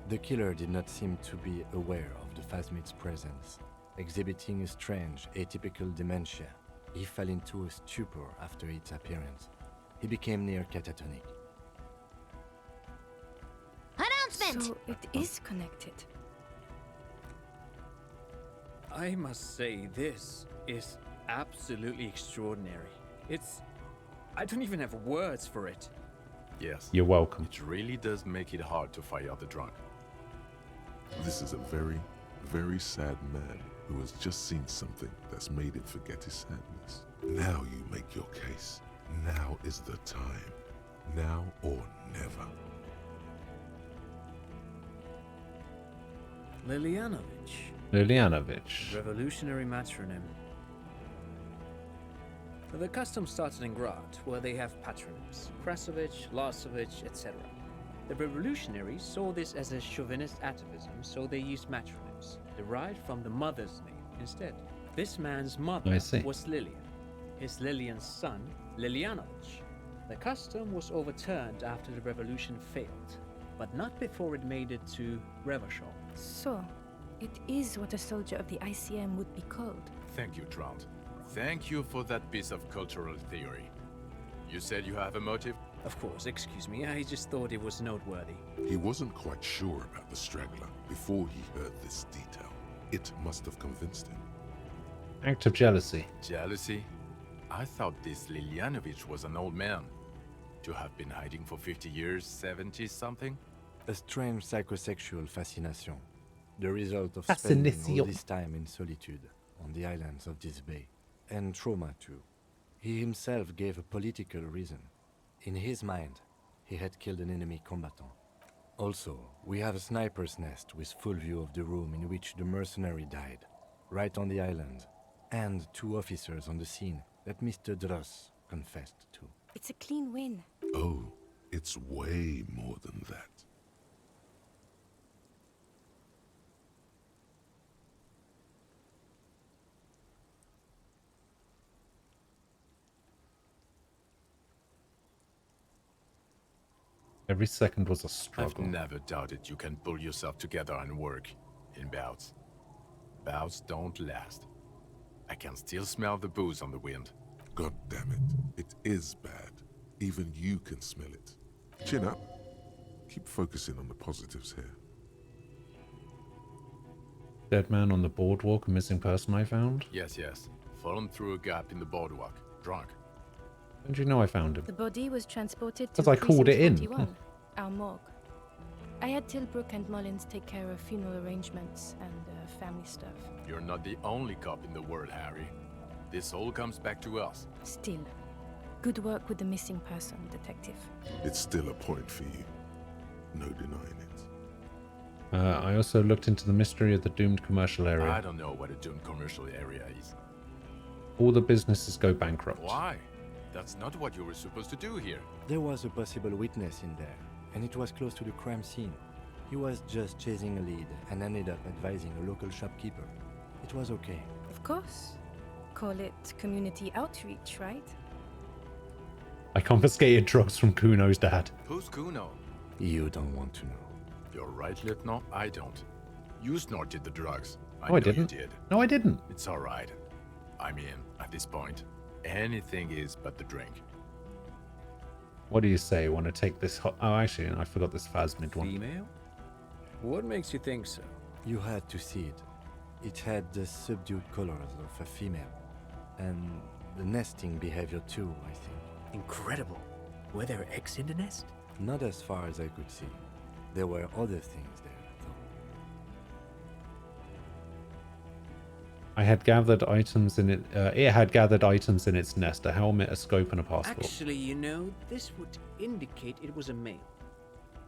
The killer did not seem to be aware of the phasmid's presence. Exhibiting a strange, atypical dementia, he fell into a stupor after its appearance. He became near catatonic. Announcement! So it is connected. I must say, this is absolutely extraordinary. I don't even have words for it. Yes. You're welcome. It really does make it hard to fire the drunk. This is a very, very sad man who has just seen something that's made him forget his sadness. Now you make your case. Now is the time. Now or never. Lilianovich. Revolutionary matronym. The custom started in Grad, where they have patronyms. Krasovich, Lasovich, etc. The revolutionaries saw this as a chauvinist atavism, so they used matronyms, derived from the mother's name instead. This man's mother was Lilian. His Lilian's son, Lilianovich. The custom was overturned after the revolution failed, but not before it made it to Revachol. So, it is what a soldier of the ICM would be called. Thank you, Trout. Thank you for that piece of cultural theory. You said you have a motive? Of course, excuse me, I just thought it was noteworthy. He wasn't quite sure about the straggler before he heard this detail. It must have convinced him. Act of jealousy. Jealousy? I thought this Lilianovich was an old man. To have been hiding for 50 years, 70-something? A strange psychosexual fascination. The result of spending all Fascination. this time in solitude on the islands of this bay. And trauma too. He himself gave a political reason. In his mind, he had killed an enemy combatant. Also, we have a sniper's nest with full view of the room in which the mercenary died, right on the island, and 2 officers on the scene that Mr. Dross confessed to. It's a clean win. Oh, it's way more than that. Every second was a struggle. I've never doubted you can pull yourself together and work in bouts. Bouts don't last. I can still smell the booze on the wind. God damn it. It is bad. Even you can smell it. Chin up. Keep focusing on the positives here. Dead man on the boardwalk, a missing person I found. Yes. Fallen through a gap in the boardwalk. Drunk. Don't you know I found him? The body was transported to 'Cause I called it in. 41, our morgue. I had Tilbrook and Mullins take care of funeral arrangements and family stuff. You're not the only cop in the world, Harry. This all comes back to us. Still, good work with the missing person, detective. It's still a point for you. No denying it. I also looked into the mystery of the doomed commercial area. I don't know what a doomed commercial area is. All the businesses go bankrupt. Why? That's not what you were supposed to do here. There was a possible witness in there, and it was close to the crime scene. He was just chasing a lead and ended up advising a local shopkeeper. It was okay. Of course. Call it community outreach, right? I confiscated drugs from Kuno's dad. Who's Kuno? You don't want to know. You're right, Lieutenant. I don't. You snorted the drugs. No, I know didn't. You did. No, I didn't. It's all right. I mean, at this point, anything is but the drink. What do you say? Want to take this? Oh, actually, I forgot this phasmid one. Female? What makes you think so? You had to see it. It had the subdued colors of a female. And the nesting behavior too, I think. Incredible. Were there eggs in the nest? Not as far as I could see. There were other things there, though. I had gathered items in it. It had gathered items in its nest: a helmet, a scope, and a passport. Actually, you know, this would indicate it was a male.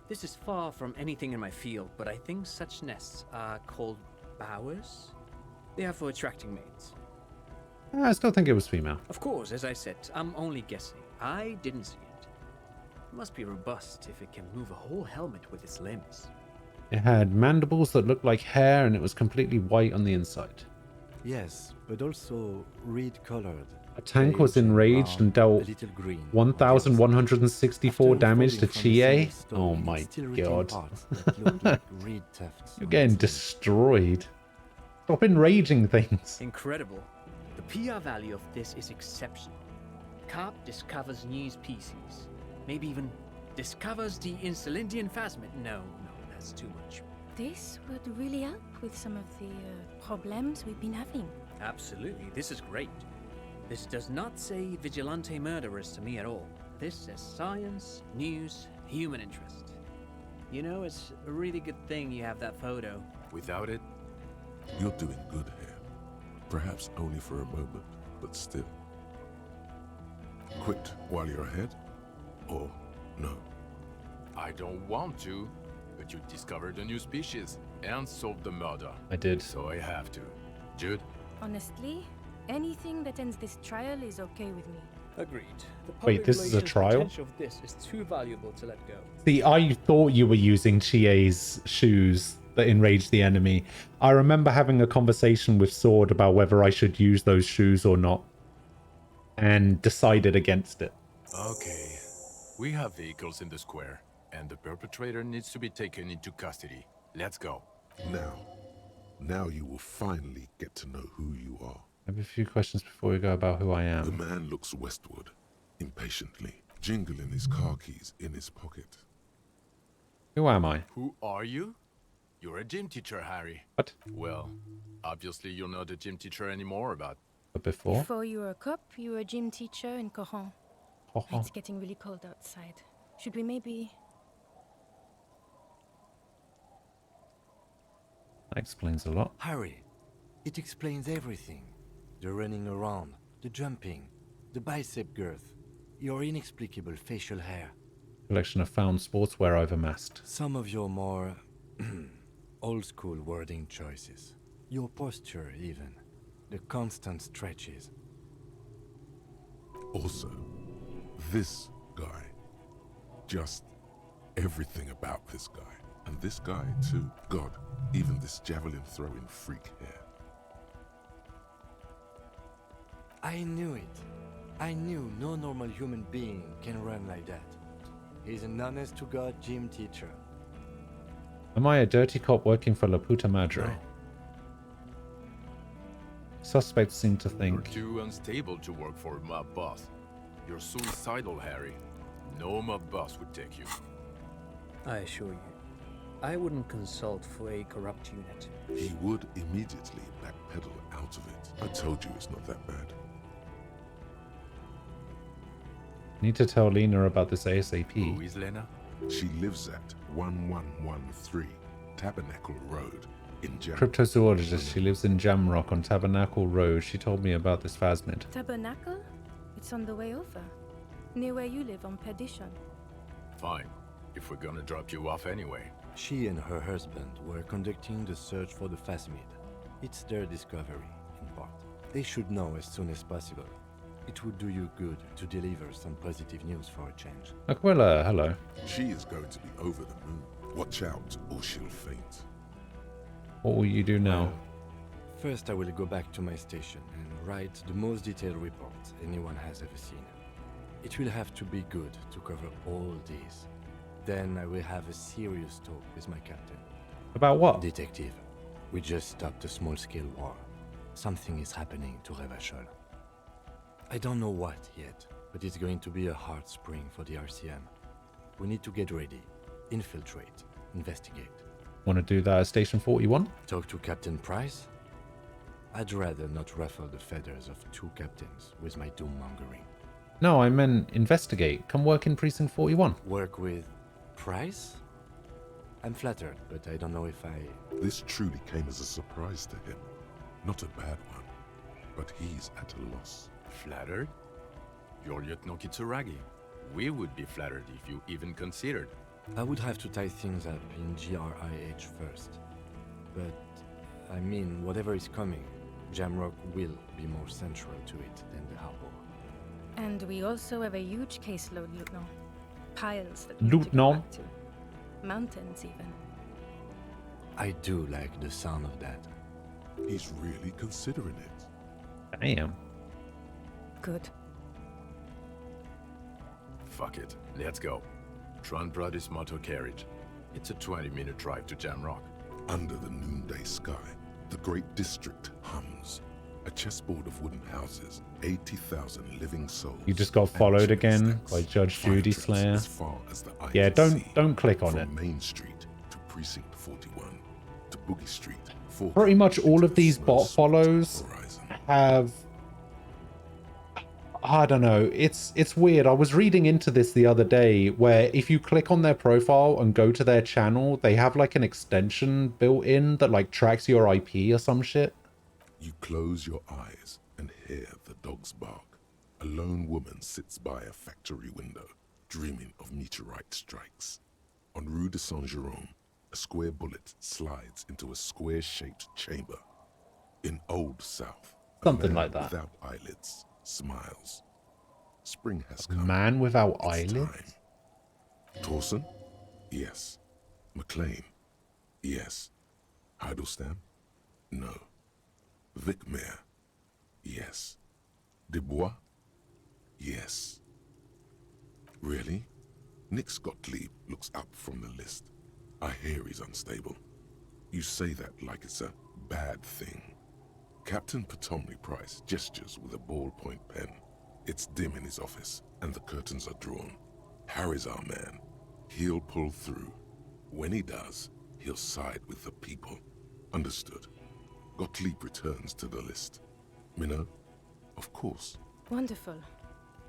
This is far from anything in my field, but I think such nests are called bowers. They are for attracting mates. I still think it was female. Of course, as I said, I'm only guessing. I didn't see it. It must be robust if it can move a whole helmet with its limbs. It had mandibles that looked like hair, and it was completely white on the inside. Yes, but also red-colored. A tank was enraged and dealt 1,164 damage to Chie. Oh my god. You're getting destroyed. Stop enraging things. Incredible. The PR value of this is exceptional. Carp discovers new species. Maybe even discovers the Insulindian phasmid. No, that's too much. This would really help with some of the problems we've been having. Absolutely, this is great. This does not say vigilante murderers to me at all. This says science, news, human interest. You know, it's a really good thing you have that photo. Without it, You're doing good here. Perhaps only for a moment, but still. Quit while you're ahead? Or no? I don't want to, but you discovered a new species and solved the murder. I did. So I have to. Jude? Honestly, anything that ends this trial is okay with me. Agreed. The Wait, this is a relations trial? potential of this is too valuable to let go. See, I thought you were using Chie's shoes that enraged the enemy. I remember having a conversation with Sword about whether I should use those shoes or not, and decided against it. Okay. We have vehicles in the square, and the perpetrator needs to be taken into custody. Let's go. Now you will finally get to know who you are. I have a few questions before we go about who I The am. man looks westward, impatiently, jingling his car keys in his pocket. Who am I? Who are you? You're a gym teacher, Harry. What? Well, obviously you're not a gym teacher anymore, but... But before? Before you were a cop, you were a gym teacher in Coron. It's getting really cold outside. Should we maybe... That explains a lot. Harry, it explains everything. The running around, the jumping, the bicep girth, your inexplicable facial hair. Collection of found sportswear I've amassed. Some of your more old-school wording choices. Your posture, even. The constant stretches. Also, this guy. Just everything about this guy. And this guy, too. God, even this javelin-throwing freak here. I knew it. I knew no normal human being can run like that. He's an honest-to-God gym teacher. Am I a dirty cop working for La Puta Madre? No. Suspects seem to You're think... too unstable to work for a mob boss. You're suicidal, Harry. No mob boss would take you. I assure you, I wouldn't consult for a corrupt unit. He would immediately backpedal out of it. I told you it's not that bad. Need to tell Lena about this ASAP. Who is Lena? She lives at 1113 Tabernacle Road in Jamrock. Cryptozoologist. She lives in Jamrock on Tabernacle Road. She told me about this phasmid. Tabernacle? It's on the way over. Near where you live on Perdition. Fine. If we're gonna drop you off anyway. She and her husband were conducting the search for the phasmid. It's their discovery, in part. They should know as soon as possible. It would do you good to deliver some positive news for a change. Aquila, hello. She is going to be over the moon. Watch out, or she'll faint. What will you do now? First, I will go back to my station and write the most detailed report anyone has ever seen. It will have to be good to cover all these. Then I will have a serious talk with my captain. About what? Detective, we just stopped a small-scale war. Something is happening to Revachol. I don't know what yet, but it's going to be a hard spring for the RCM. We need to get ready, infiltrate, investigate. Want to do that at Station 41? Talk to Captain Price? I'd rather not ruffle the feathers of two captains with my doom-mongering. No, I meant investigate. Come work in Precinct 41. Work with Price? I'm flattered, but I don't know if I... This truly came as a surprise to him. Not a bad one, but he's at a loss. Flattered? You're Lieutenant Kitsuragi. We would be flattered if you even considered. I would have to tie things up in GRIH first. But, I mean, whatever is coming, Jamrock will be more central to it than the harbor. And we also have a huge caseload, Lieutenant. Piles that we have to get Lieutenant? back to. Mountains, even. I do like the sound of that. He's really considering it. Damn. Good. Fuck it. Let's go. Tron brought his motor carriage. It's a 20-minute drive to Jamrock. Under the noonday sky, the great district hums. A chessboard of wooden houses, 80,000 living souls. You just got followed again by Judge Judy Slayer. As far as the eye Yeah, can see, don't click on from it. Main Street to Precinct 41 to Boogie Street. Pretty much all of these bot follows have... I don't know. It's weird. I was reading into this the other day where if you click on their profile and go to their channel, they have like an extension built in that like tracks your IP or some shit. You close your eyes and hear the dogs bark. A lone woman sits by a factory window, dreaming of meteorite strikes. On Rue de Saint-Jérôme, a square bullet slides into a square-shaped chamber. In Old South, Something a man like that. without eyelids smiles. Spring has A come. man without It's eyelids? time. Torsen? Yes. McLean? Yes. Heidelstein? No. Vicmair? Yes. Dubois? Yes. Really? Nix Gottlieb looks up from the list. I hear he's unstable. You say that like it's a bad thing. Captain Potomny Price gestures with a ballpoint pen. It's dim in his office, and the curtains are drawn. Harry's our man. He'll pull through. When he does, he'll side with the people. Understood. Gottlieb returns to the list. Minnow? Of course. Wonderful.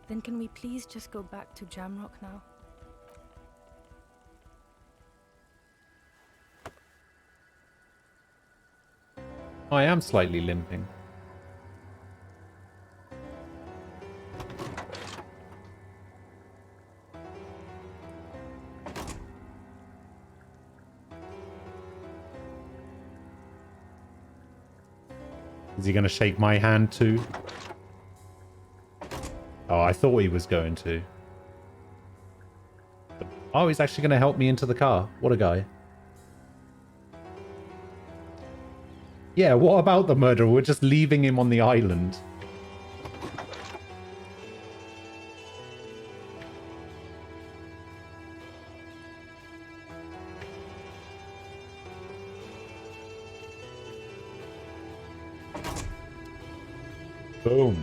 Then can we please just go back to Jamrock now? I am slightly limping. Is he going to shake my hand too? Oh, I thought he was going to. Oh, he's actually going to help me into the car. What a guy. Yeah, what about the murderer? We're just leaving him on the island. Boom.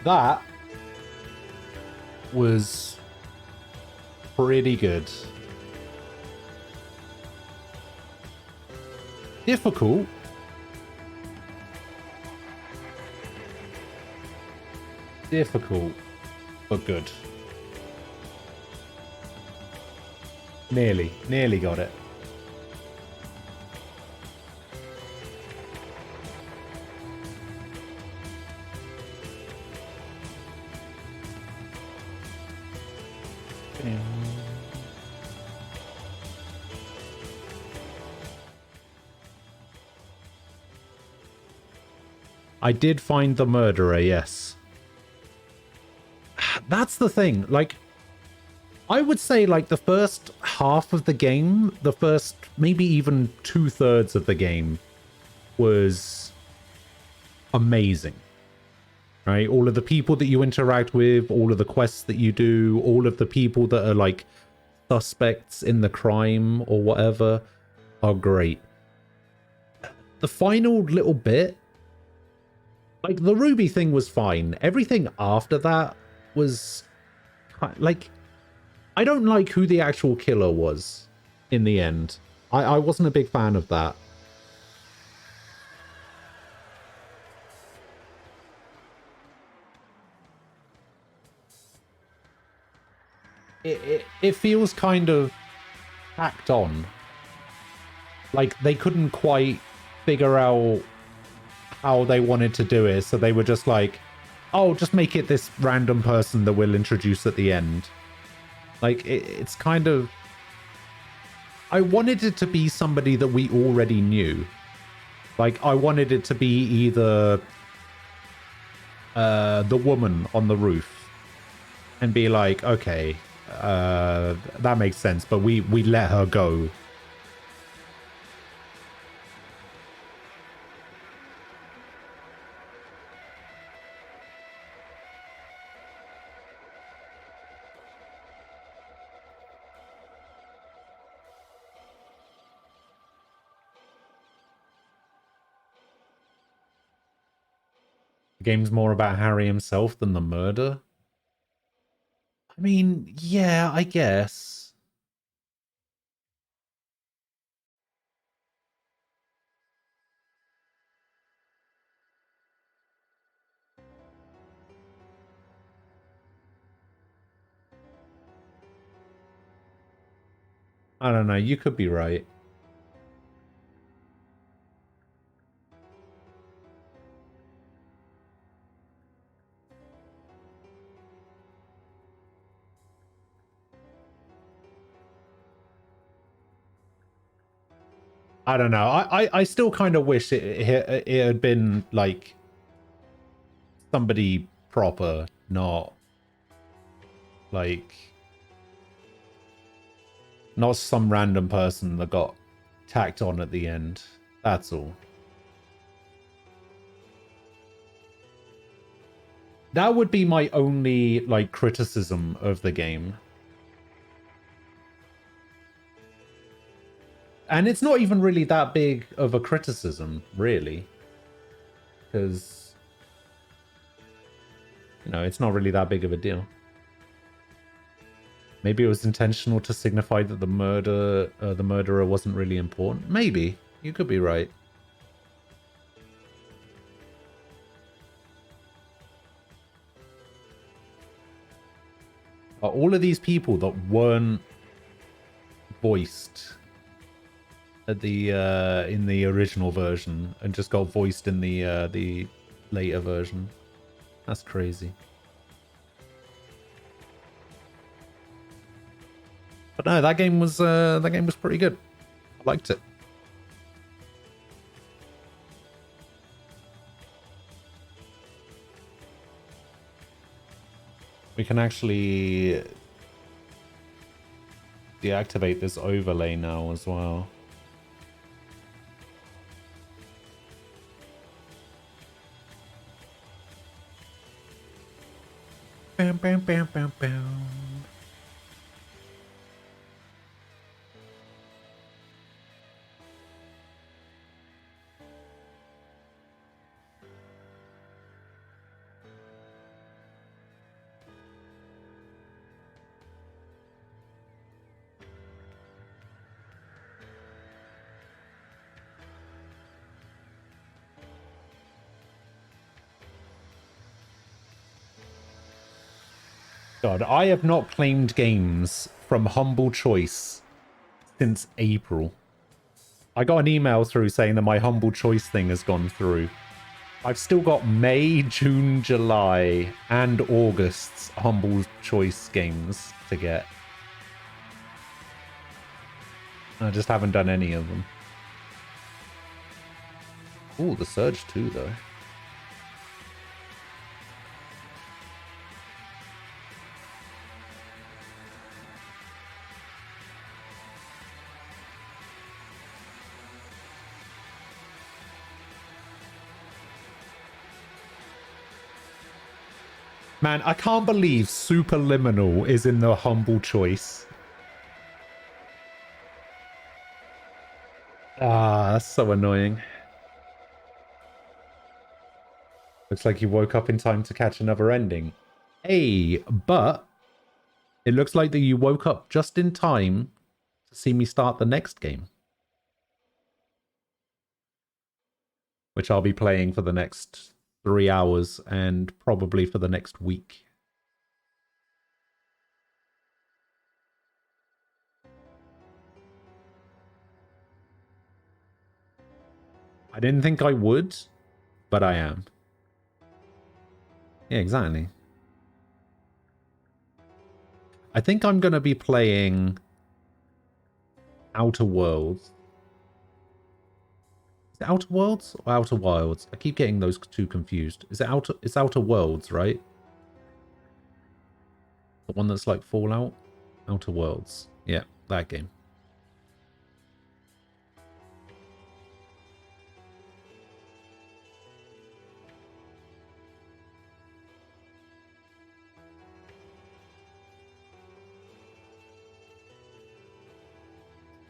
That was pretty good. Difficult. Difficult, but good. Nearly got it. I did find the murderer, yes. That's the thing, like, I would say, like, the first half of the game, the first maybe even 2/3 of the game was amazing, right? All of the people that you interact with, all of the quests that you do, all of the people that are, like, suspects in the crime or whatever are great. The final little bit, like, the Ruby thing was fine. Everything after that was, like, I don't like who the actual killer was in the end. I wasn't a big fan of that. It feels kind of tacked on. Like, they couldn't quite figure out how they wanted to do it, so they were just like, oh, just make it this random person that we'll introduce at the end. Like, it's kind of... I wanted it to be somebody that we already knew. Like, I wanted it to be either the woman on the roof and be like, okay, that makes sense, but we let her go. The game's more about Harry himself than the murder? I mean, yeah, I guess. I don't know, you could be right. I don't know. I still kind of wish it had been like somebody proper, not like not some random person that got tacked on at the end. That's all. That would be my only like criticism of the game. And it's not even really that big of a criticism, really. Because, you know, it's not really that big of a deal. Maybe it was intentional to signify that the murderer wasn't really important. Maybe. You could be right. All of these people that weren't voiced at the in the original version and just got voiced in the later version. That's crazy. But no, that game was pretty good. I liked it. We can actually deactivate this overlay now as well. Bam, bam, bam, bam, bam. God, I have not claimed games from Humble Choice since April. I got an email through saying that my Humble Choice thing has gone through. I've still got May, June, July, and August's Humble Choice games to get. I just haven't done any of them. Ooh, the Surge too, though. Man, I can't believe Superliminal is in the humble choice. Ah, that's so annoying. Looks like you woke up in time to catch another ending. Hey, but it looks like that you woke up just in time to see me start the next game, which I'll be playing for the next 3 hours and probably for the next week. I didn't think I would, but I am. Yeah, exactly. I think I'm going to be playing Outer Worlds. Is it Outer Worlds or Outer Wilds? I keep getting those two confused. Is it Outer? It's Outer Worlds, right? The one that's like Fallout? Outer Worlds. Yeah, that game.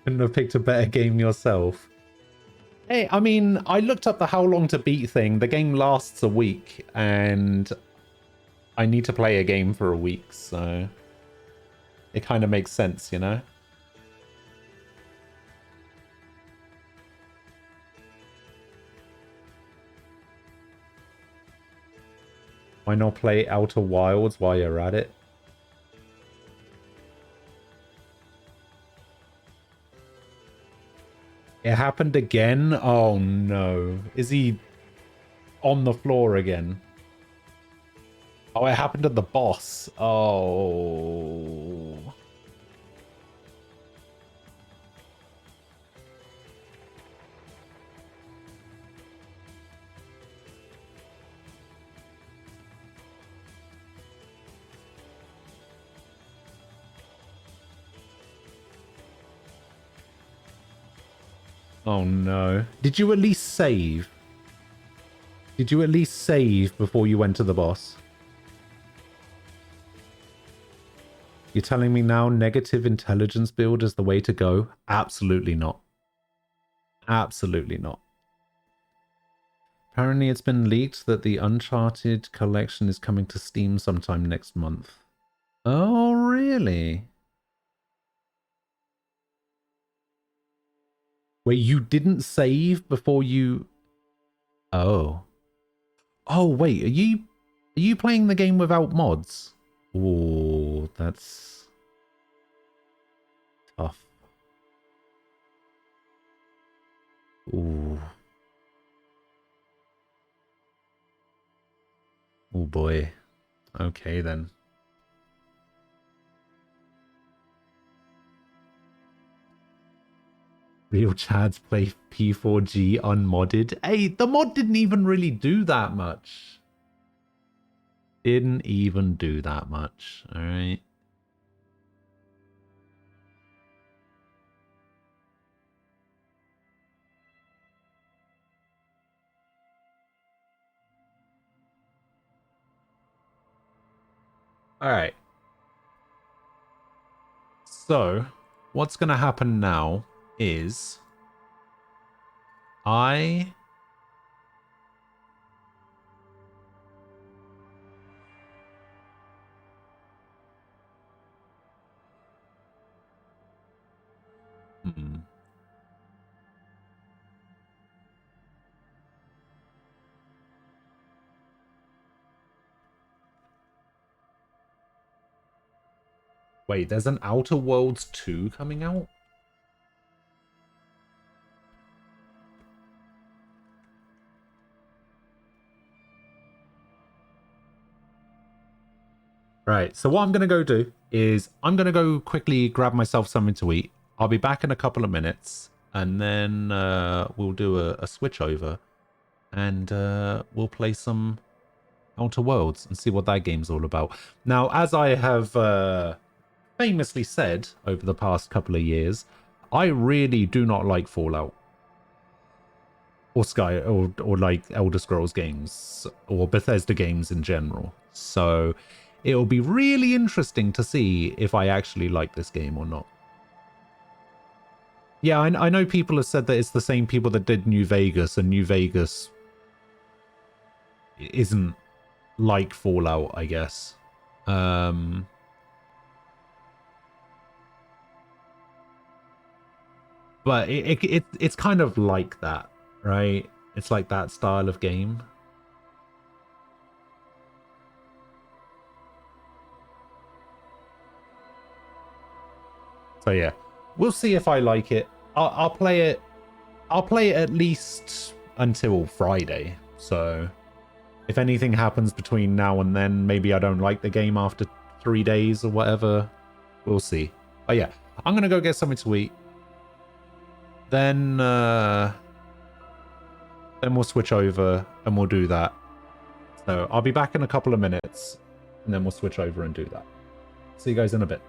Couldn't have picked a better game yourself. Hey, I mean, I looked up the how long to beat thing. The game lasts a week, and I need to play a game for a week, so it kind of makes sense, you know? Why not play Outer Wilds while you're at it? It happened again? Oh no. Is he on the floor again? Oh, it happened to the boss. Oh. Oh no. Did you at least save? Did you at least save before you went to the boss? You're telling me now negative intelligence build is the way to go? Absolutely not. Absolutely not. Apparently it's been leaked that the Uncharted collection is coming to Steam sometime next month. Oh, really? Wait, you didn't save before you... Oh. Oh, wait, are you playing the game without mods? Oh, that's tough. Ooh. Oh boy. Okay then. Real Chads play P4G unmodded. Hey, the mod didn't even really do that much. Didn't even do that much. Alright. Alright. So, what's going to happen now is I... Wait, there's an Outer Worlds 2 coming out? Right, so what I'm going to go do is I'm going to go quickly grab myself something to eat. I'll be back in a couple of minutes, and then we'll do a switch over, and we'll play some Outer Worlds and see what that game's all about. Now, as I have famously said over the past couple of years, I really do not like Fallout or or like Elder Scrolls games or Bethesda games in general. So it'll be really interesting to see if I actually like this game or not. Yeah, I know people have said that it's the same people that did New Vegas, and New Vegas isn't like Fallout, I guess. But it's kind of like that, right? It's like that style of game. So yeah, we'll see if I like it. I'll play it. I'll play it at least until Friday. So if anything happens between now and then, maybe I don't like the game after 3 days or whatever. We'll see. But yeah, I'm gonna go get something to eat. Then we'll switch over and we'll do that. So I'll be back in a couple of minutes, and then we'll switch over and do that. See you guys in a bit.